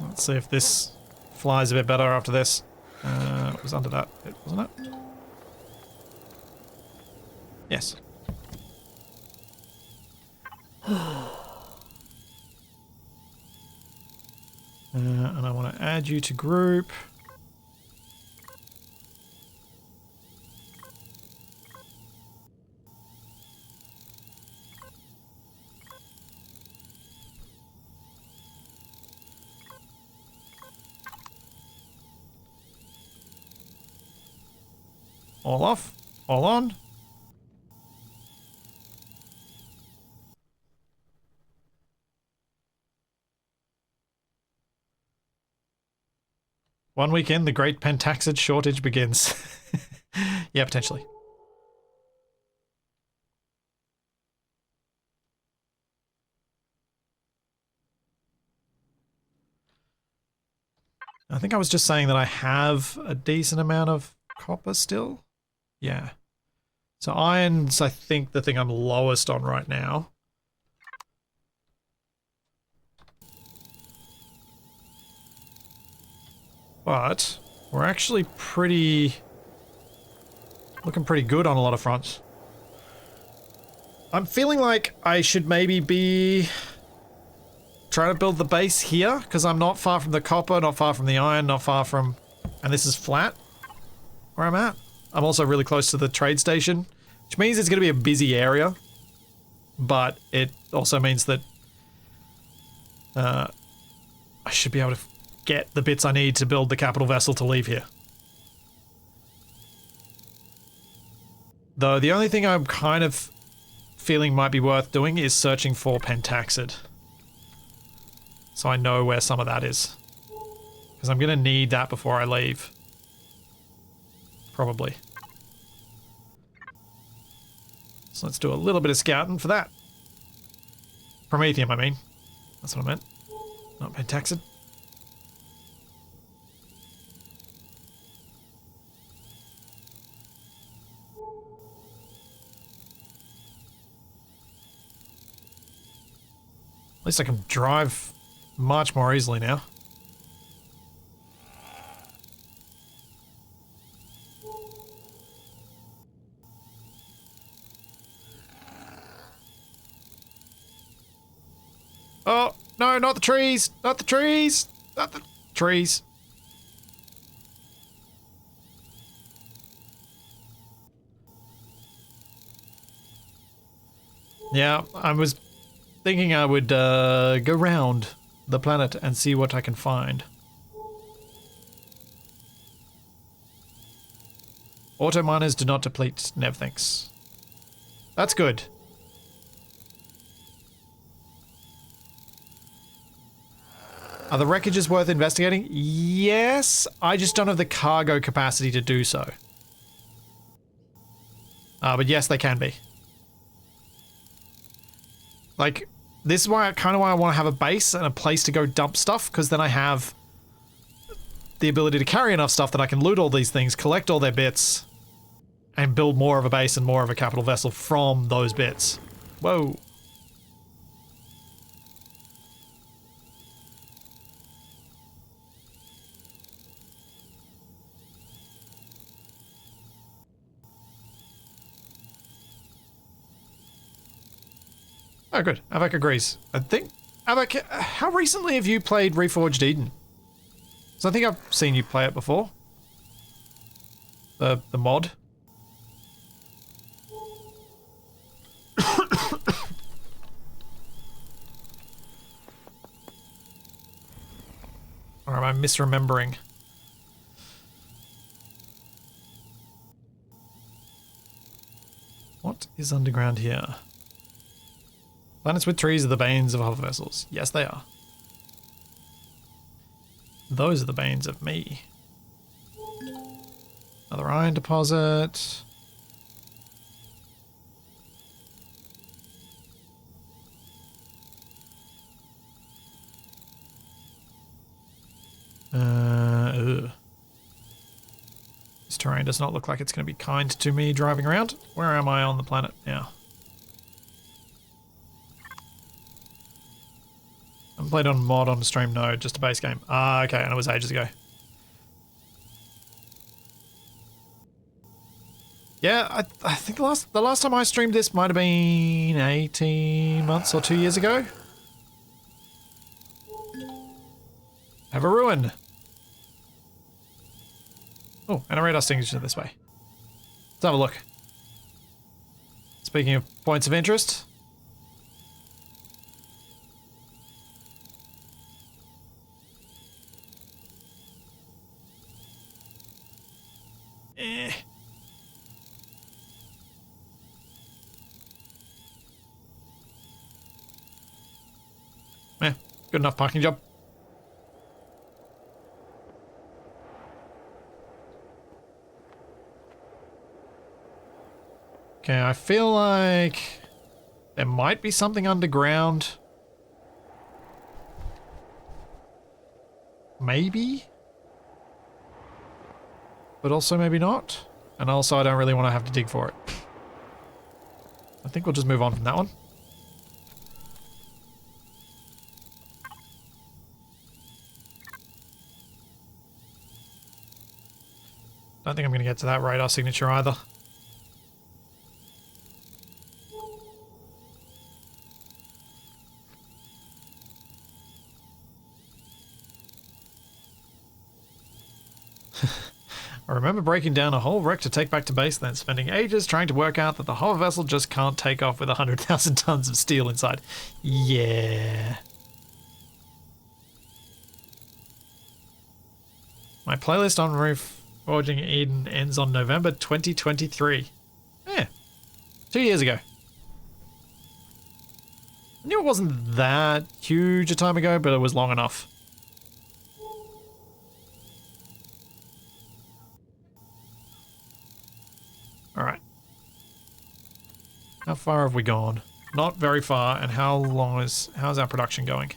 Let's see if this flies a bit better after this. It was under that bit, wasn't it? Yes. And I want to add you to group. All off, all on. One weekend, the great pentaxid shortage begins. Yeah, potentially. I think I was just saying that I have a decent amount of copper still. Yeah. So iron's, I think, the thing I'm lowest on right now. But we're actually looking pretty good on a lot of fronts. I'm feeling like I should maybe be trying to build the base here, because I'm not far from the copper, not far from the iron, not far from... And this is flat, where I'm at. I'm also really close to the trade station, which means it's going to be a busy area. But it also means that I should be able to get the bits I need to build the capital vessel to leave here. Though the only thing I'm kind of feeling might be worth doing is searching for pentaxid. So I know where some of that is. Because I'm going to need that before I leave. Probably. So let's do a little bit of scouting for that. Promethium, I mean. That's what I meant. Not pentaxid. At least I can drive much more easily now. Oh, no, not the trees! Not the trees! Not the trees. Yeah, I was thinking I would go round the planet and see what I can find. Auto miners do not deplete, Nev thinks. That's good. Are the wreckages worth investigating? Yes, I just don't have the cargo capacity to do so. But yes, they can be. Like, this is why I want to have a base and a place to go dump stuff, because then I have the ability to carry enough stuff that I can loot all these things, collect all their bits, and build more of a base and more of a capital vessel from those bits. Whoa. Oh, good. Avak agrees. I think, Avak, how recently have you played Reforged Eden? So I think I've seen you play it before. The mod. Or am I misremembering? What is underground here? Planets with trees are the banes of hover vessels. Yes, they are. Those are the banes of me. Another iron deposit. Ugh. This terrain does not look like it's going to be kind to me driving around. Where am I on the planet now? I played on mod on stream, no, just a base game. Ah, okay, and it was ages ago. Yeah, I think the last time I streamed this might have been 18 months or 2 years ago. Have a ruin. Oh, and a radar signature this way. Let's have a look. Speaking of points of interest. Good enough parking job. Okay, I feel like there might be something underground. Maybe? But also maybe not. And also I don't really want to have to dig for it. I think we'll just move on from that one. Don't think I'm going to get to that radar signature either. I remember breaking down a whole wreck to take back to base, then spending ages trying to work out that the hover vessel just can't take off with 100,000 tons of steel inside. Yeah. My playlist on Reforged Eden ends on November 2023. Yeah. 2 years ago. I knew it wasn't that huge a time ago, but it was long enough. Alright. How far have we gone? Not very far, and how's our production going?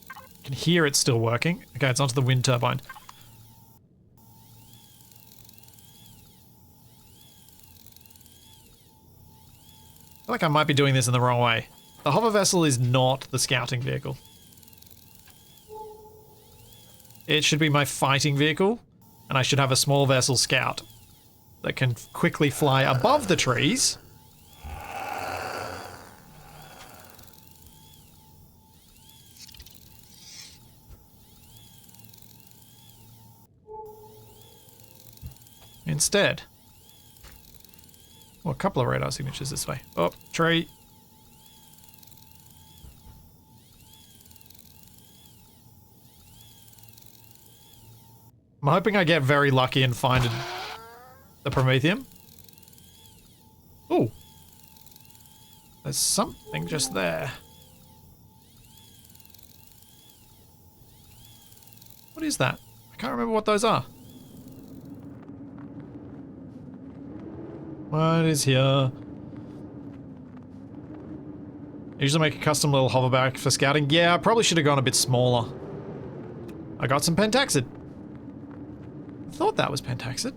I can hear it's still working. Okay, it's onto the wind turbine. I feel like I might be doing this in the wrong way. The hover vessel is not the scouting vehicle. It should be my fighting vehicle, and I should have a small vessel scout that can quickly fly above the trees. Instead. Well, a couple of radar signatures this way. Oh, tree. I'm hoping I get very lucky and find the Prometheum. Ooh. There's something just there. What is that? I can't remember what those are. What is here? Usually make a custom little hoverback for scouting. Yeah, I probably should have gone a bit smaller. I got some pentaxid. I thought that was pentaxid.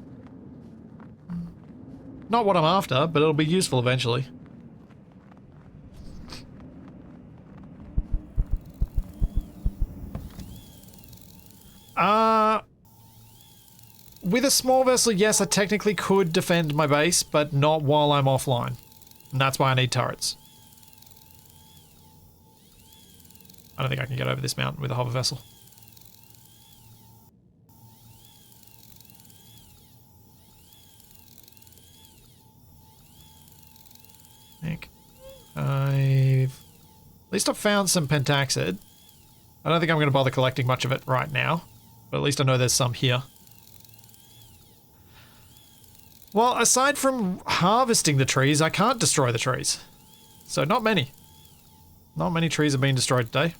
Not what I'm after, but it'll be useful eventually. With a small vessel, yes, I technically could defend my base, but not while I'm offline. And that's why I need turrets. I don't think I can get over this mountain with a hover vessel. At least I've found some pentaxid. I don't think I'm going to bother collecting much of it right now, but at least I know there's some here. Well, aside from harvesting the trees, I can't destroy the trees. So not many. Not many trees have been destroyed today.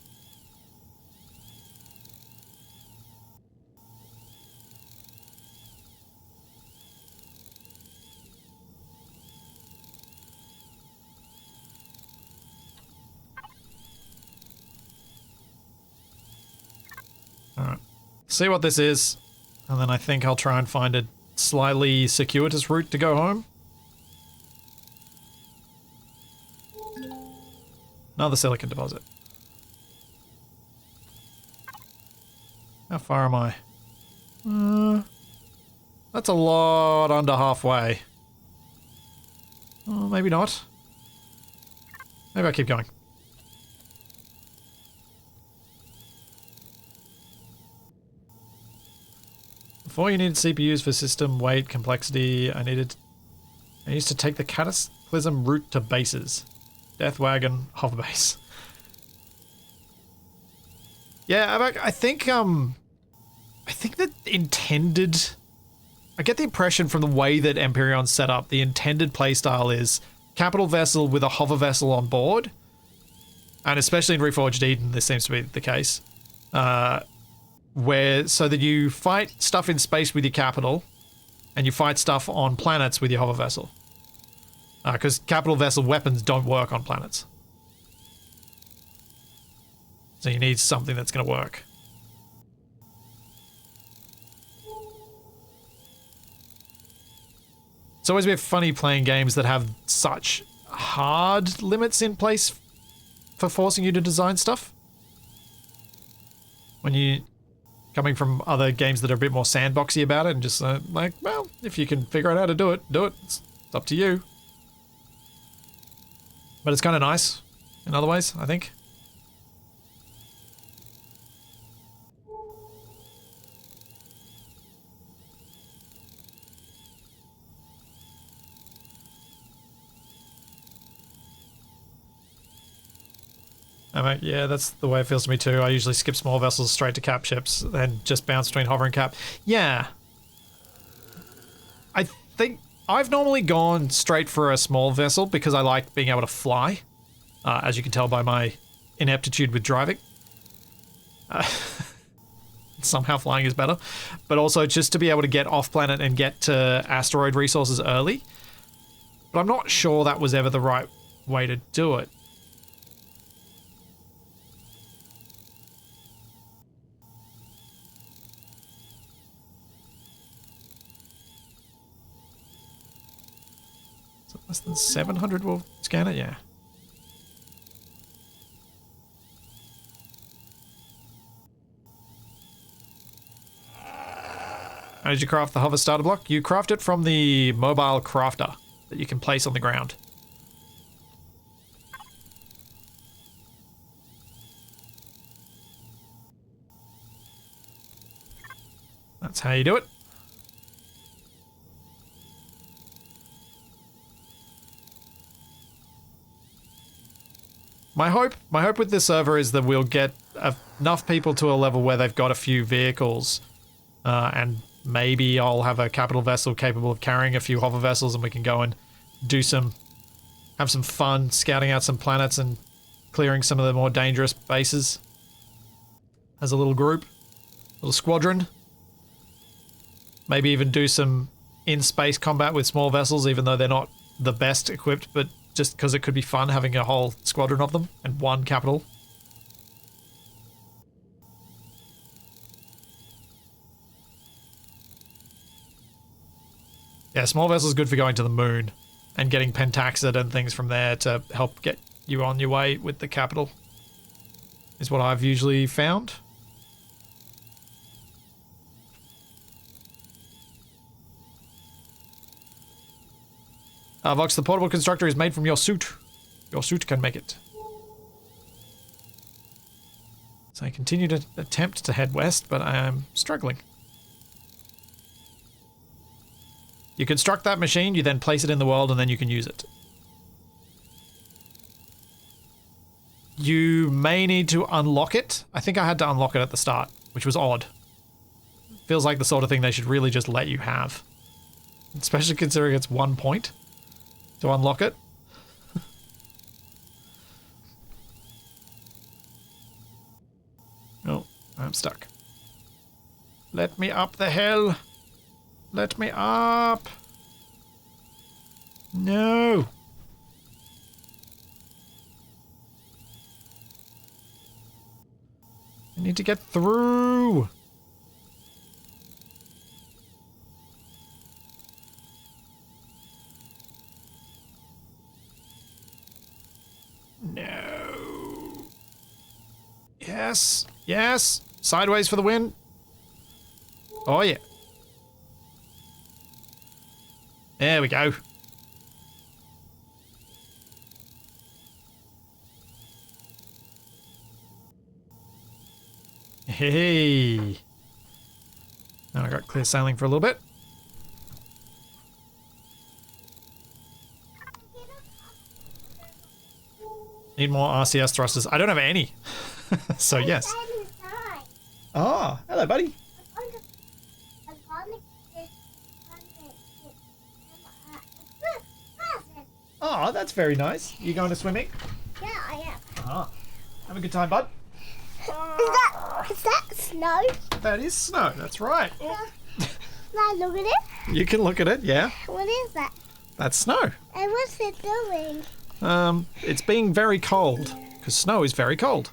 Alright. See what this is, and then I think I'll try and find a slightly circuitous route to go home. Another silicon deposit. How far am I? That's a lot under halfway. Oh, maybe not. Maybe I'll keep going. Before you needed CPUs for system weight complexity, I used to take the Cataclysm route to bases. Death Wagon, hover base. Yeah, I think that intended... I get the impression from the way that Empyrion's set up, the intended playstyle is capital vessel with a hover vessel on board. And especially in Reforged Eden, this seems to be the case. So that you fight stuff in space with your capital, and you fight stuff on planets with your hover vessel. Because capital vessel weapons don't work on planets. So you need something that's going to work. It's always a bit funny playing games that have such hard limits in place for forcing you to design stuff. When you... coming from other games that are a bit more sandboxy about it and just like, well, if you can figure out how to do it, do it. It's up to you. But it's kind of nice in other ways, I think. Yeah, that's the way it feels to me too. I usually skip small vessels straight to cap ships and just bounce between hover and cap. Yeah. I think I've normally gone straight for a small vessel because I like being able to fly, as you can tell by my ineptitude with driving. Somehow flying is better. But also just to be able to get off planet and get to asteroid resources early. But I'm not sure that was ever the right way to do it. Less than 700 will scan it, yeah. How did you craft the hover starter block? You craft it from the mobile crafter that you can place on the ground. That's how you do it. My hope with this server is that we'll get enough people to a level where they've got a few vehicles, and maybe I'll have a capital vessel capable of carrying a few hover vessels, and we can go and have some fun scouting out some planets and clearing some of the more dangerous bases as a little group, little squadron. Maybe even do some in-space combat with small vessels, even though they're not the best equipped, but just because it could be fun having a whole squadron of them and one capital. Yeah, small vessels good for going to the moon and getting pentaxid and things from there to help get you on your way with the capital, is what I've usually found. Vox, the portable constructor is made from your suit. Your suit can make it. So I continue to attempt to head west, but I am struggling. You construct that machine, you then place it in the world, and then you can use it. You may need to unlock it. I think I had to unlock it at the start, which was odd. Feels like the sort of thing they should really just let you have. Especially considering it's 1 point to unlock it. Oh, I'm stuck. Let me up the hill. Let me up. No. I need to get through. No. Yes. Yes. Sideways for the win. Oh, yeah. There we go. Hey. Now I got clear sailing for a little bit. Need more RCS thrusters. I don't have any. So yes. Oh, hello, buddy. Oh, that's very nice. You going to swimming? Yeah, I am. Ah, have a good time, bud. Is that snow? That is snow. That's right. Can I look at it? You can look at it. Yeah. What is that? That's snow. And what's it doing? It's being very cold because snow is very cold.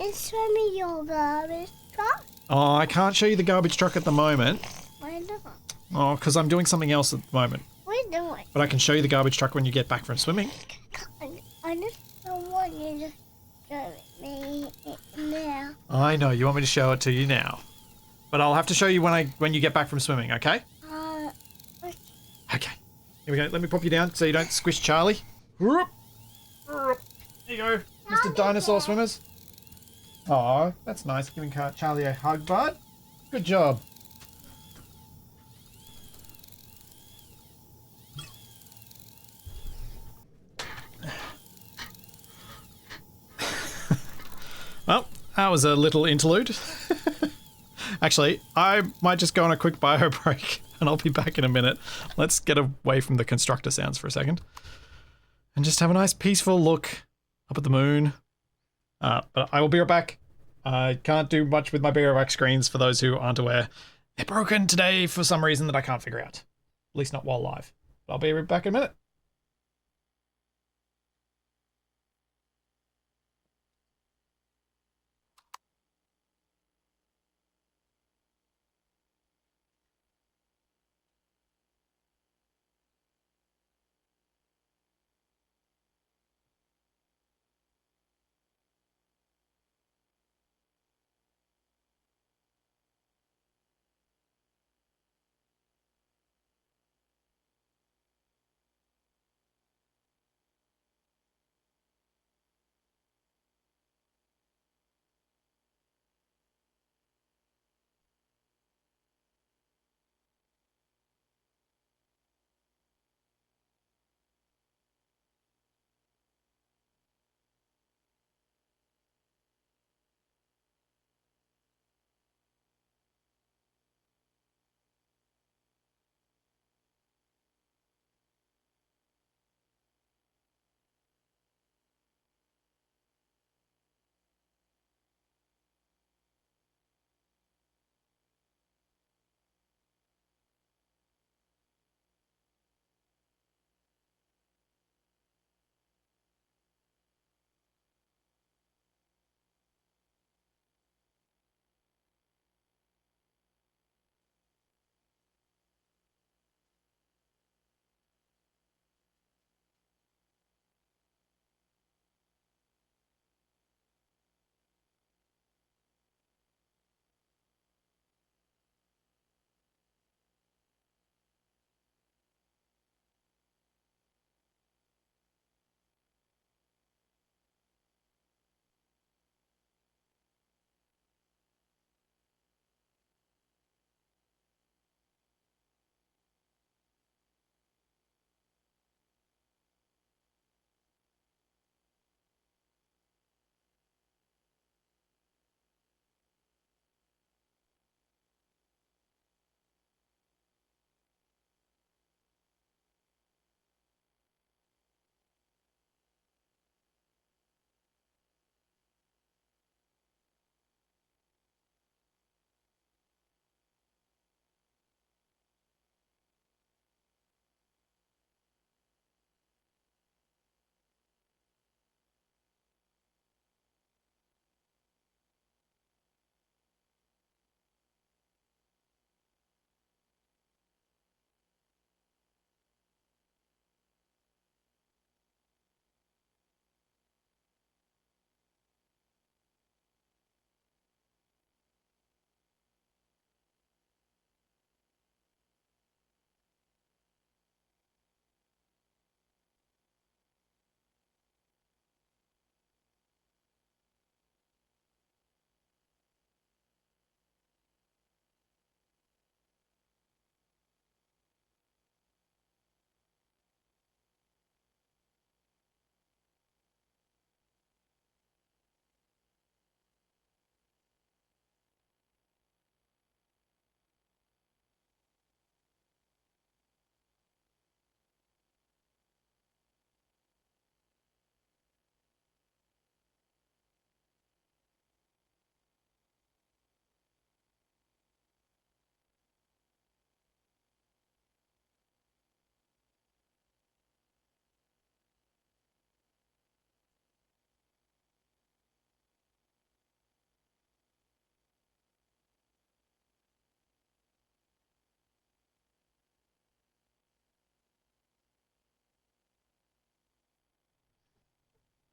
It's showing your garbage truck. Oh, I can't show you the garbage truck at the moment. Why not? Oh, because I'm doing something else at the moment. What are you doing? But I can show you the garbage truck when you get back from swimming. I just don't want you to show me it now. I know, you want me to show it to you now. But I'll have to show you when you get back from swimming, okay? Okay. Okay. Here we go. Let me pop you down so you don't squish Charlie. Whoop. There you go, Mr. Dinosaur Swimmers. Aw, that's nice. Giving Charlie a hug, bud. Good job. Well, that was a little interlude. Actually, I might just go on a quick bio break and I'll be back in a minute. Let's get away from the constructor sounds for a second and just have a nice peaceful look up at the moon. But I will be right back. I can't do much with my back screens for those who aren't aware. They're broken today for some reason that I can't figure out. At least not while live. But I'll be right back in a minute.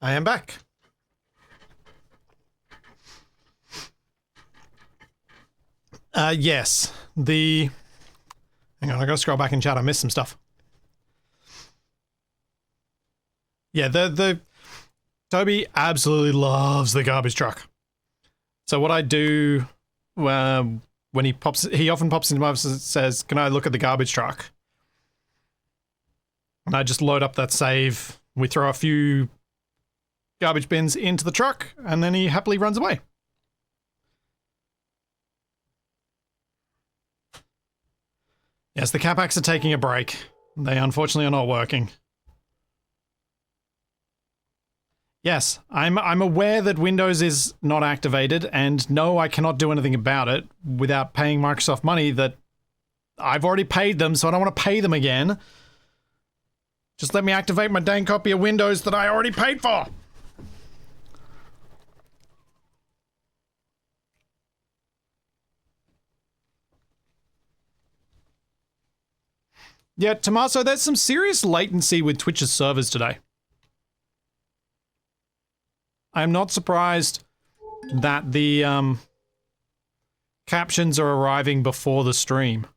I am back. Yes. Hang on, I gotta scroll back in chat. I missed some stuff. Yeah, Toby absolutely loves the garbage truck. So what I do when he often pops into my office and says, "Can I look at the garbage truck?" And I just load up that save. We throw a few garbage bins into the truck, and then he happily runs away. Yes, the Capacs are taking a break. They unfortunately are not working. Yes, I'm aware that Windows is not activated, and no, I cannot do anything about it without paying Microsoft money that I've already paid them, so I don't want to pay them again. Just let me activate my dang copy of Windows that I already paid for. Yeah, Tommaso, there's some serious latency with Twitch's servers today. I'm not surprised that the captions are arriving before the stream.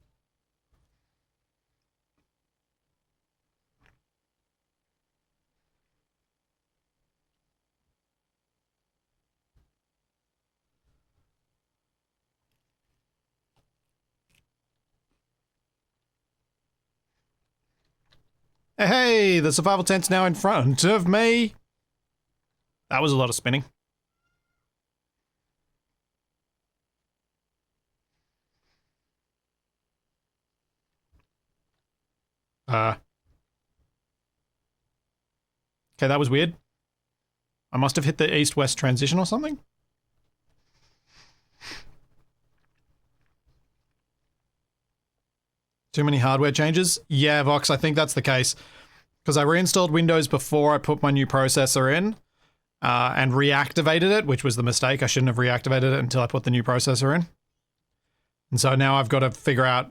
Hey, the survival tent's now in front of me. That was a lot of spinning. Okay, that was weird. I must have hit the east-west transition or something. Too many hardware changes? Yeah, Vox, I think that's the case. Because I reinstalled Windows before I put my new processor in. And reactivated it, which was the mistake. I shouldn't have reactivated it until I put the new processor in. And so now I've got to figure out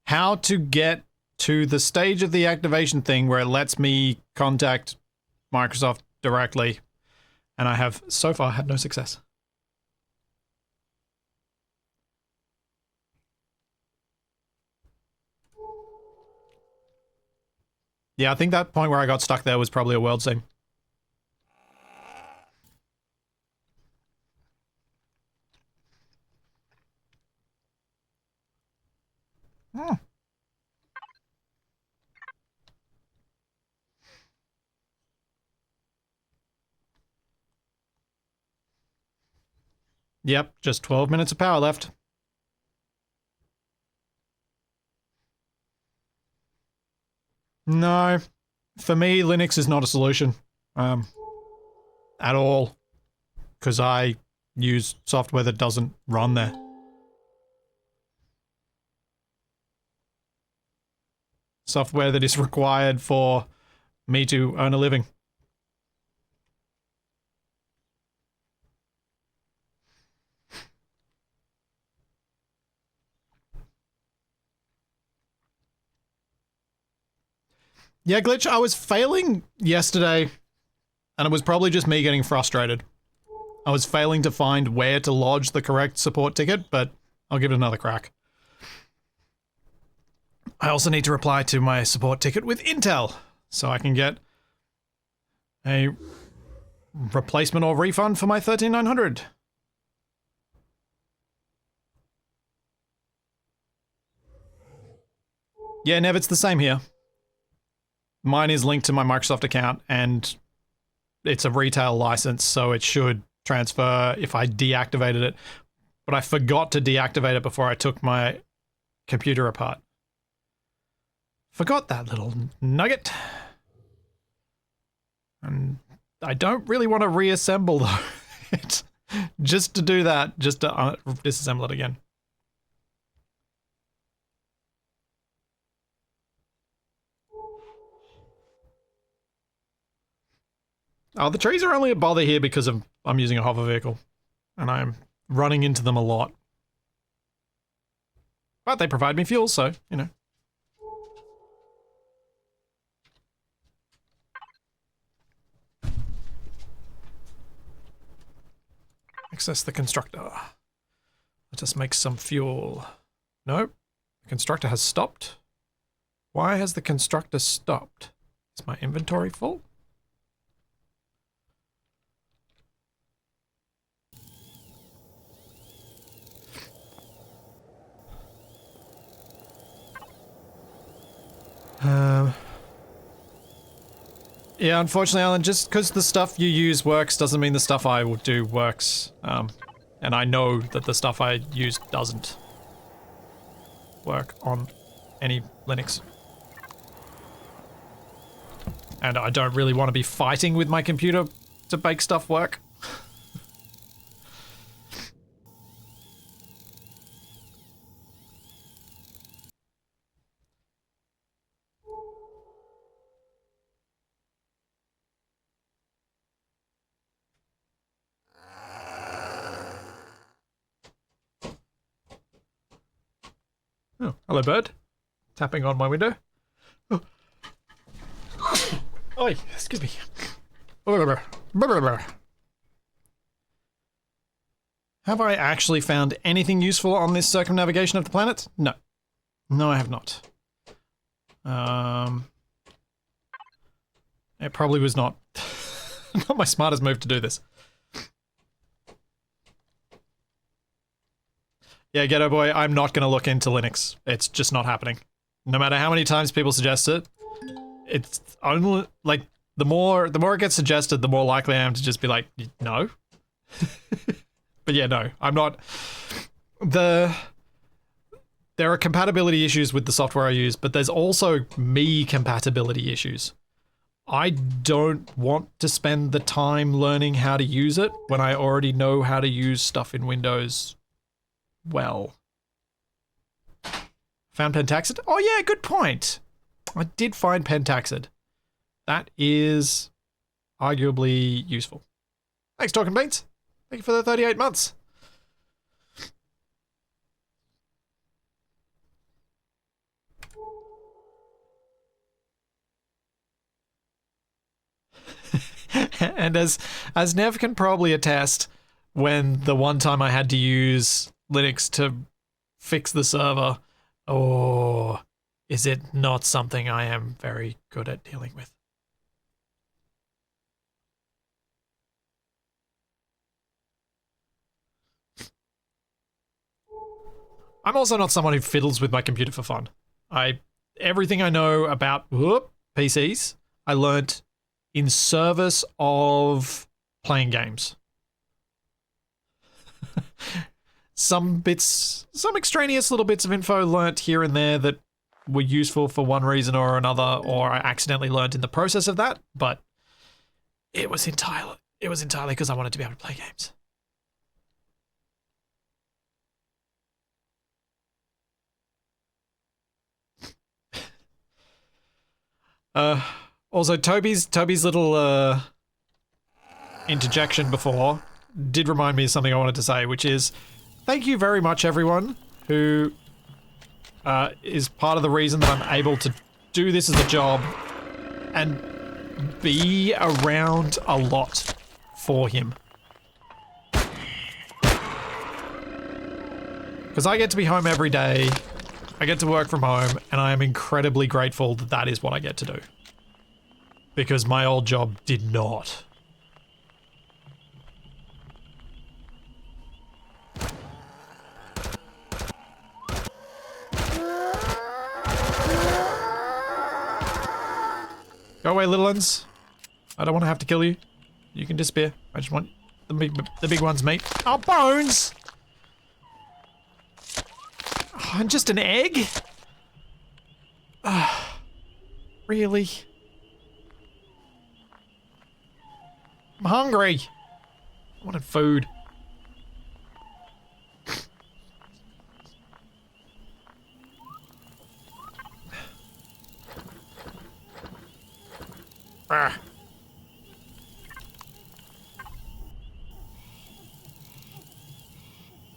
how to get to the stage of the activation thing where it lets me contact Microsoft directly. And I have so far had no success. Yeah, I think that point where I got stuck there was probably a world seam. Hmm. Yep, just 12 minutes of power left. No, for me, Linux is not a solution at all, because I use software that doesn't run there. Software that is required for me to earn a living. Yeah, Glitch, I was failing yesterday, and it was probably just me getting frustrated. I was failing to find where to lodge the correct support ticket, but I'll give it another crack. I also need to reply to my support ticket with Intel, so I can get a replacement or refund for my 13900. Yeah, Nev, it's the same here. Mine is linked to my Microsoft account, and it's a retail license, so it should transfer if I deactivated it. But I forgot to deactivate it before I took my computer apart. Forgot that little nugget. And I don't really want to reassemble it. Just to do that, just to disassemble it again. Oh, the trees are only a bother here because I'm using a hover vehicle. And I'm running into them a lot. But they provide me fuel, so, you know. Access the constructor. Let us make some fuel. Nope. The constructor has stopped. Why has the constructor stopped? Is my inventory full? Yeah, unfortunately, Alan, just because the stuff you use works doesn't mean the stuff I will do works. And I know that the stuff I use doesn't work on any Linux. And I don't really want to be fighting with my computer to make stuff work. Oh, hello, bird. Tapping on my window. Oh. Oi, excuse me. Have I actually found anything useful on this circumnavigation of the planet? No. No, I have not. It probably was not, not my smartest move to do this. Yeah, Ghetto Boy, I'm not going to look into Linux. It's just not happening. No matter how many times people suggest it, it's only, like, the more it gets suggested, the more likely I am to just be like, no. But yeah, no, I'm not. There are compatibility issues with the software I use, but there's also me compatibility issues. I don't want to spend the time learning how to use it when I already know how to use stuff in Windows well. Found Pentaxid? Oh yeah, good point. I did find Pentaxid. That is arguably useful. Thanks, Talking Beans. Thank you for the 38 months. And as Nev can probably attest, when the one time I had to use Linux to fix the server, oh, is it not something I am very good at dealing with? I'm also not someone who fiddles with my computer for fun. Everything I know about PCs, I learnt in service of playing games. Some extraneous little bits of info learnt here and there that were useful for one reason or another, or I accidentally learnt in the process of that, but it was entirely because I wanted to be able to play games. Also, Toby's little interjection before did remind me of something I wanted to say, which is thank you very much, everyone who is part of the reason that I'm able to do this as a job and be around a lot for him. Because I get to be home every day, I get to work from home, and I am incredibly grateful that that is what I get to do. Because my old job did not. Go away, little ones. I don't want to have to kill you. You can disappear. I just want the big ones, mate. Oh, bones! Oh, I'm just an egg? Really? I'm hungry. I wanted food. Ah.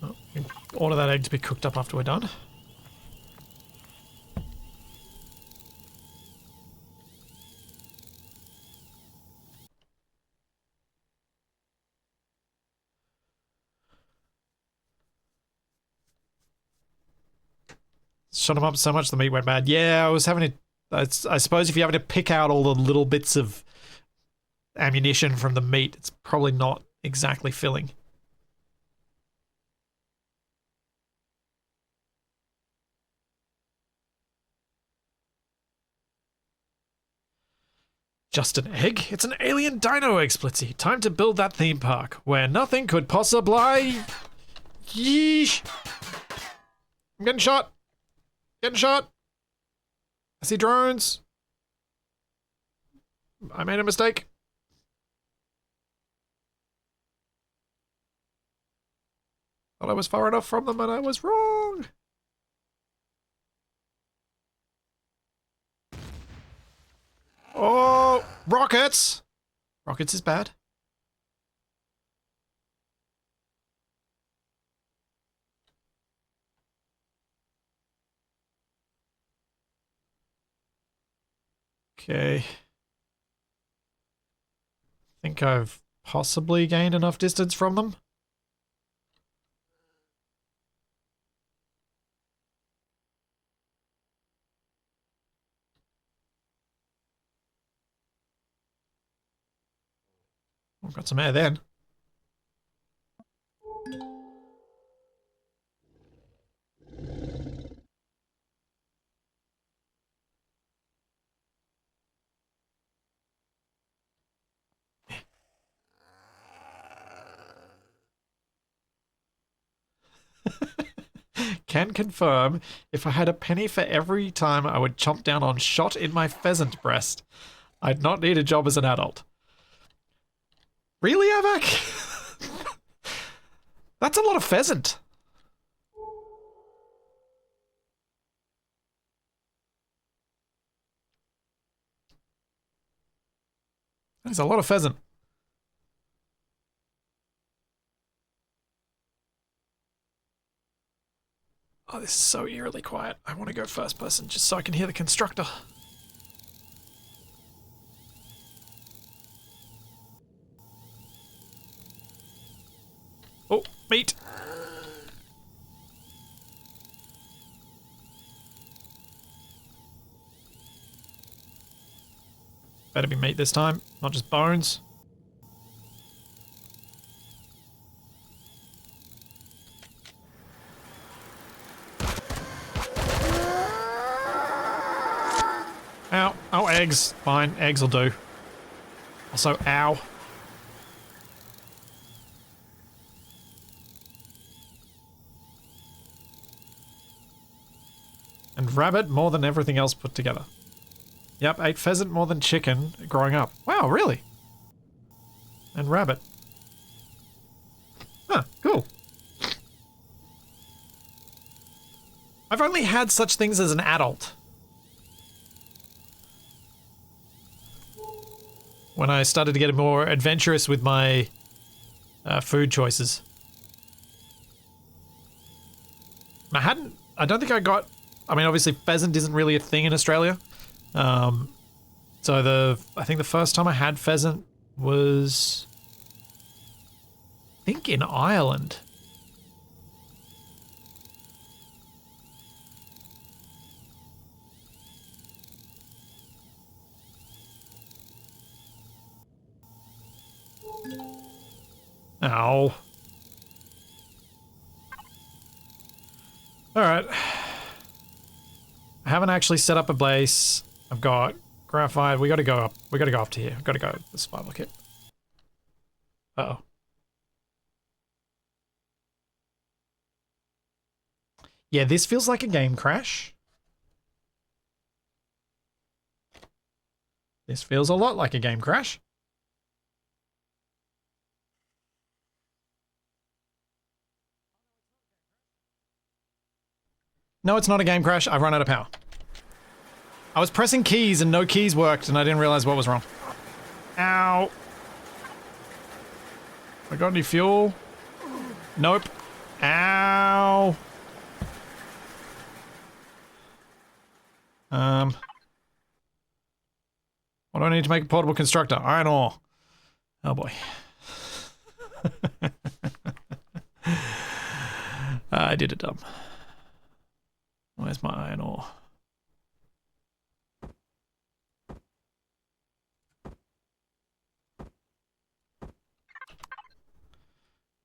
Oh, order that egg to be cooked up after we're done. Shot him up so much the meat went bad. Yeah, I was having to... I suppose if you're having to pick out all the little bits of ammunition from the meat, it's probably not exactly filling. Just an egg? It's an alien dino egg, Splitsy. Time to build that theme park where nothing could possibly... Yeesh! I'm getting shot! Getting shot! I see drones! I made a mistake. Thought I was far enough from them and I was wrong! Oh! Rockets! Rockets is bad. Okay. Think I've possibly gained enough distance from them. I've got some air then. Can confirm, if I had a penny for every time I would chomp down on shot in my pheasant breast, I'd not need a job as an adult. Really, Avak? That's a lot of pheasant. That is a lot of pheasant. Oh, this is so eerily quiet. I want to go first person just so I can hear the constructor. Oh, meat. Better be meat this time, not just bones. Ow. Oh, eggs. Fine, eggs will do. Also, ow. And rabbit more than everything else put together. Yep, ate pheasant more than chicken growing up. Wow, really? And rabbit. Huh, cool. I've only had such things as an adult. When I started to get more adventurous with my food choices. I don't think I got, I mean, obviously pheasant isn't really a thing in Australia. So I think the first time I had pheasant was, I think in Ireland. Ow. Alright. I haven't actually set up a base. I've got graphite. We gotta go up. We gotta go up to here. Gotta go the survival kit. Uh-oh. Yeah, this feels like a game crash. This feels a lot like a game crash. No, it's not a game crash. I've run out of power. I was pressing keys and no keys worked and I didn't realize what was wrong. Ow. I got any fuel? Nope. Ow. What do I need to make a portable constructor? Iron ore. Oh boy. I did it dumb. Where's my iron ore?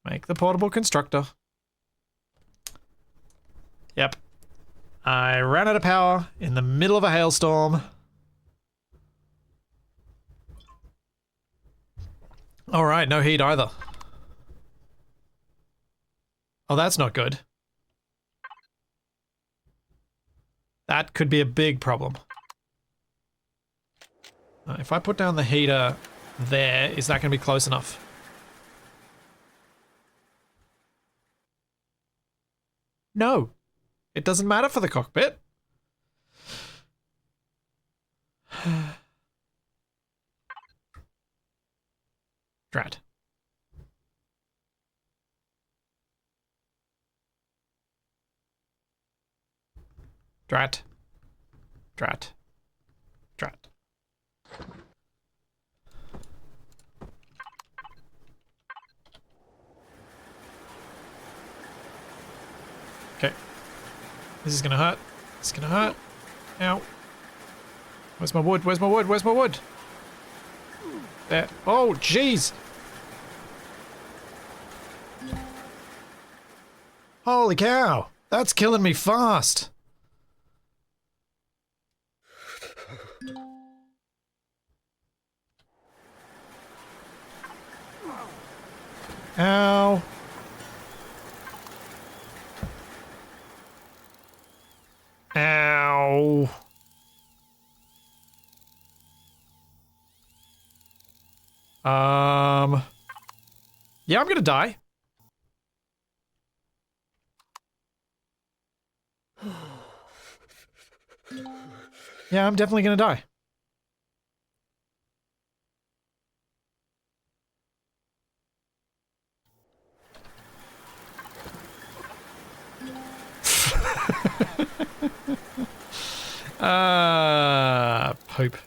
Make the portable constructor. Yep. I ran out of power in the middle of a hailstorm. Alright, no heat either. Oh, that's not good. That could be a big problem. If I put down the heater there, is that going to be close enough? No. It doesn't matter for the cockpit. Drat. Drat. Drat. Drat. Okay. This is gonna hurt. This is gonna hurt. Ow. Where's my wood? Where's my wood? Where's my wood? There. Oh, jeez. Holy cow. That's killing me fast. Ow. Ow. Yeah, I'm gonna die. Yeah, I'm definitely gonna die. Poop.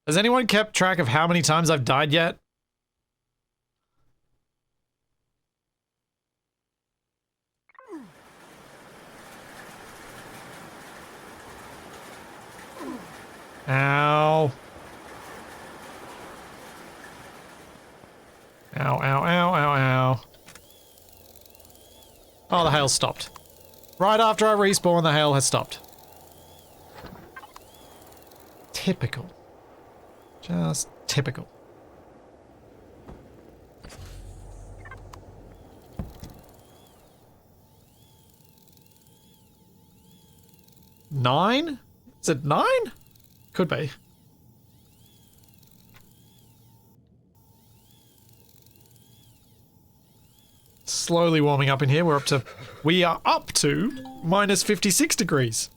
Has anyone kept track of how many times I've died yet? Ow. Ow, ow, ow, ow, ow. Oh, the hail stopped. Right after I respawn, the hail has stopped. Typical. Just typical. Nine? Is it 9? Could be. Slowly warming up in here. We are up to minus 56 degrees.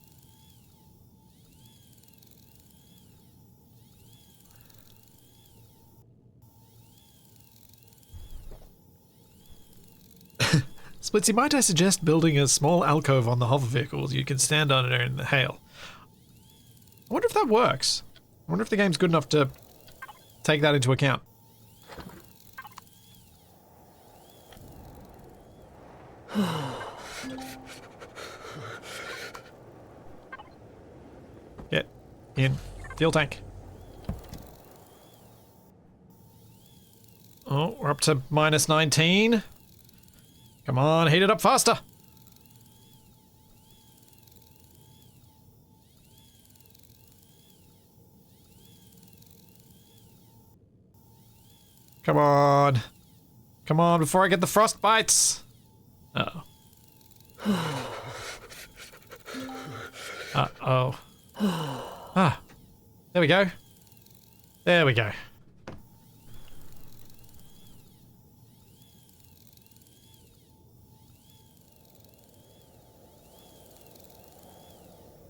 Splitsy, might I suggest building a small alcove on the hover vehicles you can stand under in the hail? I wonder if that works. I wonder if the game's good enough to take that into account. Get in. Fuel tank. Oh, we're up to minus 19. Come on, heat it up faster. Come on. Come on, before I get the frost bites. Uh-oh. Uh-oh. Ah. There we go. There we go.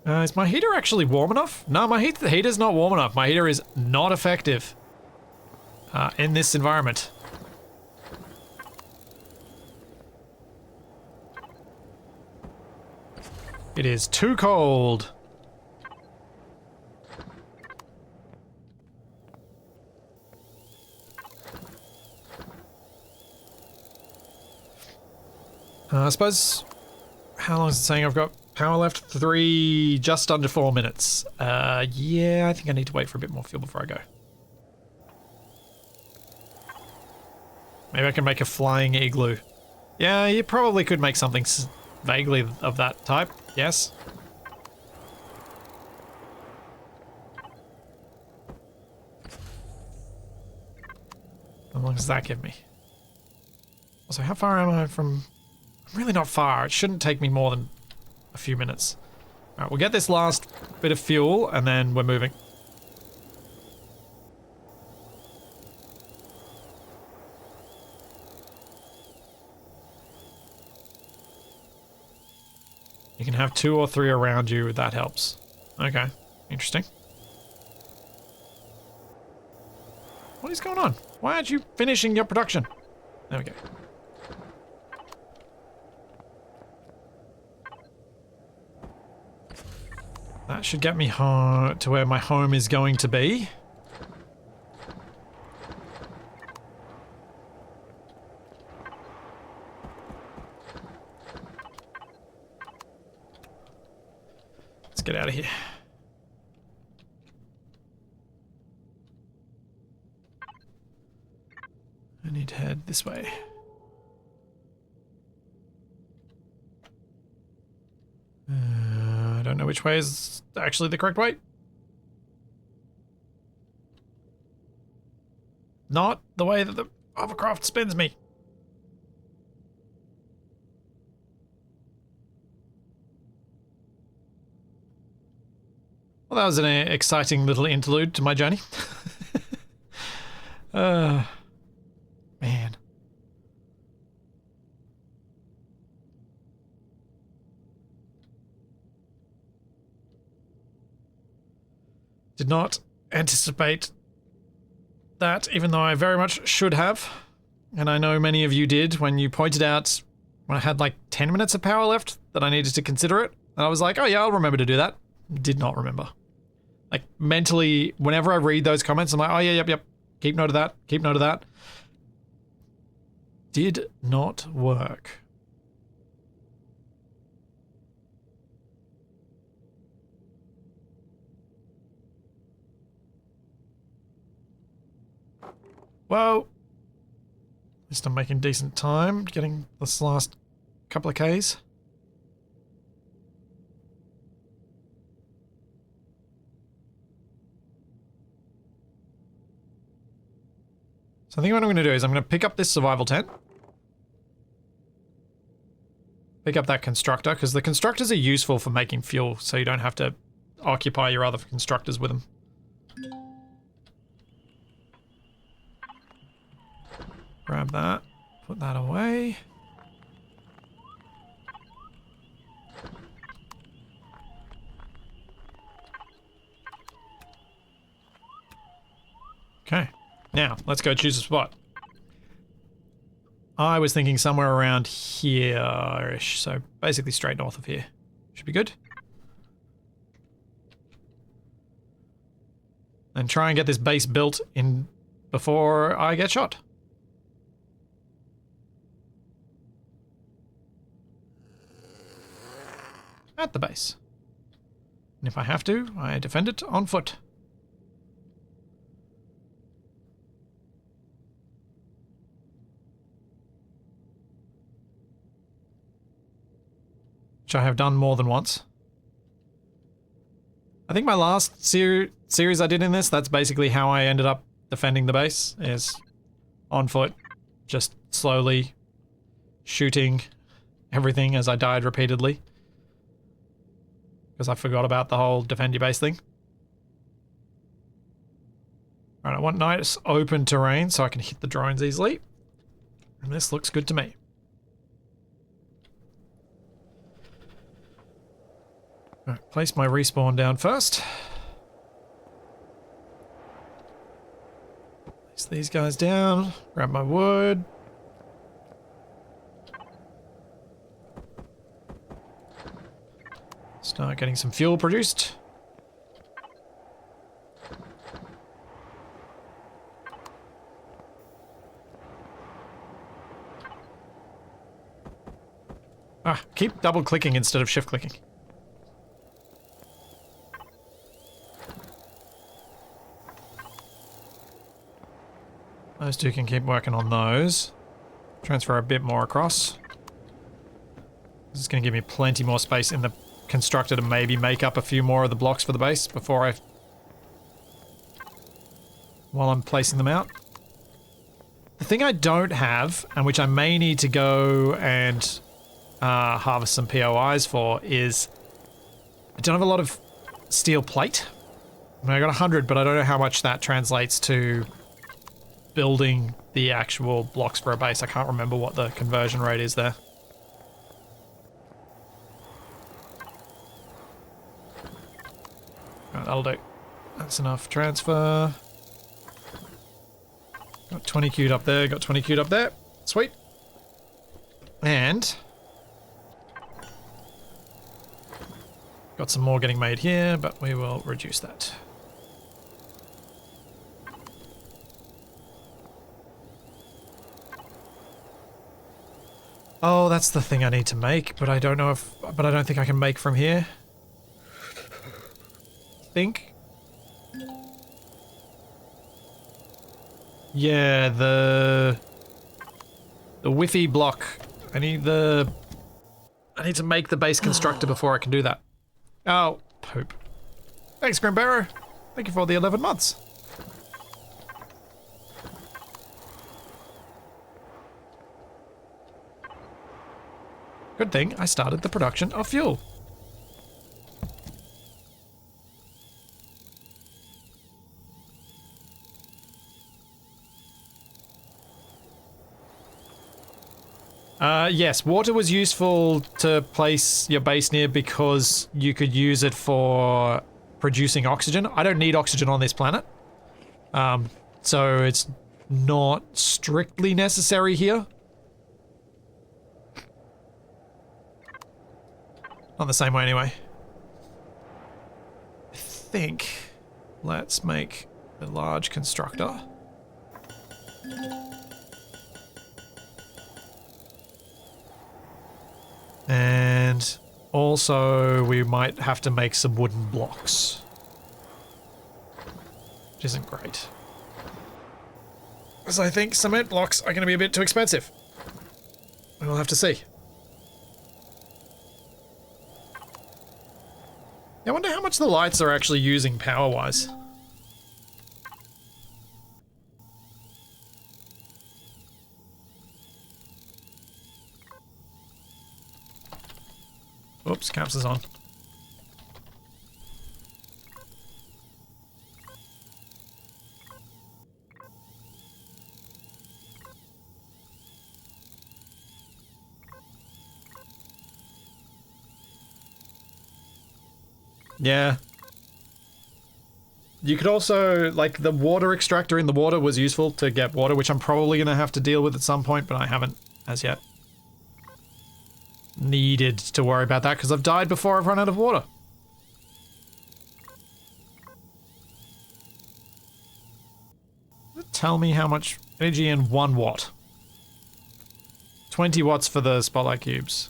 Is my heater actually warm enough? No, the heater's not warm enough. My heater is not effective in this environment. It is too cold. I suppose How long is it saying I've got power left? 3, just under 4 minutes. Yeah, I think I need to wait for a bit more fuel before I go. Maybe I can make a flying igloo. Yeah, you probably could make something vaguely of that type, yes. How long does that give me? Also, how far am I from... I'm really not far. It shouldn't take me more than a few minutes. Alright, we'll get this last bit of fuel, and then we're moving. You can have 2 or 3 around you, that helps. Okay, interesting. What is going on? Why aren't you finishing your production? There we go. That should get me home to where my home is going to be. Let's get out of here. I need to head this way. I don't know which way is actually the correct way. Not the way that the hovercraft spins me. Well, that was an exciting little interlude to my journey. Man. Did not anticipate that, even though I very much should have. And I know many of you did when you pointed out when I had like 10 minutes of power left that I needed to consider it. And I was like, oh yeah, I'll remember to do that. Did not remember. Like mentally, whenever I read those comments, I'm like, oh yeah, yep. Keep note of that. Keep note of that. Did not work. Well, at least I'm making decent time getting this last couple of Ks. So I think what I'm going to do is I'm going to pick up this survival tent. Pick up that constructor, because the constructors are useful for making fuel, so you don't have to occupy your other constructors with them. Grab that, put that away. Okay, now let's go choose a spot. I was thinking somewhere around here-ish, so basically straight north of here. Should be good. And try and get this base built in before I get shot. At the base. And if I have to, I defend it on foot. Which I have done more than once. I think my last series I did in this, that's basically how I ended up defending the base, is on foot, just slowly shooting everything as I died repeatedly. Because I forgot about the whole defend your base thing. Alright, I want nice open terrain so I can hit the drones easily. And this looks good to me. Alright, place my respawn down first. Place these guys down, grab my wood. Start getting some fuel produced. Ah, keep double clicking instead of shift clicking. Those two can keep working on those. Transfer a bit more across. This is going to give me plenty more space in the constructor to maybe make up a few more of the blocks for the base before I... while I'm placing them out. The thing I don't have, and which I may need to go and harvest some POIs for, is I don't have a lot of steel plate. I mean, I got 100, but I don't know how much that translates to building the actual blocks for a base. I can't remember what the conversion rate is there. Right, that'll do. That's enough transfer. Got 20 queued up there, got 20 queued up there. Sweet. And got some more getting made here, but we will reduce that. Oh, that's the thing I need to make, but I don't know if... but I don't think I can make from here. Think. Yeah, the Wi-Fi block. I need to make the base constructor before I can do that. Oh, poop. Thanks, Grimbarrow. Thank you for the 11 months. Good thing I started the production of fuel. Yes, water was useful to place your base near because you could use it for producing oxygen. I don't need oxygen on this planet. So it's not strictly necessary here. Not the same way anyway. I think let's make a large constructor. And also we might have to make some wooden blocks. Which isn't great. Because I think cement blocks are going to be a bit too expensive. We'll have to see. I wonder how much the lights are actually using power-wise. Oops, caps is on. Yeah. You could also, like, the water extractor in the water was useful to get water, which I'm probably going to have to deal with at some point, but I haven't as yet needed to worry about that because I've died before I've run out of water. Tell me how much energy in 1 watt. 20 watts for the spotlight cubes.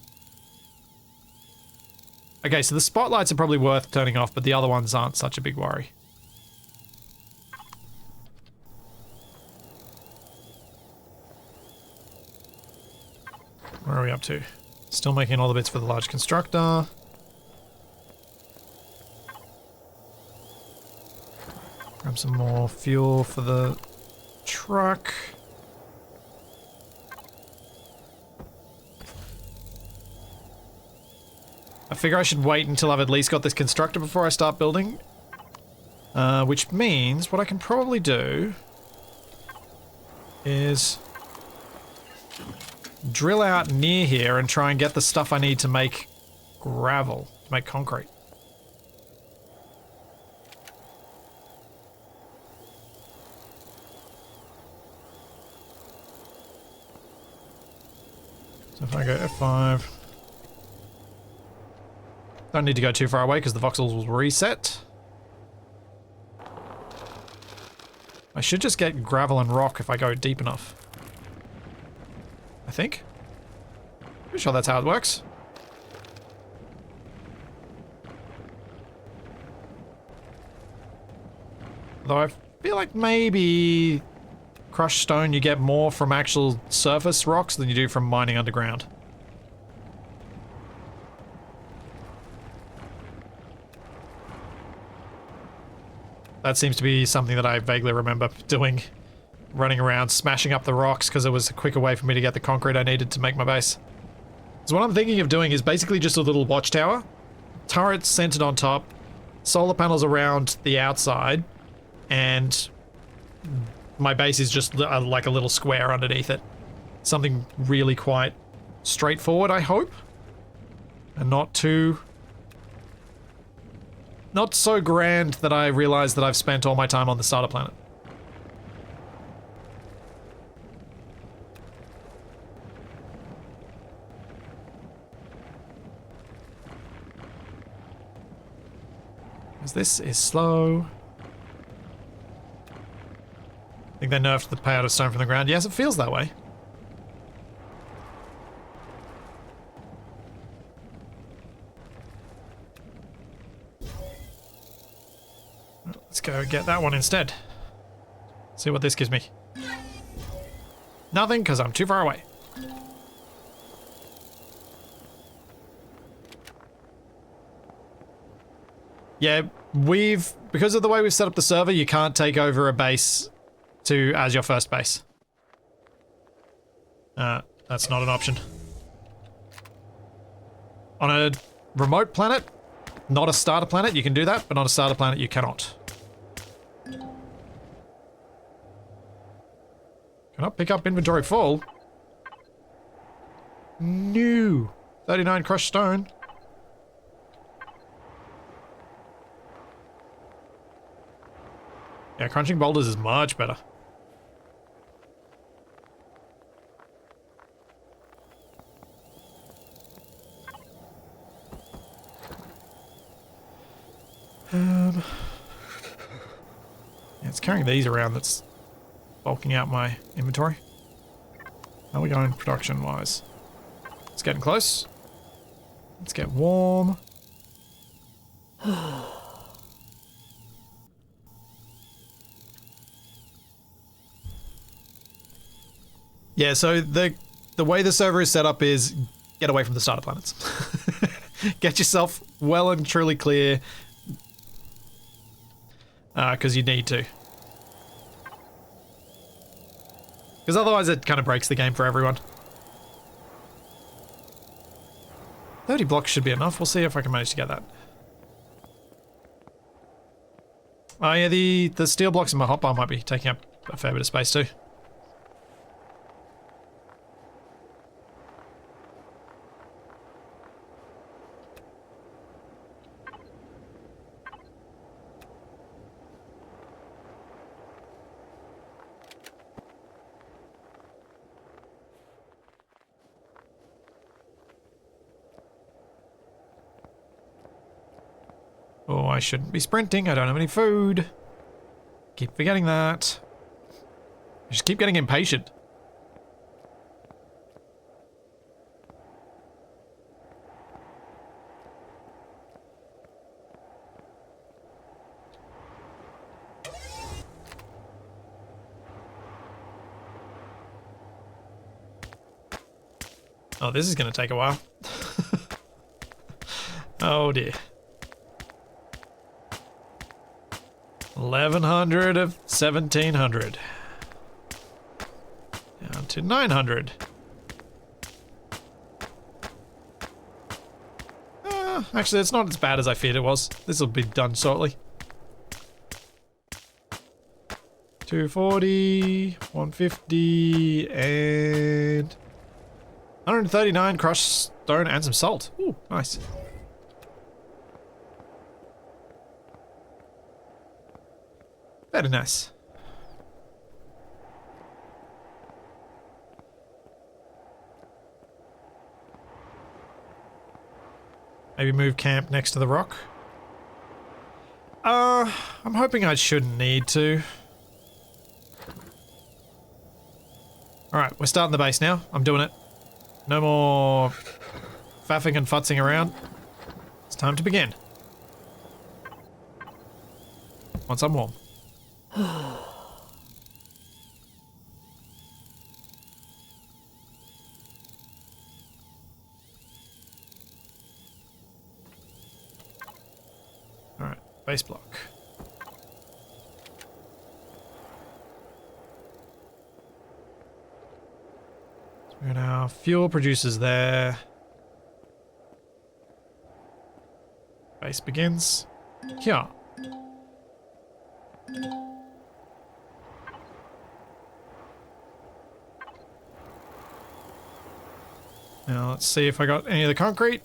Okay, so the spotlights are probably worth turning off, but the other ones aren't such a big worry. Where are we up to? Still making all the bits for the large constructor. Grab some more fuel for the truck. I figure I should wait until I've at least got this constructor before I start building. Which means what I can probably do is drill out near here and try and get the stuff I need to make gravel, to make concrete. So if I go F5... Don't need to go too far away because the voxels will reset. I should just get gravel and rock if I go deep enough. I think. Pretty sure that's how it works. Although I feel like maybe crushed stone you get more from actual surface rocks than you do from mining underground. That seems to be something that I vaguely remember doing. Running around, smashing up the rocks because it was a quicker way for me to get the concrete I needed to make my base. So what I'm thinking of doing is basically just a little watchtower. Turrets centered on top. Solar panels around the outside. And my base is just like a little square underneath it. Something really quite straightforward, I hope. And not so grand that I realize that I've spent all my time on the starter planet. Because this is slow. I think they nerfed the payout of stone from the ground. Yes, it feels that way. Let's go get that one instead. See what this gives me. Nothing, because I'm too far away. Yeah, because of the way we've set up the server, you can't take over a base as your first base. That's not an option. On a remote planet, not a starter planet, you can do that, but on a starter planet, you cannot. Cannot pick up inventory full. No. 39 crushed stone. Yeah, crunching boulders is much better. Yeah, it's carrying these around that's bulking out my inventory. How are we going production-wise? It's getting close. Let's get warm. Yeah, so the way the server is set up is get away from the starter planets. Get yourself well and truly clear. Because you need to. Because otherwise it kind of breaks the game for everyone. 30 blocks should be enough. We'll see if I can manage to get that. Oh yeah, the steel blocks in my hotbar might be taking up a fair bit of space too. Oh, I shouldn't be sprinting. I don't have any food. Keep forgetting that. I just keep getting impatient. Oh, this is going to take a while. Oh dear. 1100 of 1700. Down to 900. Actually, it's not as bad as I feared it was. This will be done shortly. 240, 150, and 139 crushed stone and some salt. Ooh, nice. Very nice. Maybe move camp next to the rock. I'm hoping I shouldn't need to. Alright, we're starting the base now. I'm doing it. No more faffing and futzing around. It's time to begin. Once I'm warm. Alright, base block. So we got our fuel producers there. Base begins here. Now let's see if I got any of the concrete.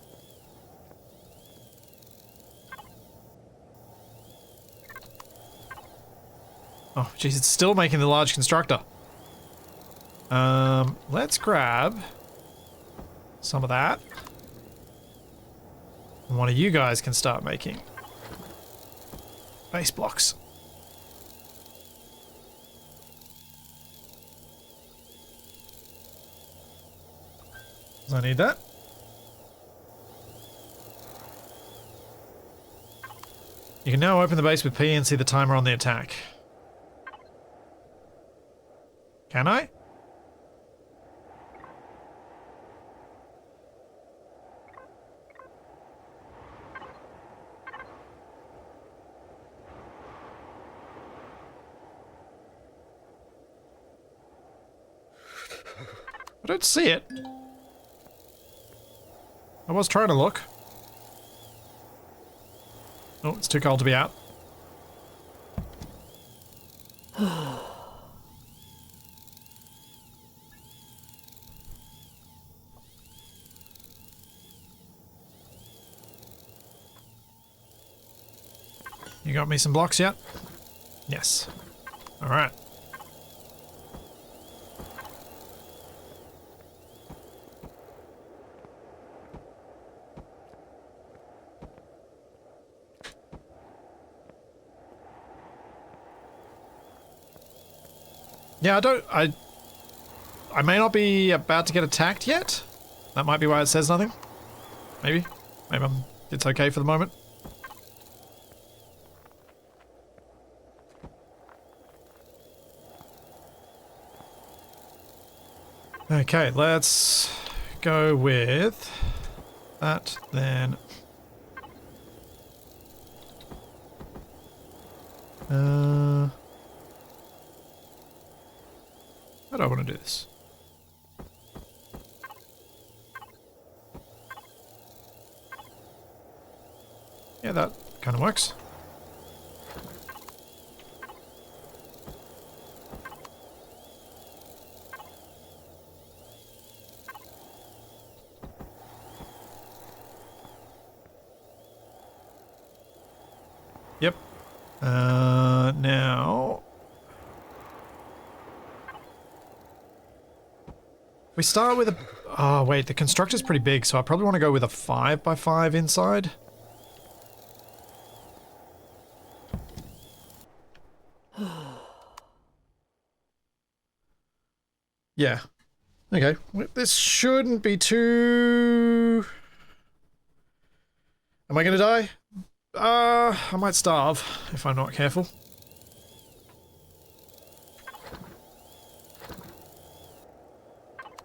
Oh, jeez, it's still making the large constructor. Let's grab some of that. And one of you guys can start making base blocks. 'Cause I need that. You can now open the base with P and see the timer on the attack. Can I? I don't see it. I was trying to look. Oh, it's too cold to be out. You got me some blocks yet? Yes. All right. Yeah, I may not be about to get attacked yet. That might be why it says nothing. Maybe. Maybe it's okay for the moment. Okay, let's go with that then. How do I want to do this? Yeah, that kind of works. Yep. Now... we start with a... oh, wait, the constructor's pretty big, so I probably want to go with a 5x5 inside. Yeah. Okay. This shouldn't be too... am I gonna die? I might starve if I'm not careful.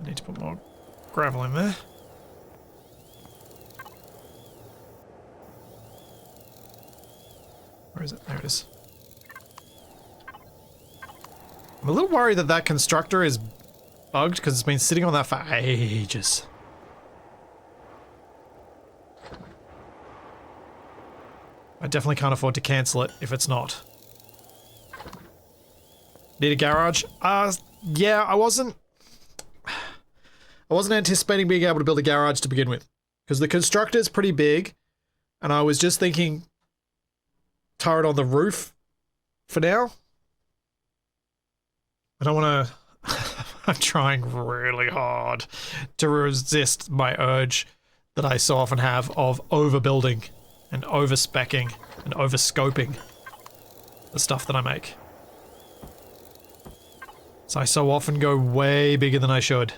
I need to put more gravel in there. Where is it? There it is. I'm a little worried that that constructor is bugged because it's been sitting on that for ages. I definitely can't afford to cancel it if it's not. Need a garage? Yeah, I wasn't anticipating being able to build a garage to begin with. Because the constructor is pretty big, and I was just thinking turret on the roof for now. I don't want to... I'm trying really hard to resist my urge that I so often have of overbuilding and over-speccing and over-scoping the stuff that I make. So I so often go way bigger than I should.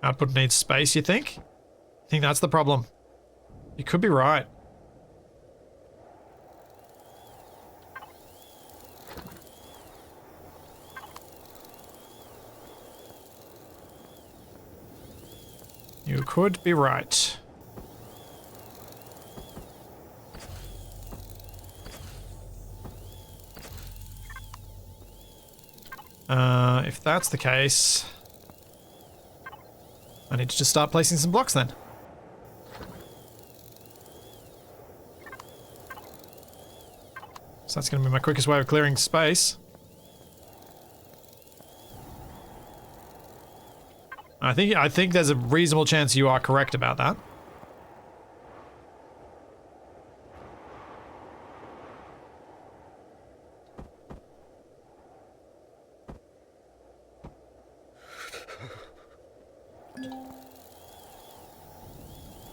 Output needs space, you think? I think that's the problem. You could be right. You could be right. If that's the case, I need to just start placing some blocks then. So that's going to be my quickest way of clearing space. I think there's a reasonable chance you are correct about that.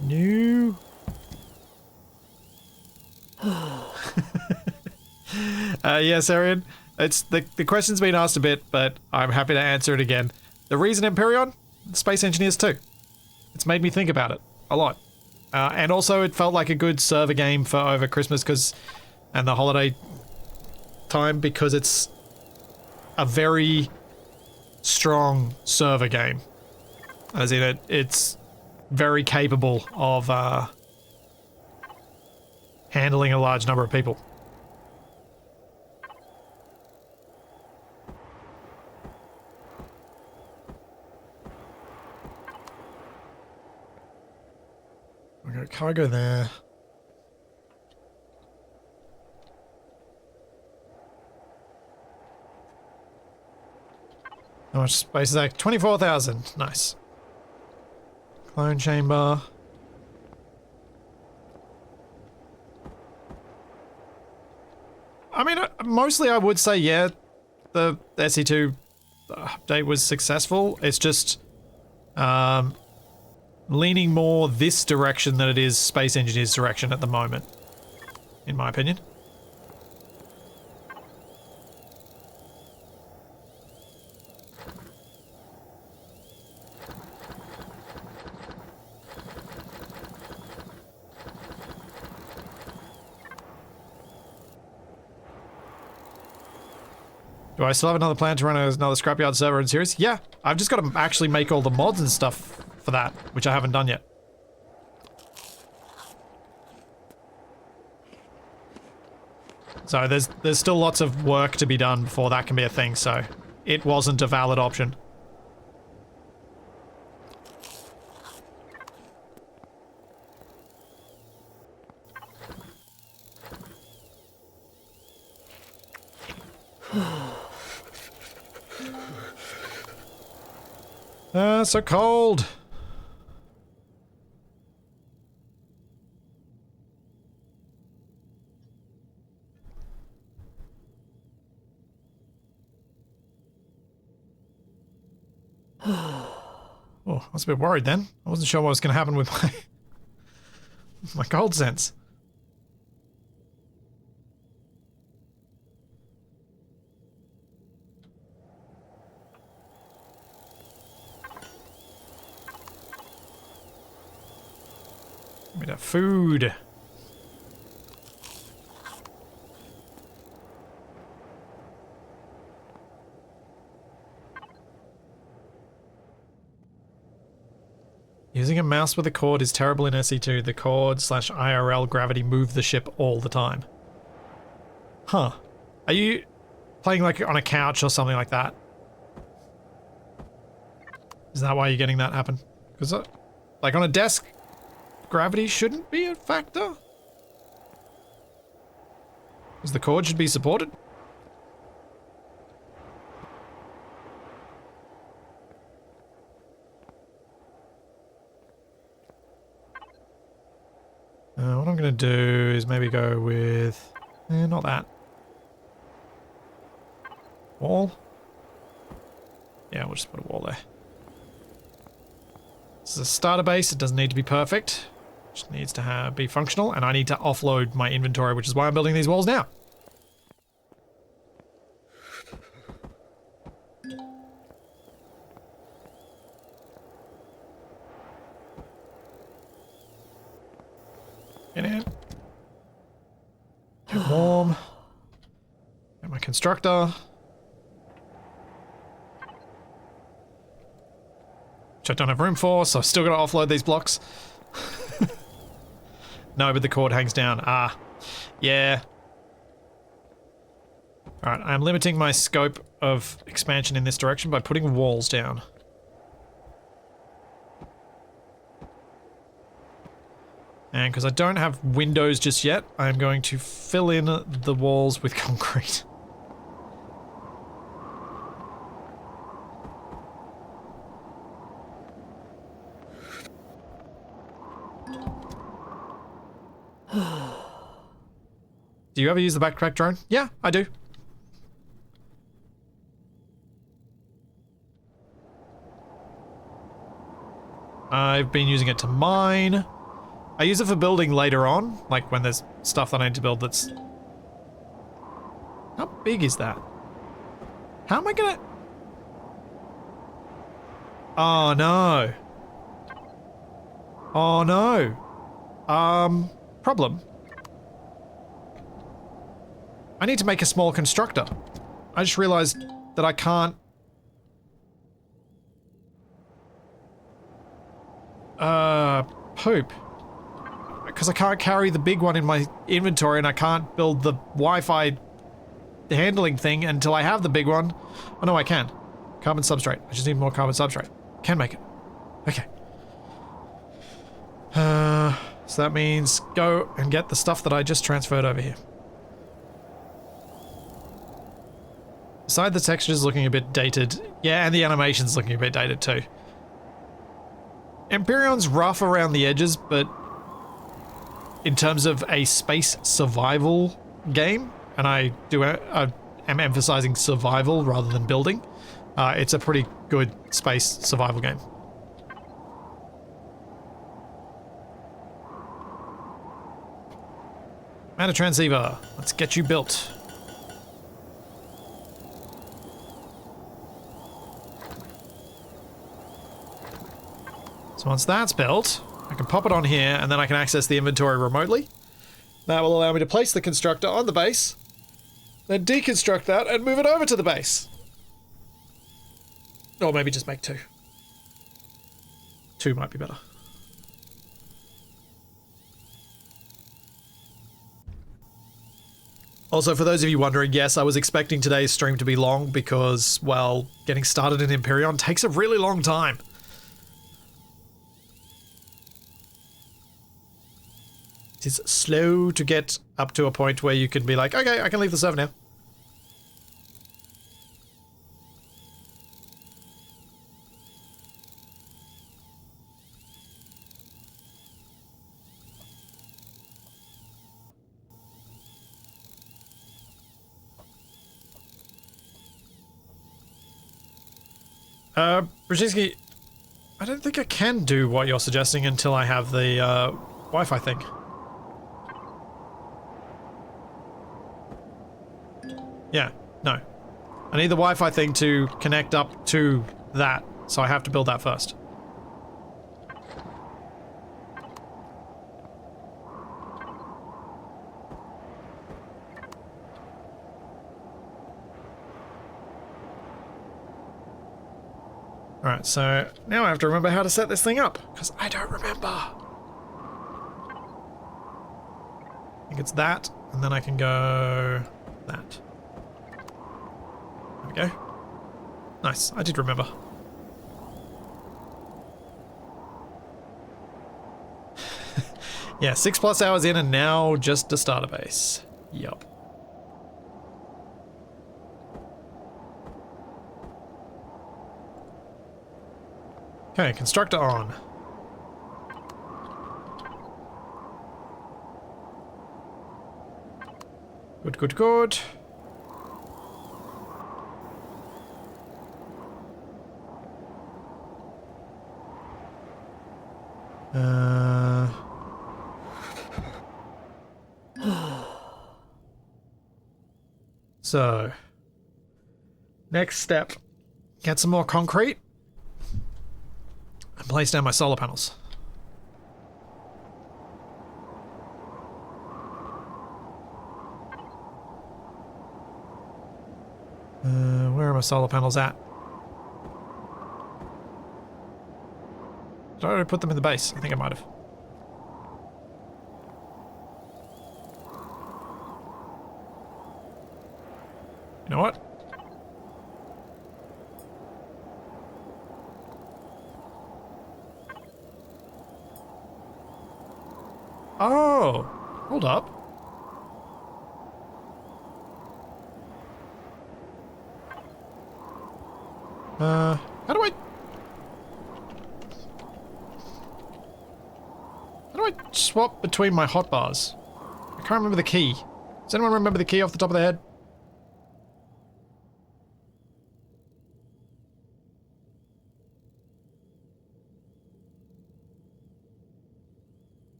New. Yes, Arian. It's the question's been asked a bit, but I'm happy to answer it again. The reason Empyrion? Space Engineers too. It's made me think about it a lot. And also it felt like a good server game for over Christmas and the holiday time because it's a very strong server game. As in it's very capable of handling a large number of people. We got cargo there. How much space is that? 24,000. Nice. Clone chamber. I mean, mostly I would say, yeah, the SE2 update was successful. It's just leaning more this direction than it is Space Engineers' direction at the moment, in my opinion. Do I still have another plan to run another scrapyard server in series? Yeah, I've just got to actually make all the mods and stuff for that, which I haven't done yet. So there's still lots of work to be done before that can be a thing, so it wasn't a valid option. So cold. Oh, I was a bit worried then. I wasn't sure what was going to happen with my cold sense. Give me that food. Using a mouse with a cord is terrible in SE2. The cord/IRL gravity move the ship all the time. Huh. Are you playing like on a couch or something like that? Is that why you're getting that happen? Because like on a desk, gravity shouldn't be a factor? Because the cord should be supported? What I'm going to do is maybe go with... not that. Wall? Yeah, we'll just put a wall there. This is a starter base. It doesn't need to be perfect. It just needs to be functional, and I need to offload my inventory, which is why I'm building these walls now. Get in. Get warm. Get my constructor. Which I don't have room for, so I've still got to offload these blocks. No, but the cord hangs down. Ah, yeah. Alright, I'm limiting my scope of expansion in this direction by putting walls down. And because I don't have windows just yet, I'm going to fill in the walls with concrete. Do you ever use the backpack drone? Yeah, I do. I've been using it to mine. I use it for building later on, like when there's stuff that I need to build that's... How big is that? How am I gonna... Oh no. Oh no. Problem. I need to make a small constructor. I just realized that I can't... Poop. Because I can't carry the big one in my inventory and I can't build the Wi-Fi handling thing until I have the big one. Oh no, I can. Carbon substrate. I just need more carbon substrate. Can make it. Okay. So that means go and get the stuff that I just transferred over here. Beside the textures looking a bit dated. Yeah, and the animation's looking a bit dated too. Empyrion's rough around the edges, but in terms of a space survival game, and I am emphasizing survival rather than building, it's a pretty good space survival game. Matter transceiver, let's get you built. So once that's built, I can pop it on here and then I can access the inventory remotely. That will allow me to place the constructor on the base, then deconstruct that and move it over to the base. Or maybe just make 2. 2 might be better. Also, for those of you wondering, yes, I was expecting today's stream to be long because, well, getting started in Empyrion takes a really long time. It is slow to get up to a point where you can be like, okay, I can leave the server now. Brzezinski, I don't think I can do what you're suggesting until I have the Wi-Fi thing. Yeah, no. I need the Wi-Fi thing to connect up to that, so I have to build that first. Alright, so now I have to remember how to set this thing up, because I don't remember. I think it's that, and then I can go that. There we go. Nice, I did remember. Yeah, 6+ hours in and now just a starter base. Yup. Okay, constructor on. Good, good, good. So, next step, get some more concrete and place down my solar panels. my solar panels at? Did I already put them in the base? I think I might have. You know what? Oh! Hold up. How do I... How do I swap between my hotbars? I can't remember the key. Does anyone remember the key off the top of their head?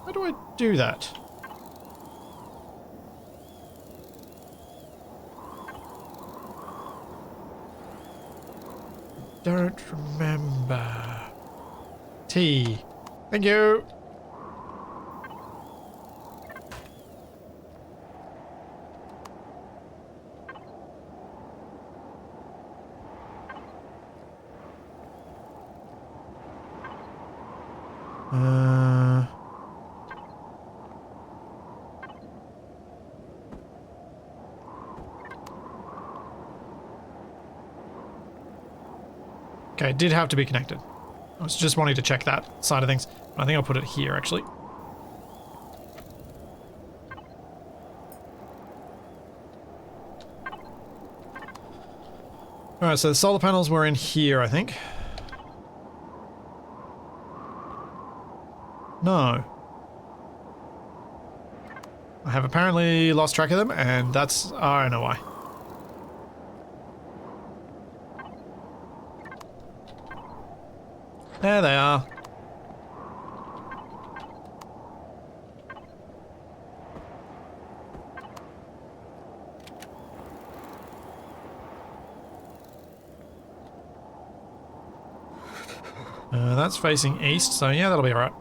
How do I do that? Don't remember. T. Thank you. Okay, it did have to be connected. I was just wanting to check that side of things. I think I'll put it here, actually. Alright, so the solar panels were in here, I think. No. I have apparently lost track of them, and that's... I know why. There they are. That's facing east, so yeah, that'll be alright.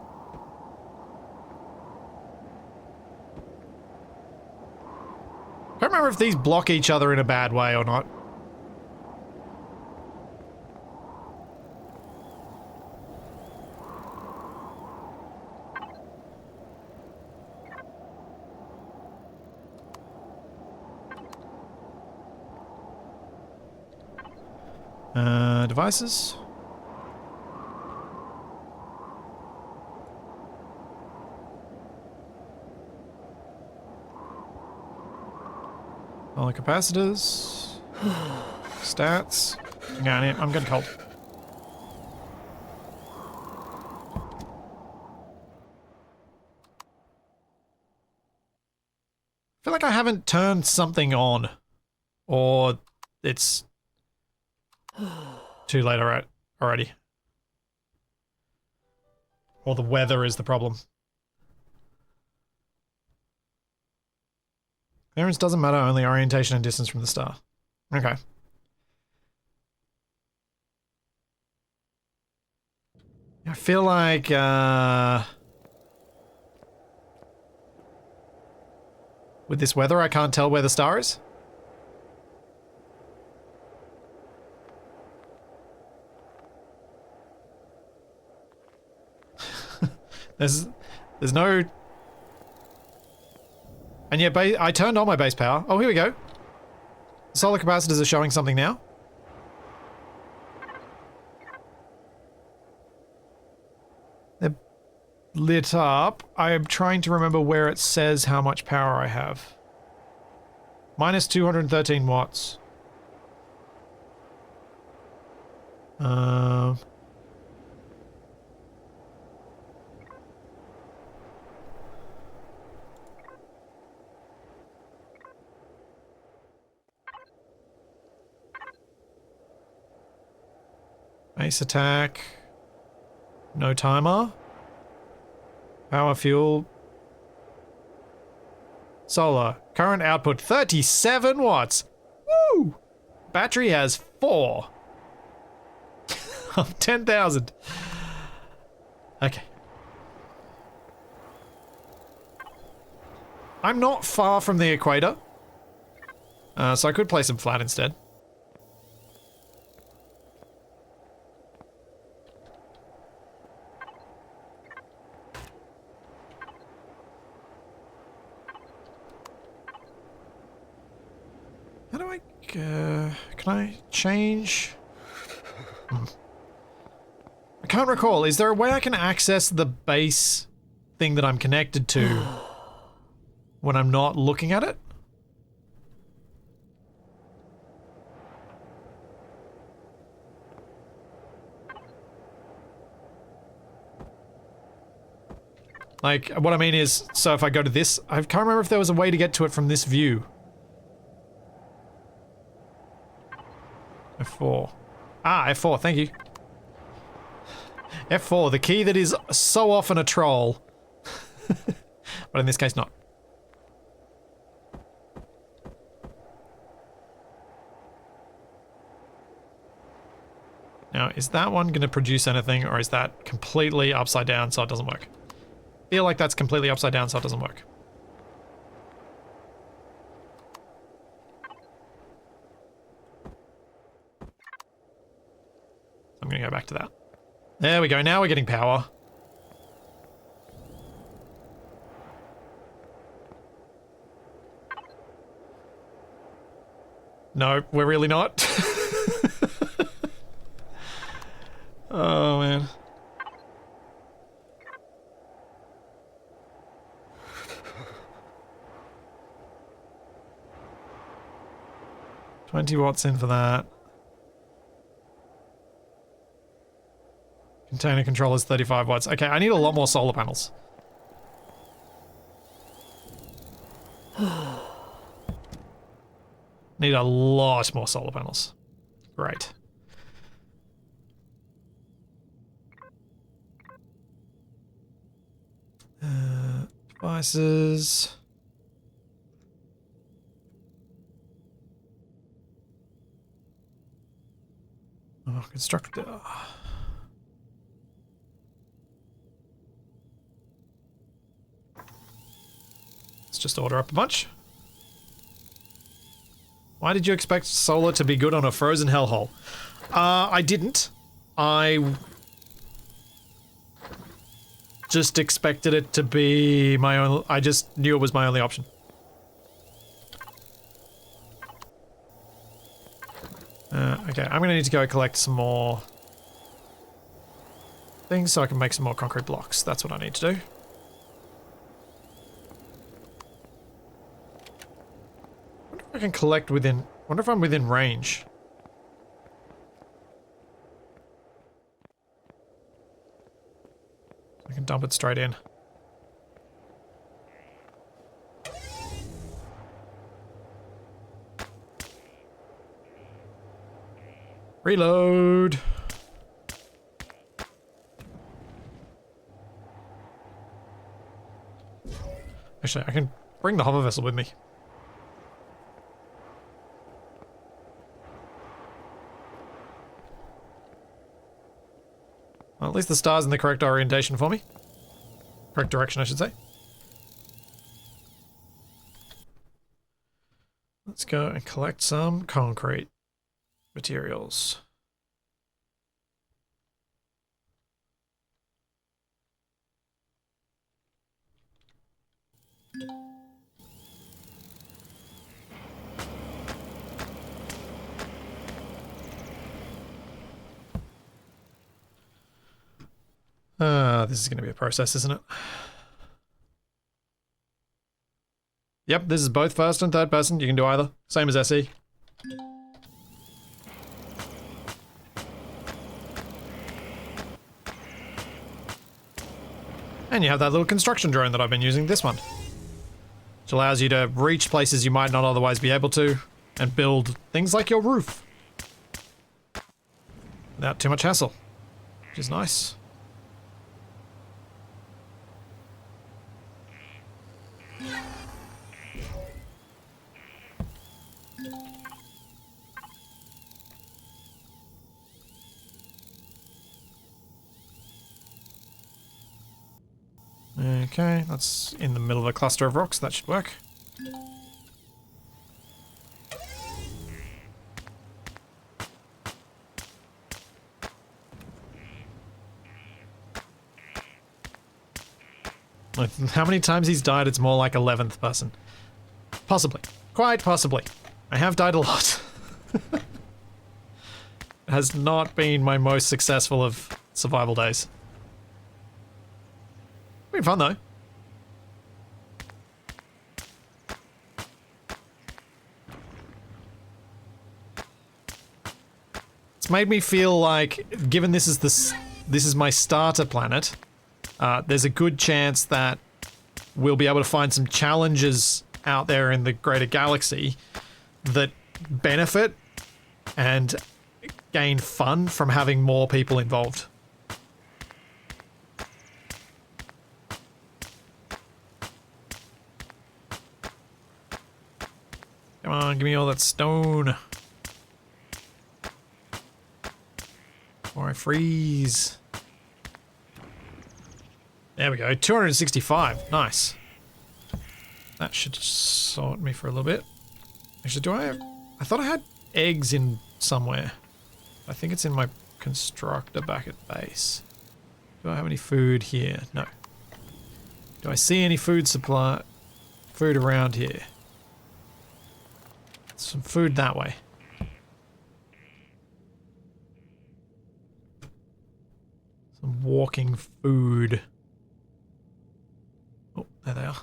I don't remember if these block each other in a bad way or not. Devices. All the capacitors. Stats. Yeah, I'm getting cold. I feel like I haven't turned something on. Or it's too late already. Or the weather is the problem. Clearance doesn't matter, only orientation and distance from the star. Okay. I feel like, with this weather, I can't tell where the star is. There's no... And yeah, I turned on my base power. Oh, here we go. Solar capacitors are showing something now. They're lit up. I am trying to remember where it says how much power I have. Minus 213 watts. Base attack. No timer. Power fuel. Solar. Current output 37 watts. Woo! Battery has 4. Of 10,000. Okay. I'm not far from the equator. So I could place them flat instead. How do I... can I change? I can't recall. Is there a way I can access the base thing that I'm connected to when I'm not looking at it? Like, what I mean is, so if I go to this, I can't remember if there was a way to get to it from this view. F4. Ah, F4, thank you. F4, the key that is so often a troll. But in this case, not. Now, is that one going to produce anything, or is that completely upside down so it doesn't work? I feel like that's completely upside down so it doesn't work. I'm going to go back to that. There we go, now we're getting power. No, we're really not. Oh, man. $20 in for that. Container controller's 35 watts. Okay, I need a lot more solar panels. Need a lot more solar panels. Great. Devices. Oh, constructor. Let's just order up a bunch. Why did you expect solar to be good on a frozen hellhole? I didn't. I just expected it to be my own. I just knew it was my only option. Okay, I'm gonna need to go collect some more things so I can make some more concrete blocks. That's what I need to do. I wonder if I can collect within... wonder if I'm within range. I can dump it straight in. Reload! Actually, I can bring the hover vessel with me. Well, at least the star's in the correct orientation for me. Correct direction, I should say. Let's go and collect some concrete materials. This is going to be a process, isn't it? Yep, this is both first and third person. You can do either. Same as SE. And you have that little construction drone that I've been using, this one. Which allows you to reach places you might not otherwise be able to, and build things like your roof. Without too much hassle. Which is nice. Okay, that's in the middle of a cluster of rocks. That should work. How many times he's died, it's more like 11th person. Possibly. Quite possibly. I have died a lot. It has not been my most successful of survival days. Been fun though. It's made me feel like, given this is my starter planet, there's a good chance that we'll be able to find some challenges out there in the greater galaxy that benefit and gain fun from having more people involved. Come on, give me all that stone. Or I freeze. There we go, 265, nice. That should sort me for a little bit. Actually, I thought I had eggs in somewhere. I think it's in my constructor back at base. Do I have any food here? No. Do I see any food around here? Some food that way. Some walking food. Oh, there they are.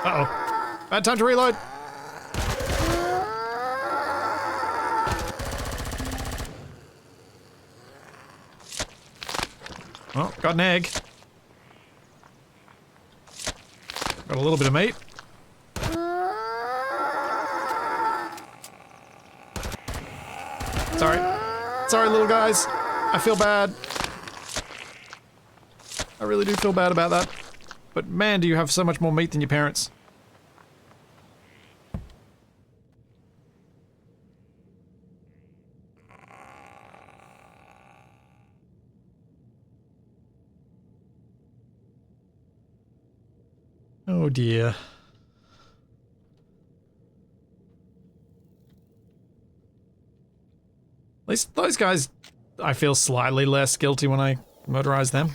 Uh-oh. Bad time to reload. Oh, got an egg. Got a little bit of meat. Sorry. Sorry, little guys. I feel bad. I really do feel bad about that. But man, do you have so much more meat than your parents. Oh dear. At least those guys, I feel slightly less guilty when I motorize them.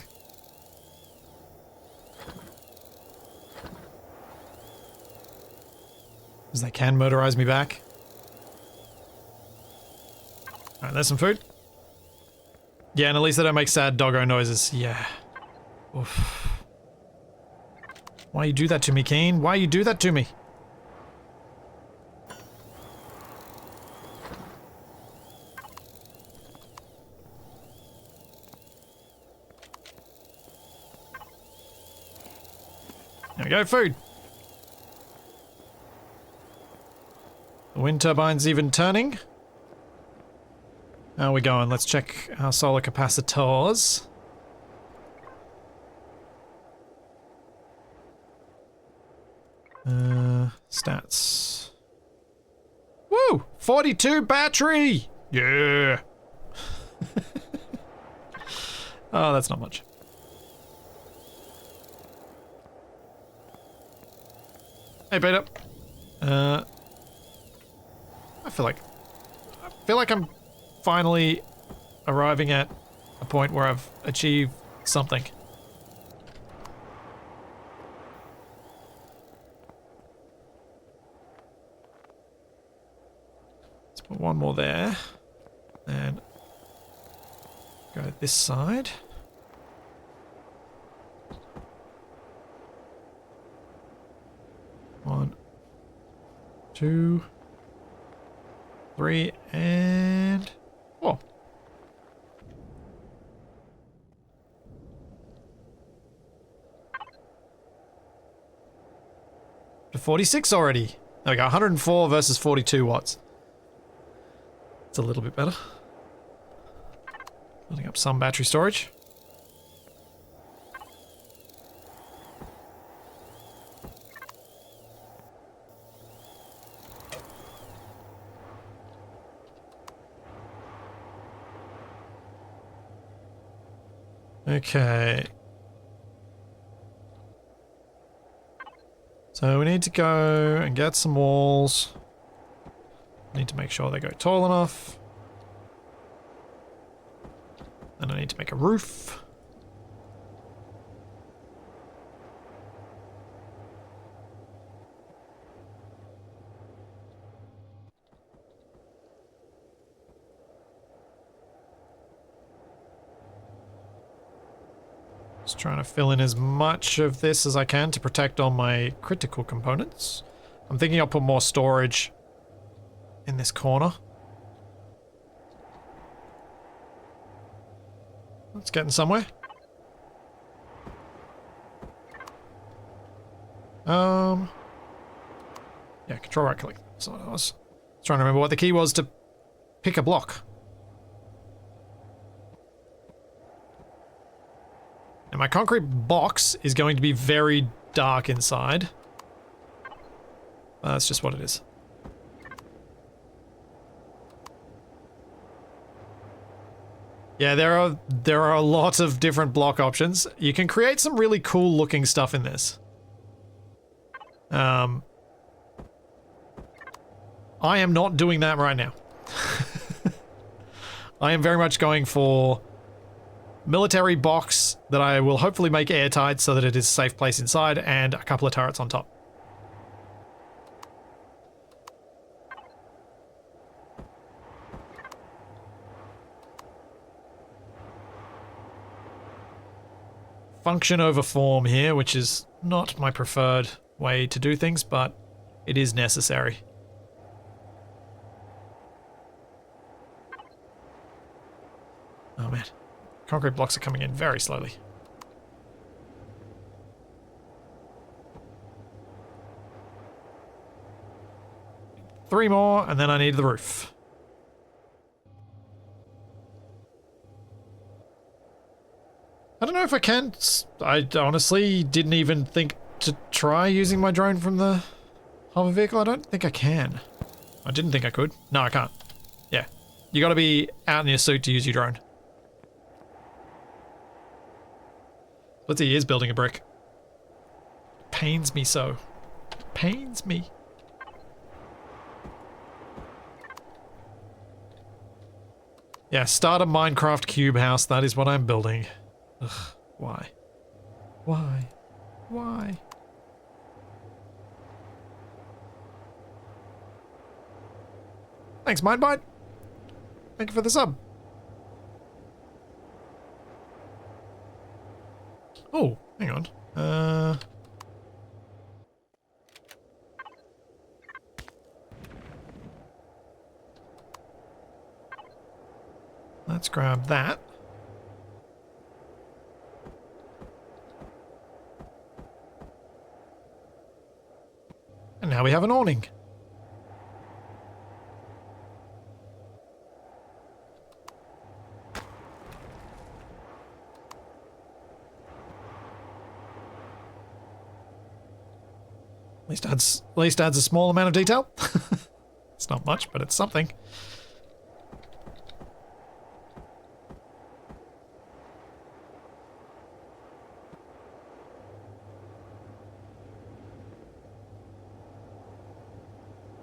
Because they can motorize me back. Alright, there's some food. Yeah, and at least they don't make sad doggo noises. Yeah. Oof. Why you do that to me, Keen? Why you do that to me? There we go, food. The wind turbine's even turning. How are we going? Let's check our solar capacitors. Stats. Woo! 42 battery! Yeah! Oh, that's not much. Hey, Peter. I feel like I'm finally arriving at a point where I've achieved something. Let's put one more there. And go this side. One, 2, 3, and 4. To 46 already. There we go, 104 versus 42 watts. It's a little bit better. Building up some battery storage. Okay. So we need to go and get some walls. Need to make sure they go tall enough. Then I need to make a roof. Just trying to fill in as much of this as I can to protect all my critical components. I'm thinking I'll put more storage in this corner. It's getting somewhere. Yeah, control right click. So I was trying to remember what the key was to pick a block. And my concrete box is going to be very dark inside. That's just what it is. Yeah, there are a lot of different block options. You can create some really cool looking stuff in this. I am not doing that right now. I am very much going for military box that I will hopefully make airtight so that it is a safe place inside, and a couple of turrets on top. Function over form here, which is not my preferred way to do things, but it is necessary. Oh man, concrete blocks are coming in very slowly. Three more, and then I need the roof. I don't know if I can. I honestly didn't even think to try using my drone from the hover vehicle. I don't think I can. I didn't think I could. No, I can't. Yeah. You gotta be out in your suit to use your drone. Blitzy is building a brick. Pains me so. Pains me. Yeah, start a Minecraft cube house. That is what I'm building. Ugh, why? Why? Why? Thanks, Mindbite. Thank you for the sub. Oh, hang on. Let's grab that. And now we have an awning. At least adds a small amount of detail. It's not much, but it's something.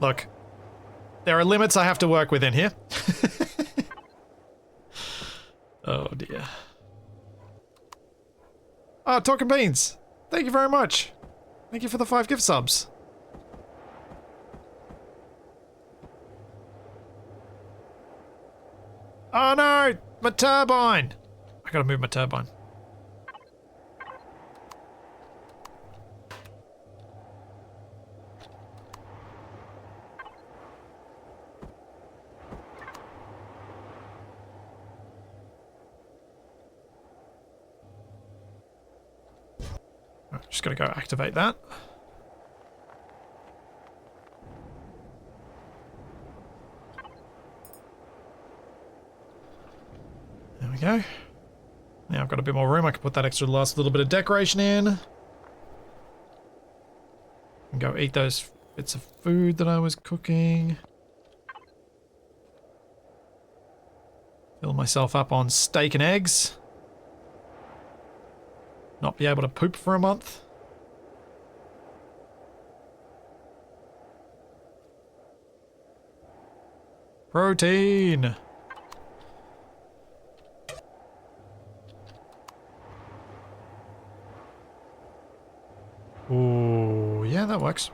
Look, there are limits I have to work within here. Oh dear. Oh, Talking Beans. Thank you very much. Thank you for the 5 gift subs. Oh no! My turbine! I gotta move my turbine. Just gotta go activate that. There we go. Now I've got a bit more room. I can put that extra last little bit of decoration in. And go eat those bits of food that I was cooking. Fill myself up on steak and eggs. not be able to poop for a month. Protein. Ooh, yeah, that works.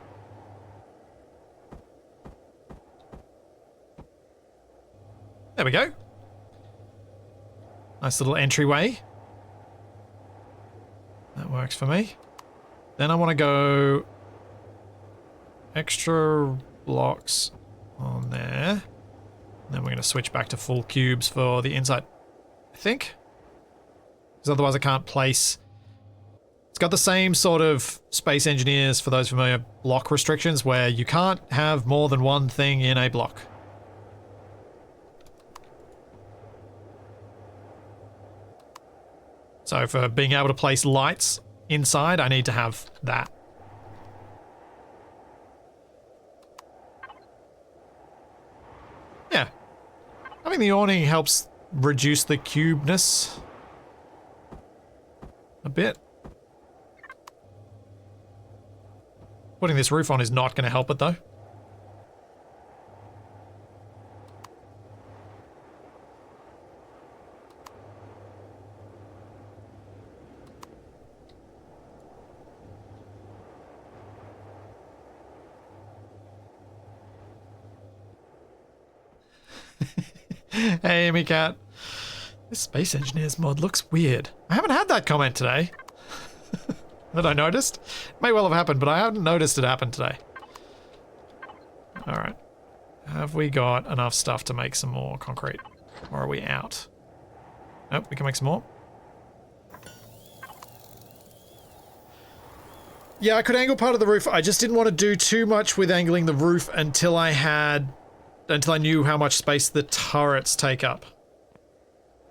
There we go. Nice little entryway. That works for me. Then I want to go extra blocks on there. Then we're going to switch back to full cubes for the inside, I think. Because otherwise I can't place... It's got the same sort of Space Engineers, for those familiar, block restrictions where you can't have more than one thing in a block. So for being able to place lights inside, I need to have that. Yeah. I think the awning helps reduce the cubeness a bit. Putting this roof on is not going to help it though. Hey, Amy Cat. This Space Engineers mod looks weird. I haven't had that comment today. That I noticed. It may well have happened, but I haven't noticed it happen today. Alright. Have we got enough stuff to make some more concrete? Or are we out? Nope, we can make some more. Yeah, I could angle part of the roof. I just didn't want to do too much with angling the roof until I knew how much space the turrets take up.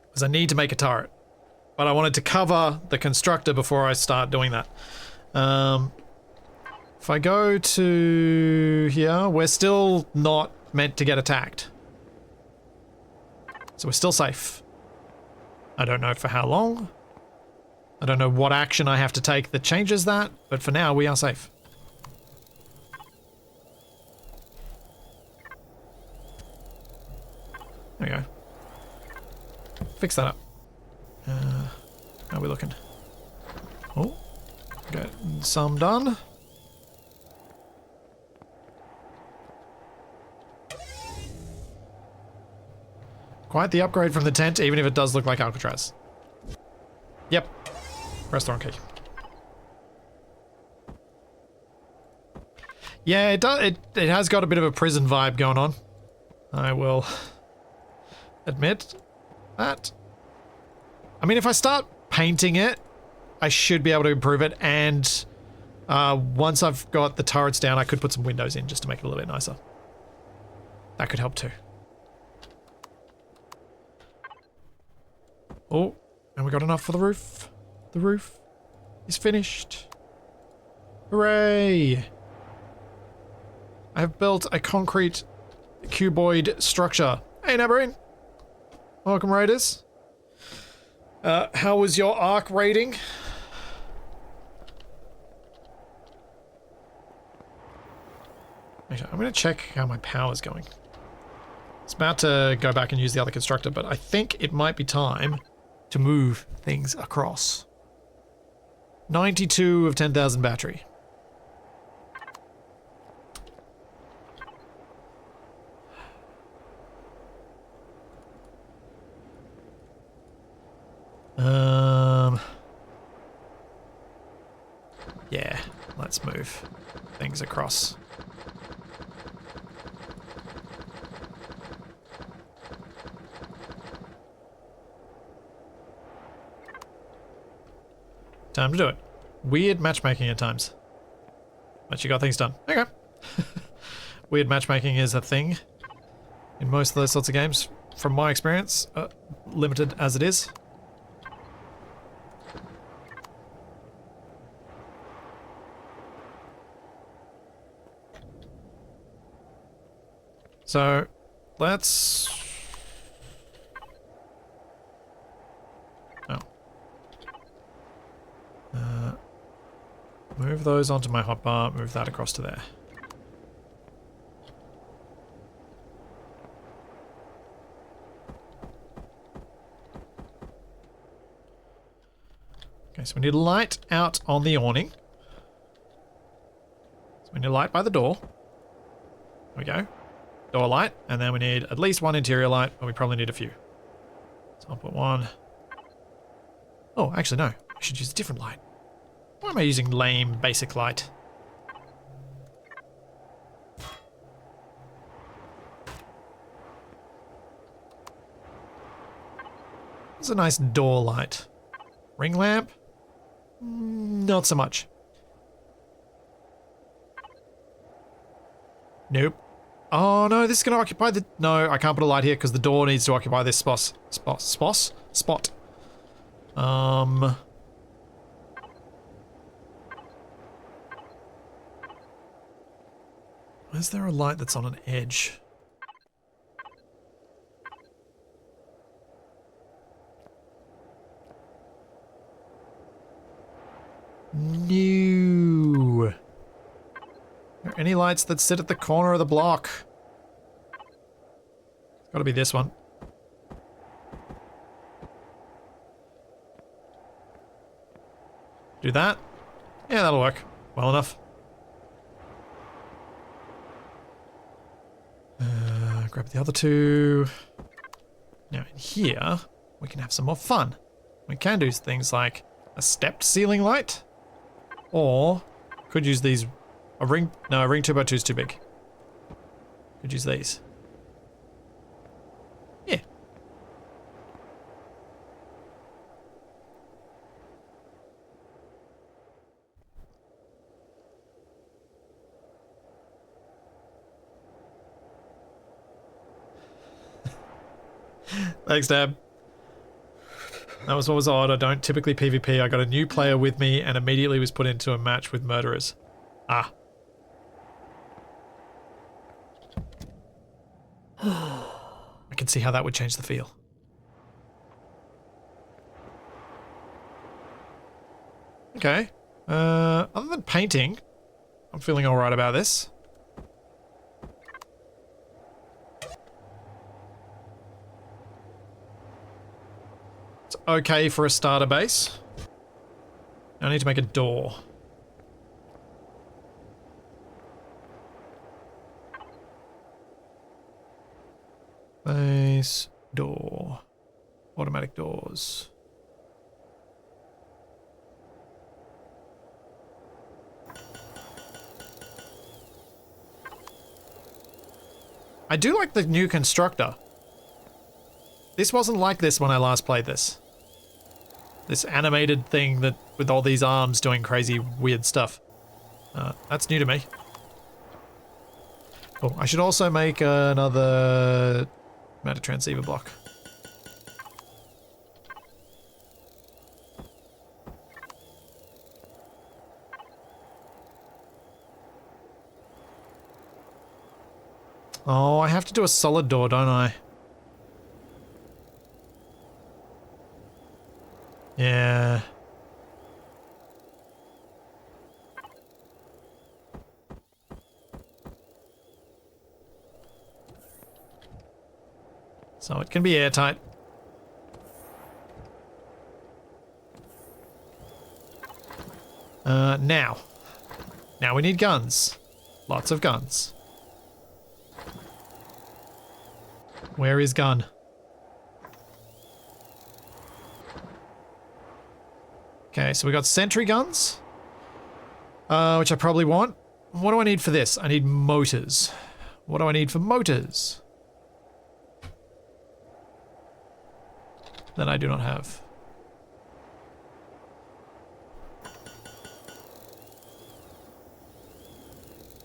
Because I need to make a turret. But I wanted to cover the constructor before I start doing that. If I go to here, we're still not meant to get attacked. So we're still safe. I don't know for how long. I don't know what action I have to take that changes that, but for now we are safe. There we go. Fix that up. How are we looking? Oh, getting some done. Quite the upgrade from the tent, even if it does look like Alcatraz. Yep. Restaurant key. Yeah, it does. It has got a bit of a prison vibe going on. I will admit that. I mean, if I start painting it, I should be able to improve it, and once I've got the turrets down, I could put some windows in just to make it a little bit nicer. That could help too. Oh, and we got enough for the roof. The roof is finished. Hooray! I have built a concrete cuboid structure. Hey, Nabarine. Welcome, Raiders. How was your arc rating? Actually, I'm going to check how my power's going. It's about to go back and use the other constructor, but I think it might be time to move things across. 92 of 10,000 battery. Yeah, let's move things across. Time to do it. Weird matchmaking at times. But you got things done. Okay. Weird matchmaking is a thing in most of those sorts of games, from my experience, limited as it is. So, let's... Oh. Move those onto my hotbar, move that across to there. Okay, so we need light out on the awning. So we need light by the door. There we go. Door light, and then we need at least one interior light, but we probably need a few. So I'll put one. Oh, actually no. I should use a different light. Why am I using lame basic light? It's a nice door light. Ring lamp? Not so much. Nope. Oh no, this is going to occupy the... No, I can't put a light here because the door needs to occupy this spot. Where's there a light that's on an edge? No. Are there any lights that sit at the corner of the block? It's gotta be this one. Do that? Yeah, that'll work. Well enough. Grab the other two. Now in here, we can have some more fun. We can do things like a stepped ceiling light. Or, could use these... A ring 2x2 is too big. Could use these. Yeah. Thanks, Dab. That was what was odd. I don't typically PvP. I got a new player with me and immediately was put into a match with murderers. Ah. I can see how that would change the feel. Okay. Other than painting, I'm feeling alright about this. It's okay for a starter base. Now I need to make a door. Base, door, automatic doors. I do like the new constructor. This wasn't like this when I last played this. This animated thing that with all these arms doing crazy weird stuff. That's new to me. Oh, I should also make another matter transceiver block. Oh, I have to do a solid door, don't I? Yeah. So it can be airtight. Now we need guns. Lots of guns. Where is gun? Okay, so we got sentry guns, which I probably want. What do I need for this? I need motors. What do I need for motors? That I do not have.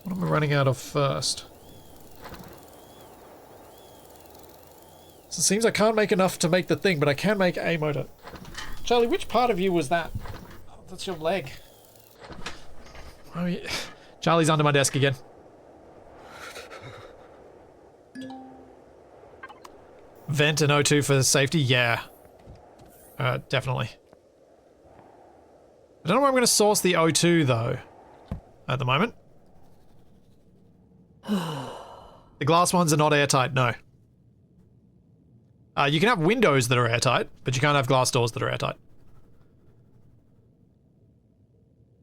What am I running out of first? So it seems I can't make enough to make the thing, but I can make a motor. Charlie, which part of you was that? Oh, that's your leg. Oh, yeah. Charlie's under my desk again. Vent and O2 for safety? Yeah. Definitely. I don't know where I'm going to source the O2 though, at the moment. The glass ones are not airtight, no. You can have windows that are airtight, but you can't have glass doors that are airtight.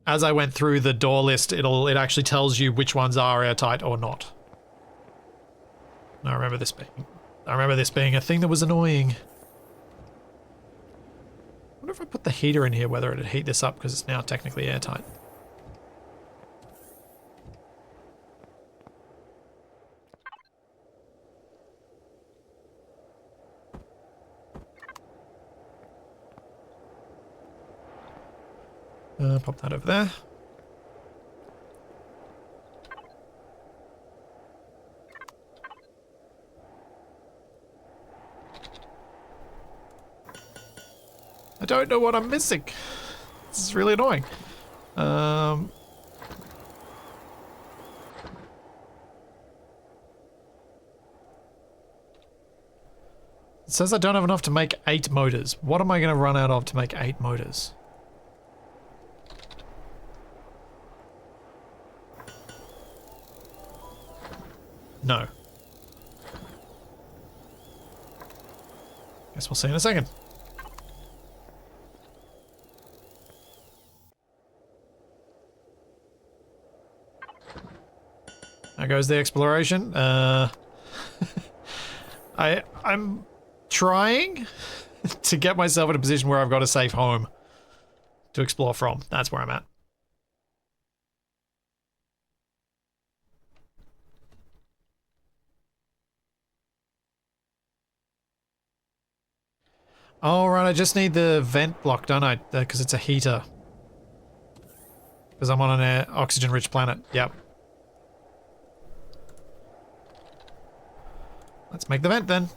As I went through the door list, it actually tells you which ones are airtight or not. I remember this being a thing that was annoying. I wonder if I put the heater in here, whether it'd heat this up because it's now technically airtight. Pop that over there. I don't know what I'm missing. This is really annoying. It says I don't have enough to make 8 motors. What am I going to run out of to make 8 motors? No. Guess we'll see in a second. There goes the exploration. I'm trying to get myself in a position where I've got a safe home to explore from. That's where I'm at. Oh, right, I just need the vent block, don't I? Because it's a heater. Because I'm on an oxygen-rich planet. Yep. Let's make the vent then.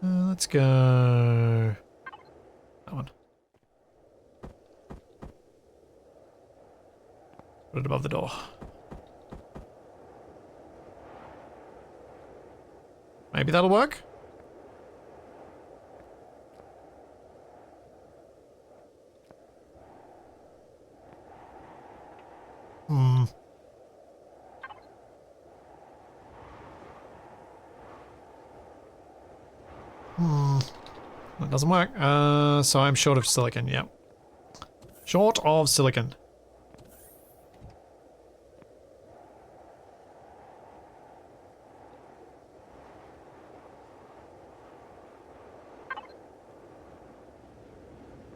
Let's go... that one. Put it above the door. Maybe that'll work? That doesn't work. So I'm short of silicon, yep. Short of silicon.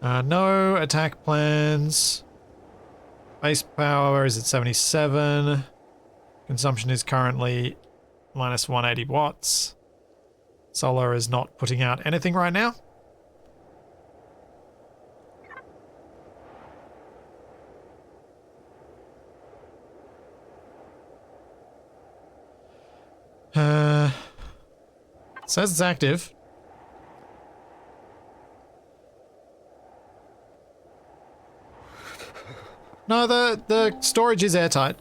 No attack plans. Base power is at 77. Consumption is currently minus 180 watts. Solar is not putting out anything right now. Says it's active. No, the storage is airtight.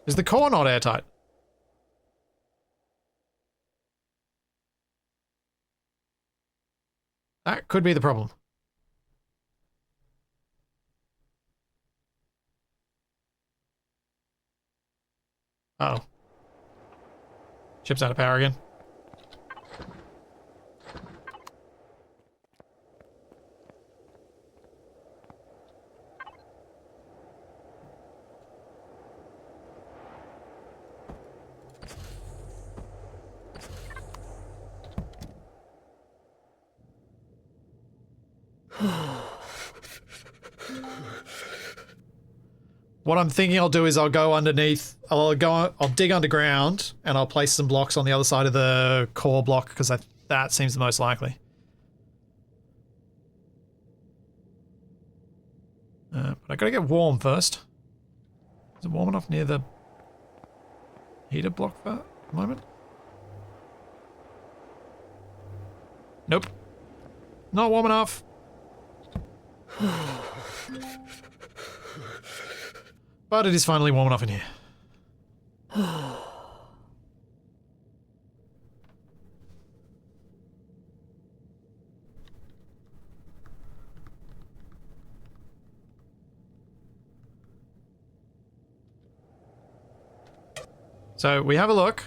Is the core not airtight? That could be the problem. Uh-oh. Chip's out of power again. What I'm thinking I'll do is I'll go underneath, I'll dig underground and I'll place some blocks on the other side of the core block because that seems the most likely. But I gotta get warm first. Is it warm enough near the heater block for the moment? Nope. Not warm enough. But it is finally warm enough in here. So we have a look.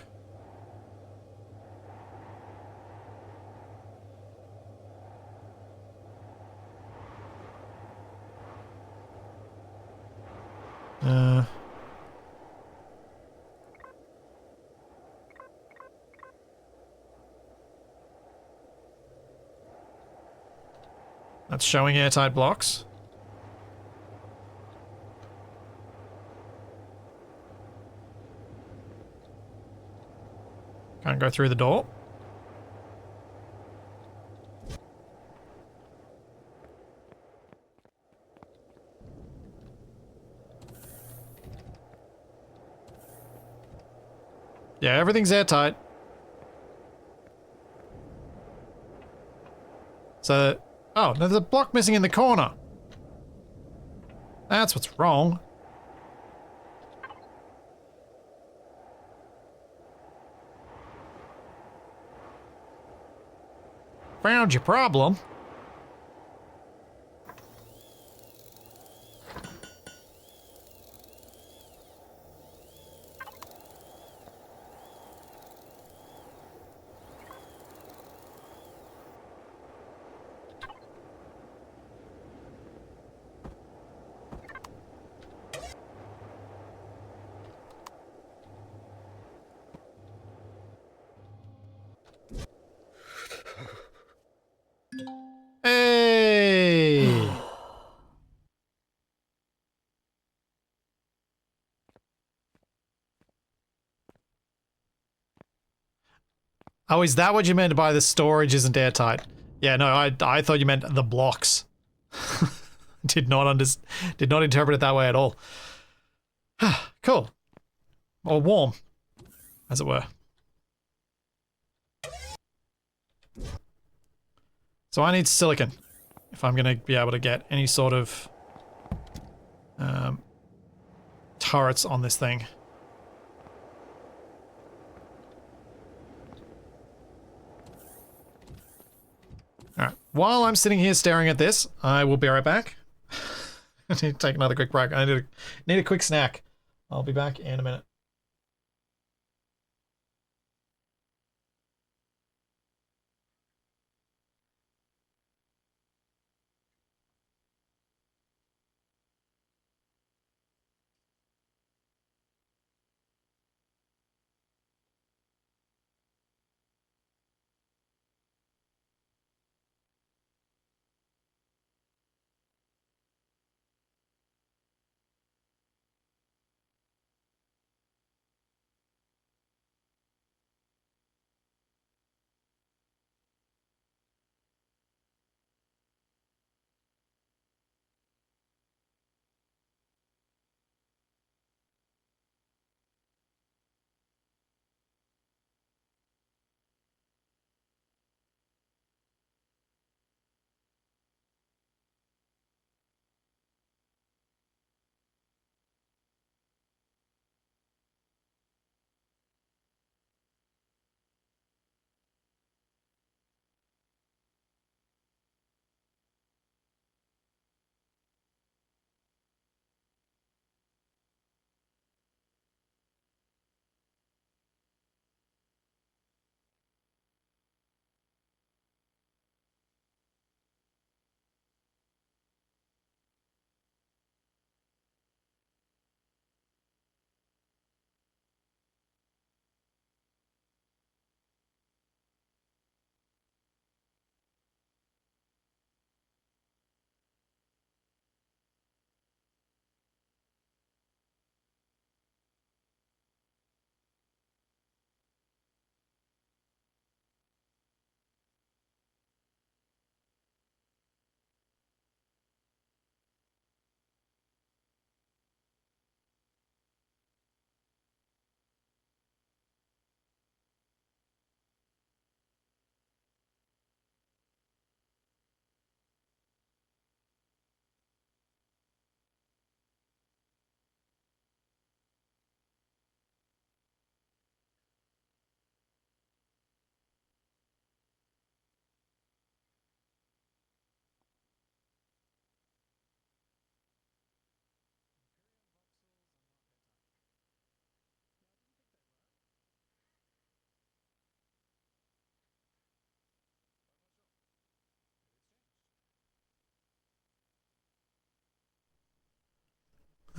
That's showing airtight blocks. Can't go through the door. Yeah, everything's airtight. So, oh, there's a block missing in the corner. That's what's wrong. Found your problem. Hey! Oh, is that what you meant by the storage isn't airtight? Yeah, no, I thought you meant the blocks. Did not interpret it that way at all. Cool. Or warm, as it were. So I need silicon if I'm going to be able to get any sort of turrets on this thing. Alright, while I'm sitting here staring at this, I will be right back. I need to take another quick break. I need a quick snack. I'll be back in a minute.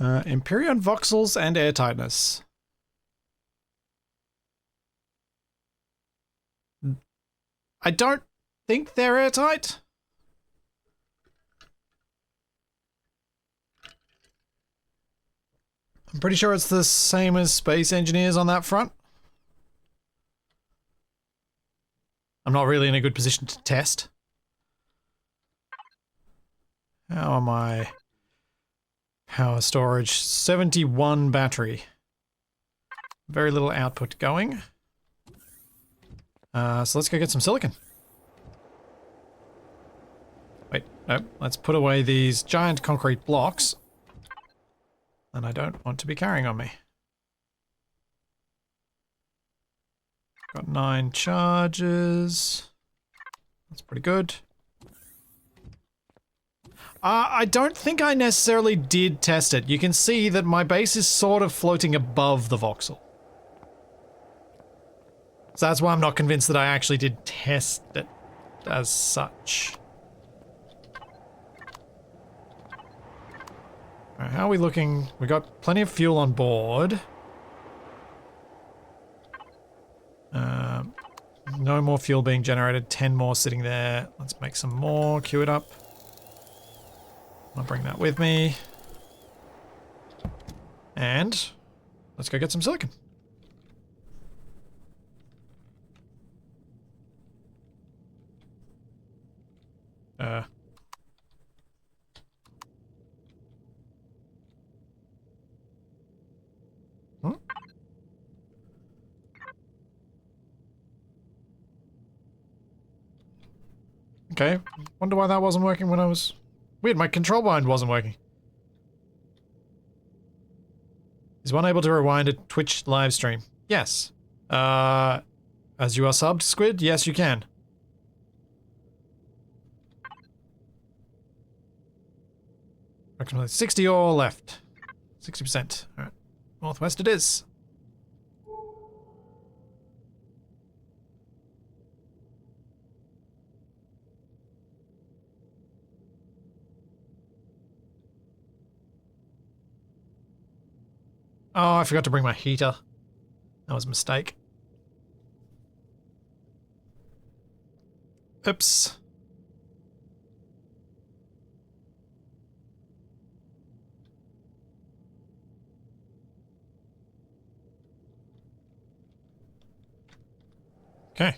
Empyrion voxels and airtightness. I don't think they're airtight. I'm pretty sure it's the same as space engineers on that front. I'm not really in a good position to test. How am I? Power storage, 71 battery. Very little output going. So let's go get some silicon. Wait, no, let's put away these giant concrete blocks. And I don't want to be carrying on me. Got 9 charges. That's pretty good. I don't think I necessarily did test it. You can see that my base is sort of floating above the voxel. So that's why I'm not convinced that I actually did test it as such. Alright, how are we looking? We got plenty of fuel on board. No more fuel being generated. 10 more sitting there. Let's make some more. Queue it up. I'll bring that with me. And let's go get some silicon. Okay, wonder why that wasn't working when I was... Weird, my control bind wasn't working. Is one able to rewind a Twitch live stream? Yes. As you are subbed, Squid? Yes, you can. Approximately 60 ore left. 60%. Alright. Northwest it is. Oh, I forgot to bring my heater. That was a mistake. Oops. Okay.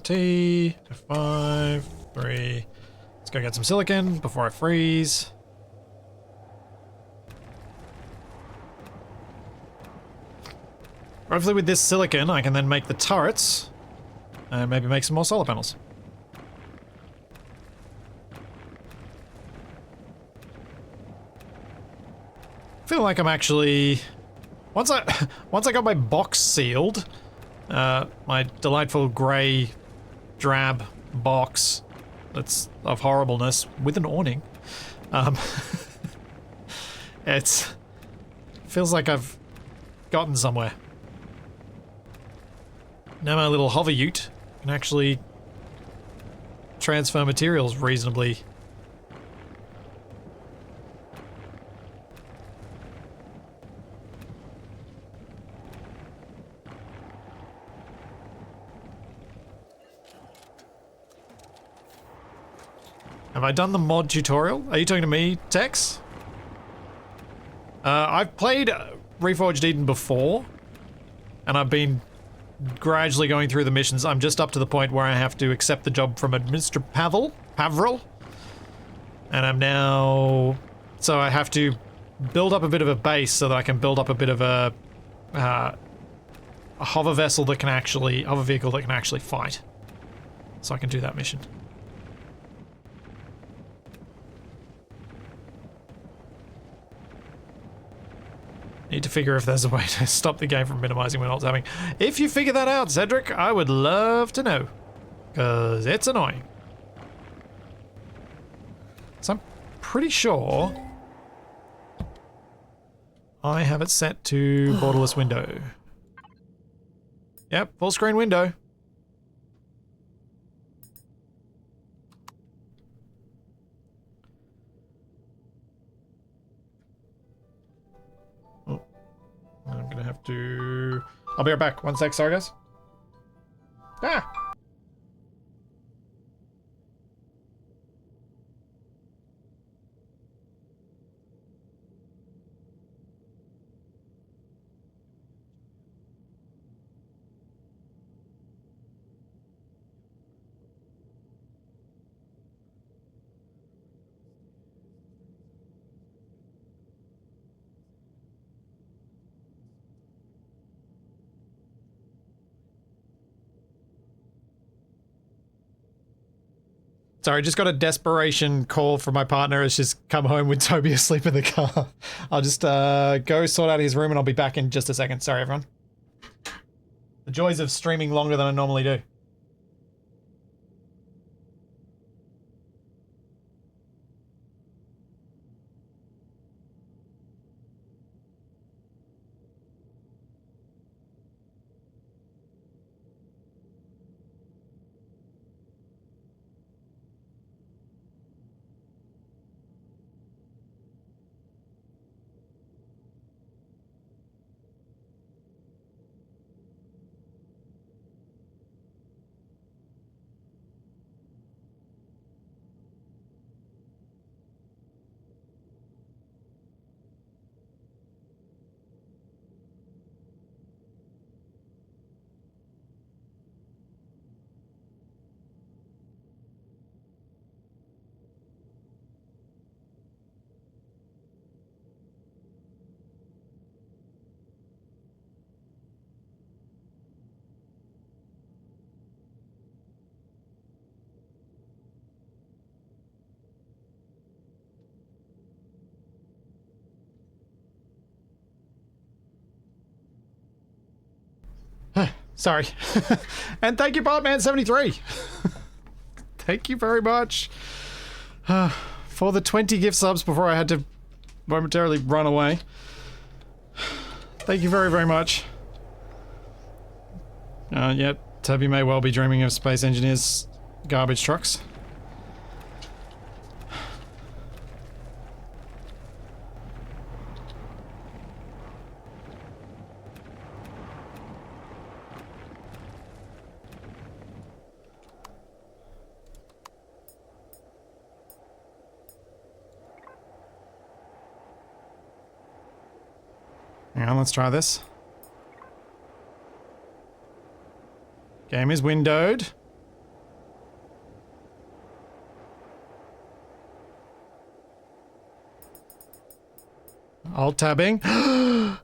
T, F5, 3. Let's go get some silicon before I freeze. Hopefully with this silicon, I can then make the turrets and maybe make some more solar panels. I feel like I'm actually... Once I got my box sealed, my delightful grey drab box that's of horribleness with an awning, it feels like I've gotten somewhere. Now my little hover ute can actually transfer materials reasonably. Have I done the mod tutorial? Are you talking to me, Tex? I've played Reforged Eden before, and I've been gradually going through the missions. I'm just up to the point where I have to accept the job from Administrator Pavril. And I'm now... So I have to build up a bit of a base so that I can build up a bit of a hover vessel that can actually... hover vehicle that can actually fight. So I can do that mission. Need to figure if there's a way to stop the game from minimizing when it's happening. If you figure that out, Cedric, I would love to know. Because it's annoying. So I'm pretty sure I have it set to borderless window. Yep, full screen window. I'll be right back. One sec, sorry guys. Ah! Sorry, just got a desperation call from my partner. It's just come home with Toby asleep in the car. I'll just go sort out his room and I'll be back in just a second. Sorry, everyone. The joys of streaming longer than I normally do. Sorry. And thank you, Bartman73. Thank you very much for the 20 gift subs before I had to momentarily run away. Thank you very, very much. Yep, Toby may well be dreaming of space engineers' garbage trucks. Hang on, let's try this. Game is windowed. Alt tabbing.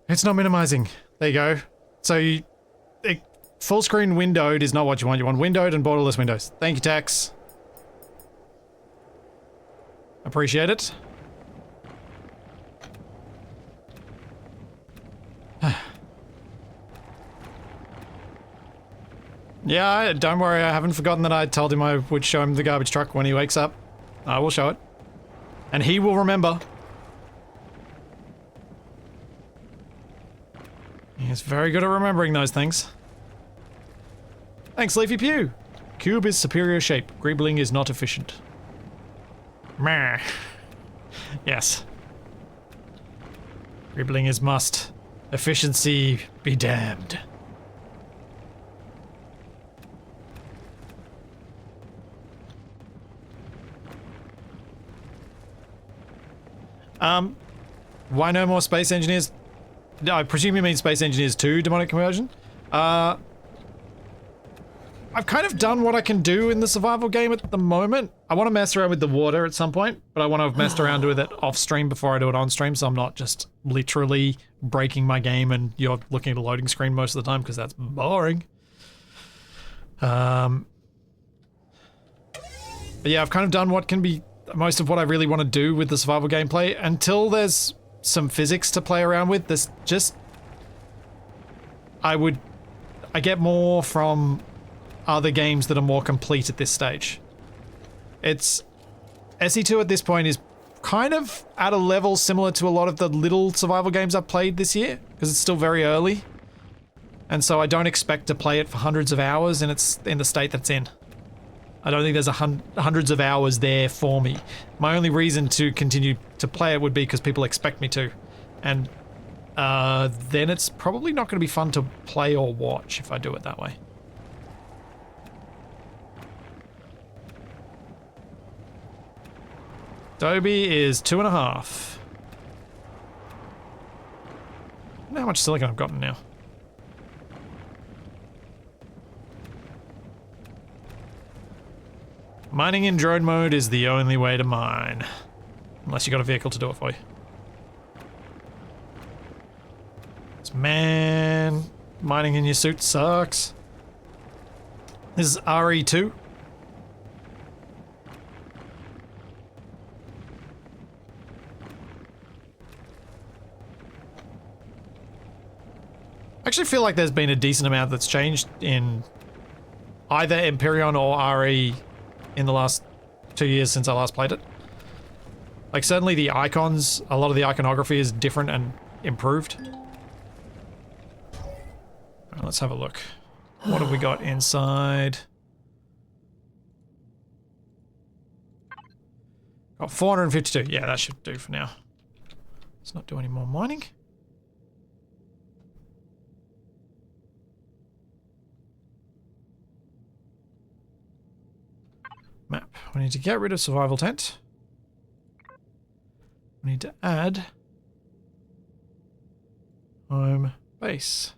It's not minimizing. There you go. So full screen windowed is not what you want. You want windowed and borderless windows. Thank you, Tex. Appreciate it. Yeah, don't worry, I haven't forgotten that I told him I would show him the garbage truck when he wakes up. I will show it. And he will remember. He is very good at remembering those things. Thanks, Leafy Pew. Cube is superior shape. Greebling is not efficient. Meh. Yes. Greebling is must. Efficiency be damned. Why no more space engineers? I presume you mean Space Engineers 2 Demonic Conversion? I've kind of done what I can do in the survival game at the moment. I want to mess around with the water at some point, but I want to have messed around with it off stream before I do it on stream, so I'm not just literally breaking my game and you're looking at a loading screen most of the time, because that's boring. But yeah, I've kind of done what can be most of what I really want to do with the survival gameplay until there's some physics to play around with. There's just... I get more from other games that are more complete at this stage. It's... SE2 at this point is kind of at a level similar to a lot of the little survival games I've played this year, because it's still very early. And so I don't expect to play it for hundreds of hours in the state that's in. I don't think there's hundreds of hours there for me. My only reason to continue to play it would be because people expect me to. And then it's probably not going to be fun to play or watch if I do it that way. Adobe is 2.5. I don't know how much silicon I've gotten now. Mining in drone mode is the only way to mine. Unless you got a vehicle to do it for you. Man, mining in your suit sucks. This is RE2. I actually feel like there's been a decent amount that's changed in either Empyrion or RE in the last 2 years since I last played it. Like, certainly the icons, a lot of the iconography is different and improved. Right, let's have a look. What have we got inside? Got 452. Yeah, that should do for now. Let's not do any more mining. Map. We need to get rid of survival tent. We need to add home base.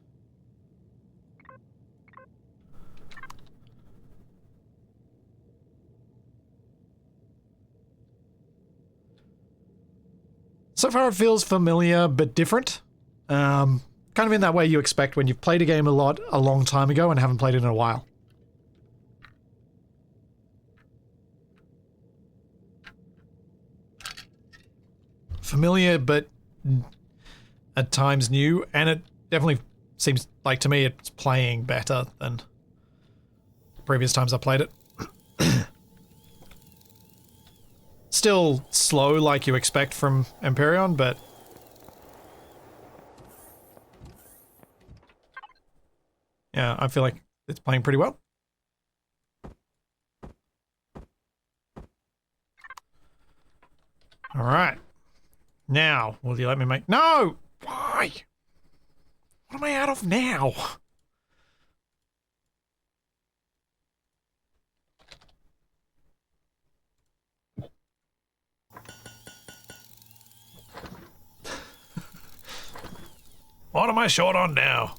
So far it feels familiar but different. Kind of in that way you expect when you've played a game a long time ago and haven't played it in a while. Familiar, but at times new, and it definitely seems like to me it's playing better than previous times I played it. Still slow like you expect from Empyrion, but yeah, I feel like it's playing pretty well. All right. Now, will you let me make... No! Why? What am I out of now? What am I short on now?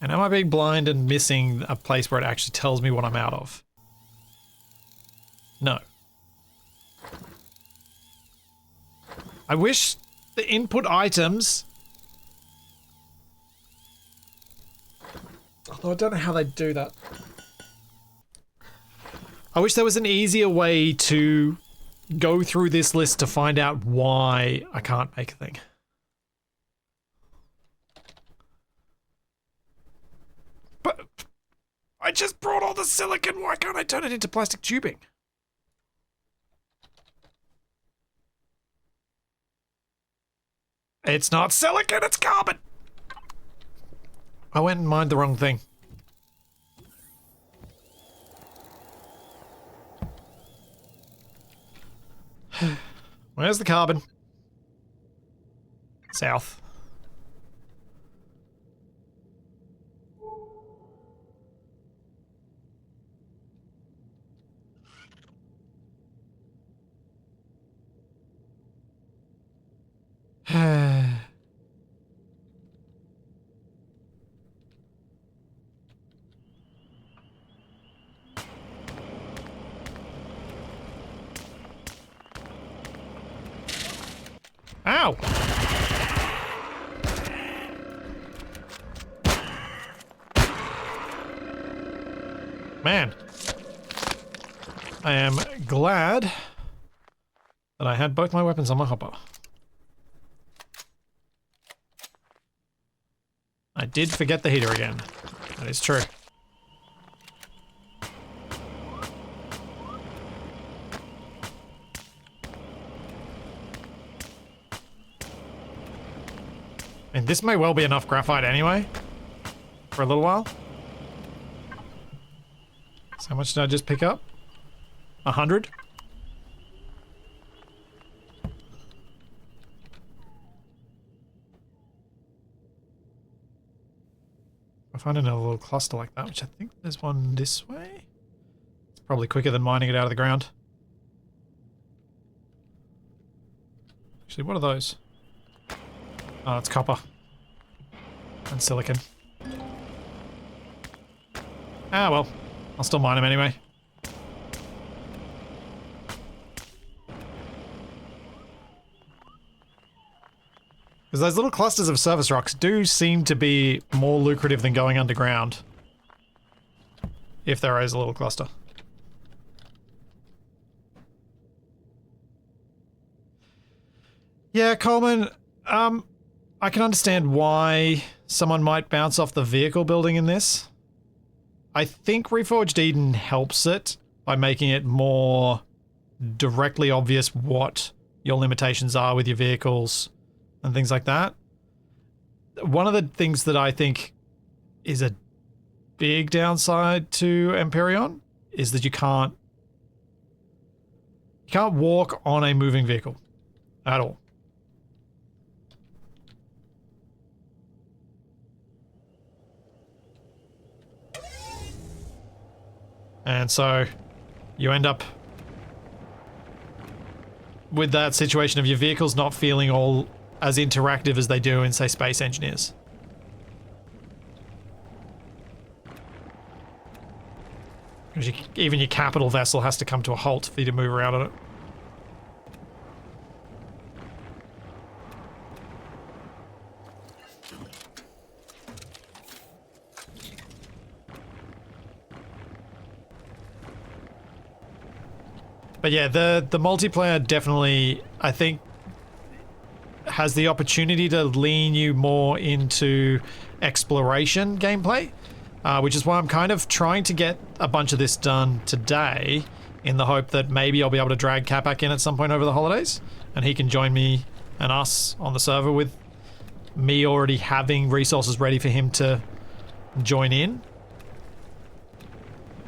And am I being blind and missing a place where it actually tells me what I'm out of? No. I wish the input items... Although I don't know how they do that. I wish there was an easier way to go through this list to find out why I can't make a thing. But I just brought all the silicon, why can't I turn it into plastic tubing? It's not silicon, it's carbon! I went and mined the wrong thing. Where's the carbon? South. Ow! Man. I am glad that I had both my weapons on my hopper. I did forget the heater again. That is true. And this may well be enough graphite anyway. For a little while. So how much did I just pick up? 100? I find another little cluster like that, which I think there's one this way. It's probably quicker than mining it out of the ground. Actually, what are those? Oh, it's copper. And silicon. Ah, well. I'll still mine them anyway. Because those little clusters of surface rocks do seem to be more lucrative than going underground. If there is a little cluster. Yeah, Coleman, I can understand why someone might bounce off the vehicle building in this. I think Reforged Eden helps it by making it more directly obvious what your limitations are with your vehicles and things like that. One of the things that I think is a big downside to Empyrion is that you can't walk on a moving vehicle at all. And so you end up with that situation of your vehicles not feeling all as interactive as they do in, say, Space Engineers. Because even your capital vessel has to come to a halt for you to move around on it. But yeah, the multiplayer definitely, I think, has the opportunity to lean you more into exploration gameplay, which is why I'm kind of trying to get a bunch of this done today in the hope that maybe I'll be able to drag Cat back in at some point over the holidays and he can join me and us on the server with me already having resources ready for him to join in.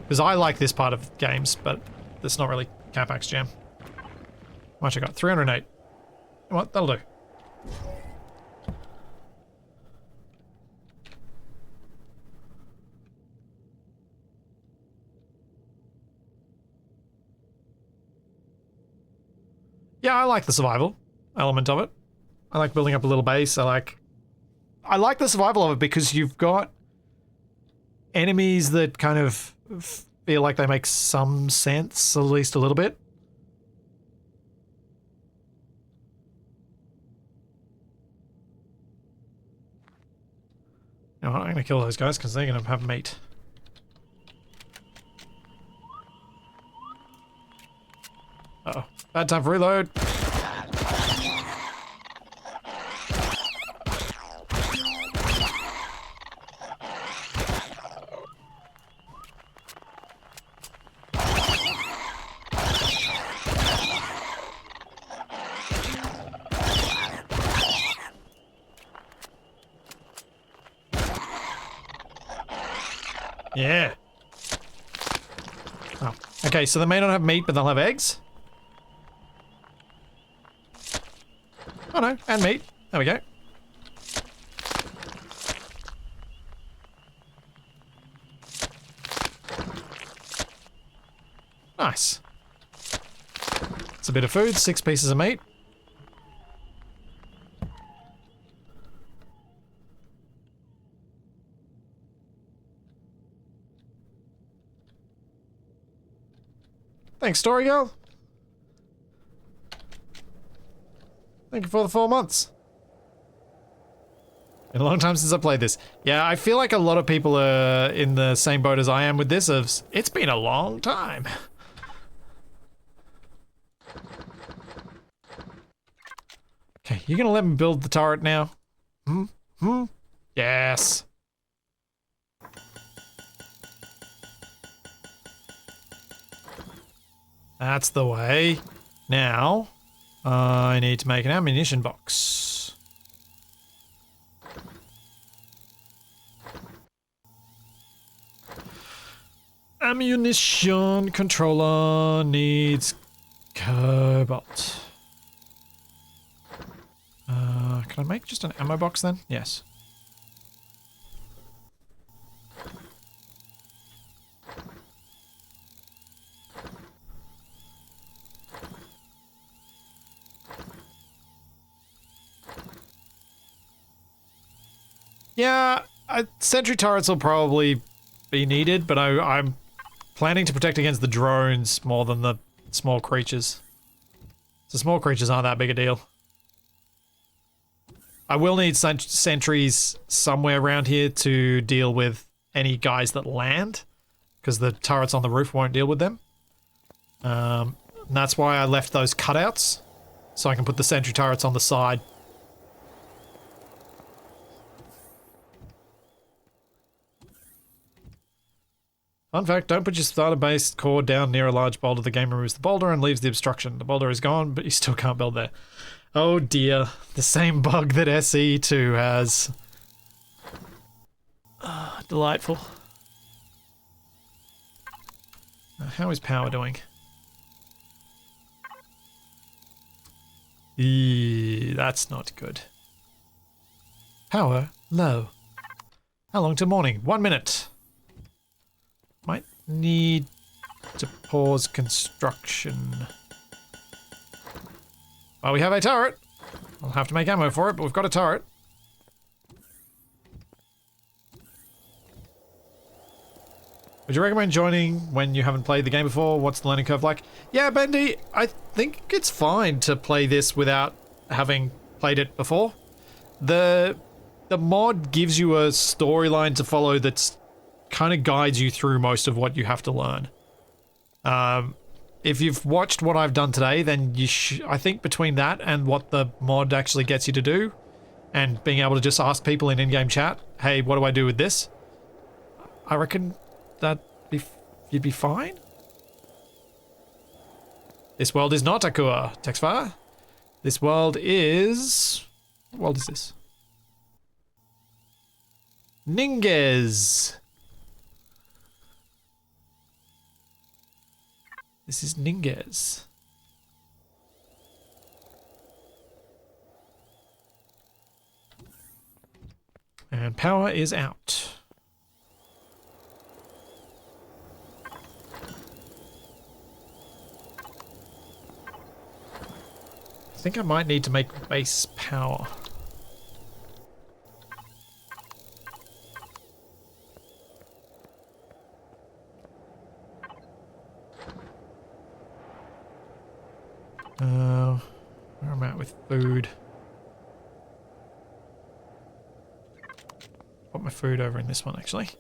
Because I like this part of games, but it's not really Catback's jam. How much I got? 308. What? That'll do. Yeah, I like the survival element of it. I like building up a little base. I like the survival of it because you've got enemies that kind of feel like they make some sense, at least a little bit. You know what, I'm going to kill those guys because they're going to have meat. Uh-oh. Bad time for reload. Yeah. Oh, okay, so they may not have meat, but they'll have eggs. Oh no, and meat. There we go. Nice. It's a bit of food, 6 pieces of meat. Thanks, Story Girl. Thank you for the 4 months. Been a long time since I played this. Yeah, I feel like a lot of people are in the same boat as I am with this. It's been a long time. Okay, you gonna let me build the turret now? Yes. That's the way. Now, I need to make an ammunition box. Ammunition controller needs cobalt. Can I make just an ammo box then? Yes. Yeah, sentry turrets will probably be needed, but I'm planning to protect against the drones more than the small creatures. So small creatures aren't that big a deal. I will need sentries somewhere around here to deal with any guys that land, because the turrets on the roof won't deal with them. And that's why I left those cutouts, so I can put the sentry turrets on the side. Fun fact, don't put your starter base core down near a large boulder. The game removes the boulder and leaves the obstruction. The boulder is gone, but you still can't build there. Oh dear, the same bug that SE2 has. Delightful. How is power doing? That's not good. Power low. How long till morning? 1 minute. Might need to pause construction. Well, we have a turret. I'll have to make ammo for it, but we've got a turret. Would you recommend joining when you haven't played the game before? What's the learning curve like? Yeah, Bendy, I think it's fine to play this without having played it before. The mod gives you a storyline to follow that's kind of guides you through most of what you have to learn. If you've watched what I've done today, then I think between that and what the mod actually gets you to do, and being able to just ask people in in-game chat, hey, what do I do with this? I reckon that you'd be fine. This world is not Akua, Texfire. This world is... What world is this? Ninges. This is Ninges. And power is out. I think I might need to make base power. Where am I at with food? Put my food over in this one, actually.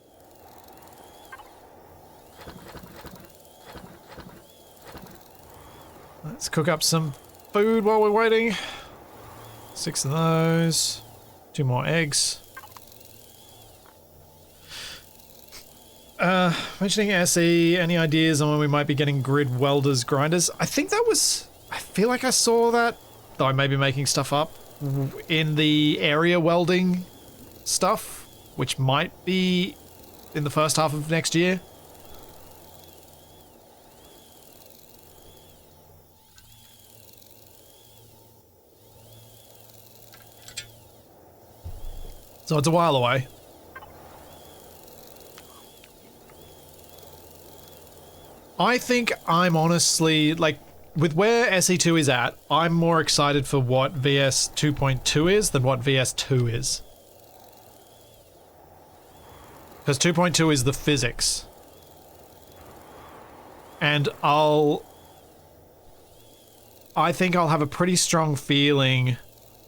Let's cook up some food while we're waiting. 6 of those. 2 more eggs. Mentioning SE, any ideas on when we might be getting grid welders, grinders? I think that was... I feel like I saw that, though I may be making stuff up, in the area welding stuff, which might be in the first half of next year. So it's a while away. I think I'm honestly, like, with where SE2 is at, I'm more excited for what VS 2.2 is than what VS 2 is. Because 2.2 is the physics. And I think I'll have a pretty strong feeling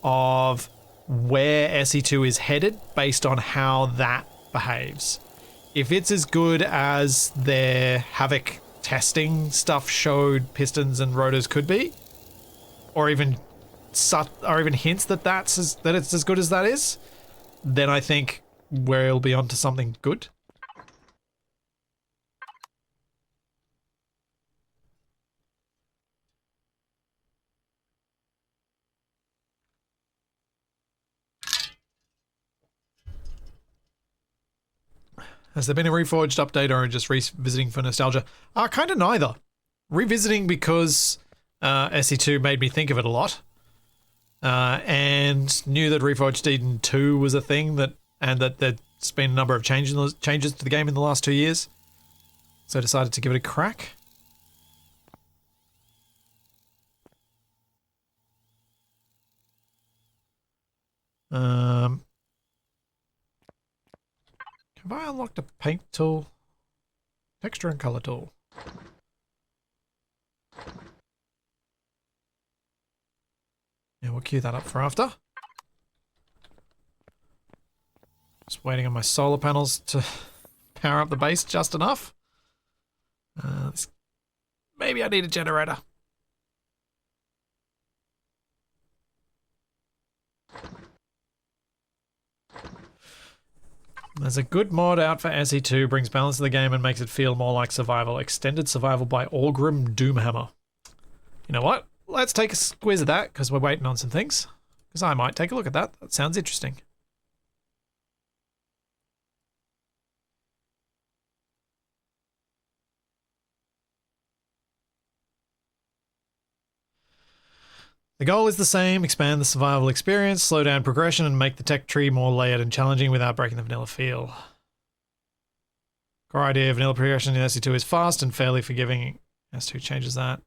of where SE2 is headed based on how that behaves. If it's as good as their Havoc testing stuff showed pistons and rotors could be, or even hints that it's as good as that is, then I think we'll be onto something good. Has there been a Reforged update or just revisiting for nostalgia? Kind of neither. Revisiting because SE2 made me think of it a lot. And knew that Reforged Eden 2 was a thing, and that there's been a number of changes to the game in the last 2 years. So I decided to give it a crack. Have I unlocked a paint tool? Texture and color tool. Yeah, we'll queue that up for after. Just waiting on my solar panels to power up the base just enough. Maybe I need a generator. There's a good mod out for SE2, brings balance to the game and makes it feel more like survival. Extended survival by Orgrim Doomhammer. You know what? Let's take a squiz at that, because we're waiting on some things. Because I might take a look at that. That sounds interesting. The goal is the same, expand the survival experience, slow down progression, and make the tech tree more layered and challenging without breaking the vanilla feel. Core idea of vanilla progression in SE2 is fast and fairly forgiving. S2 changes that.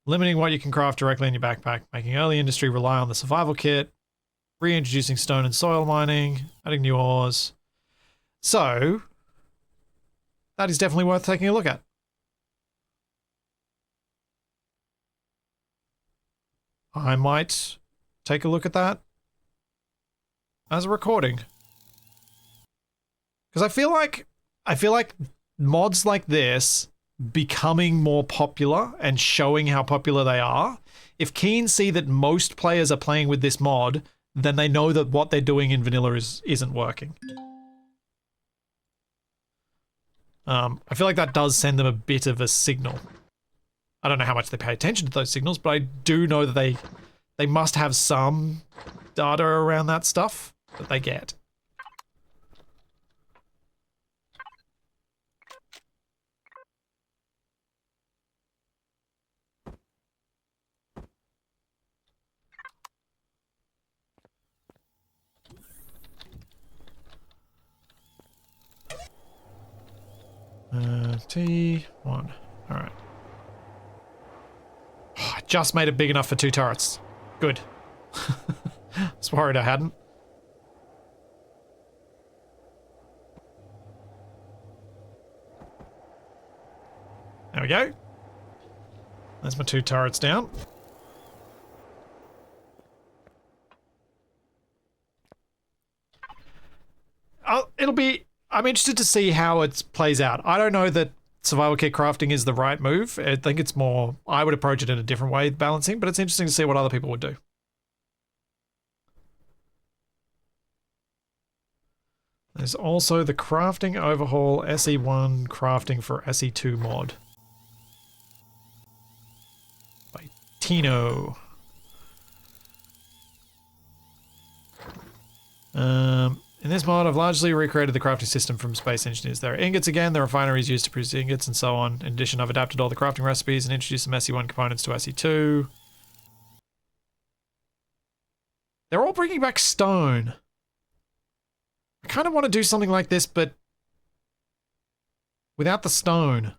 Limiting what you can craft directly in your backpack, making early industry rely on the survival kit, reintroducing stone and soil mining, adding new ores. So, that is definitely worth taking a look at. I might take a look at that as a recording. Because I feel like mods like this becoming more popular and showing how popular they are. If Keen see that most players are playing with this mod, then they know that what they're doing in vanilla isn't working. I feel like that does send them a bit of a signal. I don't know how much they pay attention to those signals, but I do know that they must have some data around that stuff that they get. T1. All right. Oh, I just made it big enough for 2 turrets. Good. I was worried I hadn't. There we go. There's my 2 turrets down. I'm interested to see how it plays out. I don't know that survival kit crafting is the right move. I think it's more, I would approach it in a different way, balancing, but it's interesting to see what other people would do. There's also the crafting overhaul SE1 crafting for SE2 mod by Tino. In this mod, I've largely recreated the crafting system from Space Engineers. There are ingots again, the refineries used to produce ingots and so on. In addition, I've adapted all the crafting recipes and introduced some SE1 components to SE2. They're all bringing back stone. I kind of want to do something like this, but without the stone.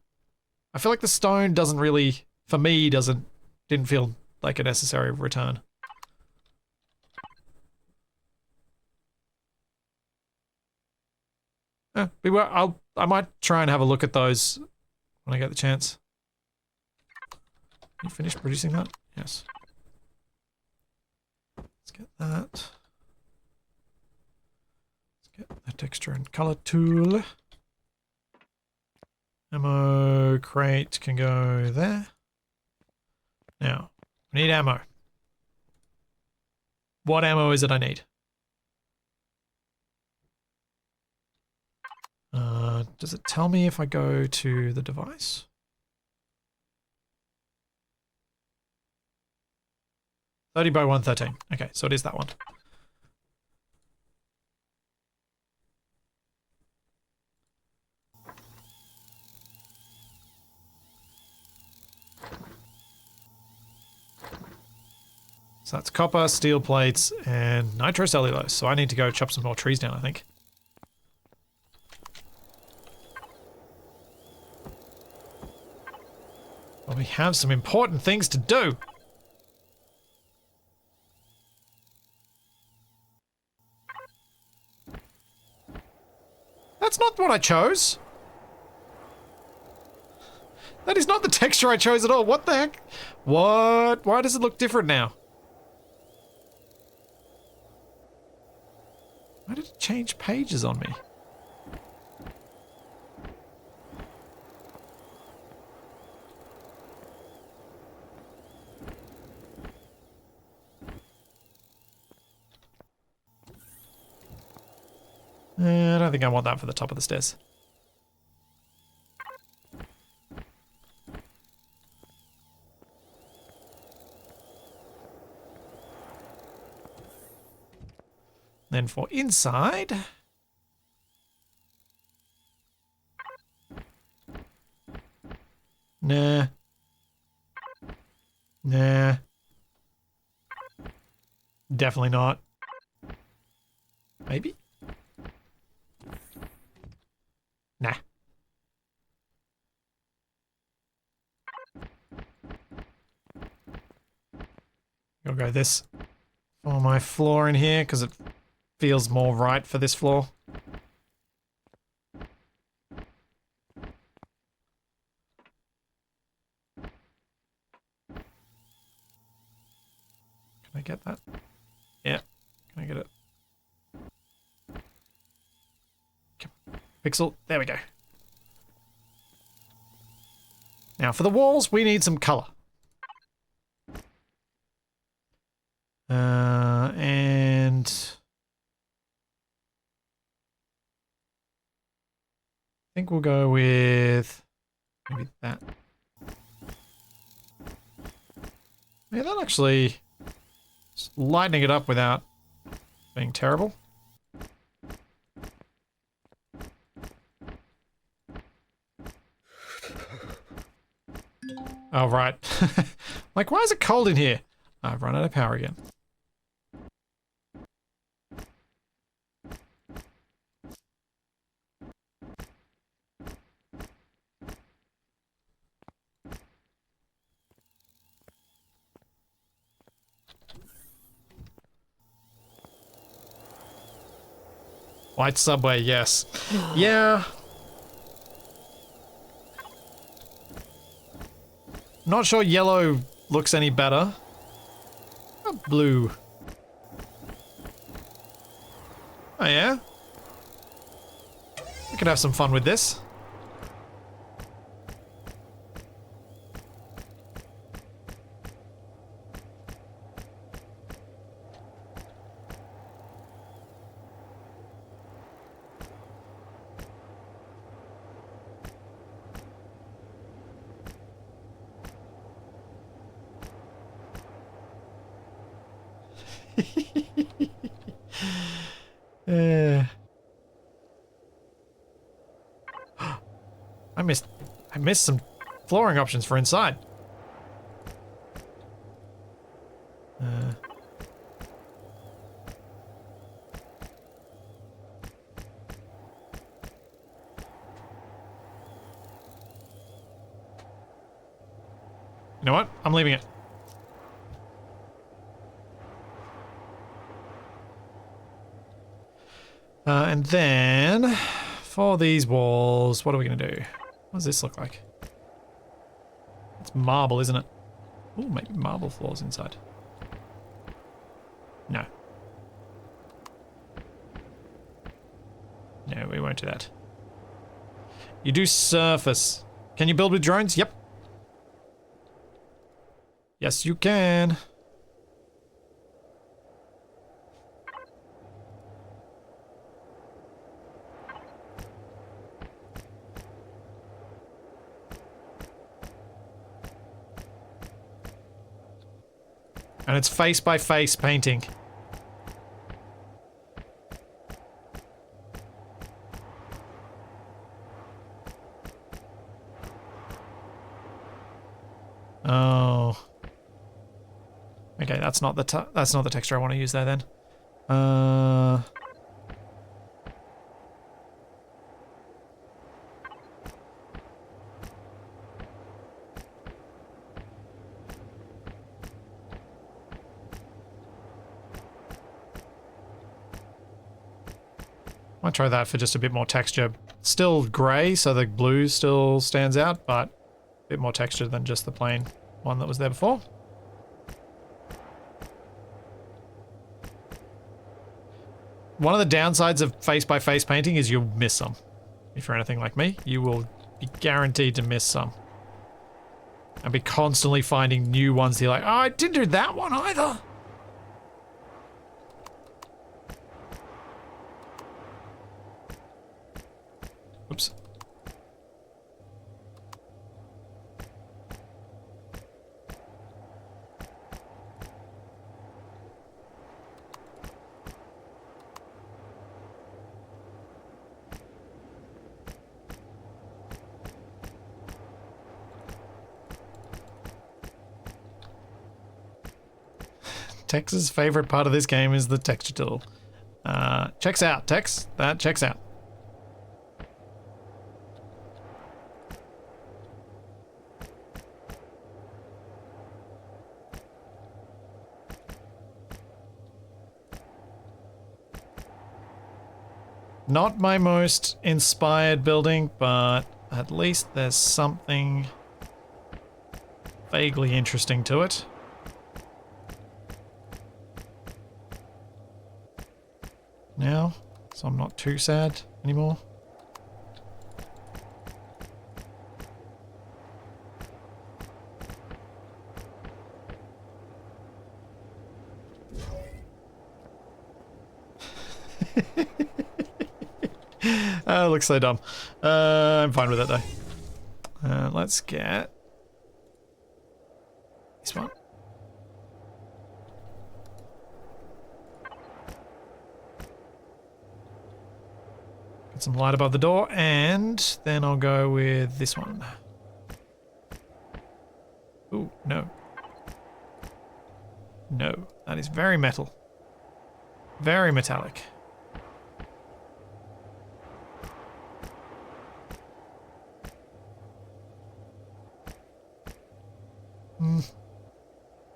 I feel like the stone doesn't really, for me, didn't feel like a necessary return. I might try and have a look at those when I get the chance. You finished producing that? Yes. Let's get that. Let's get the texture and color tool. Ammo crate can go there. Now, we need ammo. What ammo is it I need? Does it tell me if I go to the device? $30 by $113. Okay, so it is that one. So that's copper, steel plates, and nitrocellulose. So I need to go chop some more trees down, I think. Well, we have some important things to do. That's not what I chose. That is not the texture I chose at all. What the heck? What? Why does it look different now? Why did it change pages on me? I don't think I want that for the top of the stairs. Then for inside... Nah. Nah. Definitely not. Maybe? Nah. I'll go this for my floor in here because it feels more right for this floor. Can I get that? Yeah. Can I get it? Pixel. There we go. Now for the walls, we need some color. And I think we'll go with maybe that. Yeah, that actually lightening it up without being terrible. Oh, right. Like, why is it cold in here? I've run out of power again. White subway, yes. Yeah. Not sure yellow looks any better. How about blue? Oh yeah? We could have some fun with this. I missed some flooring options for inside. You know what? I'm leaving it. And then for these walls, what are we gonna do? What does this look like? It's marble, isn't it? Oh, maybe marble floors inside. No. No, we won't do that. You do surface. Can you build with drones? Yep. Yes, you can. And it's face by face painting. Oh. Okay, that's not the texture I want to use there then. Might try that for just a bit more texture. Still grey, so the blue still stands out, but a bit more texture than just the plain one that was there before. One of the downsides of face-by-face painting is you'll miss some. If you're anything like me, you will be guaranteed to miss some. And be constantly finding new ones that you're like, oh, I didn't do that one either. Oops. Tex's favorite part of this game is the texture tool. Checks out, Tex. That checks out. Not my most inspired building, but at least there's something vaguely interesting to it. Now, so I'm not too sad anymore. Oh, it looks so dumb. I'm fine with it though. Let's get this one. Get some light above the door, and then I'll go with this one. Ooh, no. No, that is very metal. Very metallic.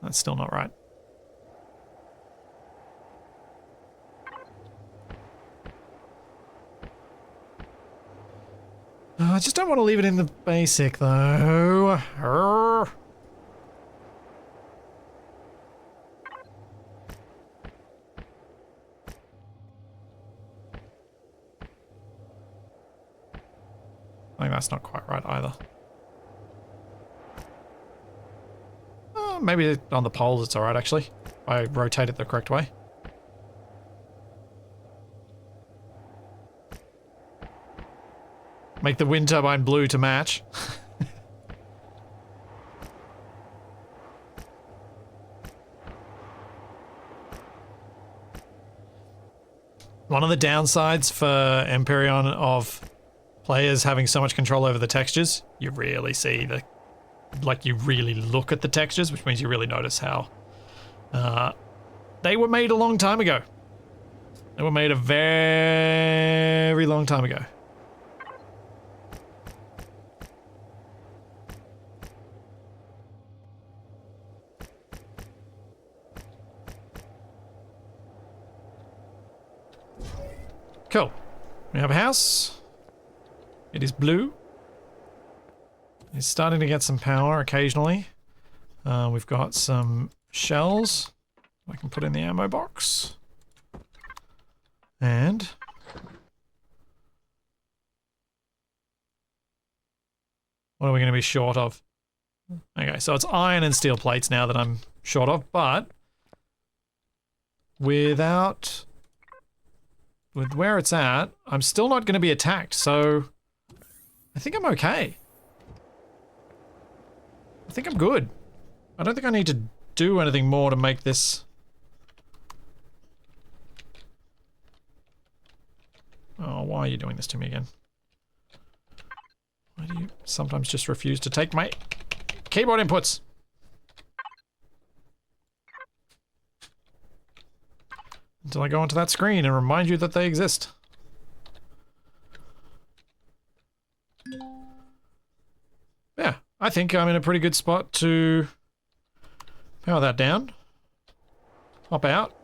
That's still not right. I just don't want to leave it in the basic though. Arrgh. I think that's not quite right either. Maybe on the poles it's alright actually. I rotate it the correct way. Make the wind turbine blue to match. One of the downsides for Empyrion of players having so much control over the textures, you really see the like you really look at the textures, which means you really notice how they were made a long time ago. They were made a very long time ago. Cool. We have a house. It is blue. It's starting to get some power occasionally. We've got some shells I can put in the ammo box. And what are we going to be short of? Okay, so it's iron and steel plates now that I'm short of, but with where it's at, I'm still not going to be attacked, so I think I'm okay. I think I'm good. I don't think I need to do anything more to make this... Oh, why are you doing this to me again? Why do you sometimes just refuse to take my keyboard inputs? Until I go onto that screen and remind you that they exist. Yeah, I think I'm in a pretty good spot to power that down, hop out,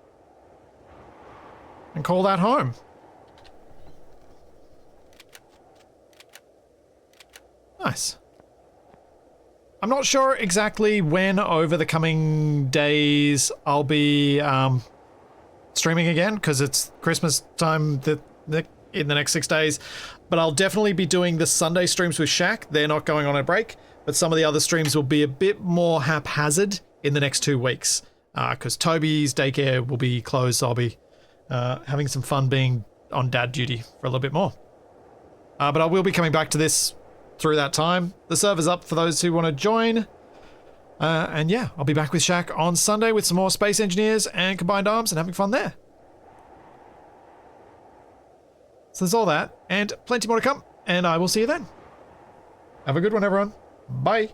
and call that home. Nice. I'm not sure exactly when over the coming days I'll be streaming again, because it's Christmas time in the next 6 days. But I'll definitely be doing the Sunday streams with Shaq. They're not going on a break, but some of the other streams will be a bit more haphazard in the next 2 weeks, because Toby's daycare will be closed, so I'll be having some fun being on dad duty for a little bit more. But I will be coming back to this through that time. The server's up for those who want to join. And yeah, I'll be back with Shaq on Sunday with some more Space Engineers and Combined Arms and having fun there. So there's all that, and plenty more to come, and I will see you then. Have a good one, everyone. Bye.